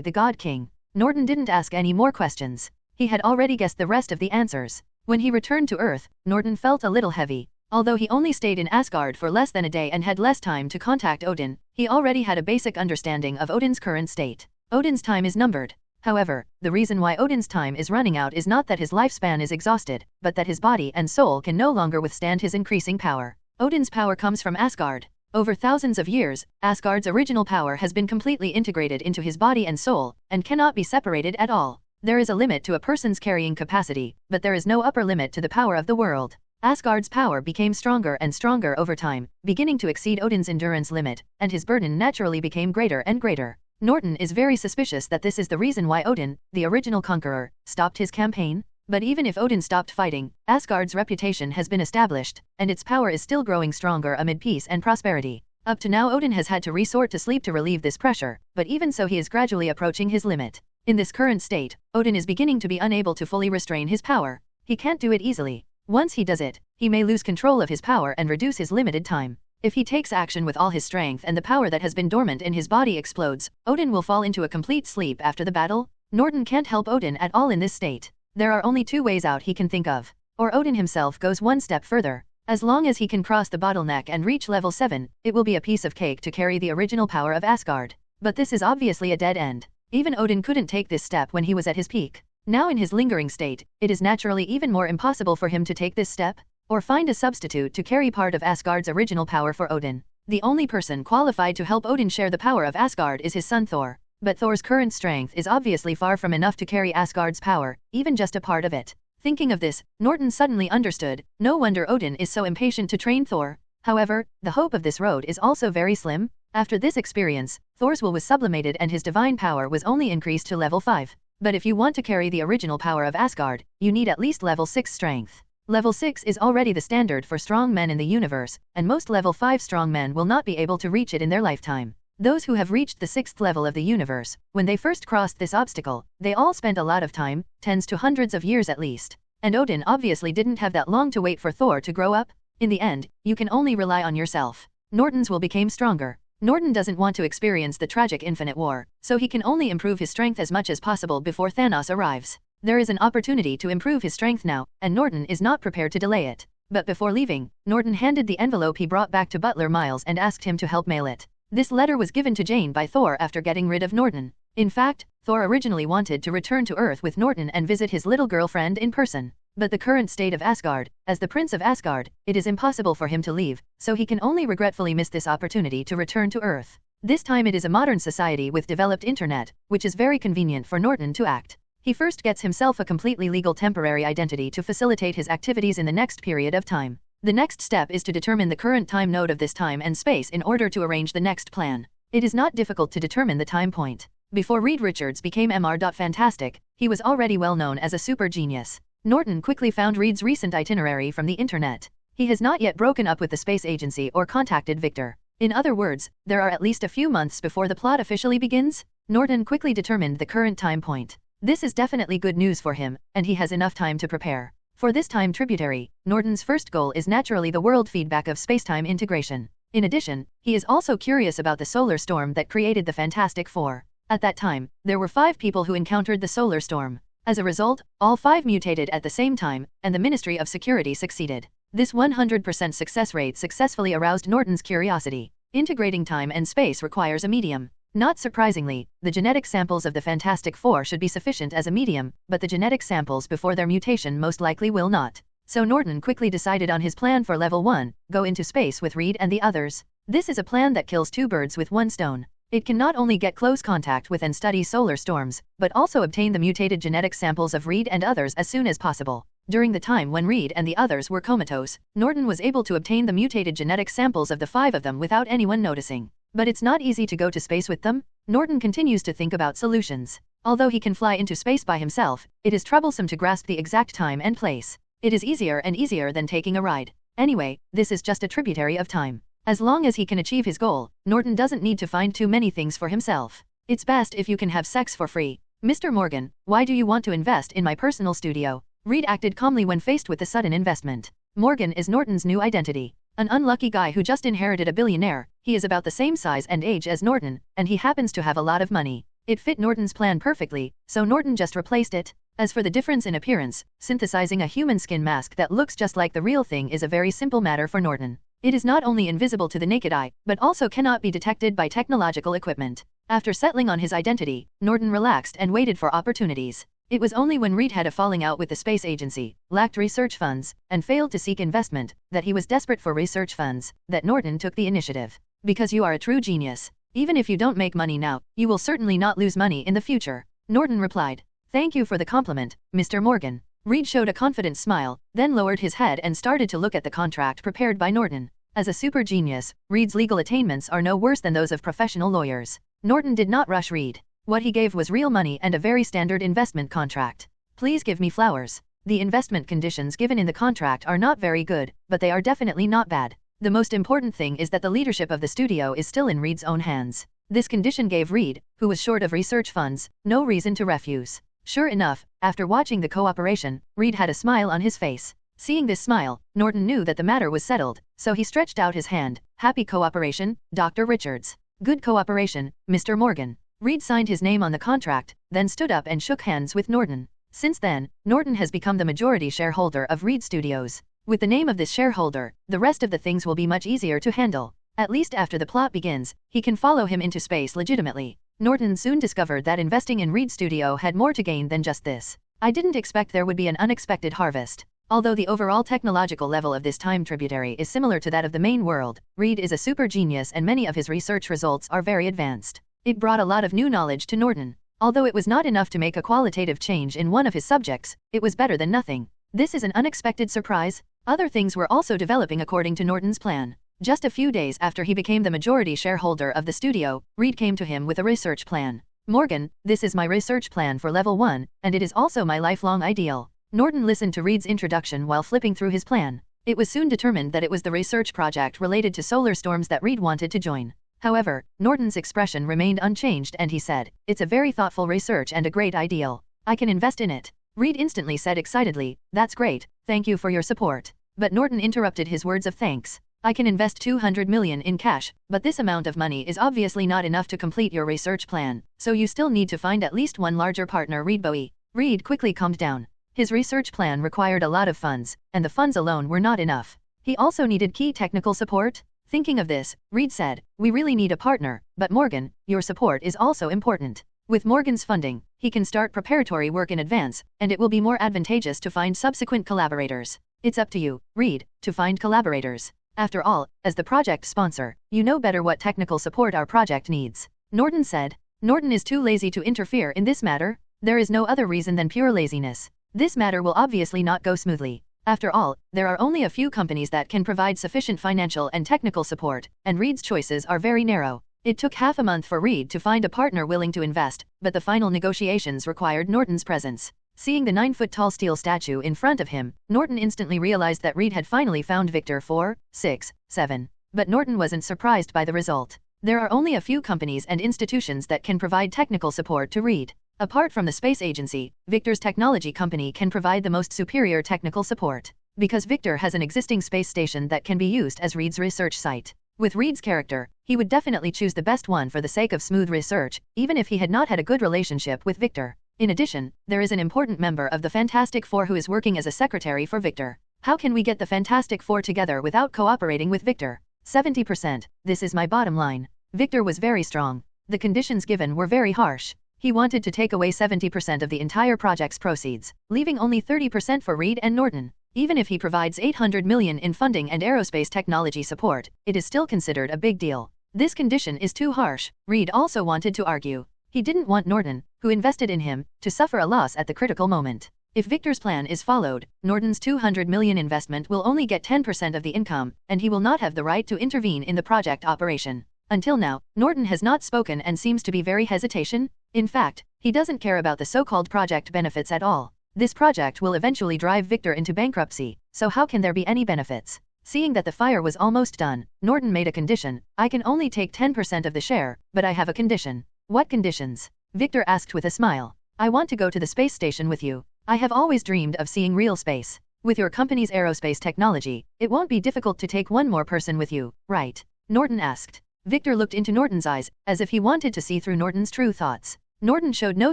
the God King. Norton didn't ask any more questions. He had already guessed the rest of the answers. When he returned to Earth, Norton felt a little heavy. Although he only stayed in Asgard for less than a day and had less time to contact Odin, he already had a basic understanding of Odin's current state. Odin's time is numbered. However, the reason why Odin's time is running out is not that his lifespan is exhausted, but that his body and soul can no longer withstand his increasing power. Odin's power comes from Asgard. Over thousands of years, Asgard's original power has been completely integrated into his body and soul, and cannot be separated at all. There is a limit to a person's carrying capacity, but there is no upper limit to the power of the world. Asgard's power became stronger and stronger over time, beginning to exceed Odin's endurance limit, and his burden naturally became greater and greater. Norton is very suspicious that this is the reason why Odin, the original conqueror, stopped his campaign. But even if Odin stopped fighting, Asgard's reputation has been established, and its power is still growing stronger amid peace and prosperity. Up to now Odin has had to resort to sleep to relieve this pressure, but even so he is gradually approaching his limit. In this current state, Odin is beginning to be unable to fully restrain his power. He can't do it easily. Once he does it, he may lose control of his power and reduce his limited time. If he takes action with all his strength and the power that has been dormant in his body explodes, Odin will fall into a complete sleep after the battle. Norton can't help Odin at all in this state. There are only 2 ways out he can think of. Or Odin himself goes one step further. As long as he can cross the bottleneck and reach level 7, it will be a piece of cake to carry the original power of Asgard. But this is obviously a dead end. Even Odin couldn't take this step when he was at his peak. Now in his lingering state, it is naturally even more impossible for him to take this step, or find a substitute to carry part of Asgard's original power for Odin. The only person qualified to help Odin share the power of Asgard is his son Thor. But Thor's current strength is obviously far from enough to carry Asgard's power, even just a part of it. Thinking of this, Norton suddenly understood. No wonder Odin is so impatient to train Thor. However, the hope of this road is also very slim. After this experience, Thor's will was sublimated and his divine power was only increased to level 5. But if you want to carry the original power of Asgard, you need at least level 6 strength. Level 6 is already the standard for strong men in the universe, and most level 5 strong men will not be able to reach it in their lifetime. Those who have reached the 6th level of the universe, when they first crossed this obstacle, they all spent a lot of time, tens to hundreds of years at least. And Odin obviously didn't have that long to wait for Thor to grow up. In the end, you can only rely on yourself. Norton's will became stronger. Norton doesn't want to experience the tragic infinite war, so he can only improve his strength as much as possible before Thanos arrives. There is an opportunity to improve his strength now, and Norton is not prepared to delay it. But before leaving, Norton handed the envelope he brought back to Butler Miles and asked him to help mail it. This letter was given to Jane by Thor after getting rid of Norton. In fact, Thor originally wanted to return to Earth with Norton and visit his little girlfriend in person. But the current state of Asgard, as the Prince of Asgard, it is impossible for him to leave, so he can only regretfully miss this opportunity to return to Earth. This time it is a modern society with developed internet, which is very convenient for Norton to act. He first gets himself a completely legal temporary identity to facilitate his activities in the next period of time. The next step is to determine the current time node of this time and space in order to arrange the next plan. It is not difficult to determine the time point. Before Reed Richards became Mr. Fantastic, he was already well known as a super genius. Norton quickly found Reed's recent itinerary from the internet. He has not yet broken up with the space agency or contacted Victor. In other words, there are at least a few months before the plot officially begins. Norton quickly determined the current time point. This is definitely good news for him, and he has enough time to prepare. For this time tributary, Norton's first goal is naturally the world feedback of spacetime integration. In addition, he is also curious about the solar storm that created the Fantastic Four. At that time, there were 5 people who encountered the solar storm. As a result, all 5 mutated at the same time, and the Ministry of Security succeeded. This 100% success rate successfully aroused Norton's curiosity. Integrating time and space requires a medium. Not surprisingly, the genetic samples of the Fantastic Four should be sufficient as a medium, but the genetic samples before their mutation most likely will not. So Norton quickly decided on his plan for level 1, go into space with Reed and the others. This is a plan that kills 2 birds with 1 stone. It can not only get close contact with and study solar storms, but also obtain the mutated genetic samples of Reed and others as soon as possible. During the time when Reed and the others were comatose, Norton was able to obtain the mutated genetic samples of the 5 of them without anyone noticing. But it's not easy to go to space with them. Norton continues to think about solutions. Although he can fly into space by himself, it is troublesome to grasp the exact time and place. It is easier and easier than taking a ride. Anyway, this is just a tributary of time. As long as he can achieve his goal, Norton doesn't need to find too many things for himself. It's best if you can have sex for free. Mr. Morgan, why do you want to invest in my personal studio? Reed acted calmly when faced with the sudden investment. Morgan is Norton's new identity. An unlucky guy who just inherited a billionaire. He is about the same size and age as Norton, and he happens to have a lot of money. It fit Norton's plan perfectly, so Norton just replaced it. As for the difference in appearance, synthesizing a human skin mask that looks just like the real thing is a very simple matter for Norton. It is not only invisible to the naked eye, but also cannot be detected by technological equipment. After settling on his identity, Norton relaxed and waited for opportunities. It was only when Reed had a falling out with the space agency, lacked research funds, and failed to seek investment, that he was desperate for research funds, that Norton took the initiative. Because you are a true genius. Even if you don't make money now, you will certainly not lose money in the future. Norton replied. Thank you for the compliment, Mr. Morgan. Reed showed a confident smile, then lowered his head and started to look at the contract prepared by Norton. As a super genius, Reed's legal attainments are no worse than those of professional lawyers. Norton did not rush Reed. What he gave was real money and a very standard investment contract. Please give me flowers. The investment conditions given in the contract are not very good, but they are definitely not bad. The most important thing is that the leadership of the studio is still in Reed's own hands. This condition gave Reed, who was short of research funds, no reason to refuse. Sure enough, after watching the cooperation, Reed had a smile on his face. Seeing this smile, Norton knew that the matter was settled, so he stretched out his hand. Happy cooperation, Dr. Richards. Good cooperation, Mr. Morgan. Reed signed his name on the contract, then stood up and shook hands with Norton. Since then, Norton has become the majority shareholder of Reed Studios. With the name of this shareholder, the rest of the things will be much easier to handle. At least after the plot begins, he can follow him into space legitimately. Norton soon discovered that investing in Reed Studio had more to gain than just this. I didn't expect there would be an unexpected harvest. Although the overall technological level of this time tributary is similar to that of the main world, Reed is a super genius and many of his research results are very advanced. It brought a lot of new knowledge to Norton. Although it was not enough to make a qualitative change in one of his subjects, it was better than nothing. This is an unexpected surprise. Other things were also developing according to Norton's plan. Just a few days after he became the majority shareholder of the studio, Reed came to him with a research plan. Morgan, this is my research plan for level 1, and it is also my lifelong ideal. Norton listened to Reed's introduction while flipping through his plan. It was soon determined that it was the research project related to solar storms that Reed wanted to join. However, Norton's expression remained unchanged and he said, it's a very thoughtful research and a great ideal. I can invest in it. Reed instantly said excitedly, that's great, thank you for your support. But Norton interrupted his words of thanks. I can invest 200 million in cash, but this amount of money is obviously not enough to complete your research plan, so you still need to find at least one larger partner. Reed Bowie. Reed quickly calmed down. His research plan required a lot of funds, and the funds alone were not enough. He also needed key technical support. Thinking of this, Reed said, we really need a partner, but Morgan, your support is also important. With Morgan's funding, he can start preparatory work in advance, and it will be more advantageous to find subsequent collaborators. It's up to you, Reed, to find collaborators. After all, as the project sponsor, you know better what technical support our project needs. Norton said. Norton is too lazy to interfere in this matter. There is no other reason than pure laziness. This matter will obviously not go smoothly. After all, there are only a few companies that can provide sufficient financial and technical support, and Reed's choices are very narrow. It took half a month for Reed to find a partner willing to invest, but the final negotiations required Norton's presence. Seeing the 9-foot-tall steel statue in front of him, Norton instantly realized that Reed had finally found Victor 4, 6, 7. But Norton wasn't surprised by the result. There are only a few companies and institutions that can provide technical support to Reed. Apart from the space agency, Victor's technology company can provide the most superior technical support. Because Victor has an existing space station that can be used as Reed's research site. With Reed's character, he would definitely choose the best one for the sake of smooth research, even if he had not had a good relationship with Victor. In addition, there is an important member of the Fantastic Four who is working as a secretary for Victor. How can we get the Fantastic Four together without cooperating with Victor? 70%. This is my bottom line. Victor was very strong. The conditions given were very harsh. He wanted to take away 70% of the entire project's proceeds, leaving only 30% for Reed and Norton. Even if he provides 800 million in funding and aerospace technology support, it is still considered a big deal. This condition is too harsh. Reed also wanted to argue. He didn't want Norton, who invested in him, to suffer a loss at the critical moment. If Victor's plan is followed, Norton's 200 million investment will only get 10% of the income, and he will not have the right to intervene in the project operation. Until now, Norton has not spoken and seems to be very hesitation. In fact, he doesn't care about the so-called project benefits at all. This project will eventually drive Victor into bankruptcy, so how can there be any benefits? Seeing that the fire was almost done, Norton made a condition. I can only take 10% of the share, but I have a condition. What conditions? Victor asked with a smile. I want to go to the space station with you. I have always dreamed of seeing real space. With your company's aerospace technology, it won't be difficult to take one more person with you, right? Norton asked. Victor looked into Norton's eyes, as if he wanted to see through Norton's true thoughts. Norton showed no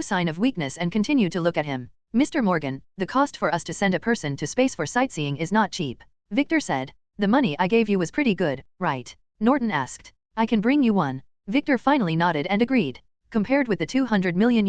sign of weakness and continued to look at him. Mr. Morgan, the cost for us to send a person to space for sightseeing is not cheap. Victor said. The money I gave you was pretty good, right? Norton asked. I can bring you one. Victor finally nodded and agreed. Compared with the $200 million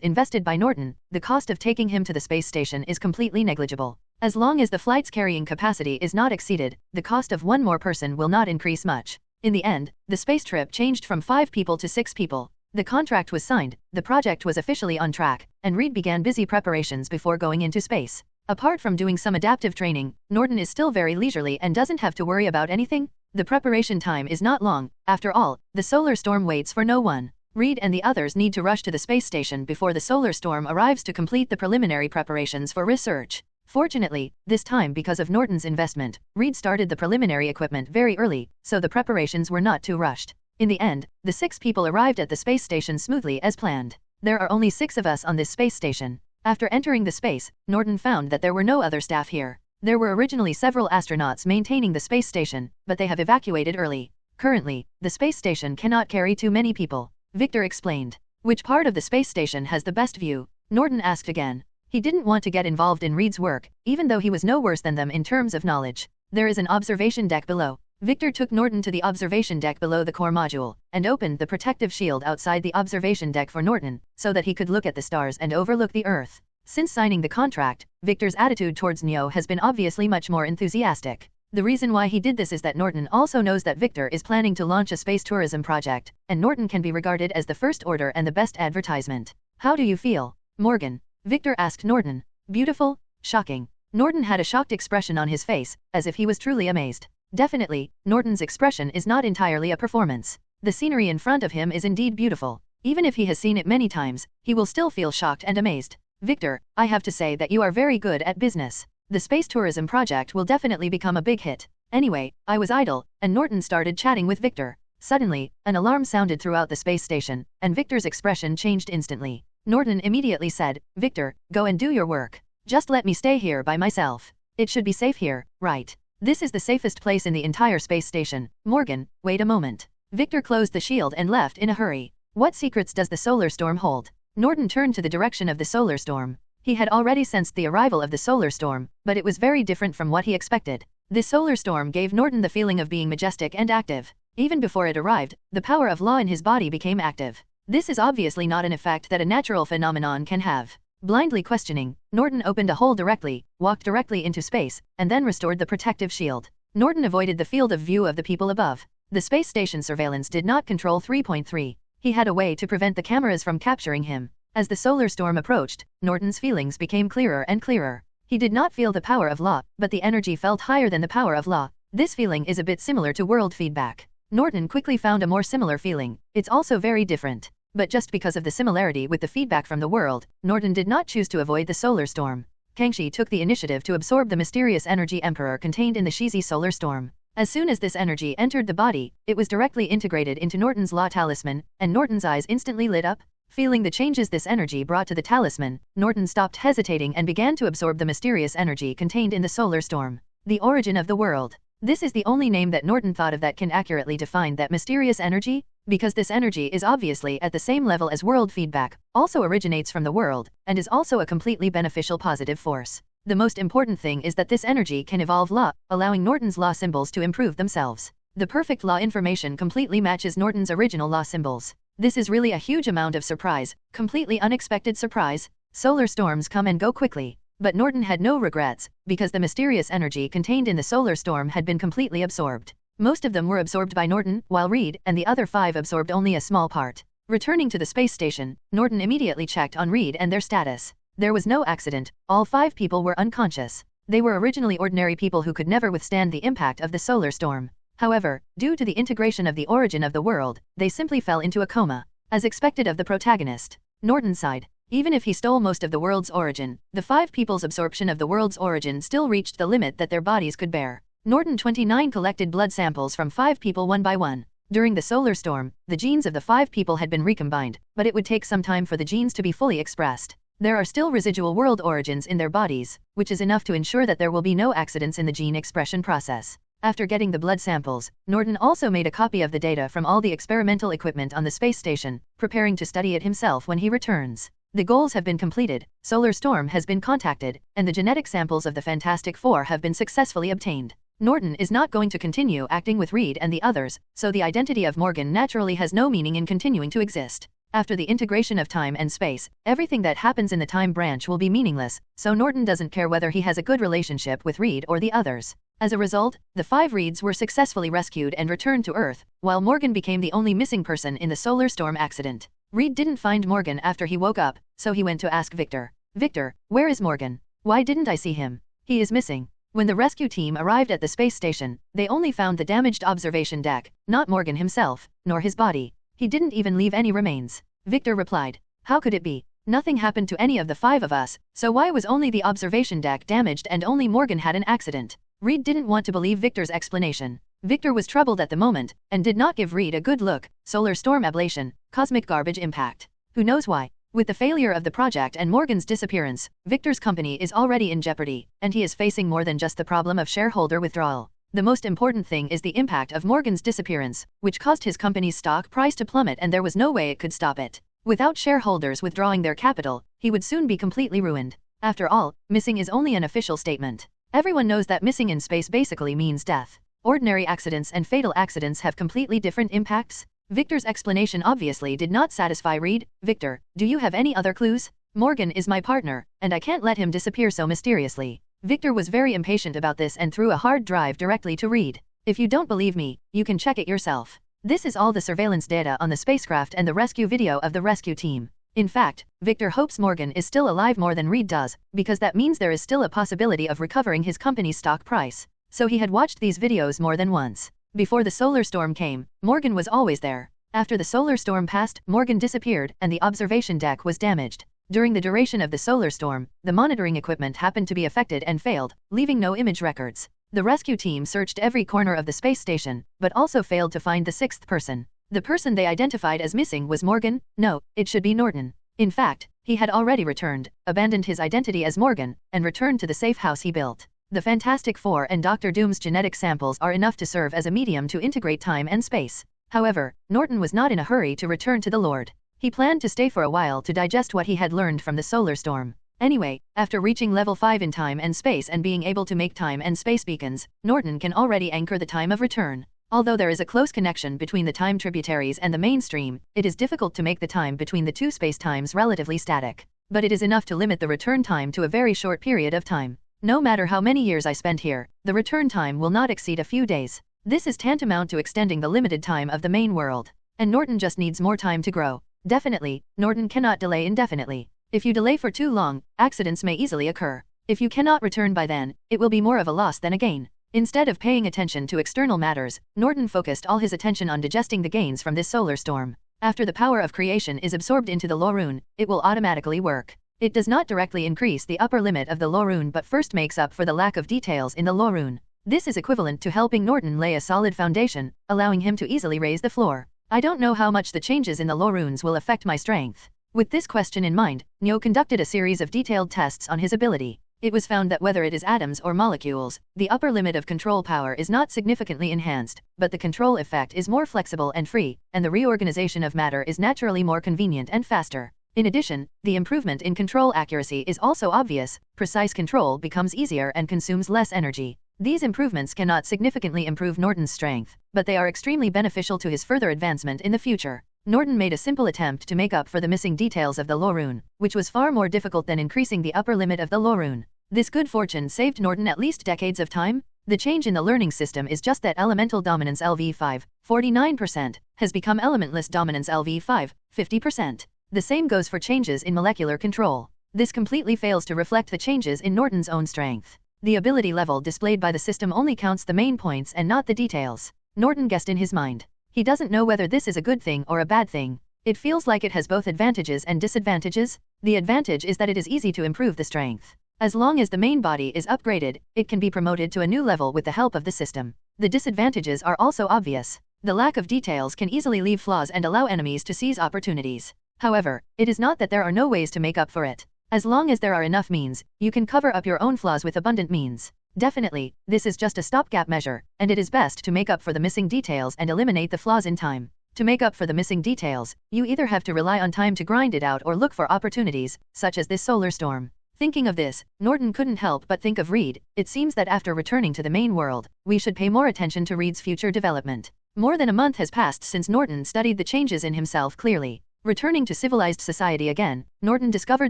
invested by Norton, the cost of taking him to the space station is completely negligible. As long as the flight's carrying capacity is not exceeded, the cost of one more person will not increase much. In the end, the space trip changed from 5 people to 6 people. The contract was signed, the project was officially on track, and Reed began busy preparations before going into space. Apart from doing some adaptive training, Norton is still very leisurely and doesn't have to worry about anything. The preparation time is not long. After all, the solar storm waits for no one. Reed and the others need to rush to the space station before the solar storm arrives to complete the preliminary preparations for research. Fortunately, this time because of Norton's investment, Reed started the preliminary equipment very early, so the preparations were not too rushed. In the end, the 6 people arrived at the space station smoothly as planned. There are only 6 of us on this space station. After entering the space, Norton found that there were no other staff here. There were originally several astronauts maintaining the space station, but they have evacuated early. Currently, the space station cannot carry too many people. Victor explained. Which part of the space station has the best view? Norton asked again. He didn't want to get involved in Reed's work, even though he was no worse than them in terms of knowledge. There is an observation deck below. Victor took Norton to the observation deck below the core module, and opened the protective shield outside the observation deck for Norton, so that he could look at the stars and overlook the Earth. Since signing the contract, Victor's attitude towards Neo has been obviously much more enthusiastic. The reason why he did this is that Norton also knows that Victor is planning to launch a space tourism project, and Norton can be regarded as the first order and the best advertisement. How do you feel, Morgan? Victor asked Norton. Beautiful? Shocking. Norton had a shocked expression on his face, as if he was truly amazed. Definitely, Norton's expression is not entirely a performance. The scenery in front of him is indeed beautiful. Even if he has seen it many times, he will still feel shocked and amazed. Victor, I have to say that you are very good at business. The space tourism project will definitely become a big hit. Anyway, I was idle, and Norton started chatting with Victor. Suddenly, an alarm sounded throughout the space station, and Victor's expression changed instantly. Norton immediately said, Victor, go and do your work. Just let me stay here by myself. It should be safe here, right? This is the safest place in the entire space station. Morgan, wait a moment. Victor closed the shield and left in a hurry. What secrets does the solar storm hold? Norton turned to the direction of the solar storm. He had already sensed the arrival of the solar storm, but it was very different from what he expected. This solar storm gave Norton the feeling of being majestic and active. Even before it arrived, the power of law in his body became active. This is obviously not an effect that a natural phenomenon can have. Blindly questioning, Norton opened a hole directly, walked directly into space, and then restored the protective shield. Norton avoided the field of view of the people above. The space station surveillance did not control 3.3. He had a way to prevent the cameras from capturing him. As the solar storm approached, Norton's feelings became clearer and clearer. He did not feel the power of law, but the energy felt higher than the power of law. This feeling is a bit similar to world feedback. Norton quickly found a more similar feeling. It's also very different. But just because of the similarity with the feedback from the world, Norton did not choose to avoid the solar storm. Kangxi took the initiative to absorb the mysterious energy emperor contained in the Shizi solar storm. As soon as this energy entered the body, it was directly integrated into Norton's law talisman, and Norton's eyes instantly lit up. Feeling the changes this energy brought to the talisman, Norton stopped hesitating and began to absorb the mysterious energy contained in the solar storm. The origin of the world. This is the only name that Norton thought of that can accurately define that mysterious energy, because this energy is obviously at the same level as world feedback, also originates from the world, and is also a completely beneficial positive force. The most important thing is that this energy can evolve law, allowing Norton's law symbols to improve themselves. The perfect law information completely matches Norton's original law symbols. This is really a huge amount of surprise, completely unexpected surprise. Solar storms come and go quickly. But Norton had no regrets, because the mysterious energy contained in the solar storm had been completely absorbed. Most of them were absorbed by Norton, while Reed and the other 5 absorbed only a small part. Returning to the space station, Norton immediately checked on Reed and their status. There was no accident, all 5 people were unconscious. They were originally ordinary people who could never withstand the impact of the solar storm. However, due to the integration of the origin of the world, they simply fell into a coma. as expected of the protagonist. Norton sighed. Even if he stole most of the world's origin, the 5 people's absorption of the world's origin still reached the limit that their bodies could bear. Norton 29 collected blood samples from 5 people one by one. During the solar storm, the genes of the 5 people had been recombined, but it would take some time for the genes to be fully expressed. There are still residual world origins in their bodies, which is enough to ensure that there will be no accidents in the gene expression process. After getting the blood samples, Norton also made a copy of the data from all the experimental equipment on the space station, preparing to study it himself when he returns. The goals have been completed, Solar Storm has been contacted, and the genetic samples of the Fantastic Four have been successfully obtained. Norton is not going to continue acting with Reed and the others, so the identity of Morgan naturally has no meaning in continuing to exist. After the integration of time and space, everything that happens in the time branch will be meaningless, so Norton doesn't care whether he has a good relationship with Reed or the others. As a result, the 5 Reeds were successfully rescued and returned to Earth, while Morgan became the only missing person in the solar storm accident. Reed didn't find Morgan after he woke up, so he went to ask Victor. Victor, where is Morgan? Why didn't I see him? He is missing. When the rescue team arrived at the space station, they only found the damaged observation deck, not Morgan himself, nor his body. He didn't even leave any remains. Victor replied. How could it be? Nothing happened to any of the 5 of us, so why was only the observation deck damaged and only Morgan had an accident? Reed didn't want to believe Victor's explanation. Victor was troubled at the moment, and did not give Reed a good look. Solar storm ablation, cosmic garbage impact. Who knows why? With the failure of the project and Morgan's disappearance, Victor's company is already in jeopardy, and he is facing more than just the problem of shareholder withdrawal. The most important thing is the impact of Morgan's disappearance, which caused his company's stock price to plummet, and there was no way it could stop it. Without shareholders withdrawing their capital, he would soon be completely ruined. After all, missing is only an official statement. Everyone knows that missing in space basically means death. Ordinary accidents and fatal accidents have completely different impacts. Victor's explanation obviously did not satisfy Reed. Victor, do you have any other clues? Morgan is my partner, and I can't let him disappear so mysteriously. Victor was very impatient about this and threw a hard drive directly to Reed. If you don't believe me, you can check it yourself. This is all the surveillance data on the spacecraft and the rescue video of the rescue team. In fact, Victor hopes Morgan is still alive more than Reed does, because that means there is still a possibility of recovering his company's stock price. So he had watched these videos more than once. Before the solar storm came, Morgan was always there. After the solar storm passed, Morgan disappeared, and the observation deck was damaged. During the duration of the solar storm, the monitoring equipment happened to be affected and failed, leaving no image records. The rescue team searched every corner of the space station, but also failed to find the 6th person. The person they identified as missing was Morgan? No, it should be Norton. In fact, he had already returned, abandoned his identity as Morgan, and returned to the safe house he built. The Fantastic Four and Dr. Doom's genetic samples are enough to serve as a medium to integrate time and space. However, Norton was not in a hurry to return to the Lord. He planned to stay for a while to digest what he had learned from the solar storm. Anyway, after reaching level 5 in time and space and being able to make time and space beacons, Norton can already anchor the time of return. Although there is a close connection between the time tributaries and the mainstream, it is difficult to make the time between the two space-times relatively static. But it is enough to limit the return time to a very short period of time. No matter how many years I spend here, the return time will not exceed a few days. This is tantamount to extending the limited time of the main world. And Norton just needs more time to grow. Definitely, Norton cannot delay indefinitely. If you delay for too long, accidents may easily occur. If you cannot return by then, it will be more of a loss than a gain. Instead of paying attention to external matters, Norton focused all his attention on digesting the gains from this solar storm. After the power of creation is absorbed into the law rune, it will automatically work. It does not directly increase the upper limit of the law rune but first makes up for the lack of details in the law rune. This is equivalent to helping Norton lay a solid foundation, allowing him to easily raise the floor. I don't know how much the changes in the law runes will affect my strength. With this question in mind, Neo conducted a series of detailed tests on his ability. It was found that whether it is atoms or molecules, the upper limit of control power is not significantly enhanced, but the control effect is more flexible and free, and the reorganization of matter is naturally more convenient and faster. In addition, the improvement in control accuracy is also obvious. Precise control becomes easier and consumes less energy. These improvements cannot significantly improve Norton's strength, but they are extremely beneficial to his further advancement in the future. Norton made a simple attempt to make up for the missing details of the law rune, which was far more difficult than increasing the upper limit of the law rune. This good fortune saved Norton at least decades of time. The change in the learning system is just that elemental dominance LV5, 49%, has become elementless dominance LV5, 50%. The same goes for changes in molecular control. This completely fails to reflect the changes in Norton's own strength. The ability level displayed by the system only counts the main points and not the details. Norton guessed in his mind. He doesn't know whether this is a good thing or a bad thing. It feels like it has both advantages and disadvantages. The advantage is that it is easy to improve the strength. As long as the main body is upgraded, it can be promoted to a new level with the help of the system. The disadvantages are also obvious. The lack of details can easily leave flaws and allow enemies to seize opportunities. However, it is not that there are no ways to make up for it. As long as there are enough means, you can cover up your own flaws with abundant means. Definitely, this is just a stopgap measure, and it is best to make up for the missing details and eliminate the flaws in time. To make up for the missing details, you either have to rely on time to grind it out or look for opportunities, such as this solar storm. Thinking of this, Norton couldn't help but think of Reed. It seems that after returning to the main world, we should pay more attention to Reed's future development. More than a month has passed since Norton studied the changes in himself clearly. Returning to civilized society again, Norton discovered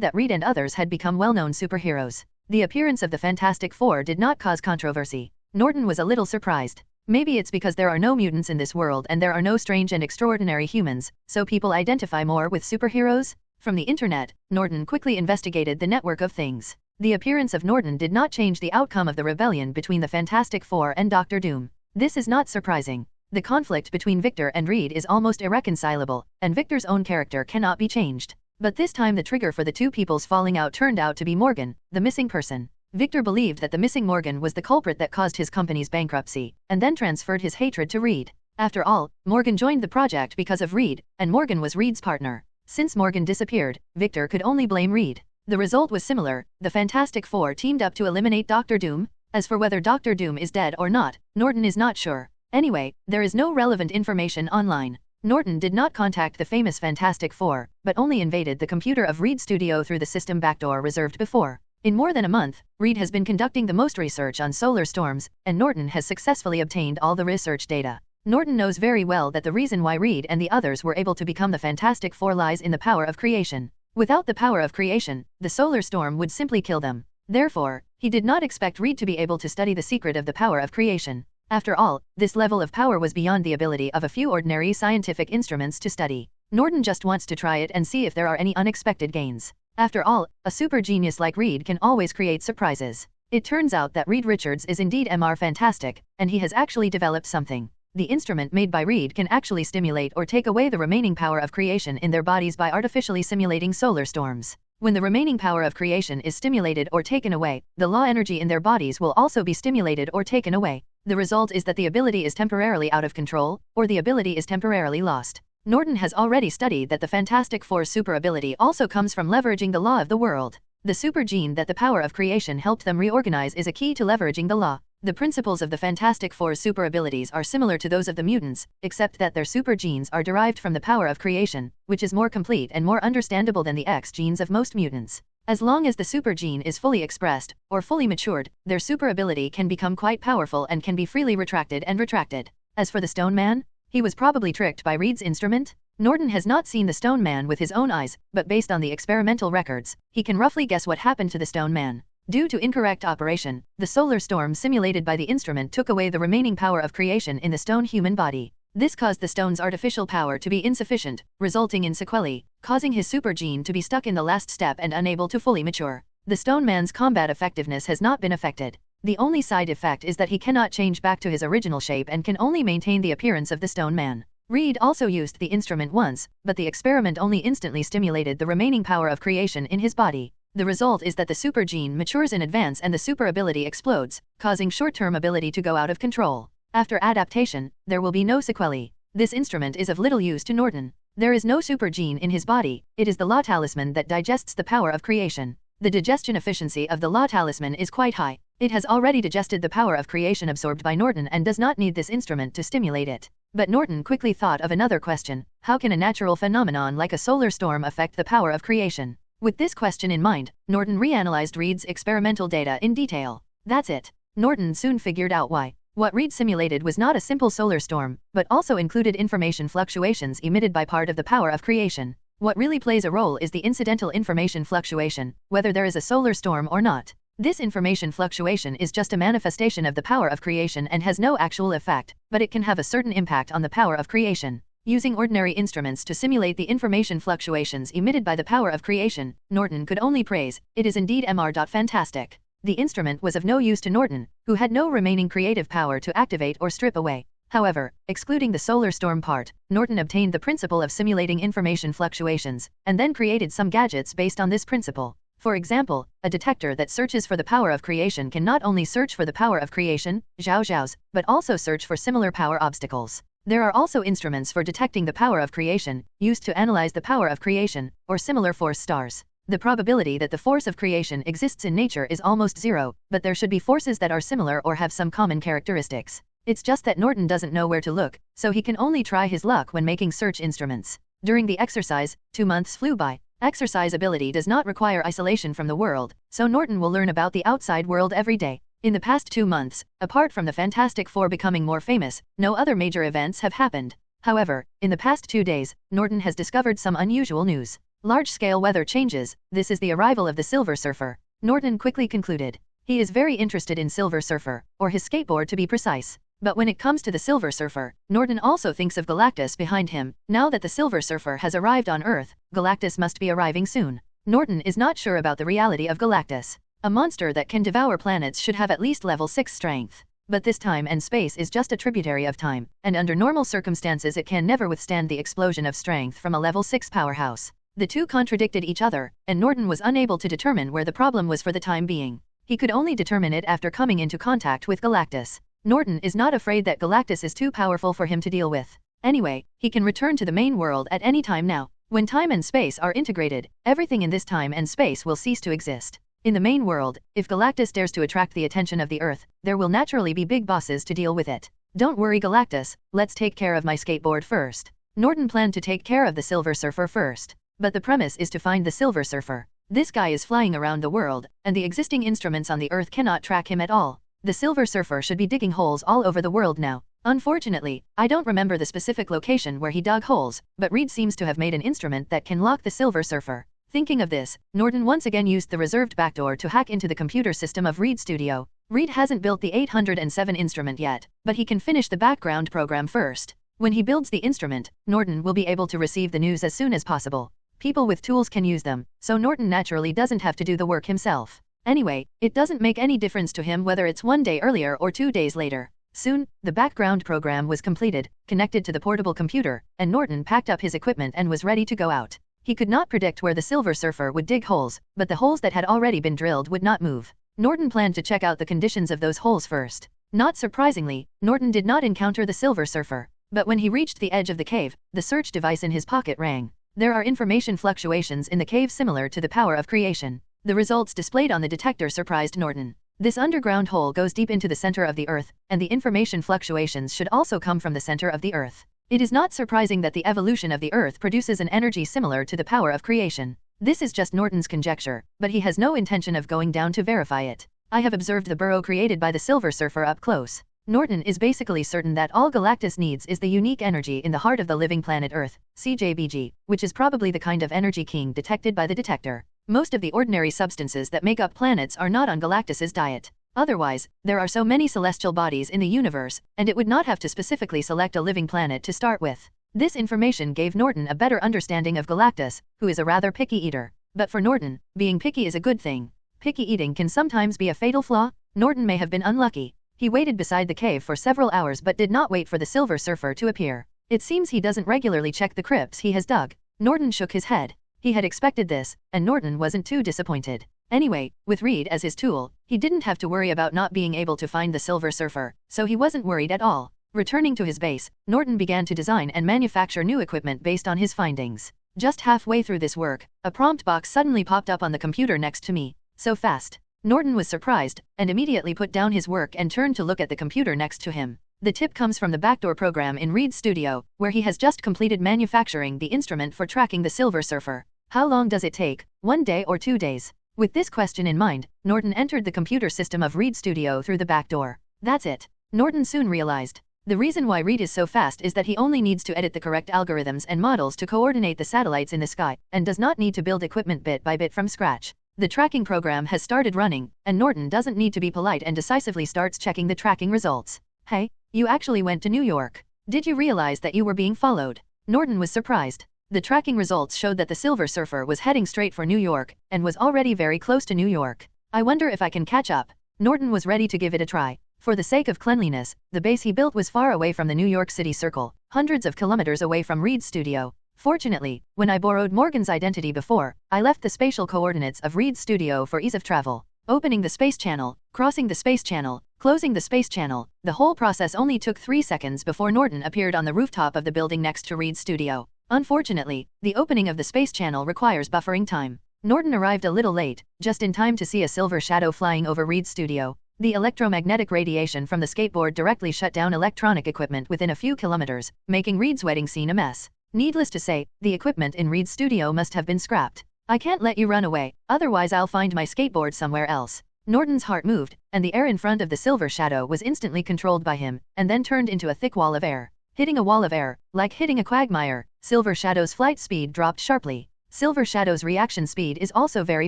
that Reed and others had become well-known superheroes. The appearance of the Fantastic Four did not cause controversy. Norton was a little surprised. Maybe it's because there are no mutants in this world and there are no strange and extraordinary humans, so people identify more with superheroes? From the internet, Norton quickly investigated the network of things. The appearance of Norton did not change the outcome of the rebellion between the Fantastic Four and Dr. Doom. This is not surprising. The conflict between Victor and Reed is almost irreconcilable, and Victor's own character cannot be changed. But this time the trigger for the two people's falling out turned out to be Morgan, the missing person. Victor believed that the missing Morgan was the culprit that caused his company's bankruptcy, and then transferred his hatred to Reed. After all, Morgan joined the project because of Reed, and Morgan was Reed's partner. Since Morgan disappeared, Victor could only blame Reed. The result was similar. The Fantastic Four teamed up to eliminate Dr. Doom. As for whether Dr. Doom is dead or not, Norton is not sure. Anyway, there is no relevant information online. Norton did not contact the famous Fantastic Four, but only invaded the computer of Reed's studio through the system backdoor reserved before. In more than a month, Reed has been conducting the most research on solar storms, and Norton has successfully obtained all the research data. Norton knows very well that the reason why Reed and the others were able to become the Fantastic Four lies in the power of creation. Without the power of creation, the solar storm would simply kill them. Therefore, he did not expect Reed to be able to study the secret of the power of creation. After all, this level of power was beyond the ability of a few ordinary scientific instruments to study. Norton just wants to try it and see if there are any unexpected gains. After all, a super genius like Reed can always create surprises. It turns out that Reed Richards is indeed Mr. Fantastic, and he has actually developed something. The instrument made by Reed can actually stimulate or take away the remaining power of creation in their bodies by artificially simulating solar storms. When the remaining power of creation is stimulated or taken away, the law energy in their bodies will also be stimulated or taken away. The result is that the ability is temporarily out of control, or the ability is temporarily lost. Norton has already studied that the Fantastic Four's super ability also comes from leveraging the law of the world. The super gene that the power of creation helped them reorganize is a key to leveraging the law. The principles of the Fantastic Four's super abilities are similar to those of the mutants, except that their super genes are derived from the power of creation, which is more complete and more understandable than the X genes of most mutants. As long as the super gene is fully expressed, or fully matured, their super ability can become quite powerful and can be freely retracted and retracted. As for the Stone Man, he was probably tricked by Reed's instrument. Norton has not seen the Stone Man with his own eyes, but based on the experimental records, he can roughly guess what happened to the Stone Man. Due to incorrect operation, the solar storm simulated by the instrument took away the remaining power of creation in the stone human body. This caused the stone's artificial power to be insufficient, resulting in sequelae, causing his super gene to be stuck in the last step and unable to fully mature. The Stone Man's combat effectiveness has not been affected. The only side effect is that he cannot change back to his original shape and can only maintain the appearance of the Stone Man. Reed also used the instrument once, but the experiment only instantly stimulated the remaining power of creation in his body. The result is that the super gene matures in advance and the super ability explodes, causing short-term ability to go out of control. After adaptation, there will be no sequelae. This instrument is of little use to Norton. There is no super gene in his body. It is the Law Talisman that digests the power of creation. The digestion efficiency of the Law Talisman is quite high. It has already digested the power of creation absorbed by Norton and does not need this instrument to stimulate it. But Norton quickly thought of another question. How can a natural phenomenon like a solar storm affect the power of creation? With this question in mind, Norton reanalyzed Reed's experimental data in detail. That's it. Norton soon figured out why. What Reed simulated was not a simple solar storm, but also included information fluctuations emitted by part of the power of creation. What really plays a role is the incidental information fluctuation, whether there is a solar storm or not. This information fluctuation is just a manifestation of the power of creation and has no actual effect, but it can have a certain impact on the power of creation. Using ordinary instruments to simulate the information fluctuations emitted by the power of creation, Norton could only praise, it is indeed Mr. Fantastic. The instrument was of no use to Norton, who had no remaining creative power to activate or strip away. However, excluding the solar storm part, Norton obtained the principle of simulating information fluctuations, and then created some gadgets based on this principle. For example, a detector that searches for the power of creation can not only search for the power of creation, Zhao, but also search for similar power obstacles. There are also instruments for detecting the power of creation, used to analyze the power of creation, or similar force stars. The probability that the force of creation exists in nature is almost zero, but there should be forces that are similar or have some common characteristics. It's just that Norton doesn't know where to look, so he can only try his luck when making search instruments. During the exercise, 2 months flew by. Exercise ability does not require isolation from the world, so Norton will learn about the outside world every day. In the past 2 months, apart from the Fantastic Four becoming more famous, no other major events have happened. However, in the past 2 days, Norton has discovered some unusual news. Large-scale weather changes, this is the arrival of the Silver Surfer. Norton quickly concluded. He is very interested in Silver Surfer, or his skateboard to be precise. But when it comes to the Silver Surfer, Norton also thinks of Galactus behind him. Now that the Silver Surfer has arrived on Earth, Galactus must be arriving soon. Norton is not sure about the reality of Galactus. A monster that can devour planets should have at least level 6 strength. But this time and space is just a tributary of time, and under normal circumstances it can never withstand the explosion of strength from a level 6 powerhouse. The two contradicted each other, and Norton was unable to determine where the problem was for the time being. He could only determine it after coming into contact with Galactus. Norton is not afraid that Galactus is too powerful for him to deal with. Anyway, he can return to the main world at any time now. When time and space are integrated, everything in this time and space will cease to exist. In the main world, if Galactus dares to attract the attention of the Earth, there will naturally be big bosses to deal with it. Don't worry Galactus, let's take care of my skateboard first. Norton planned to take care of the Silver Surfer first. But the premise is to find the Silver Surfer. This guy is flying around the world, and the existing instruments on the Earth cannot track him at all. The Silver Surfer should be digging holes all over the world now. Unfortunately, I don't remember the specific location where he dug holes, but Reed seems to have made an instrument that can lock the Silver Surfer. Thinking of this, Norton once again used the reserved backdoor to hack into the computer system of Reed Studio. Reed hasn't built the 807 instrument yet, but he can finish the background program first. When he builds the instrument, Norton will be able to receive the news as soon as possible. People with tools can use them, so Norton naturally doesn't have to do the work himself. Anyway, it doesn't make any difference to him whether it's 1 day earlier or 2 days later. Soon, the background program was completed, connected to the portable computer, and Norton packed up his equipment and was ready to go out. He could not predict where the Silver Surfer would dig holes, but the holes that had already been drilled would not move. Norton planned to check out the conditions of those holes first. Not surprisingly, Norton did not encounter the Silver Surfer, but when he reached the edge of the cave, the search device in his pocket rang. There are information fluctuations in the cave similar to the power of creation. The results displayed on the detector surprised Norton. This underground hole goes deep into the center of the Earth, and the information fluctuations should also come from the center of the Earth. It is not surprising that the evolution of the Earth produces an energy similar to the power of creation. This is just Norton's conjecture, but he has no intention of going down to verify it. I have observed the burrow created by the Silver Surfer up close. Norton is basically certain that all Galactus needs is the unique energy in the heart of the living planet Earth, CJBG, which is probably the kind of energy king detected by the detector. Most of the ordinary substances that make up planets are not on Galactus's diet. Otherwise, there are so many celestial bodies in the universe, and it would not have to specifically select a living planet to start with. This information gave Norton a better understanding of Galactus, who is a rather picky eater. But for Norton, being picky is a good thing. Picky eating can sometimes be a fatal flaw. Norton may have been unlucky. He waited beside the cave for several hours but did not wait for the Silver Surfer to appear. It seems he doesn't regularly check the crypts he has dug. Norton shook his head. He had expected this, and Norton wasn't too disappointed. Anyway, with Reed as his tool, he didn't have to worry about not being able to find the Silver Surfer, so he wasn't worried at all. Returning to his base, Norton began to design and manufacture new equipment based on his findings. Just halfway through this work, a prompt box suddenly popped up on the computer next to me. So fast. Norton was surprised, and immediately put down his work and turned to look at the computer next to him. The tip comes from the backdoor program in Reed's studio, where he has just completed manufacturing the instrument for tracking the Silver Surfer. How long does it take, 1 day or 2 days? With this question in mind, Norton entered the computer system of Reed Studio through the back door. That's it. Norton soon realized. The reason why Reed is so fast is that he only needs to edit the correct algorithms and models to coordinate the satellites in the sky, and does not need to build equipment bit by bit from scratch. The tracking program has started running, and Norton doesn't need to be polite and decisively starts checking the tracking results. Hey, you actually went to New York. Did you realize that you were being followed? Norton was surprised. The tracking results showed that the Silver Surfer was heading straight for New York, and was already very close to New York. I wonder if I can catch up. Norton was ready to give it a try. For the sake of cleanliness, the base he built was far away from the New York City Circle, hundreds of kilometers away from Reed's studio. Fortunately, when I borrowed Morgan's identity before, I left the spatial coordinates of Reed's studio for ease of travel. Opening the space channel, crossing the space channel, closing the space channel, the whole process only took 3 seconds before Norton appeared on the rooftop of the building next to Reed's studio. Unfortunately, the opening of the space channel requires buffering time. Norton arrived a little late, just in time to see a silver shadow flying over Reed's studio. The electromagnetic radiation from the skateboard directly shut down electronic equipment within a few kilometers, making Reed's wedding scene a mess. Needless to say, the equipment in Reed's studio must have been scrapped. I can't let you run away, otherwise I'll find my skateboard somewhere else. Norton's heart moved, and the air in front of the silver shadow was instantly controlled by him, and then turned into a thick wall of air. Hitting a wall of air, like hitting a quagmire, Silver Shadow's flight speed dropped sharply. Silver Shadow's reaction speed is also very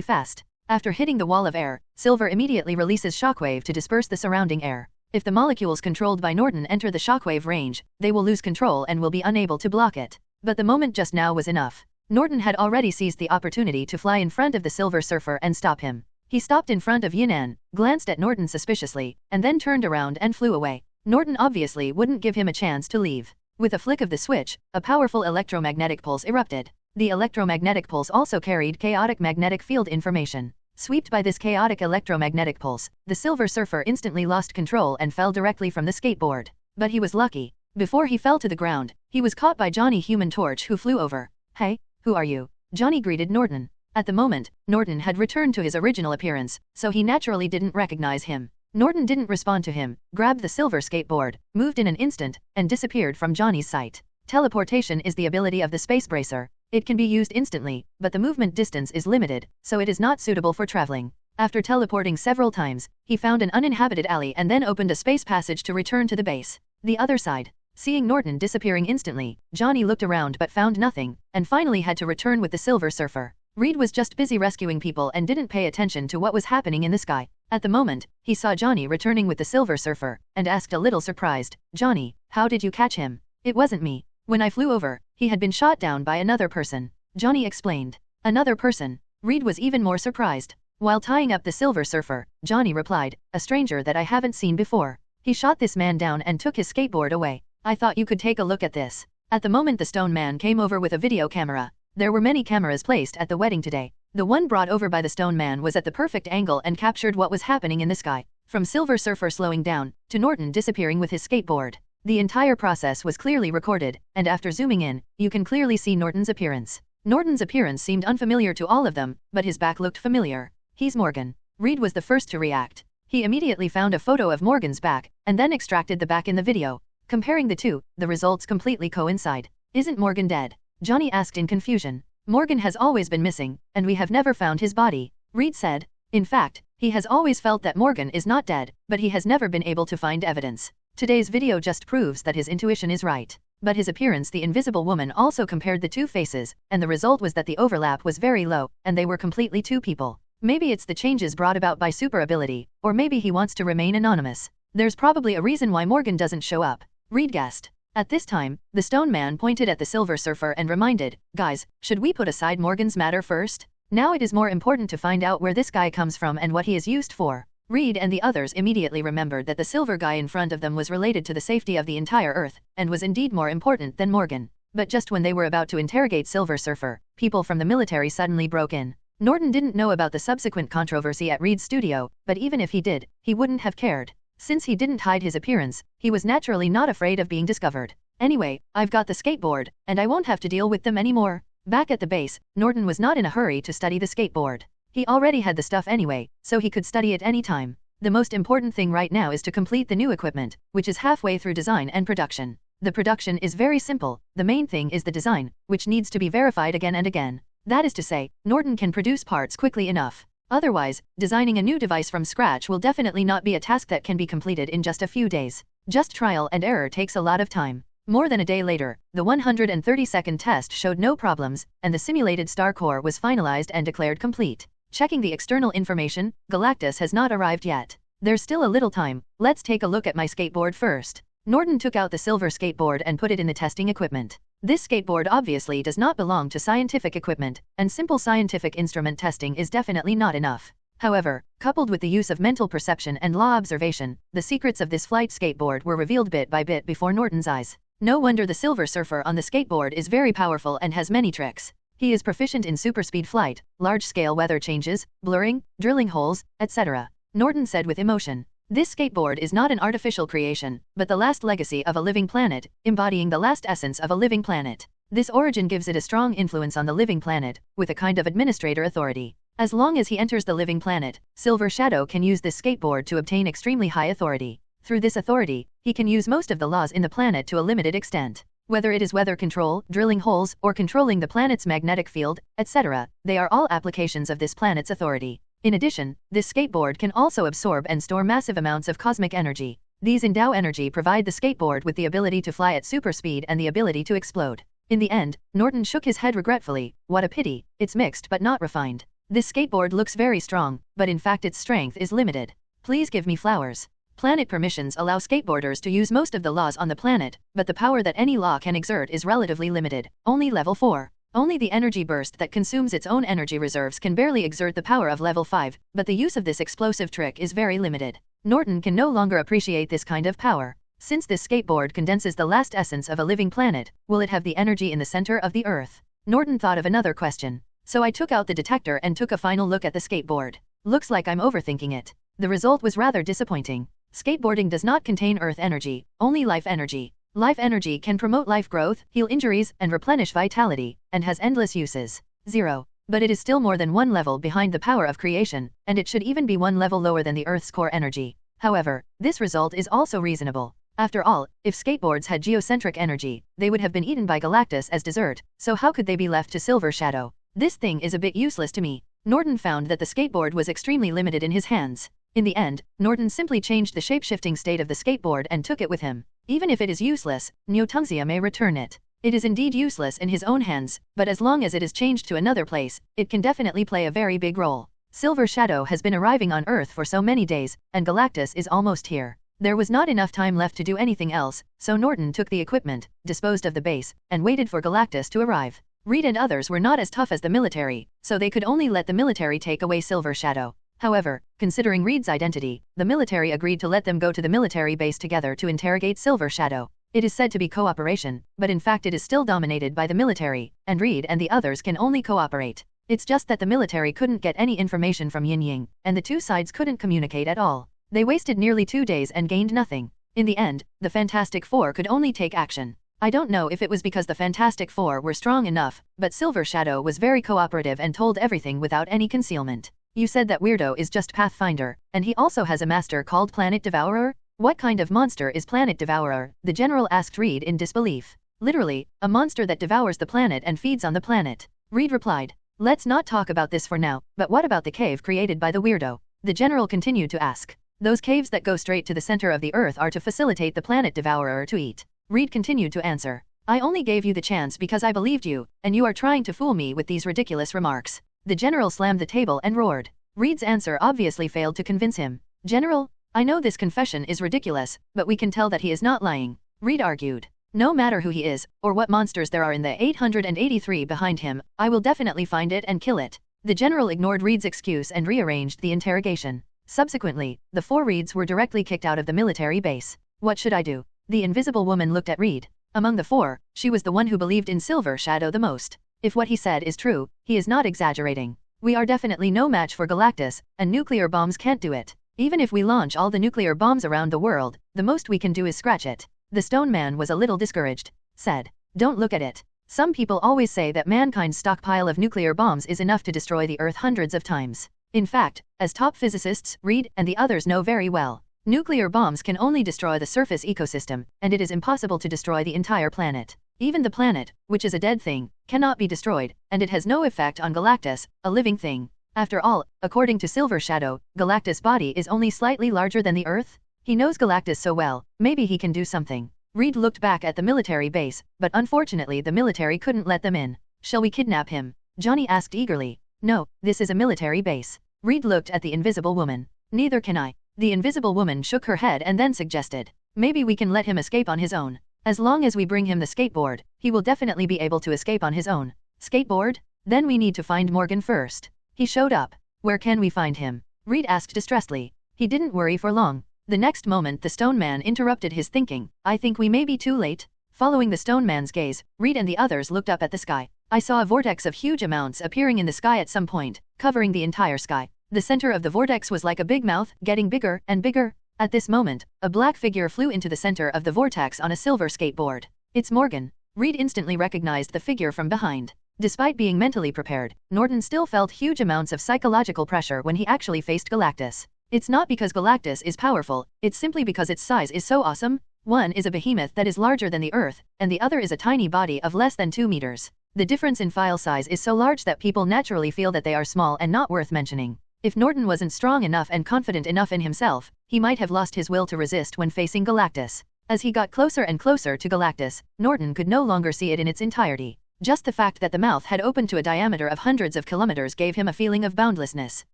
fast. After hitting the wall of air, Silver immediately releases shockwave to disperse the surrounding air. If the molecules controlled by Norton enter the shockwave range, they will lose control and will be unable to block it. But the moment just now was enough. Norton had already seized the opportunity to fly in front of the Silver Surfer and stop him. He stopped in front of Yinan, glanced at Norton suspiciously, and then turned around and flew away. Norton obviously wouldn't give him a chance to leave. With a flick of the switch, a powerful electromagnetic pulse erupted. The electromagnetic pulse also carried chaotic magnetic field information. Swept by this chaotic electromagnetic pulse, the Silver Surfer instantly lost control and fell directly from the skateboard. But he was lucky. Before he fell to the ground, he was caught by Johnny Human Torch, who flew over. "Hey, who are you?" Johnny greeted Norton. At the moment, Norton had returned to his original appearance, so he naturally didn't recognize him. Norton didn't respond to him, grabbed the silver skateboard, moved in an instant, and disappeared from Johnny's sight. Teleportation is the ability of the Space Bracer. It can be used instantly, but the movement distance is limited, so it is not suitable for traveling. After teleporting several times, he found an uninhabited alley and then opened a space passage to return to the base. The other side. Seeing Norton disappearing instantly, Johnny looked around but found nothing, and finally had to return with the Silver Surfer. Reed was just busy rescuing people and didn't pay attention to what was happening in the sky. At the moment, he saw Johnny returning with the Silver Surfer, and asked a little surprised, "Johnny, how did you catch him?" "It wasn't me. When I flew over, he had been shot down by another person," Johnny explained. "Another person?" Reed was even more surprised. While tying up the Silver Surfer, Johnny replied, "A stranger that I haven't seen before. He shot this man down and took his skateboard away. I thought you could take a look at this." At the moment the stone man came over with a video camera. There were many cameras placed at the wedding today. The one brought over by the stone man was at the perfect angle and captured what was happening in the sky. From Silver Surfer slowing down, to Norton disappearing with his skateboard. The entire process was clearly recorded, and after zooming in, you can clearly see Norton's appearance. Norton's appearance seemed unfamiliar to all of them, but his back looked familiar. "He's Morgan." Reed was the first to react. He immediately found a photo of Morgan's back, and then extracted the back in the video. Comparing the two, the results completely coincide. "Isn't Morgan dead?" Johnny asked in confusion. "Morgan has always been missing, and we have never found his body," Reed said. In fact, he has always felt that Morgan is not dead, but he has never been able to find evidence. Today's video just proves that his intuition is right. But his appearance, the Invisible Woman also compared the two faces, and the result was that the overlap was very low, and they were completely two people. Maybe it's the changes brought about by super ability, or maybe he wants to remain anonymous. There's probably a reason why Morgan doesn't show up, Reed guessed. At this time, the stone man pointed at the Silver Surfer and reminded, "Guys, should we put aside Morgan's matter first? Now it is more important to find out where this guy comes from and what he is used for." Reed and the others immediately remembered that the silver guy in front of them was related to the safety of the entire Earth, and was indeed more important than Morgan. But just when they were about to interrogate Silver Surfer, people from the military suddenly broke in. Norton didn't know about the subsequent controversy at Reed's studio, but even if he did, he wouldn't have cared. Since he didn't hide his appearance, he was naturally not afraid of being discovered. "Anyway, I've got the skateboard, and I won't have to deal with them anymore." Back at the base, Norton was not in a hurry to study the skateboard. He already had the stuff anyway, so he could study it any time. The most important thing right now is to complete the new equipment, which is halfway through design and production. The production is very simple, the main thing is the design, which needs to be verified again and again. That is to say, Norton can produce parts quickly enough. Otherwise, designing a new device from scratch will definitely not be a task that can be completed in just a few days. Just trial and error takes a lot of time. More than a day later, the 130-second test showed no problems, and the simulated star core was finalized and declared complete. Checking the external information, Galactus has not arrived yet. There's still a little time, let's take a look at my skateboard first. Norton took out the silver skateboard and put it in the testing equipment. This skateboard obviously does not belong to scientific equipment, and simple scientific instrument testing is definitely not enough. However, coupled with the use of mental perception and law observation, the secrets of this flight skateboard were revealed bit by bit before Norton's eyes. No wonder the Silver Surfer on the skateboard is very powerful and has many tricks. He is proficient in superspeed flight, large-scale weather changes, blurring, drilling holes, etc. Norton said with emotion. This skateboard is not an artificial creation, but the last legacy of a living planet, embodying the last essence of a living planet. This origin gives it a strong influence on the living planet, with a kind of administrator authority. As long as he enters the living planet, Silver Shadow can use this skateboard to obtain extremely high authority. Through this authority, he can use most of the laws in the planet to a limited extent. Whether it is weather control, drilling holes, or controlling the planet's magnetic field, etc., they are all applications of this planet's authority. In addition, this skateboard can also absorb and store massive amounts of cosmic energy. These endow energy provide the skateboard with the ability to fly at super speed and the ability to explode. In the end, Norton shook his head regretfully. What a pity, it's mixed but not refined. This skateboard looks very strong, but in fact its strength is limited. Please give me flowers. Planet permissions allow skateboarders to use most of the laws on the planet, but the power that any law can exert is relatively limited. Only level 4. Only the energy burst that consumes its own energy reserves can barely exert the power of level 5, but the use of this explosive trick is very limited. Norton can no longer appreciate this kind of power. Since this skateboard condenses the last essence of a living planet, will it have the energy in the center of the Earth? Norton thought of another question. So I took out the detector and took a final look at the skateboard. Looks like I'm overthinking it. The result was rather disappointing. Skateboarding does not contain Earth energy, only life energy. Life energy can promote life growth, heal injuries, and replenish vitality, and has endless uses. 0. But it is still more than one level behind the power of creation, and it should even be one level lower than the Earth's core energy. However, this result is also reasonable. After all, if skateboards had geocentric energy, they would have been eaten by Galactus as dessert, so how could they be left to Silver Shadow? This thing is a bit useless to me. Norton found that the skateboard was extremely limited in his hands. In the end, Norton simply changed the shape-shifting state of the skateboard and took it with him. Even if it is useless, Neotungsia may return it. It is indeed useless in his own hands, but as long as it is changed to another place, it can definitely play a very big role. Silver Shadow has been arriving on Earth for so many days, and Galactus is almost here. There was not enough time left to do anything else, so Norton took the equipment, disposed of the base, and waited for Galactus to arrive. Reed and others were not as tough as the military, so they could only let the military take away Silver Shadow. However, considering Reed's identity, the military agreed to let them go to the military base together to interrogate Silver Shadow. It is said to be cooperation, but in fact it is still dominated by the military, and Reed and the others can only cooperate. It's just that the military couldn't get any information from Yin Ying, and the two sides couldn't communicate at all. They wasted nearly 2 days and gained nothing. In the end, the Fantastic Four could only take action. I don't know if it was because the Fantastic Four were strong enough, but Silver Shadow was very cooperative and told everything without any concealment. You said that weirdo is just Pathfinder, and he also has a master called Planet Devourer? What kind of monster is Planet Devourer? The general asked Reed in disbelief. Literally, a monster that devours the planet and feeds on the planet. Reed replied. Let's not talk about this for now, but what about the cave created by the weirdo? The general continued to ask. Those caves that go straight to the center of the Earth are to facilitate the Planet Devourer to eat. Reed continued to answer. I only gave you the chance because I believed you, and you are trying to fool me with these ridiculous remarks. The general slammed the table and roared. Reed's answer obviously failed to convince him. General, I know this confession is ridiculous, but we can tell that he is not lying. Reed argued. No matter who he is, or what monsters there are in the 883 behind him, I will definitely find it and kill it. The general ignored Reed's excuse and rearranged the interrogation. Subsequently, the 4 Reeds were directly kicked out of the military base. What should I do? The Invisible Woman looked at Reed. Among the 4, she was the one who believed in Silver Shadow the most. If what he said is true, he is not exaggerating. We are definitely no match for Galactus, and nuclear bombs can't do it. Even if we launch all the nuclear bombs around the world, the most we can do is scratch it. The Stone Man was a little discouraged. Said, don't look at it. Some people always say that mankind's stockpile of nuclear bombs is enough to destroy the Earth hundreds of times. In fact, as top physicists, Reed and the others know very well, nuclear bombs can only destroy the surface ecosystem, and it is impossible to destroy the entire planet. Even the planet, which is a dead thing, cannot be destroyed, and it has no effect on Galactus, a living thing. After all, according to Silver Shadow, Galactus' body is only slightly larger than the Earth. He knows Galactus so well, maybe he can do something. Reed looked back at the military base, but unfortunately the military couldn't let them in. Shall we kidnap him? Johnny asked eagerly. No, this is a military base. Reed looked at the Invisible Woman. Neither can I. The Invisible Woman shook her head and then suggested. Maybe we can let him escape on his own. As long as we bring him the skateboard, he will definitely be able to escape on his own. Skateboard? Then we need to find Morgan first. He showed up. Where can we find him? Reed asked distressedly. He didn't worry for long. The next moment the stone man interrupted his thinking. I think we may be too late. Following the stone man's gaze, Reed and the others looked up at the sky. I saw a vortex of huge amounts appearing in the sky at some point, covering the entire sky. The center of the vortex was like a big mouth, getting bigger and bigger. At this moment, a black figure flew into the center of the vortex on a silver skateboard. It's Morgan. Reed instantly recognized the figure from behind. Despite being mentally prepared, Norton still felt huge amounts of psychological pressure when he actually faced Galactus. It's not because Galactus is powerful, it's simply because its size is so awesome. One is a behemoth that is larger than the Earth, and the other is a tiny body of less than 2 meters. The difference in file size is so large that people naturally feel that they are small and not worth mentioning. If Norton wasn't strong enough and confident enough in himself, he might have lost his will to resist when facing Galactus. As he got closer and closer to Galactus, Norton could no longer see it in its entirety. Just the fact that the mouth had opened to a diameter of hundreds of kilometers gave him a feeling of boundlessness.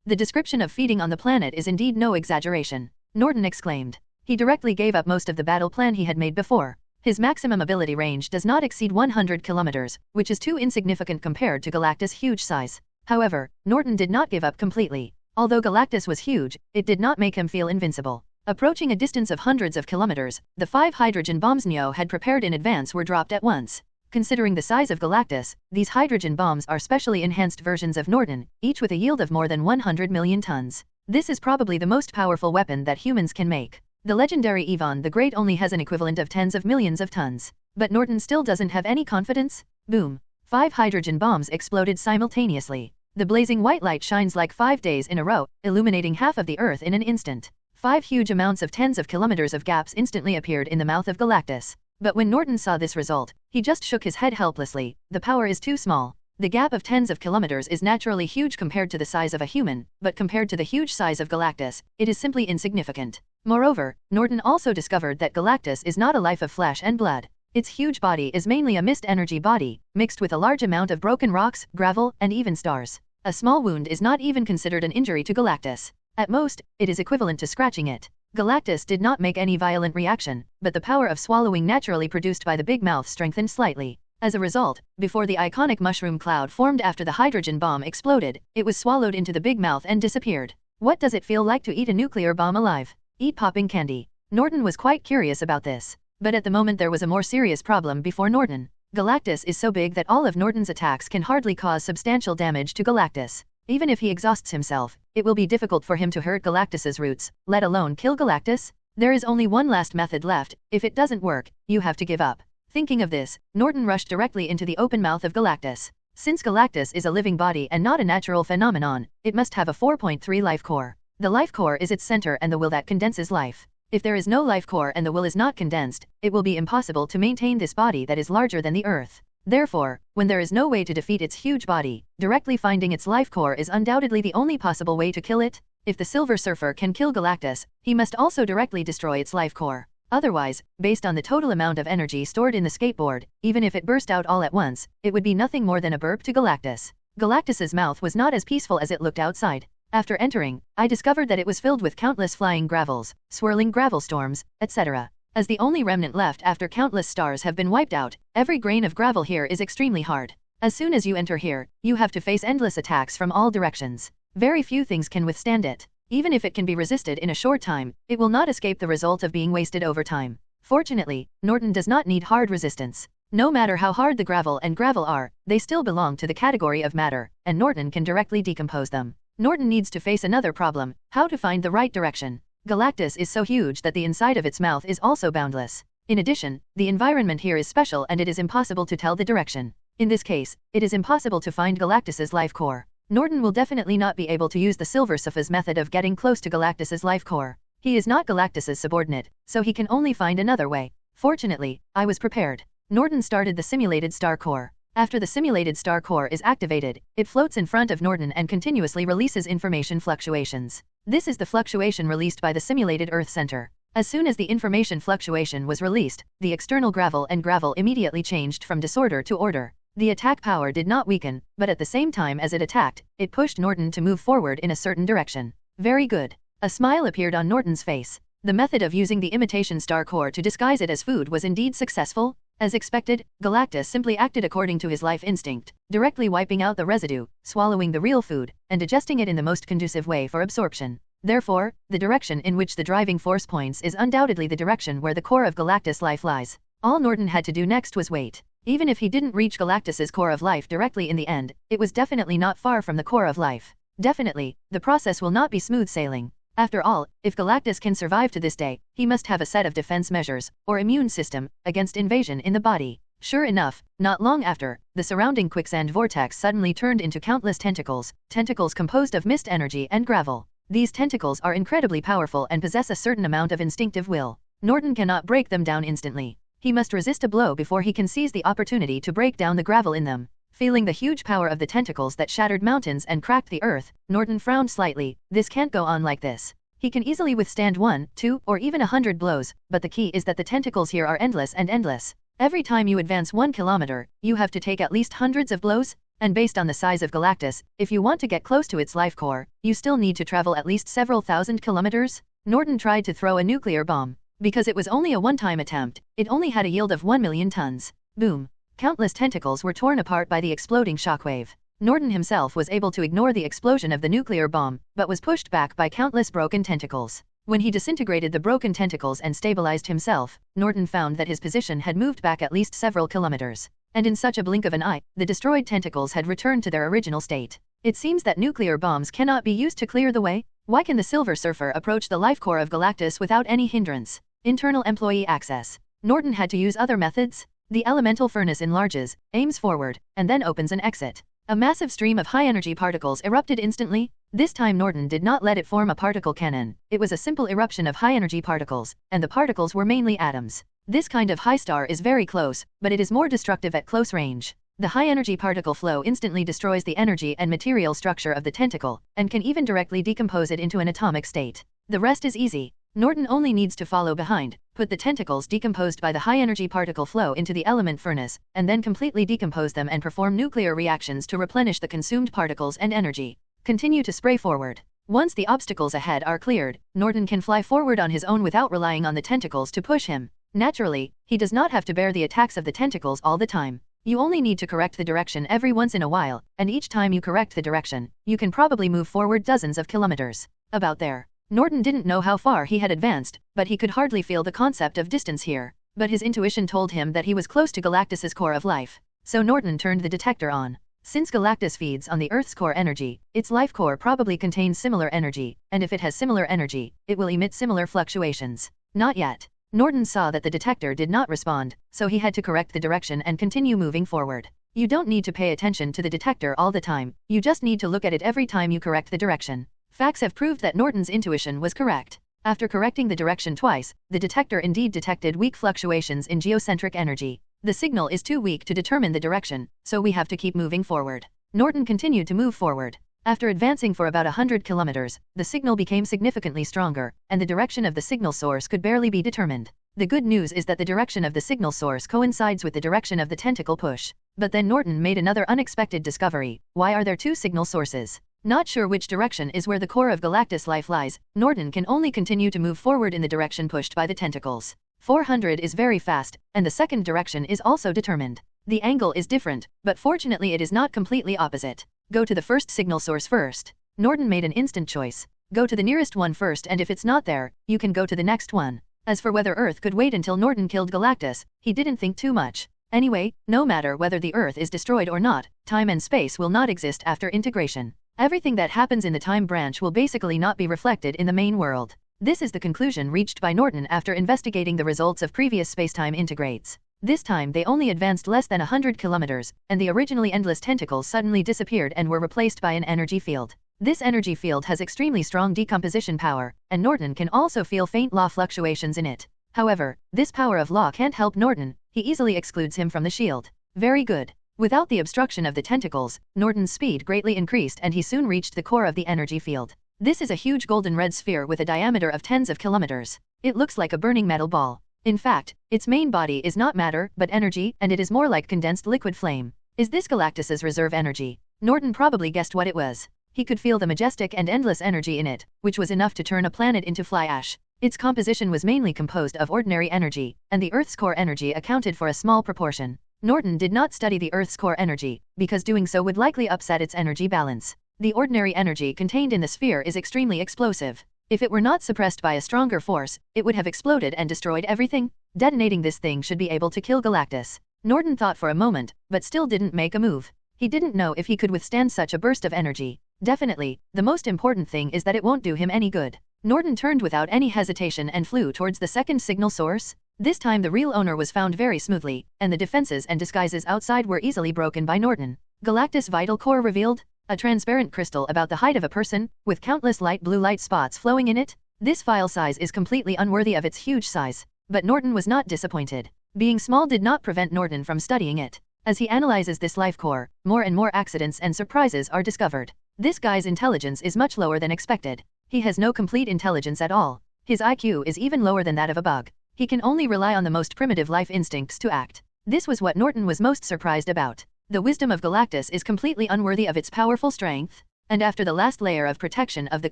The description of feeding on the planet is indeed no exaggeration. Norton exclaimed. He directly gave up most of the battle plan he had made before. His maximum ability range does not exceed 100 kilometers, which is too insignificant compared to Galactus' huge size. However, Norton did not give up completely. Although Galactus was huge, it did not make him feel invincible. Approaching a distance of hundreds of kilometers, the 5 hydrogen bombs Neo had prepared in advance were dropped at once. Considering the size of Galactus, these hydrogen bombs are specially enhanced versions of Norton, each with a yield of more than 100 million tons. This is probably the most powerful weapon that humans can make. The legendary Ivan the Great only has an equivalent of tens of millions of tons. But Norton still doesn't have any confidence? Boom. 5 hydrogen bombs exploded simultaneously. The blazing white light shines like 5 days in a row, illuminating half of the Earth in an instant. 5 huge amounts of tens of kilometers of gaps instantly appeared in the mouth of Galactus. But when Norton saw this result, he just shook his head helplessly. The power is too small. The gap of tens of kilometers is naturally huge compared to the size of a human, but compared to the huge size of Galactus, it is simply insignificant. Moreover, Norton also discovered that Galactus is not a life of flesh and blood. Its huge body is mainly a mist energy body, mixed with a large amount of broken rocks, gravel, and even stars. A small wound is not even considered an injury to Galactus. At most, it is equivalent to scratching it. Galactus did not make any violent reaction, but the power of swallowing naturally produced by the big mouth strengthened slightly. As a result, before the iconic mushroom cloud formed after the hydrogen bomb exploded, it was swallowed into the big mouth and disappeared. What does it feel like to eat a nuclear bomb alive? Eat popping candy. Norton was quite curious about this. But at the moment there was a more serious problem before Norton. Galactus is so big that all of Norton's attacks can hardly cause substantial damage to Galactus. Even if he exhausts himself, it will be difficult for him to hurt Galactus's roots, let alone kill Galactus. There is only one last method left. If it doesn't work, you have to give up. Thinking of this, Norton rushed directly into the open mouth of Galactus. Since Galactus is a living body and not a natural phenomenon, it must have a 4.3 life core. The life core is its center and the will that condenses life. If there is no life core and the will is not condensed, it will be impossible to maintain this body that is larger than the Earth. Therefore, when there is no way to defeat its huge body, directly finding its life core is undoubtedly the only possible way to kill it. If the Silver Surfer can kill Galactus, he must also directly destroy its life core. Otherwise, based on the total amount of energy stored in the skateboard, even if it burst out all at once, it would be nothing more than a burp to Galactus. Galactus's mouth was not as peaceful as it looked outside. After entering, I discovered that it was filled with countless flying gravels, swirling gravel storms, etc. As the only remnant left after countless stars have been wiped out, every grain of gravel here is extremely hard. As soon as you enter here, you have to face endless attacks from all directions. Very few things can withstand it. Even if it can be resisted in a short time, it will not escape the result of being wasted over time. Fortunately, Norton does not need hard resistance. No matter how hard the gravel are, they still belong to the category of matter, and Norton can directly decompose them. Norton needs to face another problem: how to find the right direction. Galactus is so huge that the inside of its mouth is also boundless. In addition, the environment here is special and it is impossible to tell the direction. In this case, it is impossible to find Galactus's life core. Norton will definitely not be able to use the Silver Surfer's method of getting close to Galactus's life core. He is not Galactus's subordinate, so he can only find another way. Fortunately, I was prepared. Norton started the simulated star core. After the simulated star core is activated, it floats in front of Norton and continuously releases information fluctuations. This is the fluctuation released by the simulated Earth Center. As soon as the information fluctuation was released, the external gravel immediately changed from disorder to order. The attack power did not weaken, but at the same time as it attacked, it pushed Norton to move forward in a certain direction. Very good. A smile appeared on Norton's face. The method of using the imitation star core to disguise it as food was indeed successful. As expected, Galactus simply acted according to his life instinct, directly wiping out the residue, swallowing the real food, and digesting it in the most conducive way for absorption. Therefore, the direction in which the driving force points is undoubtedly the direction where the core of Galactus life lies. All Norton had to do next was wait. Even if he didn't reach Galactus's core of life directly in the end, it was definitely not far from the core of life. Definitely, the process will not be smooth sailing. After all, if Galactus can survive to this day, he must have a set of defense measures, or immune system, against invasion in the body. Sure enough, not long after, the surrounding quicksand vortex suddenly turned into countless tentacles composed of mist energy and gravel. These tentacles are incredibly powerful and possess a certain amount of instinctive will. Norton cannot break them down instantly. He must resist a blow before he can seize the opportunity to break down the gravel in them. Feeling the huge power of the tentacles that shattered mountains and cracked the earth, Norton frowned slightly. This can't go on like this. He can easily withstand 1, 2, or even 100 blows, but the key is that the tentacles here are endless and endless. Every time you advance 1 kilometer, you have to take at least hundreds of blows, and based on the size of Galactus, if you want to get close to its life core, you still need to travel at least several thousand kilometers. Norton tried to throw a nuclear bomb. Because it was only a one-time attempt, it only had a yield of 1 million tons. Boom. Countless tentacles were torn apart by the exploding shockwave. Norton himself was able to ignore the explosion of the nuclear bomb, but was pushed back by countless broken tentacles. When he disintegrated the broken tentacles and stabilized himself, Norton found that his position had moved back at least several kilometers. And in such a blink of an eye, the destroyed tentacles had returned to their original state. It seems that nuclear bombs cannot be used to clear the way. Why can the Silver Surfer approach the life core of Galactus without any hindrance? Internal employee access. Norton had to use other methods. The elemental furnace enlarges, aims forward, and then opens an exit. A massive stream of high-energy particles erupted instantly. This time Norton did not let it form a particle cannon. It was a simple eruption of high-energy particles, and the particles were mainly atoms. This kind of high star is very close, but it is more destructive at close range. The high-energy particle flow instantly destroys the energy and material structure of the tentacle, and can even directly decompose it into an atomic state. The rest is easy. Norton only needs to follow behind, put the tentacles decomposed by the high-energy particle flow into the element furnace, and then completely decompose them and perform nuclear reactions to replenish the consumed particles and energy. Continue to spray forward. Once the obstacles ahead are cleared, Norton can fly forward on his own without relying on the tentacles to push him. Naturally, he does not have to bear the attacks of the tentacles all the time. You only need to correct the direction every once in a while, and each time you correct the direction, you can probably move forward dozens of kilometers. About there. Norton didn't know how far he had advanced, but he could hardly feel the concept of distance here. But his intuition told him that he was close to Galactus's core of life. So Norton turned the detector on. Since Galactus feeds on the Earth's core energy, its life core probably contains similar energy, and if it has similar energy, it will emit similar fluctuations. Not yet. Norton saw that the detector did not respond, so he had to correct the direction and continue moving forward. You don't need to pay attention to the detector all the time, you just need to look at it every time you correct the direction. Facts have proved that Norton's intuition was correct. After correcting the direction twice, the detector indeed detected weak fluctuations in geocentric energy. The signal is too weak to determine the direction, so we have to keep moving forward. Norton continued to move forward. After advancing for about 100 kilometers, the signal became significantly stronger, and the direction of the signal source could barely be determined. The good news is that the direction of the signal source coincides with the direction of the tentacle push. But then Norton made another unexpected discovery. Why are there two signal sources? Not sure which direction is where the core of Galactus life lies, Norton can only continue to move forward in the direction pushed by the tentacles. 400 is very fast, and the second direction is also determined. The angle is different, but fortunately it is not completely opposite. Go to the first signal source first. Norton made an instant choice. Go to the nearest one first, and if it's not there, you can go to the next one. As for whether Earth could wait until Norton killed Galactus, he didn't think too much. Anyway, no matter whether the Earth is destroyed or not, time and space will not exist after integration. Everything that happens in the time branch will basically not be reflected in the main world. This is the conclusion reached by Norton after investigating the results of previous spacetime integrates. This time they only advanced less than 100 kilometers, and the originally endless tentacles suddenly disappeared and were replaced by an energy field. This energy field has extremely strong decomposition power, and Norton can also feel faint law fluctuations in it. However, this power of law can't help Norton, he easily excludes him from the shield. Very good. Without the obstruction of the tentacles, Norton's speed greatly increased and he soon reached the core of the energy field. This is a huge golden red sphere with a diameter of tens of kilometers. It looks like a burning metal ball. In fact, its main body is not matter, but energy, and it is more like condensed liquid flame. Is this Galactus's reserve energy? Norton probably guessed what it was. He could feel the majestic and endless energy in it, which was enough to turn a planet into fly ash. Its composition was mainly composed of ordinary energy, and the Earth's core energy accounted for a small proportion. Norton did not study the Earth's core energy, because doing so would likely upset its energy balance. The ordinary energy contained in the sphere is extremely explosive. If it were not suppressed by a stronger force, it would have exploded and destroyed everything. Detonating this thing should be able to kill Galactus. Norton thought for a moment, but still didn't make a move. He didn't know if he could withstand such a burst of energy. Definitely, the most important thing is that it won't do him any good. Norton turned without any hesitation and flew towards the second signal source. This time the real owner was found very smoothly, and the defenses and disguises outside were easily broken by Norton. Galactus' vital core revealed? A transparent crystal about the height of a person, with countless light blue light spots flowing in it? This file size is completely unworthy of its huge size. But Norton was not disappointed. Being small did not prevent Norton from studying it. As he analyzes this life core, more and more accidents and surprises are discovered. This guy's intelligence is much lower than expected. He has no complete intelligence at all. His IQ is even lower than that of a bug. He can only rely on the most primitive life instincts to act. This was what Norton was most surprised about. The wisdom of Galactus is completely unworthy of its powerful strength. And after the last layer of protection of the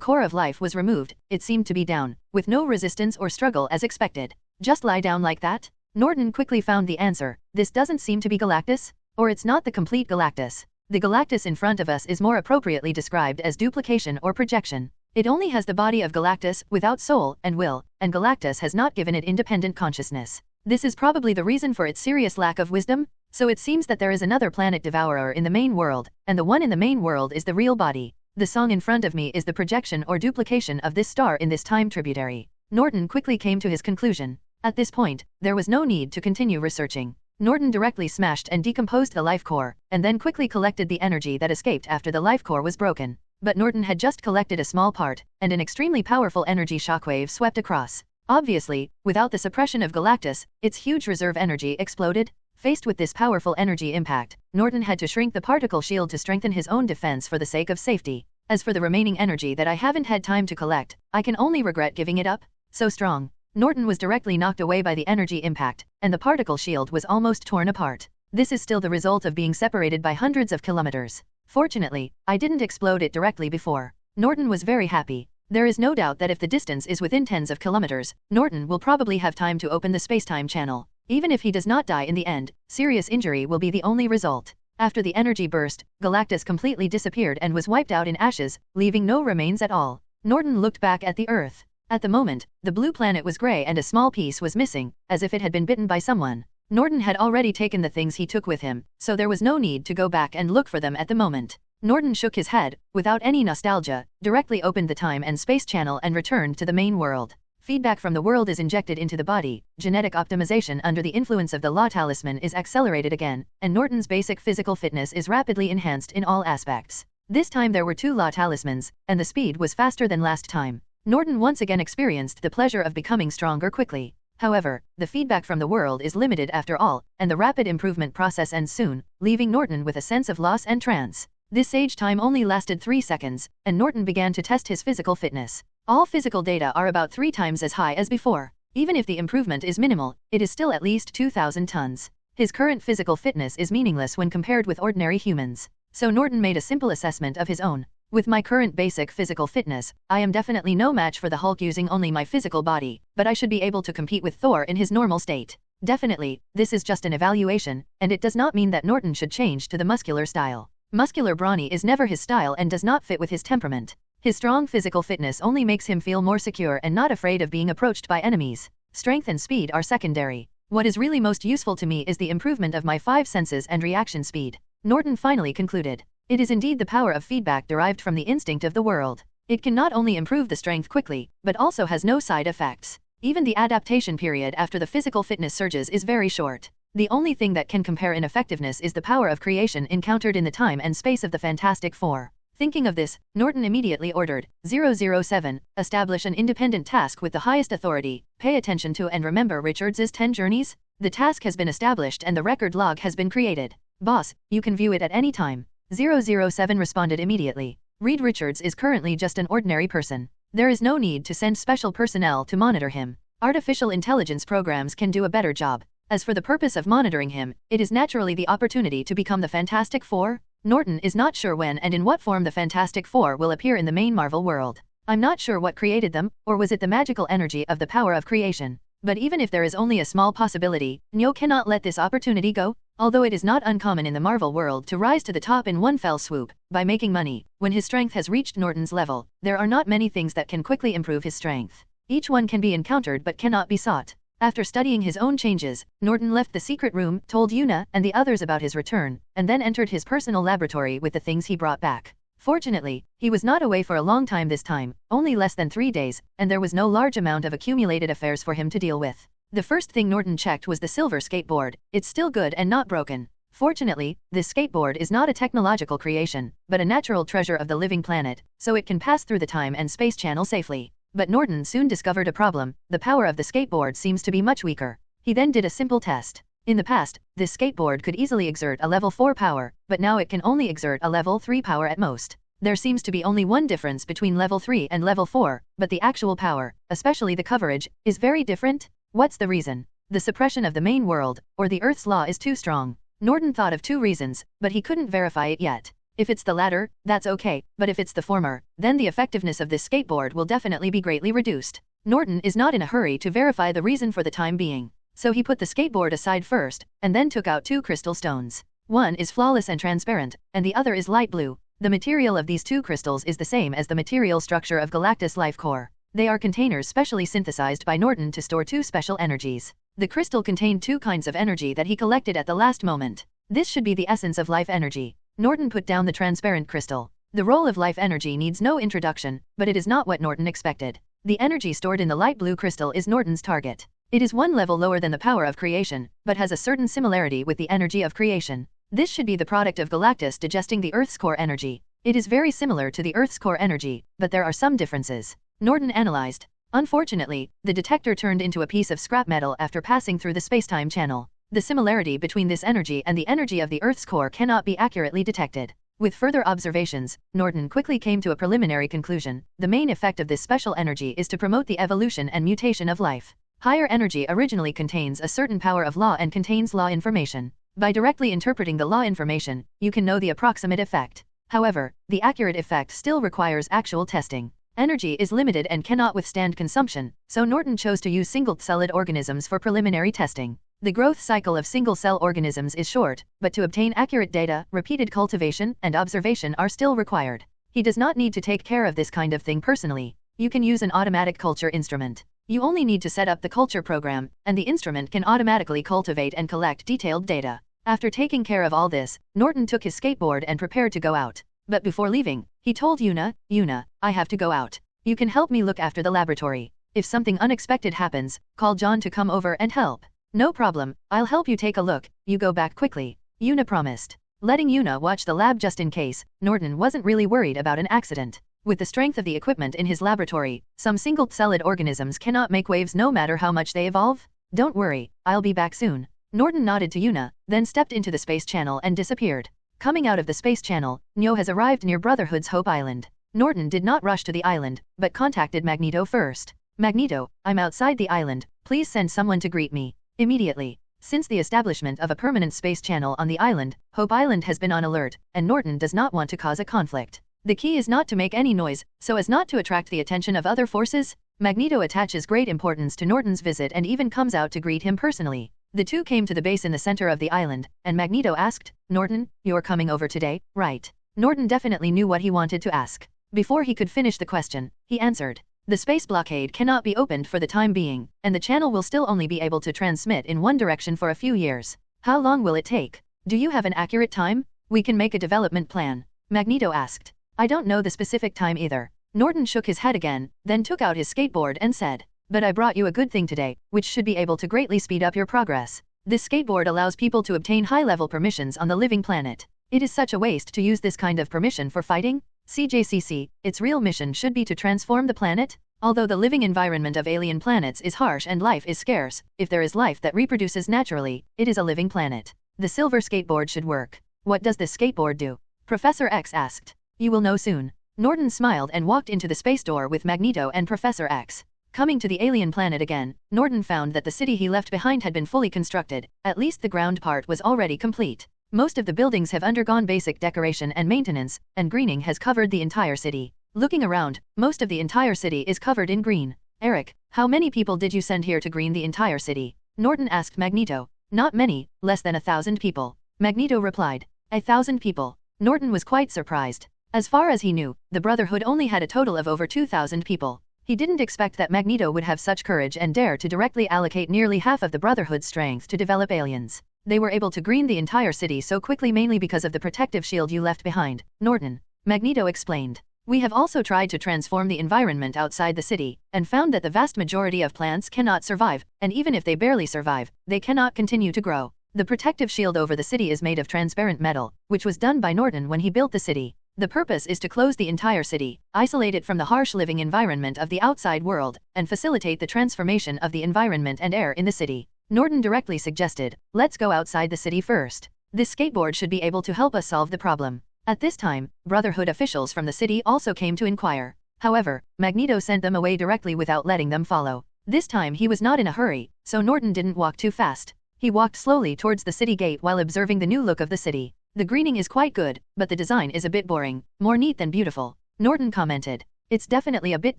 core of life was removed, it seemed to be down, with no resistance or struggle as expected. Just lie down like that? Norton quickly found the answer. This doesn't seem to be Galactus, or it's not the complete Galactus. The Galactus in front of us is more appropriately described as duplication or projection. It only has the body of Galactus, without soul and will, and Galactus has not given it independent consciousness. This is probably the reason for its serious lack of wisdom. So it seems that there is another planet devourer in the main world, and the one in the main world is the real body. The song in front of me is the projection or duplication of this star in this time tributary. Norton quickly came to his conclusion. At this point, there was no need to continue researching. Norton directly smashed and decomposed the life core, and then quickly collected the energy that escaped after the life core was broken. But Norton had just collected a small part, and an extremely powerful energy shockwave swept across. Obviously, without the suppression of Galactus, its huge reserve energy exploded. Faced with this powerful energy impact, Norton had to shrink the particle shield to strengthen his own defense for the sake of safety. As for the remaining energy that I haven't had time to collect, I can only regret giving it up. So strong. Norton was directly knocked away by the energy impact, and the particle shield was almost torn apart. This is still the result of being separated by hundreds of kilometers. Fortunately, I didn't explode it directly before. Norton was very happy. There is no doubt that if the distance is within tens of kilometers, Norton will probably have time to open the spacetime channel. Even if he does not die in the end, serious injury will be the only result. After the energy burst, Galactus completely disappeared and was wiped out in ashes, leaving no remains at all. Norton looked back at the Earth. At the moment, the blue planet was gray and a small piece was missing, as if it had been bitten by someone. Norton had already taken the things he took with him, so there was no need to go back and look for them at the moment. Norton shook his head, without any nostalgia, directly opened the time and space channel and returned to the main world. Feedback from the world is injected into the body, genetic optimization under the influence of the Law Talisman is accelerated again, and Norton's basic physical fitness is rapidly enhanced in all aspects. This time there were 2 Law Talismans, and the speed was faster than last time. Norton once again experienced the pleasure of becoming stronger quickly. However, the feedback from the world is limited after all, and the rapid improvement process ends soon, leaving Norton with a sense of loss and trance. This sage time only lasted 3 seconds, and Norton began to test his physical fitness. All physical data are about 3 times as high as before. Even if the improvement is minimal, it is still at least 2,000 tons. His current physical fitness is meaningless when compared with ordinary humans. So Norton made a simple assessment of his own. With my current basic physical fitness, I am definitely no match for the Hulk using only my physical body, but I should be able to compete with Thor in his normal state. Definitely, this is just an evaluation, and it does not mean that Norton should change to the muscular style. Muscular brawny is never his style and does not fit with his temperament. His strong physical fitness only makes him feel more secure and not afraid of being approached by enemies. Strength and speed are secondary. What is really most useful to me is the improvement of my 5 senses and reaction speed. Norton finally concluded. It is indeed the power of feedback derived from the instinct of the world. It can not only improve the strength quickly, but also has no side effects. Even the adaptation period after the physical fitness surges is very short. The only thing that can compare in effectiveness is the power of creation encountered in the time and space of the Fantastic Four. Thinking of this, Norton immediately ordered, 007, establish an independent task with the highest authority, pay attention to and remember Richards's 10 journeys. The task has been established and the record log has been created. Boss, you can view it at any time. 007 responded immediately. Reed Richards is currently just an ordinary person. There is no need to send special personnel to monitor him. Artificial intelligence programs can do a better job. As for the purpose of monitoring him, it is naturally the opportunity to become the Fantastic Four. Norton is not sure when and in what form the Fantastic Four will appear in the main Marvel world. I'm not sure what created them, or was it the magical energy of the power of creation. But even if there is only a small possibility, Nyo cannot let this opportunity go. Although it is not uncommon in the Marvel world to rise to the top in one fell swoop, by making money, when his strength has reached Norton's level, there are not many things that can quickly improve his strength. Each one can be encountered but cannot be sought. After studying his own changes, Norton left the secret room, told Yuna and the others about his return, and then entered his personal laboratory with the things he brought back. Fortunately, he was not away for a long time this time, only less than 3 days, and there was no large amount of accumulated affairs for him to deal with. The first thing Norton checked was the silver skateboard. It's still good and not broken. Fortunately, this skateboard is not a technological creation, but a natural treasure of the living planet, so it can pass through the time and space channel safely. But Norton soon discovered a problem. The power of the skateboard seems to be much weaker. He then did a simple test. In the past, this skateboard could easily exert a level 4 power, but now it can only exert a level 3 power at most. There seems to be only one difference between level 3 and level 4, but the actual power, especially the coverage, is very different. What's the reason? The suppression of the main world, or the Earth's law is too strong. Norton thought of 2 reasons, but he couldn't verify it yet. If it's the latter, that's okay, but if it's the former, then the effectiveness of this skateboard will definitely be greatly reduced. Norton is not in a hurry to verify the reason for the time being. So he put the skateboard aside first, and then took out 2 crystal stones. One is flawless and transparent, and the other is light blue. The material of these 2 crystals is the same as the material structure of Galactus Life Core. They are containers specially synthesized by Norton to store 2 special energies. The crystal contained 2 kinds of energy that he collected at the last moment. This should be the essence of life energy. Norton put down the transparent crystal. The role of life energy needs no introduction, but it is not what Norton expected. The energy stored in the light blue crystal is Norton's target. It is 1 level lower than the power of creation, but has a certain similarity with the energy of creation. This should be the product of Galactus digesting the Earth's core energy. It is very similar to the Earth's core energy, but there are some differences. Norton analyzed. Unfortunately, the detector turned into a piece of scrap metal after passing through the spacetime channel. The similarity between this energy and the energy of the Earth's core cannot be accurately detected. With further observations, Norton quickly came to a preliminary conclusion. The main effect of this special energy is to promote the evolution and mutation of life. Higher energy originally contains a certain power of law and contains law information. By directly interpreting the law information, you can know the approximate effect. However, the accurate effect still requires actual testing. Energy is limited and cannot withstand consumption, so Norton chose to use single-celled organisms for preliminary testing. The growth cycle of single-cell organisms is short, but to obtain accurate data, repeated cultivation and observation are still required. He does not need to take care of this kind of thing personally. You can use an automatic culture instrument. You only need to set up the culture program, and the instrument can automatically cultivate and collect detailed data. After taking care of all this, Norton took his skateboard and prepared to go out. But before leaving, he told Yuna, I have to go out. You can help me look after the laboratory. If something unexpected happens, call John to come over and help. No problem, I'll help you take a look. You go back quickly. Yuna promised. Letting Yuna watch the lab just in case, Norton wasn't really worried about an accident. With the strength of the equipment in his laboratory, some single-celled organisms cannot make waves no matter how much they evolve. Don't worry, I'll be back soon. Norton nodded to Yuna, then stepped into the space channel and disappeared. Coming out of the space channel, Nyo has arrived near Brotherhood's Hope Island. Norton did not rush to the island, but contacted Magneto first. Magneto, I'm outside the island, please send someone to greet me. Immediately. Since the establishment of a permanent space channel on the island, Hope Island has been on alert, and Norton does not want to cause a conflict. The key is not to make any noise, so as not to attract the attention of other forces. Magneto attaches great importance to Norton's visit and even comes out to greet him personally. The two came to the base in the center of the island, and Magneto asked, Norton, you're coming over today, right? Norton definitely knew what he wanted to ask. Before he could finish the question, he answered. The space blockade cannot be opened for the time being, and the channel will still only be able to transmit in one direction for a few years. How long will it take? Do you have an accurate time? We can make a development plan. Magneto asked. I don't know the specific time either. Norton shook his head again, then took out his skateboard and said, but I brought you a good thing today, which should be able to greatly speed up your progress. This skateboard allows people to obtain high-level permissions on the living planet. It is such a waste to use this kind of permission for fighting. CJCC, its real mission should be to transform the planet. Although the living environment of alien planets is harsh and life is scarce, if there is life that reproduces naturally, it is a living planet. The silver skateboard should work. What does this skateboard do? Professor X asked. You will know soon. Norton smiled and walked into the space door with Magneto and Professor X. Coming to the alien planet again, Norton found that the city he left behind had been fully constructed. At least the ground part was already complete. Most of the buildings have undergone basic decoration and maintenance, and greening has covered the entire city. Looking around, most of the entire city is covered in green. Eric, how many people did you send here to green the entire city? Norton asked Magneto. Not many, less than 1,000 people. Magneto replied. 1,000 people. Norton was quite surprised. As far as he knew, the Brotherhood only had a total of over 2,000 people. He didn't expect that Magneto would have such courage and dare to directly allocate nearly half of the Brotherhood's strength to develop aliens. They were able to green the entire city so quickly mainly because of the protective shield you left behind, Norton. Magneto explained. We have also tried to transform the environment outside the city, and found that the vast majority of plants cannot survive, and even if they barely survive, they cannot continue to grow. The protective shield over the city is made of transparent metal, which was done by Norton when he built the city. The purpose is to close the entire city, isolate it from the harsh living environment of the outside world, and facilitate the transformation of the environment and air in the city. Norton directly suggested, let's go outside the city first. This skateboard should be able to help us solve the problem. At this time, Brotherhood officials from the city also came to inquire. However, Magneto sent them away directly without letting them follow. This time he was not in a hurry, so Norton didn't walk too fast. He walked slowly towards the city gate while observing the new look of the city. The greening is quite good, but the design is a bit boring, more neat than beautiful. Norton commented. It's definitely a bit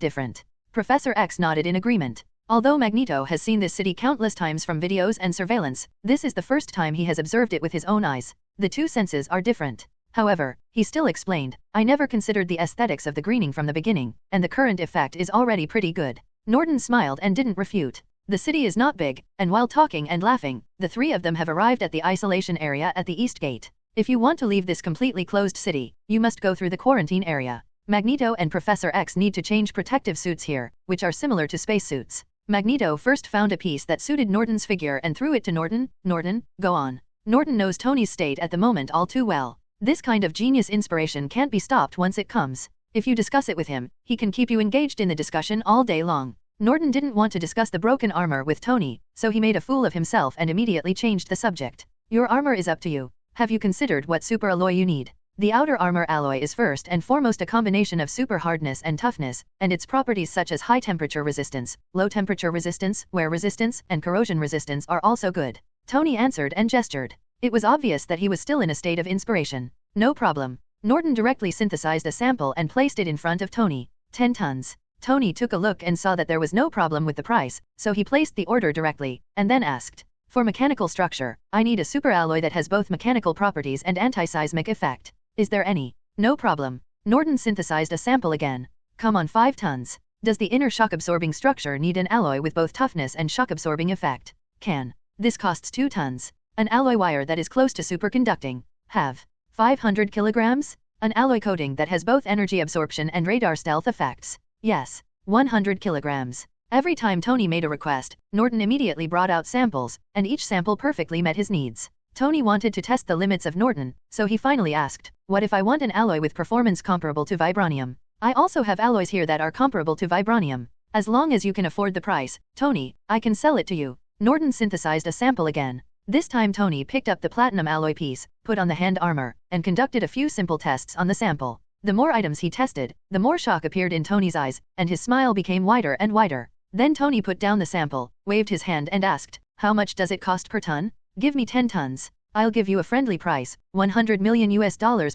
different. Professor X nodded in agreement. Although Magneto has seen this city countless times from videos and surveillance, this is the first time he has observed it with his own eyes. The two senses are different. However, he still explained, I never considered the aesthetics of the greening from the beginning, and the current effect is already pretty good. Norton smiled and didn't refute. The city is not big, and while talking and laughing, the three of them have arrived at the isolation area at the east gate. If you want to leave this completely closed city, you must go through the quarantine area. Magneto and Professor X need to change protective suits here, which are similar to spacesuits. Magneto first found a piece that suited Norton's figure and threw it to Norton. Norton, go on. Norton knows Tony's state at the moment all too well. This kind of genius inspiration can't be stopped once it comes. If you discuss it with him, he can keep you engaged in the discussion all day long. Norton didn't want to discuss the broken armor with Tony, so he made a fool of himself and immediately changed the subject. Your armor is up to you. Have you considered what super alloy you need? The outer armor alloy is first and foremost a combination of super hardness and toughness, and its properties such as high temperature resistance, low temperature resistance, wear resistance, and corrosion resistance are also good. Tony answered and gestured. It was obvious that he was still in a state of inspiration. No problem. Norton directly synthesized a sample and placed it in front of Tony. 10 tons. Tony took a look and saw that there was no problem with the price, so he placed the order directly, and then asked. For mechanical structure, I need a superalloy that has both mechanical properties and anti-seismic effect. Is there any? No problem. Norton synthesized a sample again. Come on 5 tons. Does the inner shock-absorbing structure need an alloy with both toughness and shock-absorbing effect? Can. This costs 2 tons. An alloy wire that is close to superconducting. Have. 500 kilograms? An alloy coating that has both energy absorption and radar stealth effects. Yes. 100 kilograms. Every time Tony made a request, Norton immediately brought out samples, and each sample perfectly met his needs. Tony wanted to test the limits of Norton, so he finally asked, what if I want an alloy with performance comparable to vibranium? I also have alloys here that are comparable to vibranium. As long as you can afford the price, Tony, I can sell it to you. Norton synthesized a sample again. This time Tony picked up the platinum alloy piece, put on the hand armor, and conducted a few simple tests on the sample. The more items he tested, the more shock appeared in Tony's eyes, and his smile became wider and wider. Then Tony put down the sample, waved his hand and asked, how much does it cost per ton? Give me 10 tons. I'll give you a friendly price, $100 million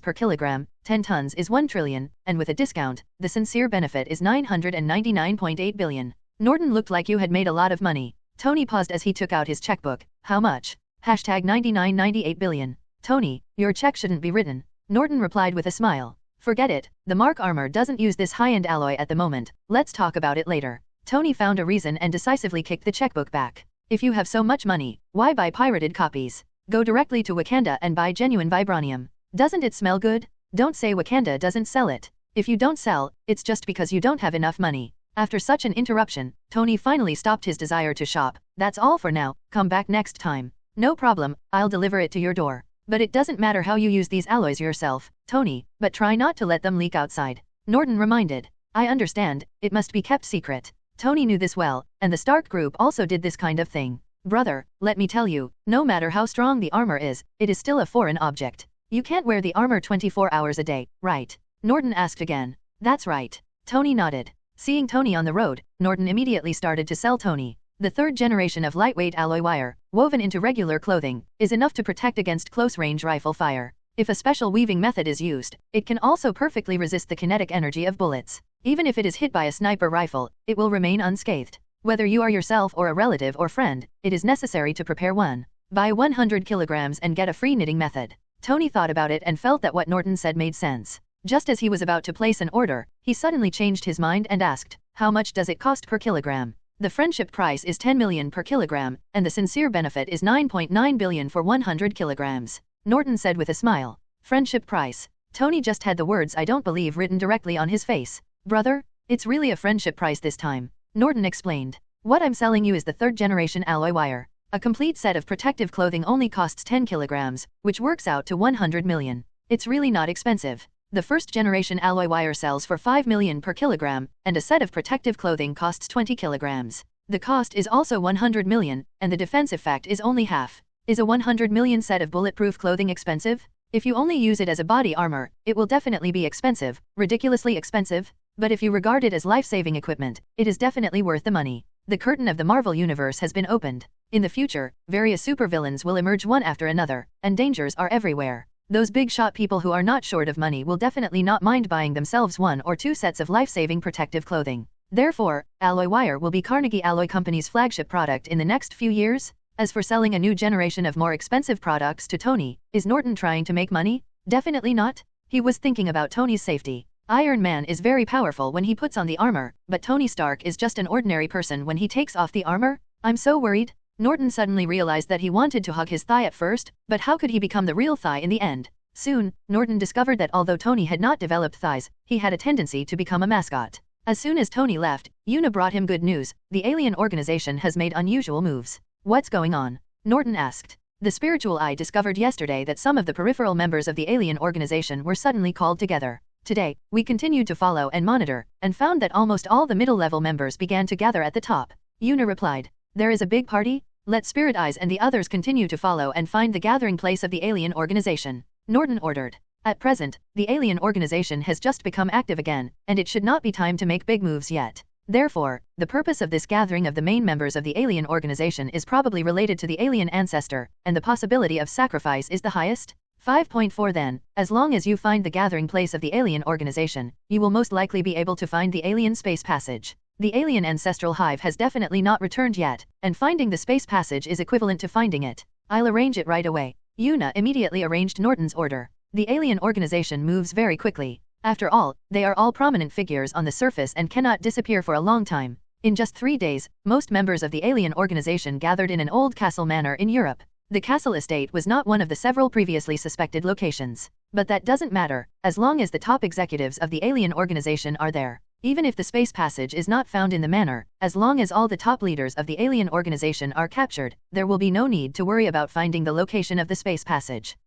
per kilogram, 10 tons is 1 trillion, and with a discount, the sincere benefit is 999.8 billion. Norton looked like you had made a lot of money. Tony paused as he took out his checkbook. How much? Hashtag 9998 billion. Tony, your check shouldn't be written. Norton replied with a smile. Forget it, the Mark armor doesn't use this high-end alloy at the moment, let's talk about it later. Tony found a reason and decisively kicked the checkbook back. If you have so much money, why buy pirated copies? Go directly to Wakanda and buy genuine vibranium. Doesn't it smell good? Don't say Wakanda doesn't sell it. If you don't sell, it's just because you don't have enough money. After such an interruption, Tony finally stopped his desire to shop. That's all for now, come back next time. No problem, I'll deliver it to your door. But it doesn't matter how you use these alloys yourself, Tony, but try not to let them leak outside. Norton reminded. I understand, it must be kept secret. Tony knew this well, and the Stark group also did this kind of thing. Brother, let me tell you, no matter how strong the armor is, it is still a foreign object. You can't wear the armor 24 hours a day, right? Norton asked again. That's right. Tony nodded. Seeing Tony on the road, Norton immediately started to sell Tony. The third generation of lightweight alloy wire, woven into regular clothing, is enough to protect against close-range rifle fire. If a special weaving method is used, it can also perfectly resist the kinetic energy of bullets. Even if it is hit by a sniper rifle, it will remain unscathed. Whether you are yourself or a relative or friend, it is necessary to prepare one. Buy 100 kilograms and get a free knitting method. Tony thought about it and felt that what Norton said made sense. Just as he was about to place an order, he suddenly changed his mind and asked, "How much does it cost per kilogram?" The friendship price is 10 million per kilogram, and the sincere benefit is 9.9 billion for 100 kilograms. Norton said with a smile. Friendship price. Tony just had the words "I don't believe" written directly on his face. Brother, it's really a friendship price this time. Norton explained. What I'm selling you is the 3rd generation alloy wire. A complete set of protective clothing only costs 10 kilograms, which works out to 100 million. It's really not expensive. The 1st generation alloy wire sells for 5 million per kilogram, and a set of protective clothing costs 20 kilograms. The cost is also 100 million, and the defense effect is only half. Is a 100 million set of bulletproof clothing expensive? If you only use it as a body armor, it will definitely be expensive, ridiculously expensive. But if you regard it as life-saving equipment, it is definitely worth the money. The curtain of the Marvel Universe has been opened. In the future, various supervillains will emerge one after another, and dangers are everywhere. Those big shot people who are not short of money will definitely not mind buying themselves 1 or 2 sets of life-saving protective clothing. Therefore, alloy wire will be Carnegie Alloy Company's flagship product in the next few years. As for selling a new generation of more expensive products to Tony, is Norton trying to make money? Definitely not. He was thinking about Tony's safety. Iron Man is very powerful when he puts on the armor, but Tony Stark is just an ordinary person when he takes off the armor. I'm so worried. Norton suddenly realized that he wanted to hug his thigh at first, but how could he become the real thigh in the end? Soon, Norton discovered that although Tony had not developed thighs, he had a tendency to become a mascot. As soon as Tony left, Una brought him good news. The alien organization has made unusual moves. What's going on? Norton asked. The spiritual eye discovered yesterday that some of the peripheral members of the alien organization were suddenly called together. Today, we continued to follow and monitor, and found that almost all the middle-level members began to gather at the top. Una replied. There is a big party? Let Spirit Eyes and the others continue to follow and find the gathering place of the alien organization. Norton ordered. At present, the alien organization has just become active again, and it should not be time to make big moves yet. Therefore, the purpose of this gathering of the main members of the alien organization is probably related to the alien ancestor, and the possibility of sacrifice is the highest. 5.4 Then, as long as you find the gathering place of the alien organization, you will most likely be able to find the alien space passage. The alien ancestral hive has definitely not returned yet, and finding the space passage is equivalent to finding it. I'll arrange it right away. Una immediately arranged Norton's order. The alien organization moves very quickly. After all, they are all prominent figures on the surface and cannot disappear for a long time. In just 3 days, most members of the alien organization gathered in an old castle manor in Europe. The castle estate was not one of the several previously suspected locations. But that doesn't matter, as long as the top executives of the alien organization are there. Even if the space passage is not found in the manor, as long as all the top leaders of the alien organization are captured, there will be no need to worry about finding the location of the space passage.